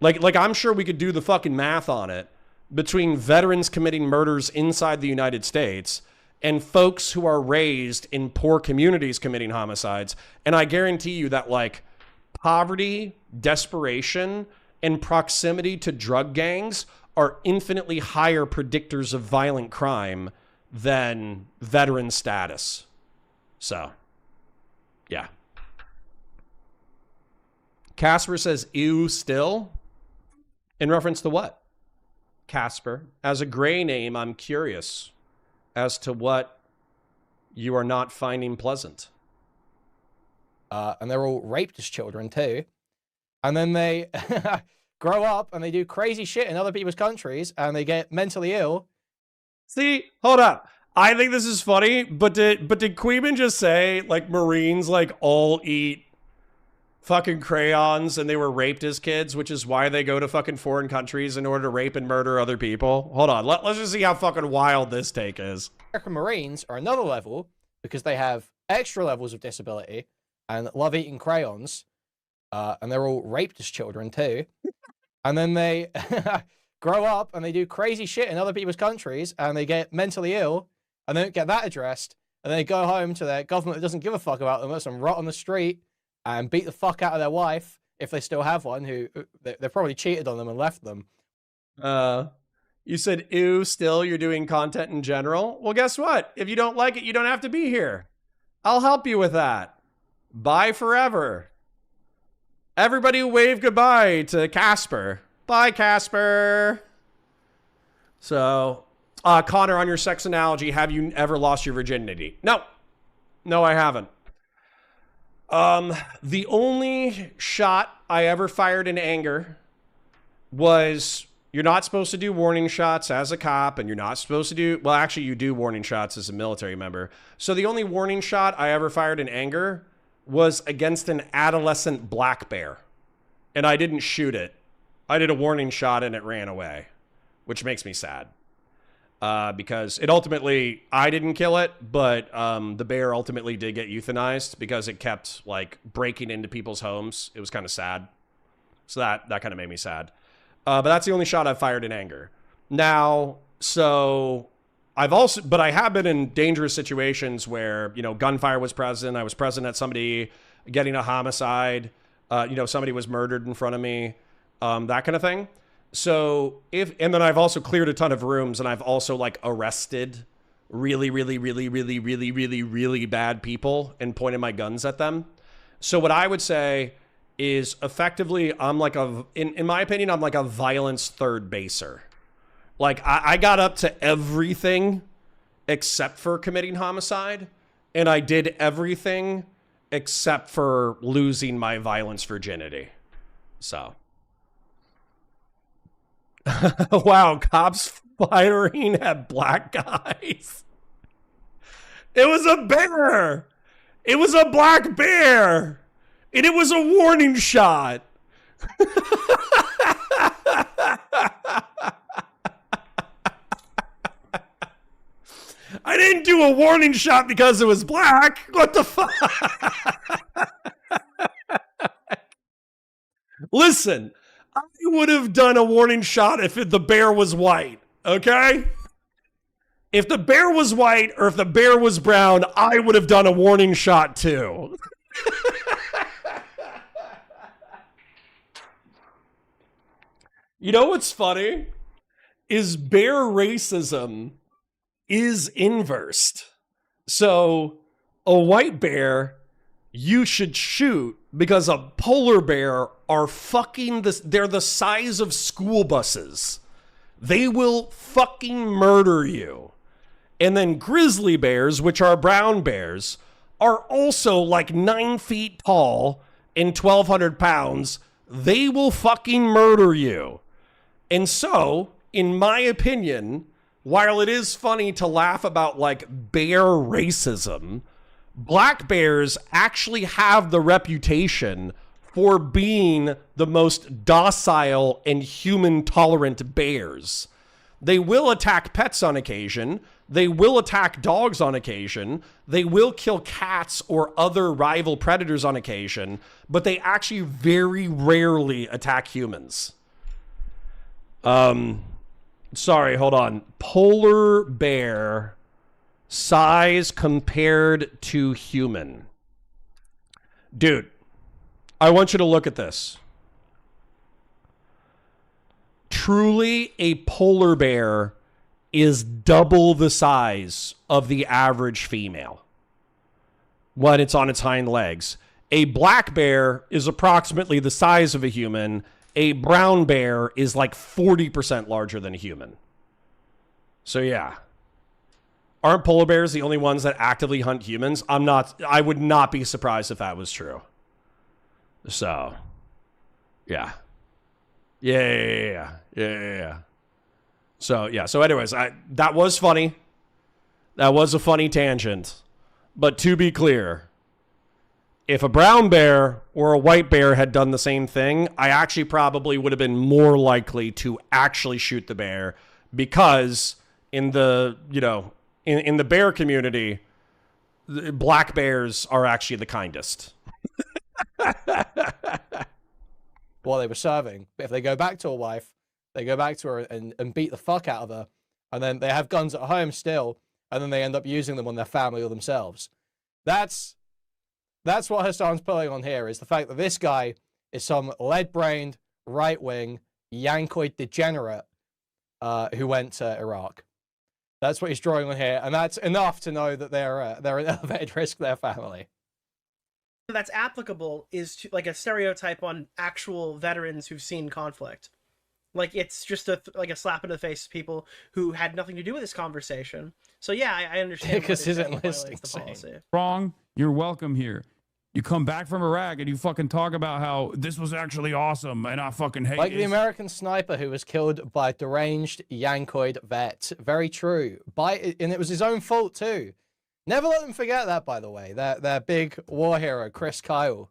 Like I'm sure we could do the fucking math on it between veterans committing murders inside the United States and folks who are raised in poor communities committing homicides. And I guarantee you that like poverty, desperation, and proximity to drug gangs are infinitely higher predictors of violent crime than veteran status. So, yeah. Casper says, ew, still? In reference to what? Casper. As a gray name, I'm curious as to what you are not finding pleasant. And they're all raped as children too. And then they grow up and they do crazy shit in other people's countries and they get mentally ill. See, hold up. I think this is funny, but did Kuihman just say like Marines like all eat fucking crayons and they were raped as kids, which is why they go to fucking foreign countries in order to rape and murder other people? Hold on, let's just see how fucking wild this take is. American Marines are another level because they have extra levels of disability and love eating crayons. And they're all raped as children too. And then they grow up and they do crazy shit in other people's countries and they get mentally ill and they don't get that addressed. And they go home to their government that doesn't give a fuck about them, lets them rot on the street and beat the fuck out of their wife, if they still have one, who they probably cheated on them and left them. You said, ew, still you're doing content in general? Well, guess what? If you don't like it, you don't have to be here. I'll help you with that. Bye forever. Everybody wave goodbye to Casper. Bye, Casper. So, Connor, on your sex analogy, have you ever lost your virginity? No. No, I haven't. The only shot I ever fired in anger was, you're not supposed to do warning shots as a cop, and you're not supposed to do, well, actually, you do warning shots as a military member. So the only warning shot I ever fired in anger was against an adolescent black bear. And I didn't shoot it. I did a warning shot and it ran away, which makes me sad. Because it ultimately, I didn't kill it, but the bear ultimately did get euthanized because it kept like breaking into people's homes. It was kind of sad. So that kind of made me sad. But that's the only shot I've fired in anger. Now, so but I have been in dangerous situations where, you know, gunfire was present. I was present at somebody getting a homicide. somebody was murdered in front of me, that kind of thing. So and then I've also cleared a ton of rooms, and I've also like arrested really, really, really, really, really, really, really bad people and pointed my guns at them. So what I would say is effectively, I'm like in my opinion, I'm like a violence third baser. Like I got up to everything except for committing homicide, and I did everything except for losing my violence virginity. So. Wow, cops firing at black guys. It was a bear. It was a black bear. And it was a warning shot. I didn't do a warning shot because it was black. What the fuck? Listen, I would have done a warning shot if the bear was white, okay? If the bear was white or if the bear was brown, I would have done a warning shot too. You know what's funny? Is bear racism is inversed. So a white bear you should shoot because a polar bear are fucking this. They're the size of school buses. They will fucking murder you. And then grizzly bears, which are brown bears, are also like 9 feet tall and 1,200 pounds. They will fucking murder you. And so, in my opinion, while it is funny to laugh about like bear racism, black bears actually have the reputation for being the most docile and human tolerant bears. They will attack pets on occasion. They will attack dogs on occasion. They will kill cats or other rival predators on occasion, but they actually very rarely attack humans. Sorry, hold on. Polar bear size compared to human. Dude, I want you to look at this. Truly, a polar bear is double the size of the average female when it's on its hind legs. A black bear is approximately the size of a human. A brown bear is like 40% larger than a human. So yeah. Aren't polar bears the only ones that actively hunt humans? I would not be surprised if that was true. So, yeah. Yeah. So, yeah. So anyways, that was funny. That was a funny tangent. But to be clear, if a brown bear or a white bear had done the same thing, I actually probably would have been more likely to actually shoot the bear, because in the, in the bear community, black bears are actually the kindest. While they were serving. But if they go back to a wife, they go back to her and beat the fuck out of her. And then they have guns at home still. And then they end up using them on their family or themselves. That's what Hasan's pulling on here, is the fact that this guy is some lead-brained, right-wing, Yankoid degenerate who went to Iraq. That's what he's drawing on here. And that's enough to know that they're an elevated risk to their family. That's applicable is to, like, a stereotype on actual veterans who've seen conflict. Like, it's just a slap in the face to people who had nothing to do with this conversation. So yeah, I understand. Because his enlisting the policy. Wrong. You're welcome here. You come back from Iraq and you fucking talk about how this was actually awesome and I fucking hate it. Like the American sniper who was killed by a deranged Yankoid vet. Very true. And it was his own fault too. Never let them forget that, by the way. Their big war hero, Chris Kyle,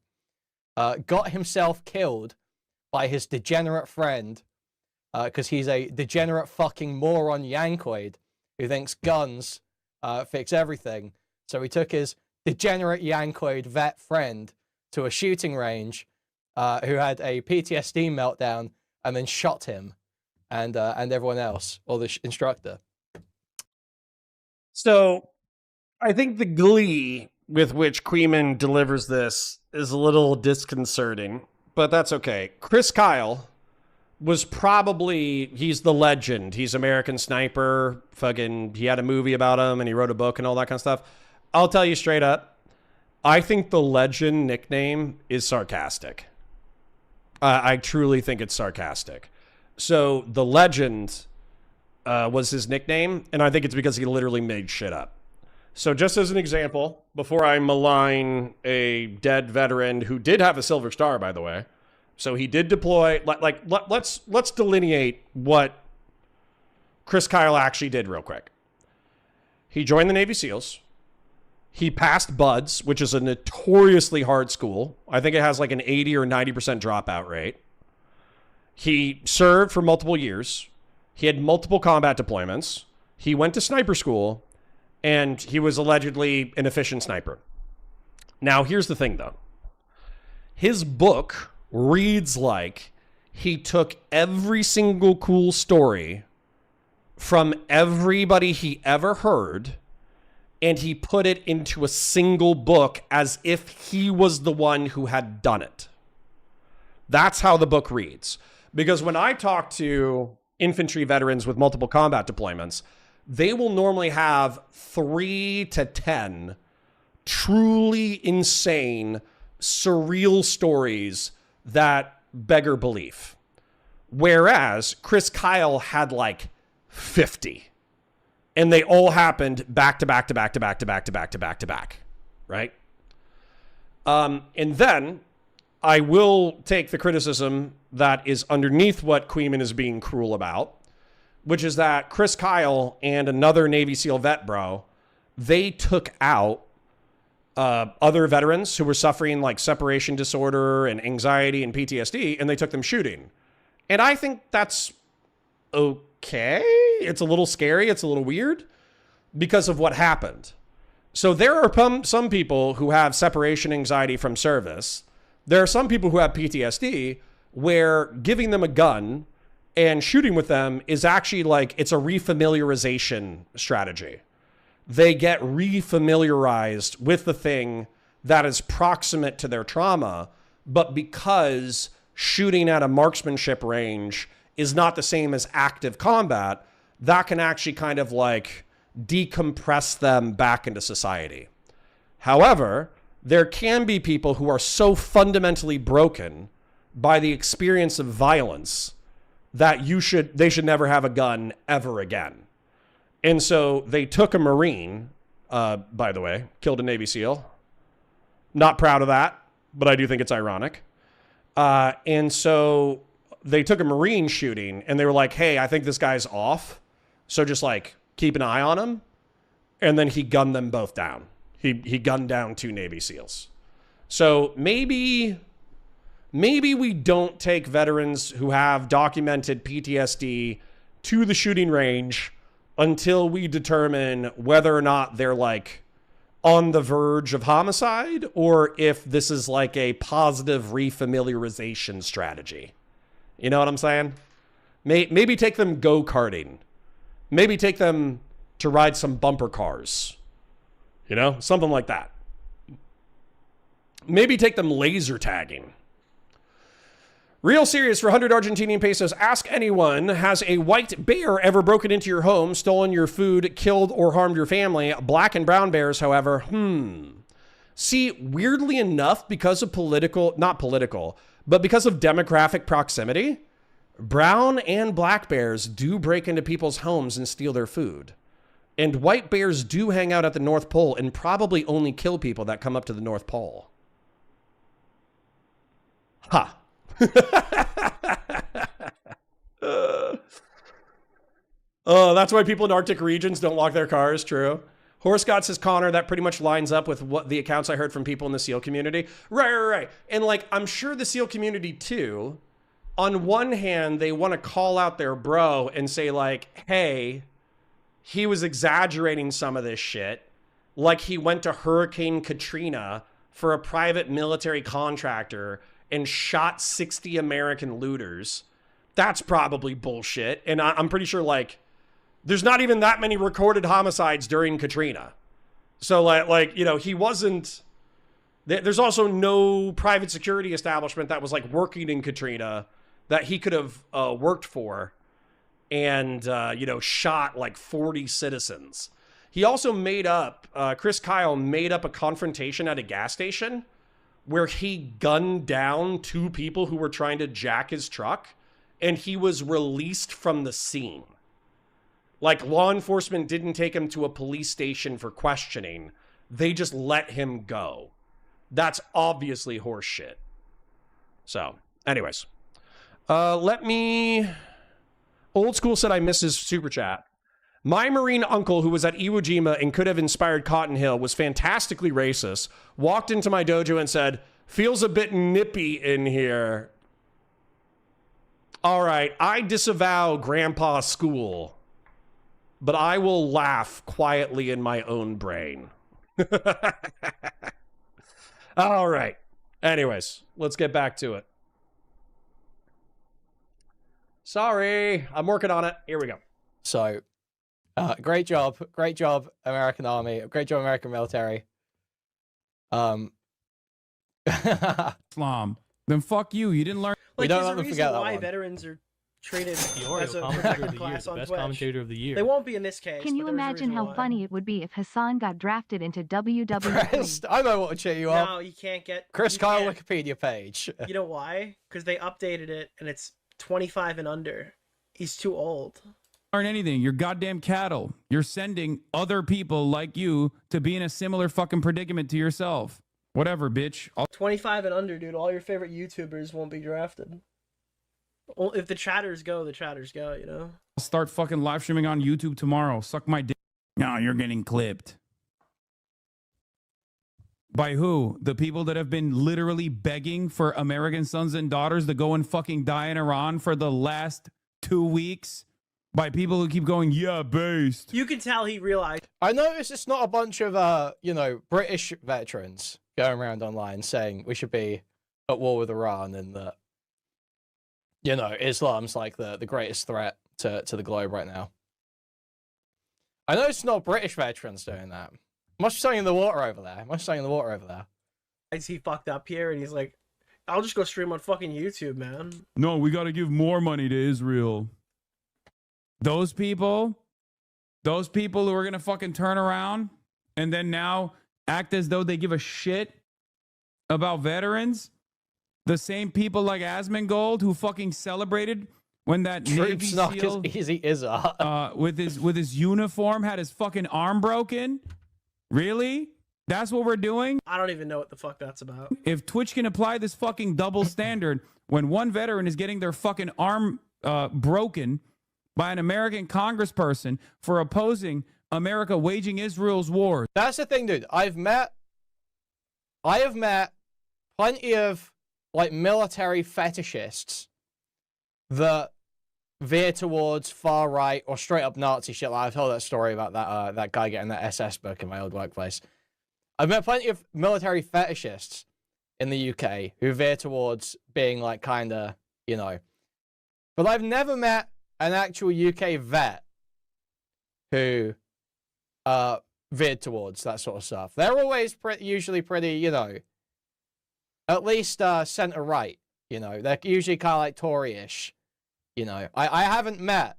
got himself killed by his degenerate friend because he's a degenerate fucking moron Yankoid who thinks guns fix everything. So he took his degenerate Yankoid vet friend to a shooting range who had a PTSD meltdown and then shot him and everyone else, or the instructor. So I think the glee with which Kuihman delivers this is a little disconcerting, but that's okay. Chris Kyle was probably, he's the legend. He's American Sniper. Fucking, he had a movie about him and he wrote a book and all that kind of stuff. I'll tell you straight up, I think the legend nickname is sarcastic. I truly think it's sarcastic. So the legend was his nickname, and I think it's because he literally made shit up. So just as an example, before I malign a dead veteran who did have a Silver Star, by the way, so he did deploy. Let's delineate what Chris Kyle actually did real quick. He joined the Navy SEALs. He passed BUDS, which is a notoriously hard school. I think it has like an 80 or 90% dropout rate. He served for multiple years. He had multiple combat deployments. He went to sniper school, and he was allegedly an efficient sniper. Now, here's the thing, though. His book reads like he took every single cool story from everybody he ever heard, and he put it into a single book as if he was the one who had done it. That's how the book reads. Because when I talk to infantry veterans with multiple combat deployments, they will normally have 3 to 10 truly insane, surreal stories that beggar belief. Whereas Chris Kyle had like 50. And they all happened back to back to back to back to back to back to back to back. Right? And then I will take the criticism that is underneath what Kuihman is being cruel about, which is that Chris Kyle and another Navy SEAL vet bro, they took out other veterans who were suffering like separation disorder and anxiety and PTSD, and they took them shooting. And I think that's okay. It's a little scary. It's a little weird because of what happened. So there are some people who have separation anxiety from service. There are some people who have PTSD where giving them a gun and shooting with them is actually like, it's a refamiliarization strategy. They get refamiliarized with the thing that is proximate to their trauma, but because shooting at a marksmanship range is not the same as active combat, that can actually kind of like decompress them back into society. However, there can be people who are so fundamentally broken by the experience of violence that they should never have a gun ever again. And so they took a Marine, by the way, killed a Navy SEAL. Not proud of that, but I do think it's ironic. And so they took a Marine shooting and they were like, hey, I think this guy's off. So just like keep an eye on him. And then he gunned them both down. He gunned down 2 Navy SEALs. So maybe we don't take veterans who have documented PTSD to the shooting range until we determine whether or not they're like on the verge of homicide or if this is like a positive refamiliarization strategy. You know what I'm saying? Maybe take them go-karting. Maybe take them to ride some bumper cars. You know, something like that. Maybe take them laser tagging. Real serious for 100 Argentinian pesos. Ask anyone, has a white bear ever broken into your home, stolen your food, killed or harmed your family? Black and brown bears, however, See, weirdly enough, because of not political, but because of demographic proximity, brown and black bears do break into people's homes and steal their food. And white bears do hang out at the North Pole and probably only kill people that come up to the North Pole. Ha. Oh, that's why people in Arctic regions don't lock their cars. True. Horse God says, Connor, that pretty much lines up with what the accounts I heard from people in the SEAL community. Right. And like, I'm sure the SEAL community too, on one hand, they want to call out their bro and say like, hey, he was exaggerating some of this shit. Like he went to Hurricane Katrina for a private military contractor and shot 60 American looters. That's probably bullshit. And I'm pretty sure like there's not even that many recorded homicides during Katrina. So like, you know, he wasn't, There's also no private security establishment that was like working in Katrina that he could have worked for and, you know, shot like 40 citizens. He also made up, Chris Kyle made up a confrontation at a gas station where he gunned down 2 people who were trying to jack his truck, and he was released from the scene. Like, law enforcement didn't take him to a police station for questioning. They just let him go. That's obviously horseshit. So, anyways. Let me... Old School said I miss his super chat. My Marine uncle who was at Iwo Jima and could have inspired Cotton Hill was fantastically racist, walked into my dojo and said, feels a bit nippy in here. All right, I disavow Grandpa's school, but I will laugh quietly in my own brain. All right. Anyways, let's get back to it. Sorry, I'm working on it. Here we go. So, great job, American Army, great job, American military. Islam. Then fuck you. You didn't learn. Like, don't there's let a them reason forget that why one. veterans are treated Oreo as a commentator protected of the year, class the on best Twitch. commentator of the year. They won't be in this case. Can you but there's a imagine reason how why. funny it would be if Hasan got drafted into WWE? Chris, I know what to cheer you up. No, you can't get Chris you Kyle can't. Wikipedia page. You know why? Because they updated it and it's 25 and under. He's too old. Learn anything. You're goddamn cattle. You're sending other people like you to be in a similar fucking predicament to yourself. Whatever, bitch. 25 and under, dude. All your favorite YouTubers won't be drafted. If the chatters go, the chatters go, you know? I'll start fucking live streaming on YouTube tomorrow. Suck my dick. No, you're getting clipped. By who? The people that have been literally begging for American sons and daughters to go and fucking die in Iran for the last 2 weeks? By people who keep going, yeah, based. You can tell he realized. I noticed it's not a bunch of, you know, British veterans going around online saying we should be at war with Iran and that, you know, Islam's like the greatest threat to the globe right now. I know it's not British veterans doing that. Must be something in the water over there. He fucked up here and he's like, I'll just go stream on fucking YouTube, man. No, we got to give more money to Israel. Those people who are going to fucking turn around and then now act as though they give a shit about veterans. The same people like Asmongold who fucking celebrated when that Navy SEAL easy is with his uniform had his fucking arm broken. Really? That's what we're doing? I don't even know what the fuck that's about. If Twitch can apply this fucking double standard when one veteran is getting their fucking arm broken by an American congressperson for opposing America waging Israel's war. That's the thing, dude. I have met plenty of like military fetishists that veer towards far right or straight up Nazi shit. Like I've told that story about that guy getting that SS book in my old workplace. I've met plenty of military fetishists in the UK who veer towards being like kind of, you know, but I've never met an actual UK vet who veered towards that sort of stuff. They're always usually pretty, you know, at least center right. You know, they're usually kind of like Tory-ish. You know, I haven't met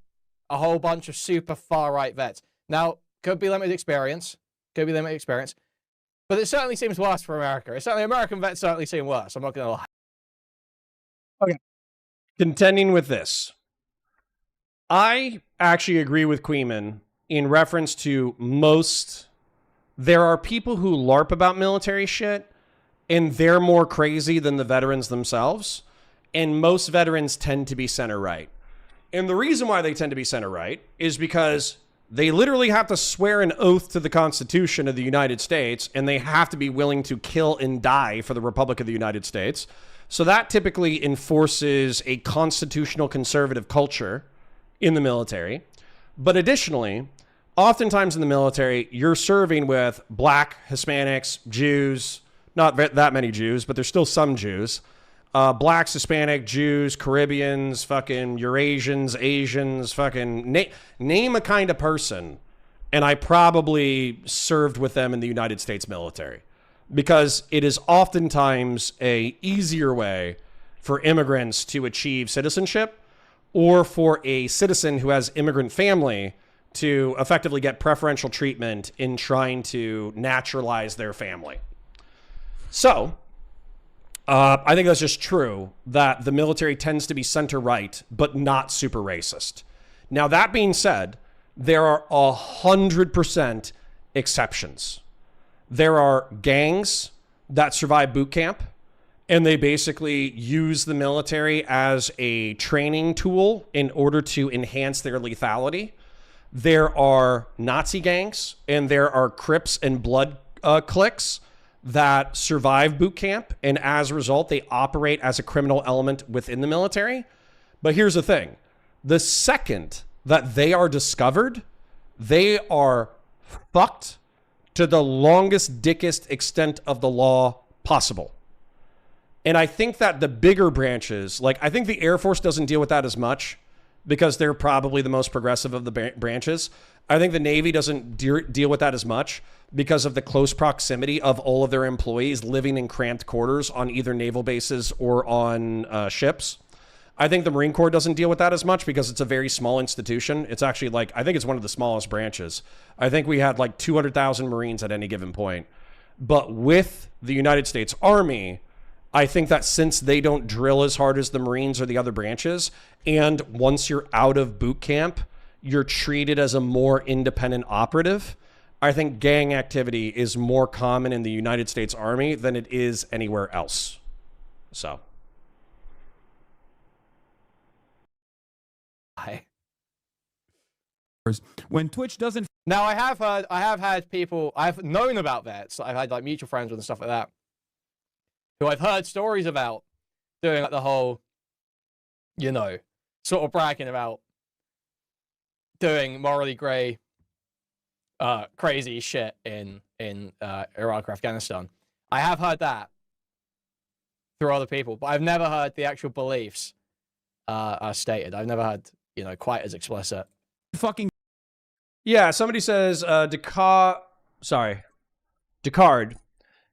a whole bunch of super far right vets. Now, could be limited experience, but it certainly seems worse for America. It's certainly American vets certainly seem worse. I'm not gonna lie. Okay. Contending with this. I actually agree with Kuihman in reference to most. There are people who LARP about military shit, and they're more crazy than the veterans themselves. And most veterans tend to be center right. And the reason why they tend to be center right is because they literally have to swear an oath to the Constitution of the United States, and they have to be willing to kill and die for the Republic of the United States. So that typically enforces a constitutional conservative culture in the military. But additionally, oftentimes in the military, you're serving with black, Hispanics, Jews, not that many Jews, but there's still some Jews, blacks, Hispanic, Jews, Caribbeans, fucking Eurasians, Asians, fucking name a kind of person. And I probably served with them in the United States military. because it is oftentimes a easier way for immigrants to achieve citizenship, or for a citizen who has immigrant family to effectively get preferential treatment in trying to naturalize their family. So, I think that's just true that the military tends to be center-right, but not super racist. Now, that being said, there are 100% exceptions. There are gangs that survive boot camp, and they basically use the military as a training tool in order to enhance their lethality. There are Nazi gangs, and there are Crips and Blood cliques that survive boot camp, and as a result, they operate as a criminal element within the military. But here's the thing. The second that they are discovered, they are fucked to the longest, dickest extent of the law possible. And I think that the bigger branches, like I think the Air Force doesn't deal with that as much because they're probably the most progressive of the branches. I think the Navy doesn't deal with that as much because of the close proximity of all of their employees living in cramped quarters on either naval bases or on ships. I think the Marine Corps doesn't deal with that as much because it's a very small institution. It's actually like, I think it's one of the smallest branches. I think we had like 200,000 Marines at any given point. But with the United States Army, I think that since they don't drill as hard as the Marines or the other branches, and once you're out of boot camp, you're treated as a more independent operative, I think gang activity is more common in the United States Army than it is anywhere else. So. When Twitch doesn't... Now, I have had people, I've known about that. So I've had like mutual friends and stuff like that, who I've heard stories about doing like the whole, you know, sort of bragging about doing morally grey, crazy shit in Iraq or Afghanistan. I have heard that through other people, but I've never heard the actual beliefs stated. I've never heard, you know, quite as explicit. Fucking... Yeah, somebody says, Descartes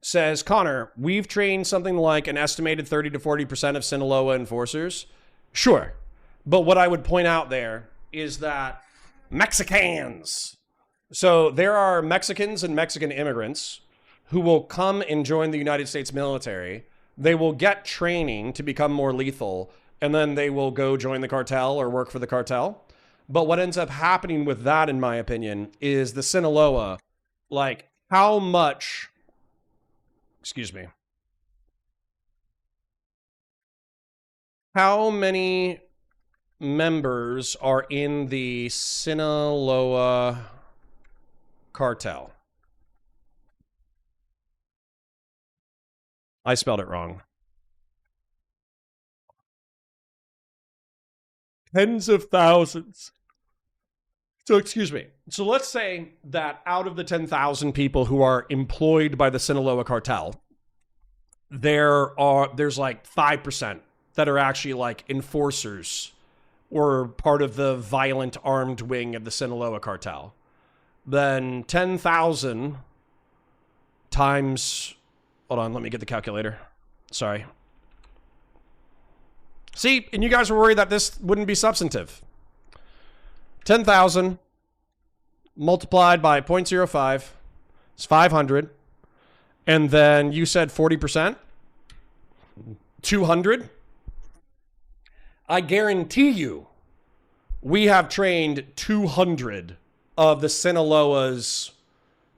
says, Connor, we've trained something like an estimated 30 to 40% of Sinaloa enforcers. Sure. But what I would point out there is that Mexicans. So there are Mexicans and Mexican immigrants who will come and join the United States military. They will get training to become more lethal, and then they will go join the cartel or work for the cartel. But what ends up happening with that, in my opinion, is the Sinaloa, like how much... Excuse me. How many members are in the Sinaloa cartel? I spelled it wrong. Tens of thousands. So, excuse me. So let's say that out of the 10,000 people who are employed by the Sinaloa cartel, there's like 5% that are actually like enforcers or part of the violent armed wing of the Sinaloa cartel. Then 10,000 times, hold on, let me get the calculator. Sorry. See, and you guys were worried that this wouldn't be substantive. 10,000 multiplied by 0.05 is 500. And then you said 40%? 200? I guarantee you, we have trained 200 of the Sinaloa's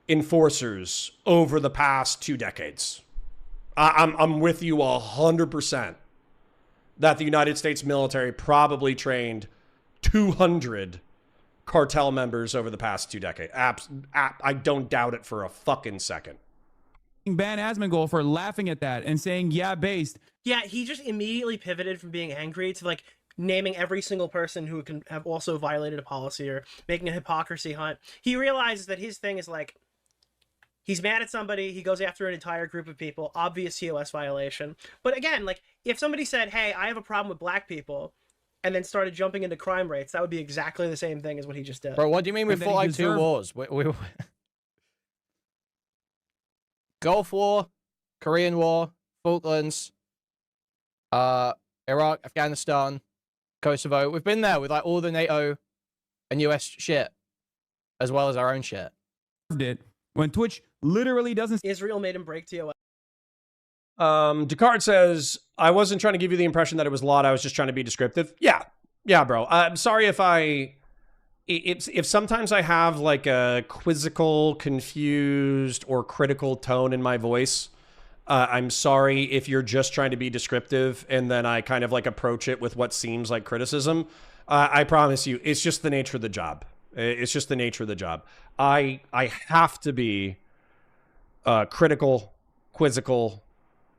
enforcers over the past 2 decades. I'm with you 100% that the United States military probably trained 200 cartel members over the past 2 decades. I don't doubt it for a fucking second. Ban Asmongold for laughing at that and saying, yeah, based. Yeah, he just immediately pivoted from being angry to like naming every single person who can have also violated a policy or making a hypocrisy hunt. He realizes that his thing is like, he's mad at somebody, he goes after an entire group of people, obvious TOS violation. But again, like, if somebody said, hey, I have a problem with black people, and then started jumping into crime rates, that would be exactly the same thing as what he just did. Bro, what do you mean we fought like 2 wars? Gulf War, Korean War, Falklands, Iraq, Afghanistan, Kosovo. We've been there with like all the NATO and US shit, as well as our own shit. It when Twitch literally doesn't. Israel made him break TOS. Descartes says, I wasn't trying to give you the impression that it was a lot. I was just trying to be descriptive. Yeah, bro. I'm sorry if sometimes I have like a quizzical, confused, or critical tone in my voice. I'm sorry if you're just trying to be descriptive and then I kind of like approach it with what seems like criticism. I promise you, it's just the nature of the job. It's just the nature of the job. I have to be critical, quizzical,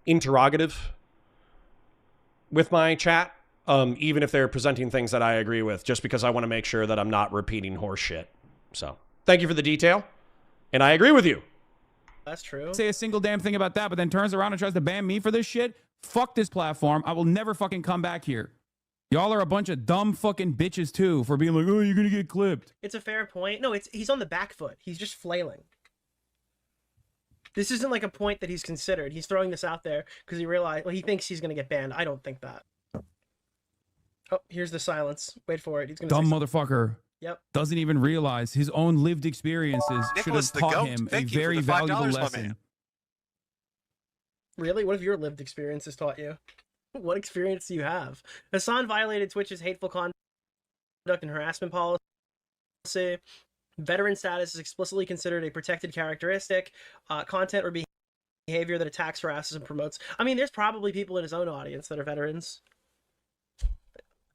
interrogative with my chat, even if they're presenting things that I agree with, just because I want to make sure that I'm not repeating horse shit. So thank you for the detail, and I agree with you. That's true. Say a single damn thing about that, but then turns around and tries to ban me for this shit. Fuck this platform. I will never fucking come back here. Y'all are a bunch of dumb fucking bitches too for being like, oh, you're gonna get clipped. It's a fair point. No, he's on the back foot. He's just flailing. This isn't like a point that he's considered. He's throwing this out there because he thinks he's gonna get banned. I don't think that. Oh, here's the silence. Wait for it. He's gonna Dumb motherfucker. Yep. Doesn't even realize his own lived experiences should have taught him a very valuable lesson. Really? What have your lived experiences taught you? What experience do you have? Hasan violated Twitch's hateful conduct and harassment policy. Veteran status is explicitly considered a protected characteristic. Content or behavior that attacks, harasses, and promotes. I mean, there's probably people in his own audience that are veterans.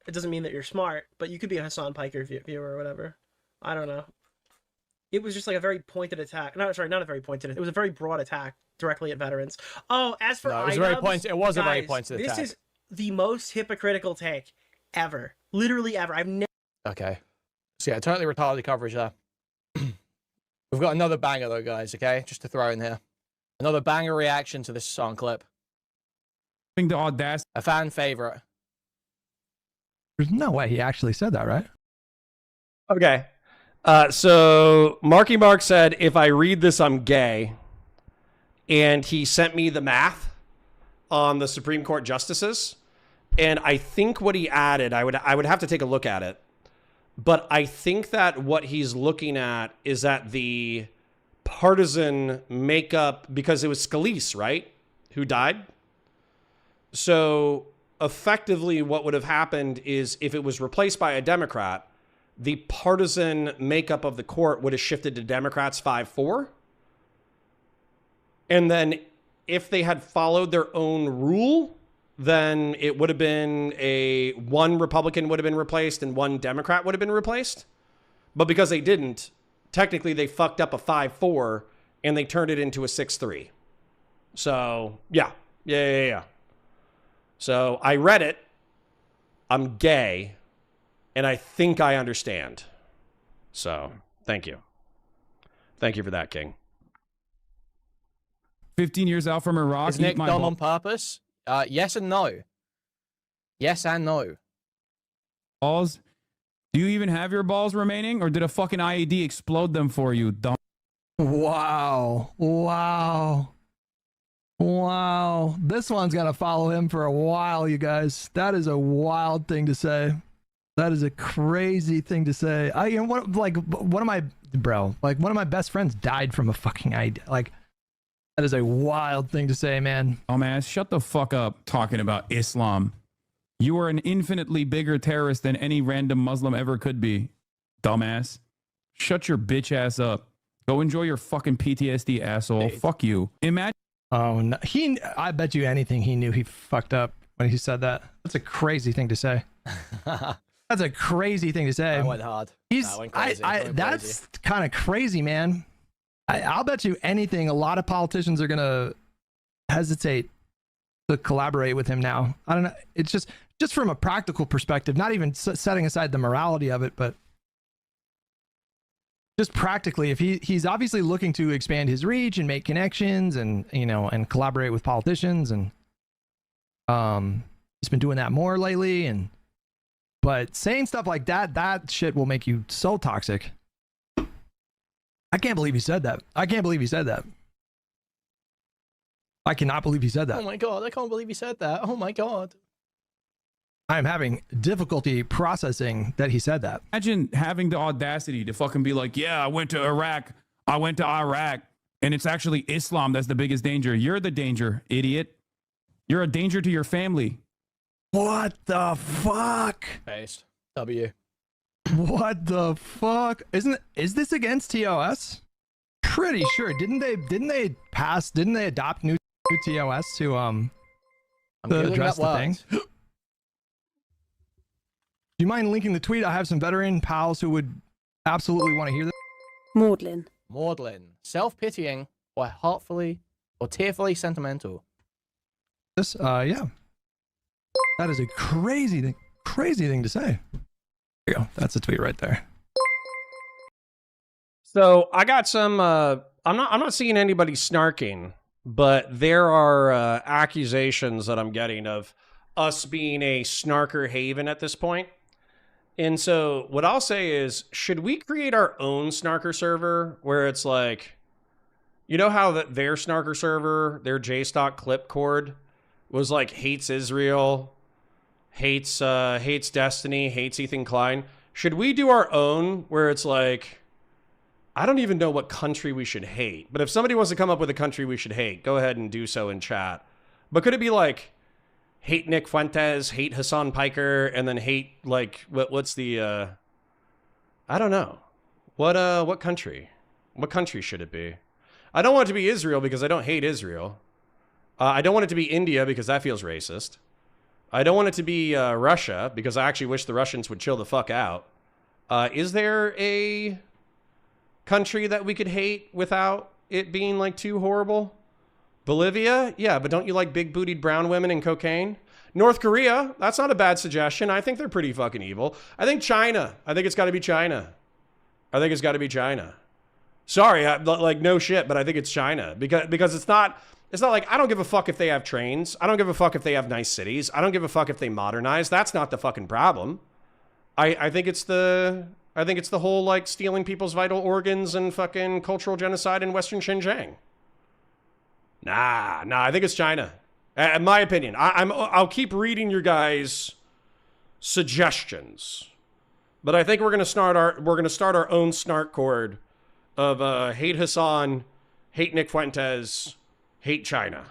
It doesn't mean that you're smart, but you could be a Hasan Piker viewer or whatever. I don't know. It was just like a very pointed attack. No, sorry, not a very pointed. It was a very broad attack directly at veterans. Oh, as for it was a very pointed attack. This is the most hypocritical take ever. Literally ever. I've never. Okay. So yeah, totally retarded coverage there. We've got another banger though, guys. Okay, just to throw in here, another banger reaction to this song clip. The audacity. A fan favorite. There's no way he actually said that, right? Okay. So Marky Mark said, if I read this, I'm gay. And he sent me the math on the Supreme Court justices. And I think what he added, I would have to take a look at it. But I think that what he's looking at is that the partisan makeup, because it was Scalise, right? Who died? So effectively what would have happened is if it was replaced by a Democrat, the partisan makeup of the court would have shifted to Democrats 5-4. And then if they had followed their own rule, then it would have been one Republican would have been replaced and one Democrat would have been replaced. But because they didn't, technically they fucked up a 5-4 and they turned it into a 6-3. So yeah. So I read it. I'm gay. And I think I understand. So thank you. Thank you for that, King. 15 years out from Iraq. Is Nick dumb on purpose? Yes and no. Yes and no. Balls. Do you even have your balls remaining, or did a fucking IED explode them for you, dumb? Wow. This one's gonna follow him for a while, you guys. That is a wild thing to say. That is a crazy thing to say. One of my best friends died from a fucking IED. Like, that is a wild thing to say, man. Oh man, shut the fuck up talking about Islam. You are an infinitely bigger terrorist than any random Muslim ever could be, dumbass. Shut your bitch ass up. Go enjoy your fucking PTSD, asshole. Fuck you. Imagine. Oh no, I bet you anything he knew he fucked up when he said that. That's a crazy thing to say. That's a crazy thing to say. I went hard. That's kind of crazy, man. I'll bet you anything. A lot of politicians are gonna hesitate to collaborate with him now. I don't know. It's just from a practical perspective, not even setting aside the morality of it, but just practically, if he's obviously looking to expand his reach and make connections and and collaborate with politicians, and he's been doing that more lately. But saying stuff like that shit will make you so toxic. I can't believe he said that. I cannot believe he said that. Oh my god, I can't believe he said that. Oh my god. I am having difficulty processing that he said that. Imagine having the audacity to fucking be like, yeah, I went to Iraq, and it's actually Islam that's the biggest danger. You're the danger, idiot. You're a danger to your family. What the fuck? Paste. W. What the fuck? Is this against TOS? Pretty sure. Didn't they adopt new TOS to address the thing? Do you mind linking the tweet? I have some veteran pals who would absolutely want to hear this. Maudlin. Self-pitying or tearfully sentimental. This, yeah. That is a crazy thing to say. There you go. That's a tweet right there. So I got some. I'm not seeing anybody snarking, but there are accusations that I'm getting of us being a snarker haven at this point. And so what I'll say is, should we create our own snarker server where it's like, you know how that their snarker server, their JStock clip cord was like hates Israel, hates Destiny, hates Ethan Klein. Should we do our own where it's like, I don't even know what country we should hate, but if somebody wants to come up with a country we should hate, go ahead and do so in chat. But could it be like hate Nick Fuentes, hate Hasan Piker, and then hate like what's the I don't know. What country? What country should it be? I don't want it to be Israel because I don't hate Israel. I don't want it to be India because that feels racist. I don't want it to be Russia because I actually wish the Russians would chill the fuck out. Is there a country that we could hate without it being like too horrible? Bolivia? Yeah, but don't you like big bootied brown women and cocaine? North Korea? That's not a bad suggestion. I think they're pretty fucking evil. I think China. I think it's got to be China. I think it's got to be China. Sorry, like no shit, but I think it's China because it's not like I don't give a fuck if they have trains. I don't give a fuck if they have nice cities. I don't give a fuck if they modernize. That's not the fucking problem. I think it's the whole like stealing people's vital organs and fucking cultural genocide in Western Xinjiang. Nah, I think it's China. In my opinion, I'll keep reading your guys' suggestions, but I think we're gonna start our own snark cord of hate Hasan, hate Nick Fuentes, hate China.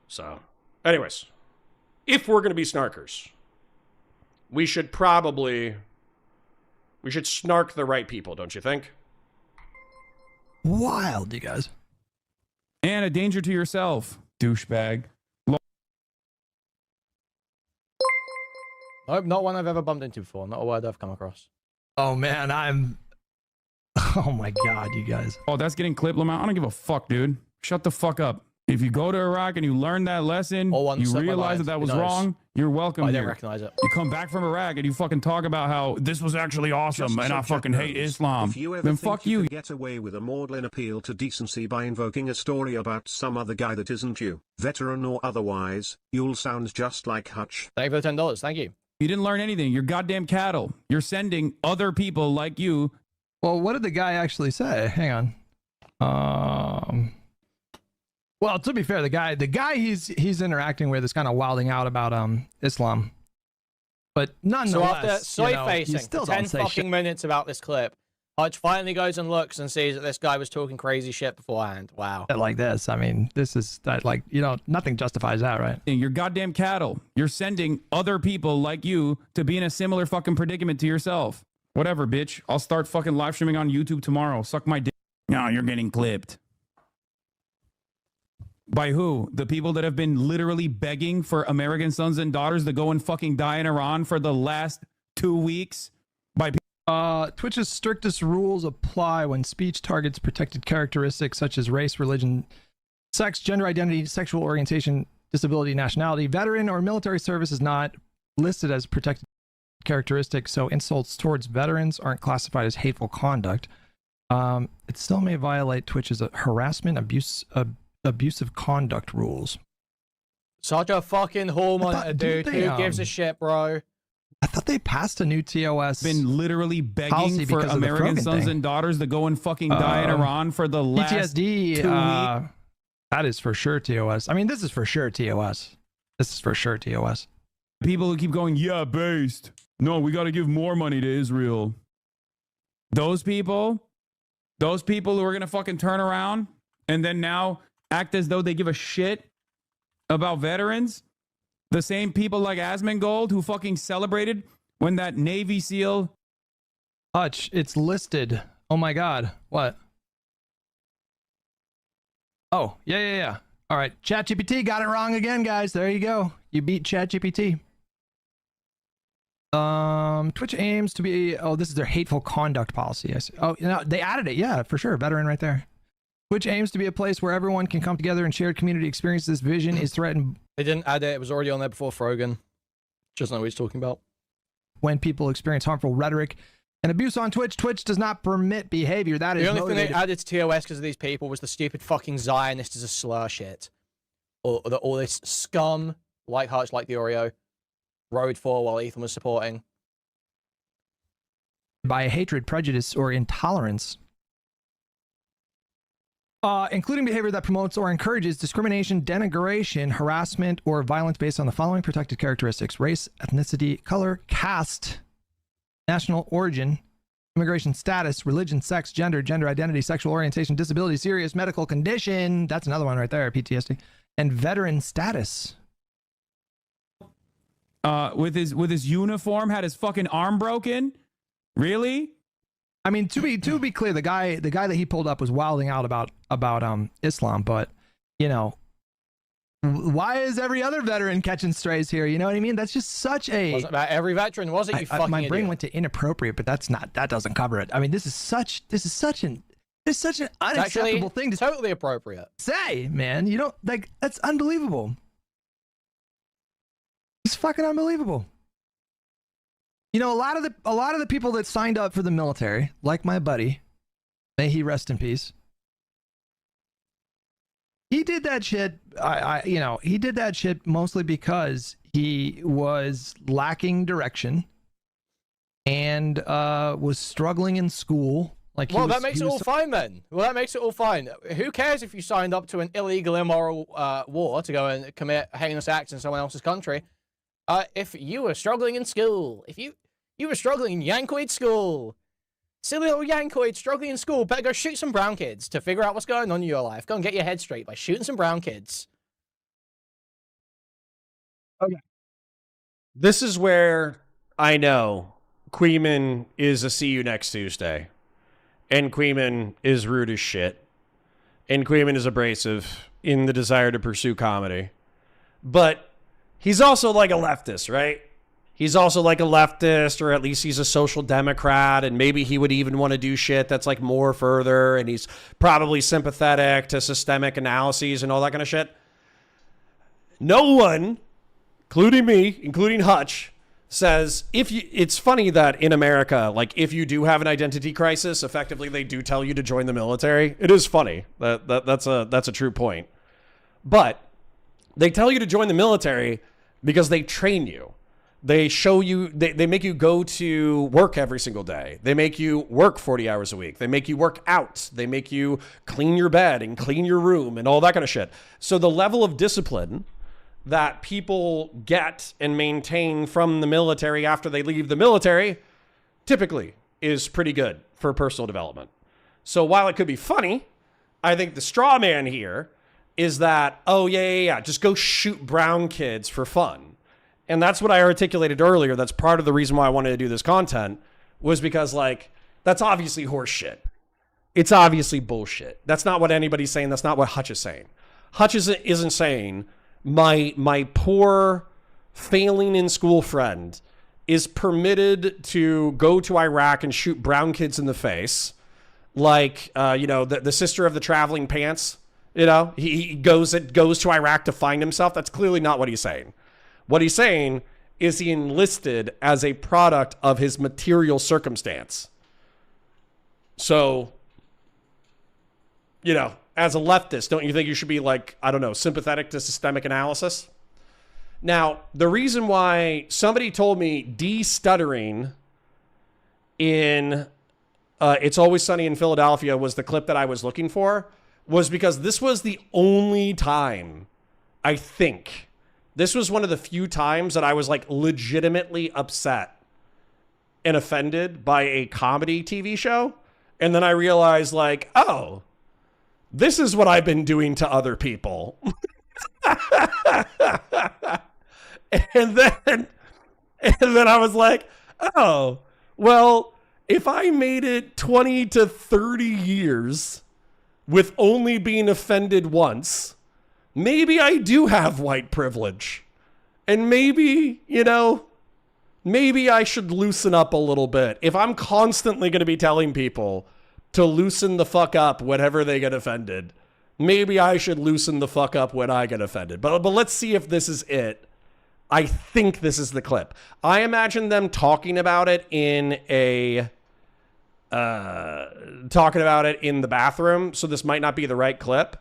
So, anyways, if we're gonna be snarkers, we should snark the right people, don't you think? Wild, you guys. And a danger to yourself, douchebag. Nope, not one I've ever bumped into before. Not a word I've come across. Oh man, oh my god, you guys. Oh, that's getting clipped, Lamont. I don't give a fuck, dude. Shut the fuck up. If you go to Iraq and you learn that lesson, you realize that was wrong, you're welcome I here. didn't recognize it. You come back from Iraq and you fucking talk about how this was actually awesome and I fucking hate Islam. If you ever then think fuck you you. can get away with a maudlin appeal to decency by invoking a story about some other guy that isn't you, veteran or otherwise, you'll sound just like Hutch. Thank you for the $10. Thank you. You didn't learn anything. You're goddamn cattle. You're sending other people like you. Well, what did the guy actually say? Hang on. Well, to be fair, the guy he's interacting with is kind of wilding out about Islam, but nonetheless, so after facing still 10 don't say fucking shit. minutes about this clip, Hutch finally goes and looks and sees that this guy was talking crazy shit beforehand. Wow. Like this. I mean, this is like, nothing justifies that, right? You're goddamn cattle. You're sending other people like you to be in a similar fucking predicament to yourself. Whatever, bitch. I'll start fucking live streaming on YouTube tomorrow. Suck my dick. No, you're getting clipped. By who? The people that have been literally begging for American sons and daughters to go and fucking die in Iran for the last 2 weeks? By Twitch's strictest rules apply when speech targets protected characteristics such as race, religion, sex, gender identity, sexual orientation, disability, nationality. Veteran or military service is not listed as protected characteristics, so insults towards veterans aren't classified as hateful conduct. It still may violate Twitch's harassment, abusive conduct rules. Such a fucking whoremonger, dude. Who gives a shit, bro? I thought they passed a new TOS. Been literally begging for American sons and daughters to go and fucking die in Iran for the last PTSD 2 weeks. That is for sure TOS. I mean, this is for sure TOS. This is for sure TOS. People who keep going, yeah, based. No, we got to give more money to Israel. Those people who are going to fucking turn around and then now act as though they give a shit about veterans. The same people like Asmongold who fucking celebrated when that Navy SEAL. Hutch, it's listed. Oh my God. What? Oh, yeah. All right. ChatGPT got it wrong again, guys. There you go. You beat ChatGPT. Twitch aims to be, oh, this is their hateful conduct policy. I see. Oh, you know, they added it. Yeah, for sure. Veteran right there. Twitch aims to be a place where everyone can come together and shared community experience. This vision is threatened. They didn't add it. It was already on there before Frogan. Just know what he's talking about. When people experience harmful rhetoric and abuse on Twitch, Twitch does not permit behavior that is the only motivated. thing they added to TOS because of these people was the stupid fucking Zionist is a slur shit. Or all this scum, like Hutch, like the Oreo, rode for while Ethan was supporting. By hatred, prejudice, or intolerance. Including behavior that promotes or encourages discrimination, denigration, harassment, or violence based on the following protected characteristics: race, ethnicity, color, caste, national origin, immigration status, religion, sex, gender identity, sexual orientation, disability, serious medical condition. That's another one right there, PTSD, and veteran status. With his uniform, had his fucking arm broken. Really? I mean, to be clear, the guy that he pulled up was wilding out about Islam, but you know, why is every other veteran catching strays here? You know what I mean? That's just such a. Wasn't about every veteran, was it? You fucking my brain idiot. went to inappropriate, but that doesn't cover it. I mean, this is such an unacceptable thing to totally appropriate say, man. You don't like that's unbelievable. It's fucking unbelievable. You know, a lot of the people that signed up for the military, like my buddy, may he rest in peace. He did that shit. He did that shit mostly because he was lacking direction and was struggling in school. Like, that makes it all fine then. Well, that makes it all fine. Who cares if you signed up to an illegal, immoral war to go and commit heinous acts in someone else's country? If you were struggling in school, if you were struggling in Yankoid school, silly little Yankoid struggling in school, better go shoot some brown kids to figure out what's going on in your life. Go and get your head straight by shooting some brown kids. Okay. This is where I know Kuihman is a see you next Tuesday. And Kuihman is rude as shit. And Kuihman is abrasive in the desire to pursue comedy. But he's also like a leftist, right? He's also like a leftist, or at least he's a social democrat, and maybe he would even want to do shit that's like more further, and he's probably sympathetic to systemic analyses and all that kind of shit. No one, including me, including Hutch, says it's funny that in America, like if you do have an identity crisis, effectively they do tell you to join the military. It is funny. That's a true point. But they tell you to join the military because they train you. They show you, they make you go to work every single day. They make you work 40 hours a week. They make you work out. They make you clean your bed and clean your room and all that kind of shit. So the level of discipline that people get and maintain from the military after they leave the military typically is pretty good for personal development. So while it could be funny, I think the straw man here is that, oh, yeah, just go shoot brown kids for fun. And that's what I articulated earlier. That's part of the reason why I wanted to do this content, was because, like, that's obviously horse shit. It's obviously bullshit. That's not what anybody's saying. That's not what Hutch is saying. Hutch isn't saying my poor failing in school friend is permitted to go to Iraq and shoot brown kids in the face, like the sister of the traveling pants. He goes to Iraq to find himself. That's clearly not what he's saying. What he's saying is he enlisted as a product of his material circumstance. So, as a leftist, don't you think you should be like, I don't know, sympathetic to systemic analysis? Now, the reason why somebody told me de-stuttering in It's Always Sunny in Philadelphia was the clip that I was looking for was because this was the only time, I think, this was one of the few times that I was like legitimately upset and offended by a comedy TV show. And then I realized like, oh, this is what I've been doing to other people. and then I was like, oh, well, if I made it 20 to 30 years with only being offended once, maybe I do have white privilege. And maybe, you know, maybe I should loosen up a little bit. If I'm constantly going to be telling people to loosen the fuck up whenever they get offended, maybe I should loosen the fuck up when I get offended. But let's see if this is it. I think this is the clip. I imagine them talking about it in the bathroom. So this might not be the right clip,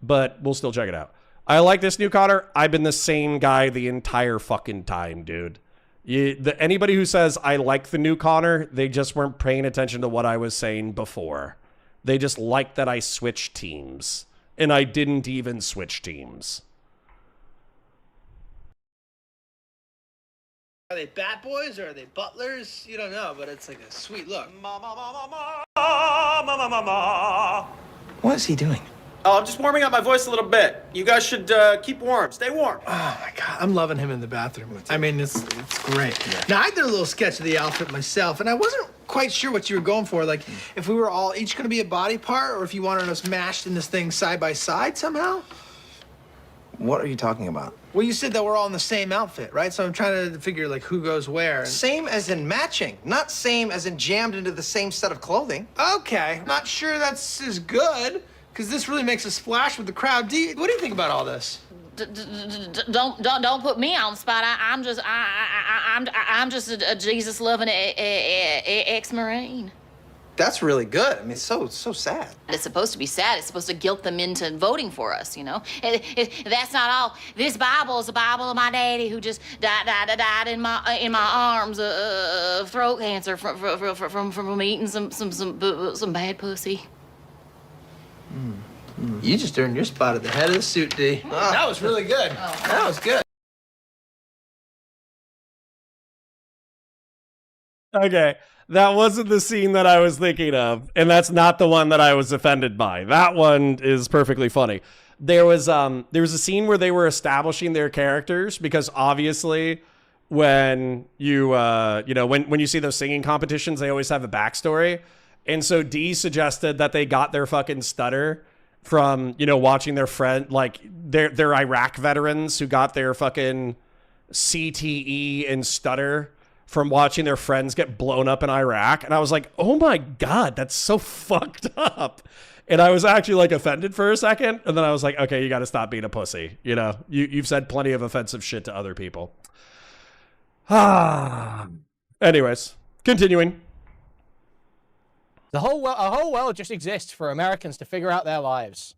but we'll still check it out. I like this new Connor. I've been the same guy the entire fucking time, dude. Anybody who says I like the new Connor, they just weren't paying attention to what I was saying before. They just liked that I switched teams. And I didn't even switch teams. Are they bat boys or are they butlers? You don't know, but it's like a sweet look. What is he doing? Oh, I'm just warming up my voice a little bit. You guys should keep warm. Stay warm. Oh, my God. I'm loving him in the bathroom. I mean, it's great. Yeah. Now, I did a little sketch of the outfit myself, and I wasn't quite sure what you were going for. Like, if we were all each going to be a body part, or if you wanted us mashed in this thing side by side somehow. What are you talking about? Well, you said that we're all in the same outfit, right? So I'm trying to figure, like, who goes where. Same as in matching, not same as in jammed into the same set of clothing. Okay. Not sure that's as good, because this really makes a splash with the crowd. What do you think about all this? Don't put me on the spot. I'm just a Jesus loving ex-Marine. That's really good. I mean, so sad. It's supposed to be sad. It's supposed to guilt them into voting for us, you know? That's not all. This Bible is the Bible of my daddy who just died in my arms of throat cancer from eating some bad pussy. You just earned your spot at the head of the suit, D. That was really good. That was good. Okay, that wasn't the scene that I was thinking of, and that's not the one that I was offended by. That one is perfectly funny. There was a scene where they were establishing their characters, because obviously when you when you see those singing competitions, they always have a backstory. And so D suggested that they got their fucking stutter from, watching their friend, like their Iraq veterans who got their fucking CTE and stutter from watching their friends get blown up in Iraq. And I was like, oh my God, that's so fucked up. And I was actually like offended for a second. And then I was like, okay, you got to stop being a pussy. You've said plenty of offensive shit to other people. Anyways, continuing. A whole world just exists for Americans to figure out their lives.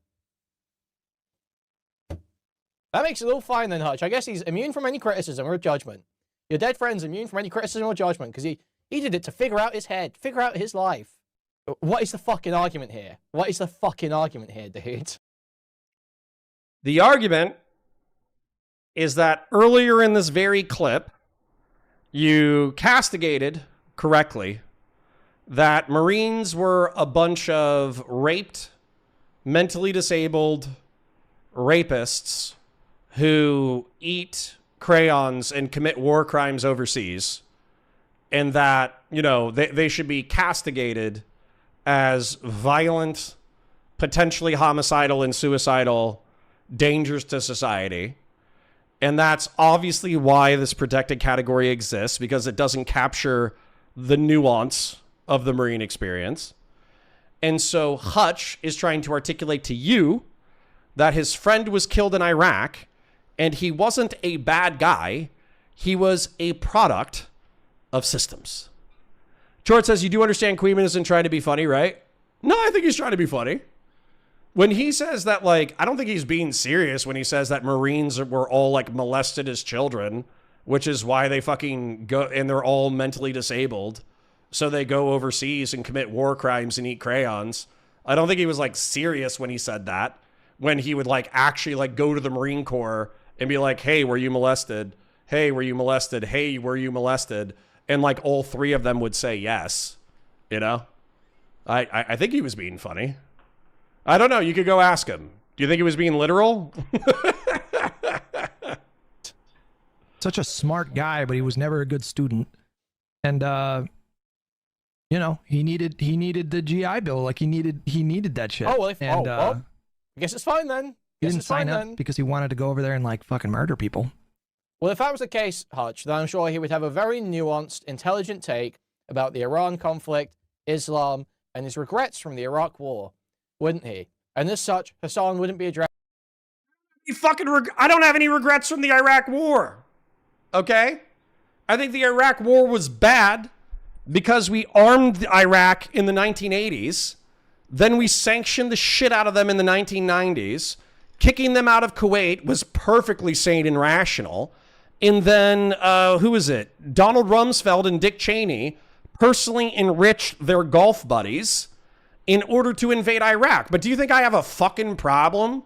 That makes it all fine then, Hutch. I guess he's immune from any criticism or judgment. Your dead friend's immune from any criticism or judgment because he did it to figure out his head, figure out his life. What is the fucking argument here? What is the fucking argument here, dude? The argument is that earlier in this very clip, you castigated correctly that Marines were a bunch of raped, mentally disabled rapists who eat crayons and commit war crimes overseas, and that, they should be castigated as violent, potentially homicidal and suicidal, dangers to society. And that's obviously why this protected category exists, because it doesn't capture the nuance of the Marine experience. And so Hutch is trying to articulate to you that his friend was killed in Iraq, and he wasn't a bad guy. He was a product of systems. Chort says, you do understand Kuihman isn't trying to be funny, right? No, I think he's trying to be funny. When he says that, I don't think he's being serious when he says that Marines were all, molested as children, which is why they fucking go, and they're all mentally disabled. So they go overseas and commit war crimes and eat crayons. I don't think he was like serious when he said that. When he would like actually like go to the Marine Corps and be like, hey, were you molested? Hey, were you molested? Hey, were you molested? And like all three of them would say yes. You know? I think he was being funny. I don't know. You could go ask him. Do you think he was being literal? Such a smart guy, but he was never a good student. And you know, he needed the GI Bill. Like he needed that shit. Oh, well, and well, I guess it's fine then. He didn't sign up because he wanted to go over there and like fucking murder people. Well, if that was the case, Hutch, then I'm sure he would have a very nuanced, intelligent take about the Iran conflict, Islam, and his regrets from the Iraq War, wouldn't he? And as such, Hasan wouldn't be addressed. I don't have any regrets from the Iraq War. Okay? I think the Iraq War was bad because we armed Iraq in the 1980s. Then we sanctioned the shit out of them in the 1990s. Kicking them out of Kuwait was perfectly sane and rational. And then, who is it? Donald Rumsfeld and Dick Cheney personally enriched their golf buddies in order to invade Iraq. But do you think I have a fucking problem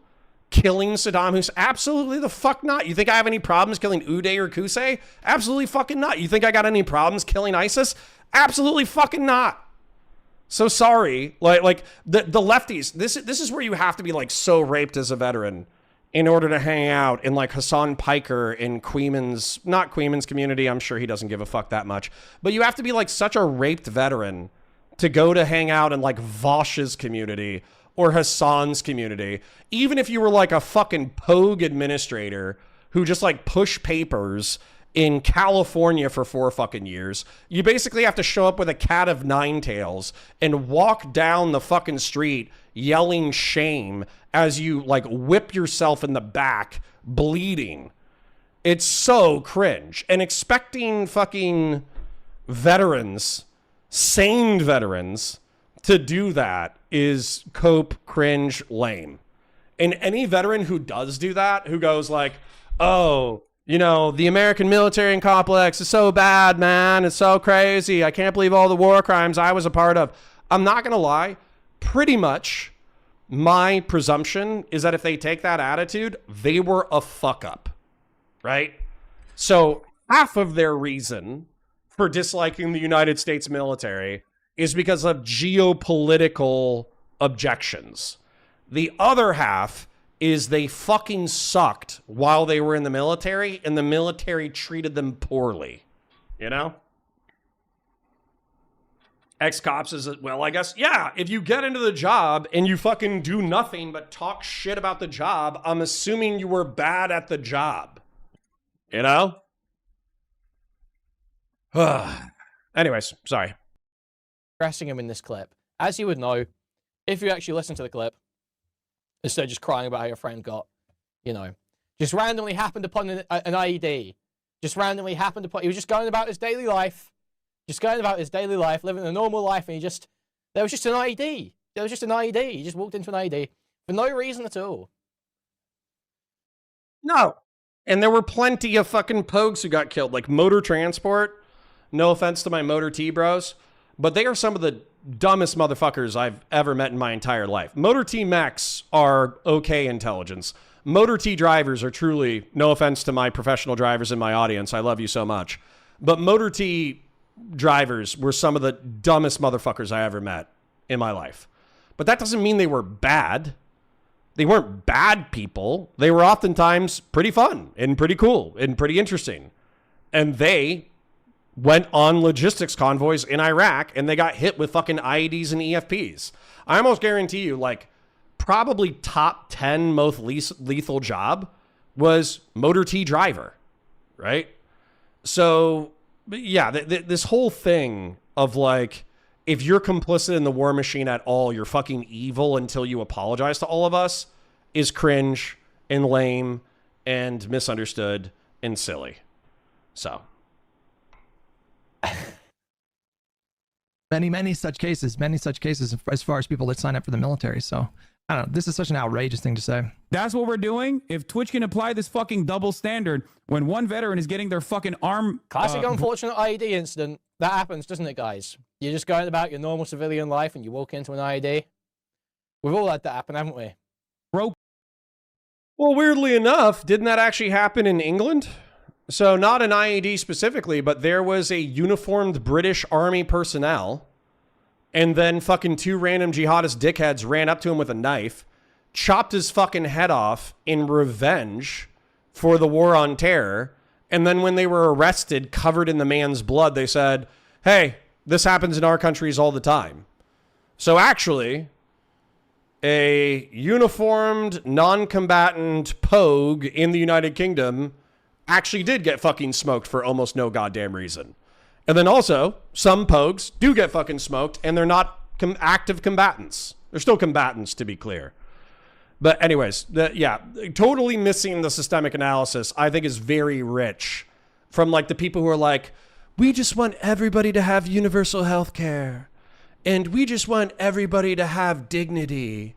killing Saddam Hussein? Absolutely the fuck not. You think I have any problems killing Uday or Qusay? Absolutely fucking not. You think I got any problems killing ISIS? Absolutely fucking not. So sorry. Like the lefties, this is where you have to be like so raped as a veteran in order to hang out in like Hassan Piker in not Queeman's community. I'm sure he doesn't give a fuck that much. But you have to be like such a raped veteran to go to hang out in like Vosh's community or Hassan's community. Even if you were like a fucking Pogue administrator who just like push papers in California for 4 fucking years, you basically have to show up with a cat of 9 tails and walk down the fucking street yelling shame as you like whip yourself in the back bleeding. It's so cringe. And expecting fucking veterans, sane veterans, to do that is cope, cringe, lame. And any veteran who does do that, who goes like, oh, you know, the American military complex is so bad, man. It's so crazy. I can't believe all the war crimes I was a part of. I'm not going to lie. Pretty much my presumption is that if they take that attitude, they were a fuck up, right? So half of their reason for disliking the United States military is because of geopolitical objections. The other half is they fucking sucked while they were in the military, and the military treated them poorly. You know? Ex-cops is, well, I guess, yeah, if you get into the job and you fucking do nothing but talk shit about the job, I'm assuming you were bad at the job. You know? Anyways, sorry. Addressing him in this clip. As you would know, if you actually listen to the clip, instead of just crying about how your friend got, you know, just randomly happened upon an IED. Just randomly happened upon, he was just going about his daily life. Just going about his daily life, living a normal life, and there was just an IED. There was just an IED. He just walked into an IED for no reason at all. No. And there were plenty of fucking pogues who got killed, like motor transport. No offense to my motor T bros, but they are some of the dumbest motherfuckers I've ever met in my entire life. Motor T mechs are okay intelligence. Motor T drivers are truly, no offense to my professional drivers in my audience, I love you so much, but Motor T drivers were some of the dumbest motherfuckers I ever met in my life. But that doesn't mean they were bad. They weren't bad people. They were oftentimes pretty fun and pretty cool and pretty interesting. And they went on logistics convoys in Iraq and they got hit with fucking IEDs and EFPs. I almost guarantee you, like, probably top 10 most lethal job was Motor T driver, right? So, yeah, this whole thing of like, if you're complicit in the war machine at all, you're fucking evil until you apologize to all of us is cringe and lame and misunderstood and silly. So. Many such cases as far as people that sign up for the military. So I don't know. This is such an outrageous thing to say. That's what we're doing. If Twitch can apply this fucking double standard when one veteran is getting their fucking arm. Classic unfortunate IED incident. That happens, doesn't it, guys? You're just going about your normal civilian life and you walk into an IED. We've all had that happen, haven't we? Broke. Well, weirdly enough, didn't that actually happen in England? So not an IED specifically, but there was a uniformed British army personnel, and then fucking 2 random jihadist dickheads ran up to him with a knife, chopped his fucking head off in revenge for the war on terror. And then when they were arrested, covered in the man's blood, they said, hey, this happens in our countries all the time. So actually, a uniformed, non-combatant pogue in the United Kingdom actually did get fucking smoked for almost no goddamn reason. And then also, some pogues do get fucking smoked, and they're not active combatants. They're still combatants, to be clear. But anyways, totally missing the systemic analysis, I think, is very rich from like the people who are like, we just want everybody to have universal health care, and we just want everybody to have dignity,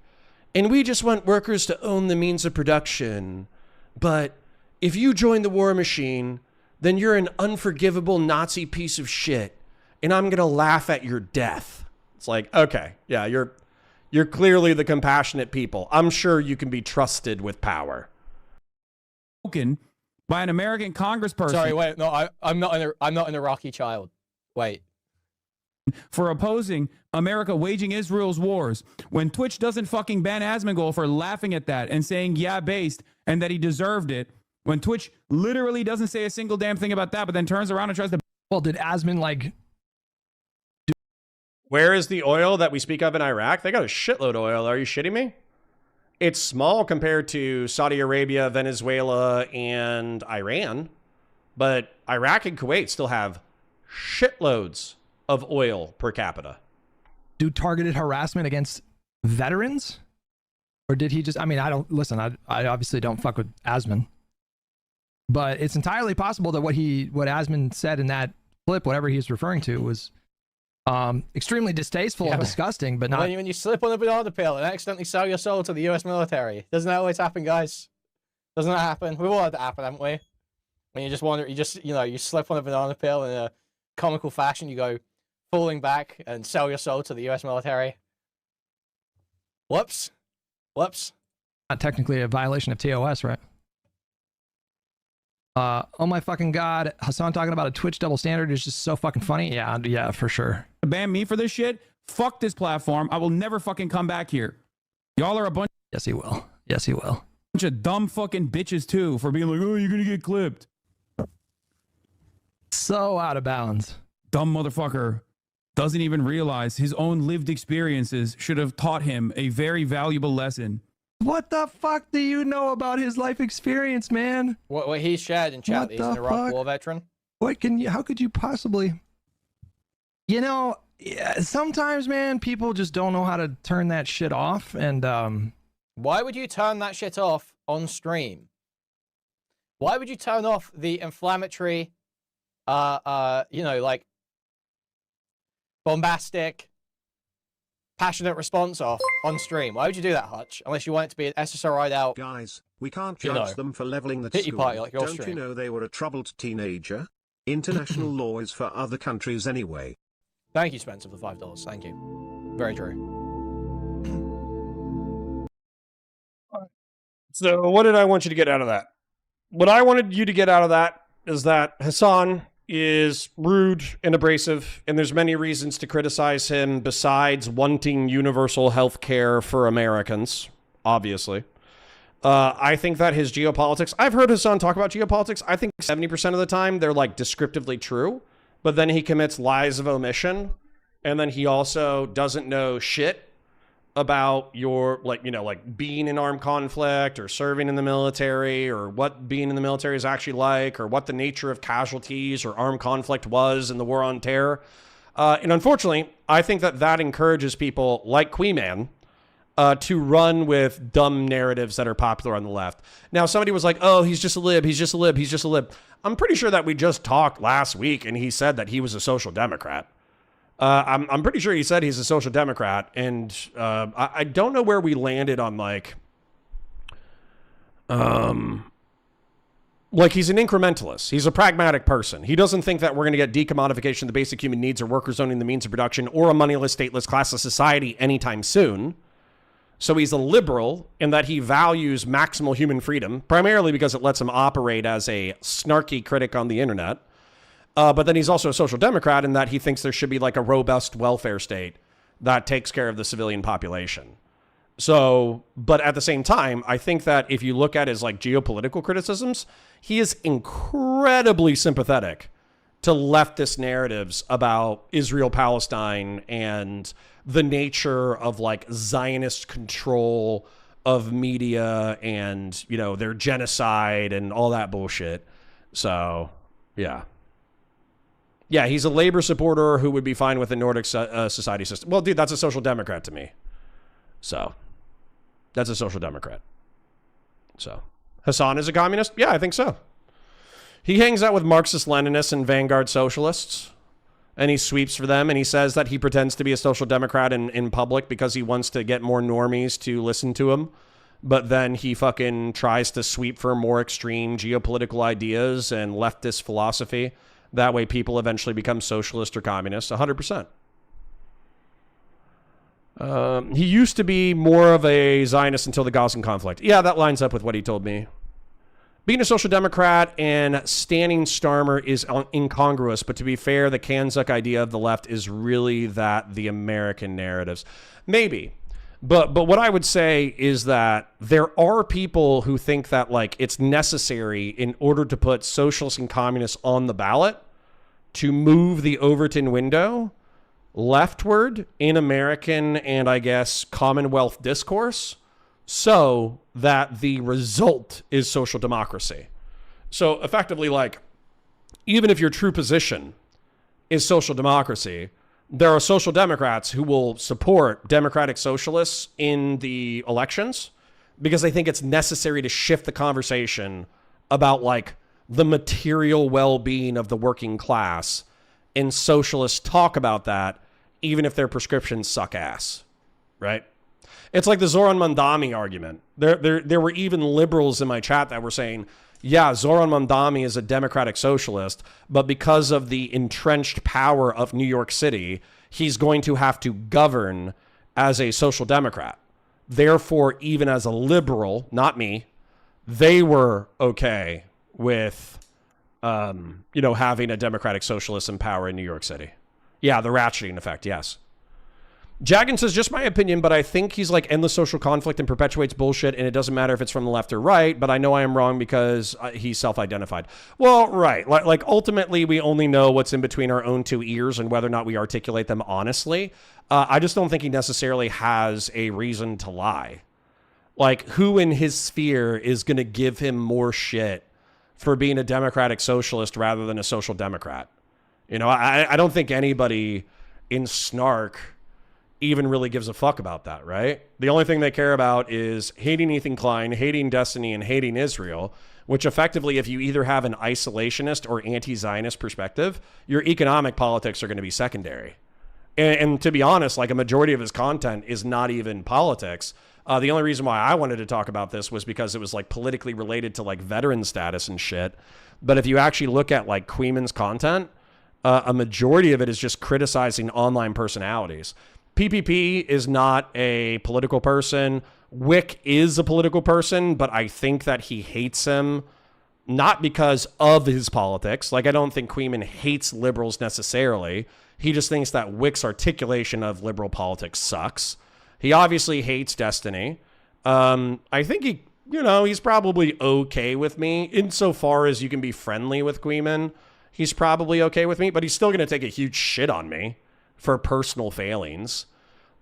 and we just want workers to own the means of production. But if you join the war machine, then you're an unforgivable Nazi piece of shit, and I'm going to laugh at your death. It's like, okay, yeah, you're clearly the compassionate people. I'm sure you can be trusted with power. By an American congressperson. Sorry, wait, no, I'm not an Iraqi child. Wait. For opposing America waging Israel's wars, when Twitch doesn't fucking ban Asmongold for laughing at that and saying, yeah, based, and that he deserved it, when Twitch literally doesn't say a single damn thing about that, but then turns around and tries to... Well, did Asmon, like... Where is the oil that we speak of in Iraq? They got a shitload of oil. Are you shitting me? It's small compared to Saudi Arabia, Venezuela, and Iran. But Iraq and Kuwait still have shitloads of oil per capita. Do targeted harassment against veterans? Or did he just... I mean, I don't... Listen, I obviously don't fuck with Asmon. But it's entirely possible that what Asmon said in that clip, whatever he's referring to, was extremely distasteful and disgusting, but not... When you slip on a banana peel and accidentally sell your soul to the US military. Doesn't that always happen, guys? Doesn't that happen? We've all had that happen, haven't we? When you just wonder, you slip on a banana peel in a comical fashion, you go falling back and sell your soul to the US military. Whoops. Whoops. Not technically a violation of TOS, right? Oh my fucking god, Hasan talking about a Twitch double standard is just so fucking funny. Yeah, for sure. Ban me for this shit? Fuck this platform. I will never fucking come back here. Y'all are a bunch... Yes, he will. Yes, he will. Bunch of dumb fucking bitches, too, for being like, oh, you're gonna get clipped. So out of bounds. Dumb motherfucker doesn't even realize his own lived experiences should have taught him a very valuable lesson. What the fuck do you know about his life experience, man? What he shared in chat, he's an Iraq war veteran. How could you possibly... You know, sometimes, man, people just don't know how to turn that shit off, and Why would you turn that shit off on stream? Why would you turn off the inflammatory, like, bombastic, passionate response off on stream? Why would you do that, Hutch? Unless you want it to be an SSRI'd out. Guys, we can't judge them for leveling the pity school. party like your Don't stream. you know they were a troubled teenager? International law is for other countries anyway. Thank you, Spencer, for the $5. Thank you. Very true. So what did I want you to get out of that? What I wanted you to get out of that is that Hasan is rude and abrasive, and there's many reasons to criticize him besides wanting universal health care for Americans, obviously. I think that his geopolitics... I've heard Hasan talk about geopolitics. I think 70% of the time they're, like, descriptively true, but then he commits lies of omission, and then he also doesn't know shit about your, like, being in armed conflict or serving in the military or what being in the military is actually like or what the nature of casualties or armed conflict was in the war on terror. And unfortunately, I think that encourages people like Kuihman to run with dumb narratives that are popular on the left. Now, somebody was like, oh, he's just a lib, he's just a lib, he's just a lib. I'm pretty sure that we just talked last week and he said that he was a social democrat. I'm pretty sure he said he's a social democrat, and I don't know where we landed on like he's an incrementalist. He's a pragmatic person. He doesn't think that we're going to get decommodification of the basic human needs or workers owning the means of production or a moneyless, stateless, classless society anytime soon. So he's a liberal in that he values maximal human freedom, primarily because it lets him operate as a snarky critic on the internet. But then he's also a social democrat in that he thinks there should be like a robust welfare state that takes care of the civilian population. So, but at the same time, I think that if you look at his like geopolitical criticisms, he is incredibly sympathetic to leftist narratives about Israel, Palestine, and the nature of like Zionist control of media and, you know, their genocide and all that bullshit. So, yeah. Yeah, he's a labor supporter who would be fine with the Nordic society system. Well, dude, that's a social democrat to me. So, that's a social democrat. So, Hasan is a communist? Yeah, I think so. He hangs out with Marxist-Leninists and vanguard socialists, and he sweeps for them, and he says that he pretends to be a social democrat in public because he wants to get more normies to listen to him. But then he fucking tries to sweep for more extreme geopolitical ideas and leftist philosophy. That way people eventually become socialist or communist, 100%. He used to be more of a Zionist until the Gazan conflict. Yeah, that lines up with what he told me. Being a social democrat and standing Starmer is incongruous, but to be fair, the Kanzuk idea of the left is really that the American narratives. Maybe. But what I would say is that there are people who think that like it's necessary in order to put socialists and communists on the ballot to move the Overton window leftward in American and I guess Commonwealth discourse so that the result is social democracy. So effectively, like, even if your true position is social democracy, there are social democrats who will support democratic socialists in the elections because they think it's necessary to shift the conversation about like the material well-being of the working class, and socialists talk about that even if their prescriptions suck ass, right? It's like the Zoran Mandami argument. There were even liberals in my chat that were saying, yeah, Zoran Mandami is a democratic socialist, but because of the entrenched power of New York City, he's going to have to govern as a social democrat. Therefore, even as a liberal, not me, they were okay with, having a democratic socialist in power in New York City. Yeah, the ratcheting effect, yes. Jagan says, just my opinion, but I think he's like endless social conflict and perpetuates bullshit, and it doesn't matter if it's from the left or right, but I know I am wrong because he's self-identified. Well, right. Like ultimately, we only know what's in between our own two ears and whether or not we articulate them honestly. I just don't think he necessarily has a reason to lie. Like, who in his sphere is going to give him more shit for being a democratic socialist rather than a social democrat? You know, I don't think anybody in snark even really gives a fuck about that, right? The only thing they care about is hating Ethan Klein, hating Destiny, and hating Israel, which effectively, if you either have an isolationist or anti-Zionist perspective, your economic politics are going to be secondary. And to be honest, like a majority of his content is not even politics. The only reason why I wanted to talk about this was because it was like politically related to like veteran status and shit. But if you actually look at like Kuihman's content, a majority of it is just criticizing online personalities. PPP is not a political person. Wick is a political person, but I think that he hates him not because of his politics. Like, I don't think Kuihman hates liberals necessarily. He just thinks that Wick's articulation of liberal politics sucks. He obviously hates Destiny. I think he's probably okay with me insofar as you can be friendly with Kuihman. He's probably okay with me, but he's still going to take a huge shit on me for personal failings.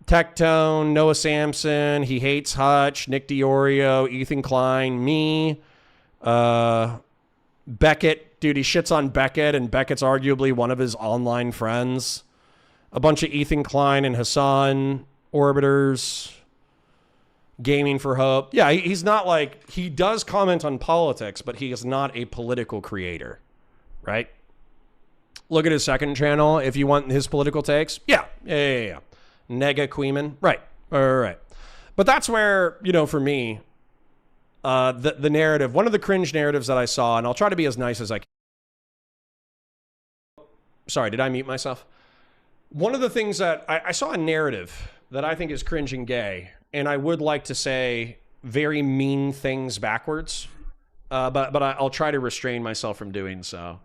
Tectone, Noah Sampson, he hates Hutch, Nick DiOrio, Ethan Klein, me, Beckett. Dude, he shits on Beckett, and Beckett's arguably one of his online friends. A bunch of Ethan Klein and Hasan orbiters. Gaming for Hope. Yeah, he's not like, he does comment on politics, but he is not a political creator, right? Look at his second channel if you want his political takes. Yeah. Nega Kuihman. Right. All right. But that's where, for me, the narrative, one of the cringe narratives that I saw, and I'll try to be as nice as I can. Sorry, did I mute myself? One of the things that I saw a narrative that I think is cringe and gay, and I would like to say very mean things backwards, but I'll try to restrain myself from doing so.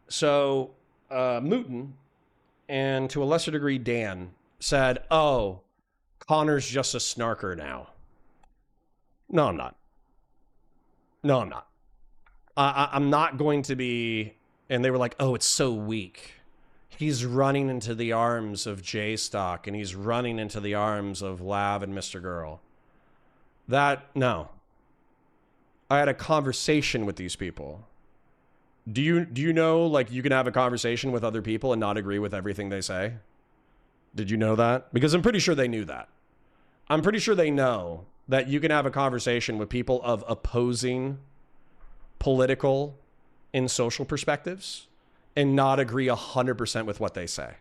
So, Mooten, and to a lesser degree Dan, said, oh, Connor's just a snarker now. No, I'm not. No, I'm not. I'm not going to be... And they were like, oh, it's so weak. He's running into the arms of J-Stock, and he's running into the arms of Lav and Mr. Girl. No. I had a conversation with these people. Do you know, like, you can have a conversation with other people and not agree with everything they say? Did you know that? Because I'm pretty sure they knew that. I'm pretty sure they know that you can have a conversation with people of opposing political and social perspectives and not agree 100% with what they say.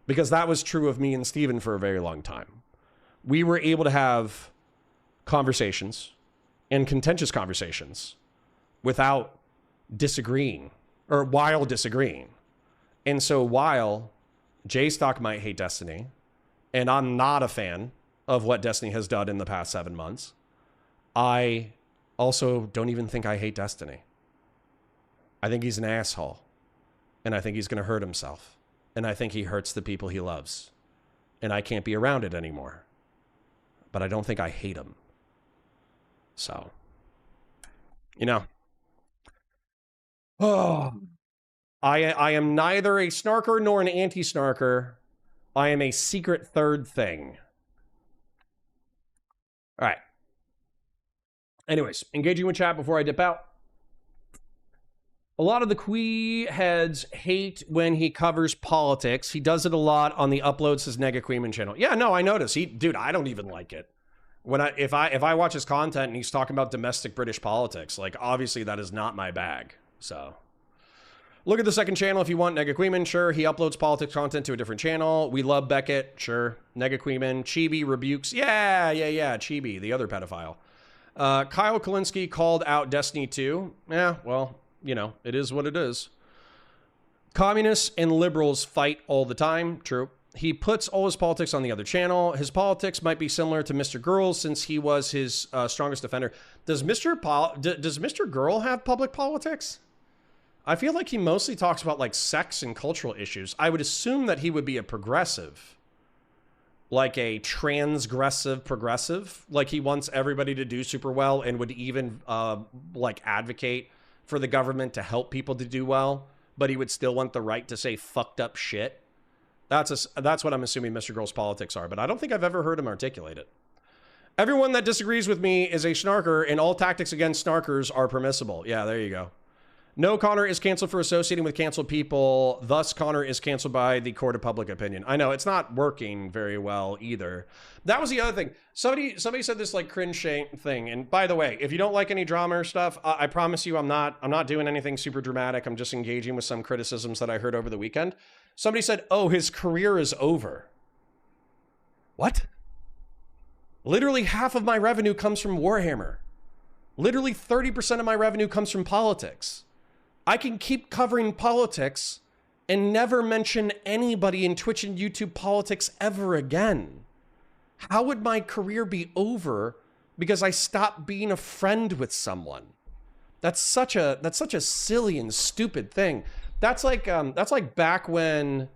Because that was true of me and Steven for a very long time. We were able to have conversations and contentious conversations without disagreeing, or while disagreeing. And so while J-Stock might hate Destiny, and I'm not a fan of what Destiny has done in the past 7 months, I also don't even think I hate Destiny. I think he's an asshole, and I think he's going to hurt himself, and I think he hurts the people he loves, and I can't be around it anymore. But I don't think I hate him. So, you know. Oh, I am neither a snarker nor an anti-snarker. I am a secret third thing. All right. Anyways, engaging with chat before I dip out. A lot of the Quee heads hate when he covers politics. He does it a lot on the Uploads his Nega Queeman channel. Yeah, no, I notice. Dude, I don't even like it. If I watch his content and he's talking about domestic British politics, like, obviously that is not my bag. So look at the second channel if you want. Nega Queeman, sure. He uploads politics content to a different channel. We love Beckett, sure. Nega Queeman. Chibi rebukes. Yeah. Chibi, the other pedophile. Kyle Kalinske called out Destiny 2. Yeah, well, you know, it is what it is. Communists and liberals fight all the time. True. He puts all his politics on the other channel. His politics might be similar to Mr. Girl since he was his strongest defender. Does Mr. Girl have public politics? I feel like he mostly talks about like sex and cultural issues. I would assume that he would be a progressive. Like a transgressive progressive. Like he wants everybody to do super well and would even like advocate for the government to help people to do well. But he would still want the right to say fucked up shit. That's what I'm assuming Mr. Girl's politics are, but I don't think I've ever heard him articulate it. Everyone that disagrees with me is a snarker, and all tactics against snarkers are permissible. Yeah, there you go. No, Connor is canceled for associating with canceled people. Thus, Connor is canceled by the court of public opinion. I know, it's not working very well either. That was the other thing. Somebody said this like cringe thing. And by the way, if you don't like any drama or stuff, I promise you I'm not doing anything super dramatic. I'm just engaging with some criticisms that I heard over the weekend. Somebody said, oh, his career is over. What? Literally half of my revenue comes from Warhammer. Literally 30% of my revenue comes from politics. I can keep covering politics and never mention anybody in Twitch and YouTube politics ever again. How would my career be over because I stopped being a friend with someone? That's such a silly and stupid thing. That's like back when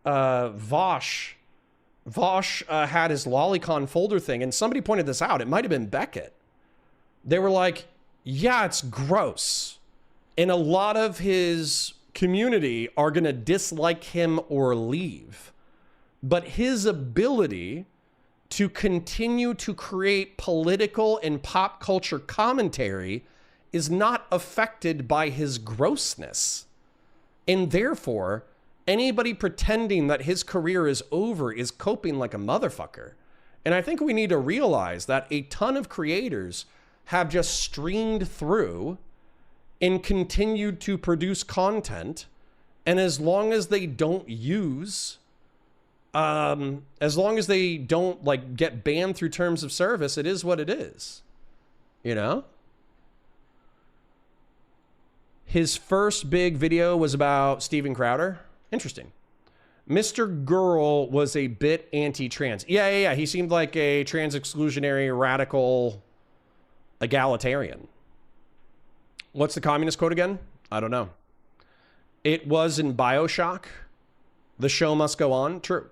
Vosh had his Lolicon folder thing, and somebody pointed this out. It might have been Beckett. They were like, yeah, it's gross. And a lot of his community are going to dislike him or leave. But his ability to continue to create political and pop culture commentary is not affected by his grossness. And therefore, anybody pretending that his career is over is coping like a motherfucker. And I think we need to realize that a ton of creators have just streamed through and continued to produce content. And as long as they don't as long as they don't like get banned through terms of service, it is what it is. You know? His first big video was about Steven Crowder. Interesting. Mr. Girl was a bit anti-trans. Yeah. He seemed like a trans exclusionary, radical, egalitarian. What's the communist quote again? I don't know. It was in BioShock. The show must go on. True.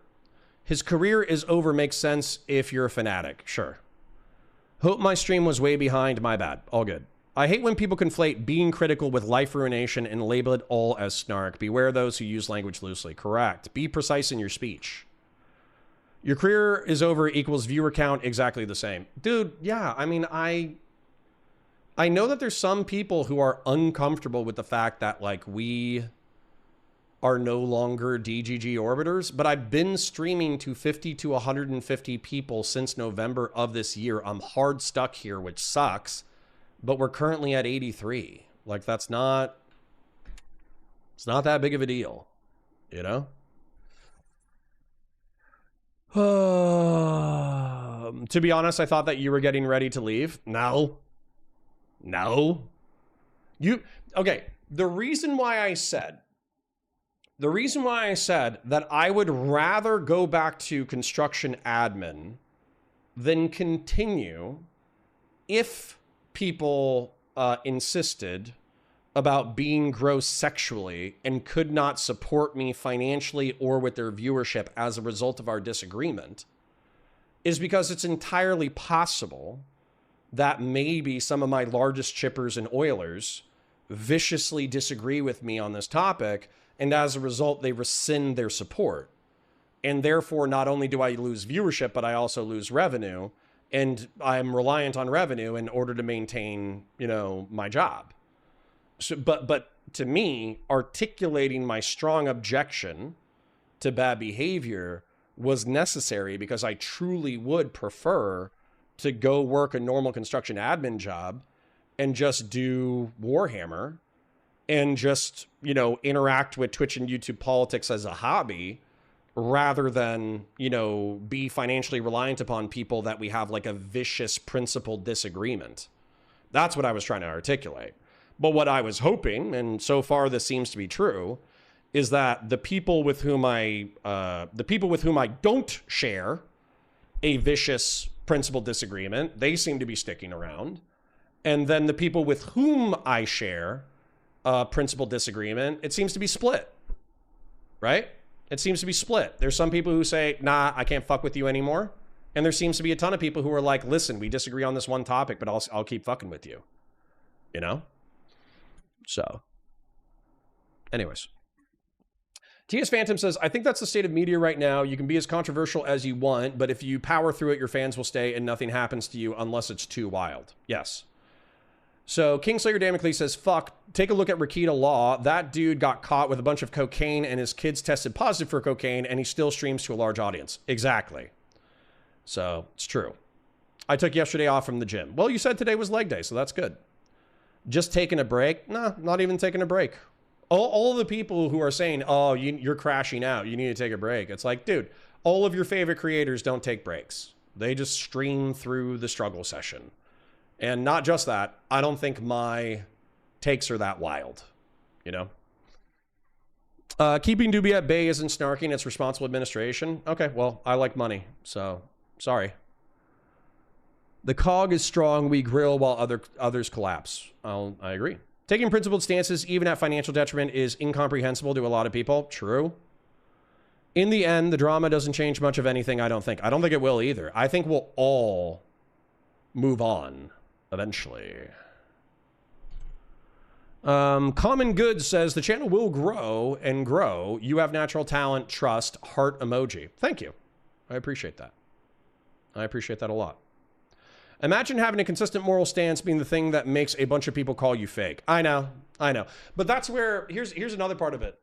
His career is over makes sense if you're a fanatic. Sure. Hope my stream was way behind. My bad. All good. I hate when people conflate being critical with life ruination and label it all as snark. Beware those who use language loosely. Correct. Be precise in your speech. Your career is over equals viewer count exactly the same. Dude, yeah. I mean, I know that there's some people who are uncomfortable with the fact that, like, we are no longer DGG orbiters, but I've been streaming to 50 to 150 people since November of this year. I'm hard stuck here, which sucks, but we're currently at 83. Like, it's not that big of a deal, you know? To be honest, I thought that you were getting ready to leave. No. Okay, the reason why I said that I would rather go back to construction admin than continue if people insisted about being gross sexually and could not support me financially or with their viewership as a result of our disagreement, is because it's entirely possible that maybe some of my largest chippers and oilers viciously disagree with me on this topic, and as a result, they rescind their support. And therefore, not only do I lose viewership, but I also lose revenue, and I'm reliant on revenue in order to maintain, you know, my job. So, but to me, articulating my strong objection to bad behavior was necessary because I truly would prefer to go work a normal construction admin job and just do Warhammer and just, you know, interact with Twitch and YouTube politics as a hobby rather than, you know, be financially reliant upon people that we have like a vicious principled disagreement. That's what I was trying to articulate. But what I was hoping, and so far this seems to be true, is that the people with whom I don't share a vicious principled disagreement, they seem to be sticking around. And then the people with whom I share principled disagreement, it seems to be split, right? It seems to be split. There's some people who say, nah, I can't fuck with you anymore. And there seems to be a ton of people who are like, listen, we disagree on this one topic, but I'll keep fucking with you. You know? So, anyways. TS Phantom says, I think that's the state of media right now. You can be as controversial as you want, but if you power through it, your fans will stay and nothing happens to you unless it's too wild. Yes. So Kingslayer Damocles says, fuck, take a look at Rakita Law. That dude got caught with a bunch of cocaine and his kids tested positive for cocaine and he still streams to a large audience. Exactly. So it's true. I took yesterday off from the gym. Well, you said today was leg day, so that's good. Just taking a break? Nah, not even taking a break. All the people who are saying, oh, you're crashing out, you need to take a break. It's like, dude, all of your favorite creators don't take breaks. They just stream through the struggle session. And not just that, I don't think my takes are that wild, you know? Keeping Doobie at bay isn't snarking, it's responsible administration. Okay, well, I like money, so sorry. The cog is strong, we grill while others collapse. I agree. Taking principled stances, even at financial detriment, is incomprehensible to a lot of people. True. In the end, the drama doesn't change much of anything, I don't think. I don't think it will either. I think we'll all move on eventually. Common Good says, the channel will grow and grow. You have natural talent, trust, heart emoji. Thank you. I appreciate that. I appreciate that a lot. Imagine having a consistent moral stance being the thing that makes a bunch of people call you fake. I know. But that's where, here's another part of it.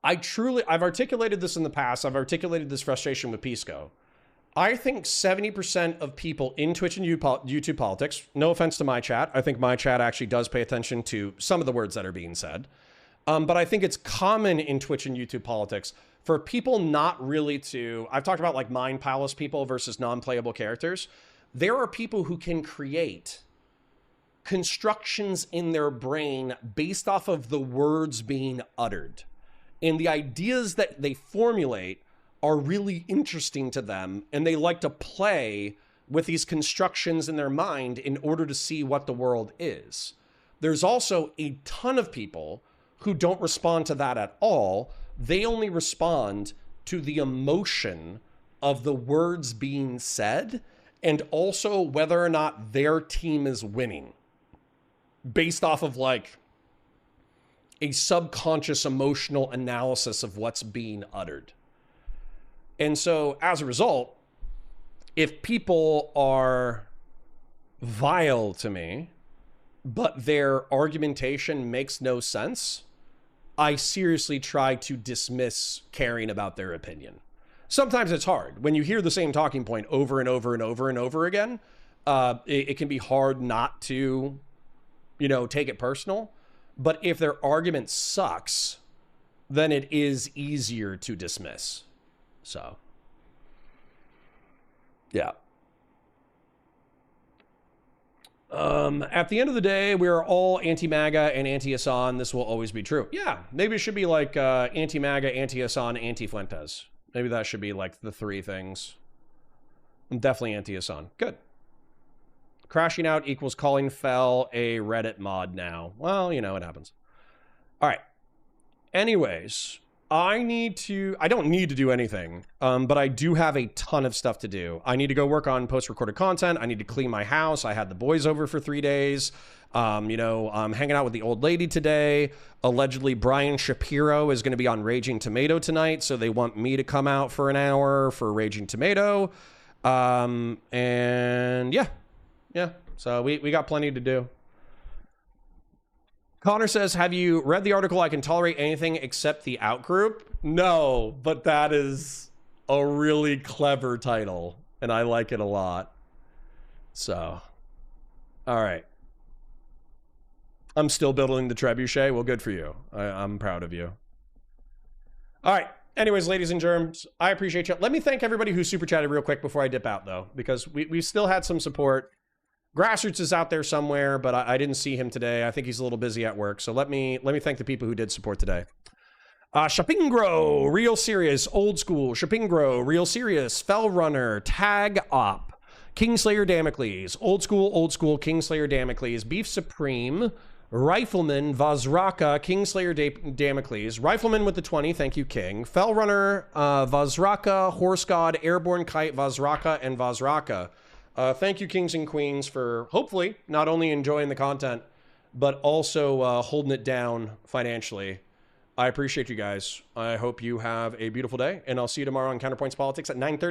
I've articulated this in the past. I've articulated this frustration with Pisco. I think 70% of people in Twitch and YouTube politics, no offense to my chat, I think my chat actually does pay attention to some of the words that are being said. But I think it's common in Twitch and YouTube politics for people not really to, I've talked about like Mind Palace people versus non-playable characters. There are people who can create constructions in their brain based off of the words being uttered. And the ideas that they formulate are really interesting to them, and they like to play with these constructions in their mind in order to see what the world is. There's also a ton of people who don't respond to that at all. They only respond to the emotion of the words being said, and also whether or not their team is winning, based off of like a subconscious emotional analysis of what's being uttered. And so as a result, if people are vile to me, but their argumentation makes no sense, I seriously try to dismiss caring about their opinion. Sometimes it's hard. When you hear the same talking point over and over and over and over again, it can be hard not to, take it personal. But if their argument sucks, then it is easier to dismiss. So, yeah. At the end of the day, we are all anti-MAGA and anti-Hasan. This will always be true. Yeah, maybe it should be like anti-MAGA, anti-Hasan, anti-Fuentes. Maybe that should be like the three things. I'm definitely anti-Hasan. Good. Crashing out equals calling Fel a Reddit mod now. Well, it happens. All right. Anyways, I don't need to do anything, but I do have a ton of stuff to do. I need to go work on post-recorded content. I need to clean my house. I had the boys over for 3 days. I'm hanging out with the old lady today. Allegedly, Brian Shapiro is going to be on Raging Tomato tonight, so they want me to come out for an hour for Raging Tomato. And yeah. So we got plenty to do. Connor says, have you read the article, I Can Tolerate Anything Except the Outgroup? No, but that is a really clever title, and I like it a lot. So, all right. I'm still building the trebuchet. Well, good for you. I'm proud of you. All right. Anyways, ladies and germs, I appreciate you. Let me thank everybody who super chatted real quick before I dip out, though, because we still had some support. Grassroots is out there somewhere, but I didn't see him today. I think he's a little busy at work. So let me thank the people who did support today. Shapingro, Real Serious, Old School, Shapingro, Real Serious, Fell Runner, Tag Op, Kingslayer Damocles, Old School, Kingslayer Damocles, Beef Supreme, Rifleman, Vazraka, Kingslayer Damocles, Rifleman with the 20, thank you, King, Fell Runner, Vazraka, Horse God, Airborne Kite, Vazraka, and Vazraka. Thank you, kings and queens, for hopefully not only enjoying the content, but also holding it down financially. I appreciate you guys. I hope you have a beautiful day, and I'll see you tomorrow on Counterpoints Politics at 9:30.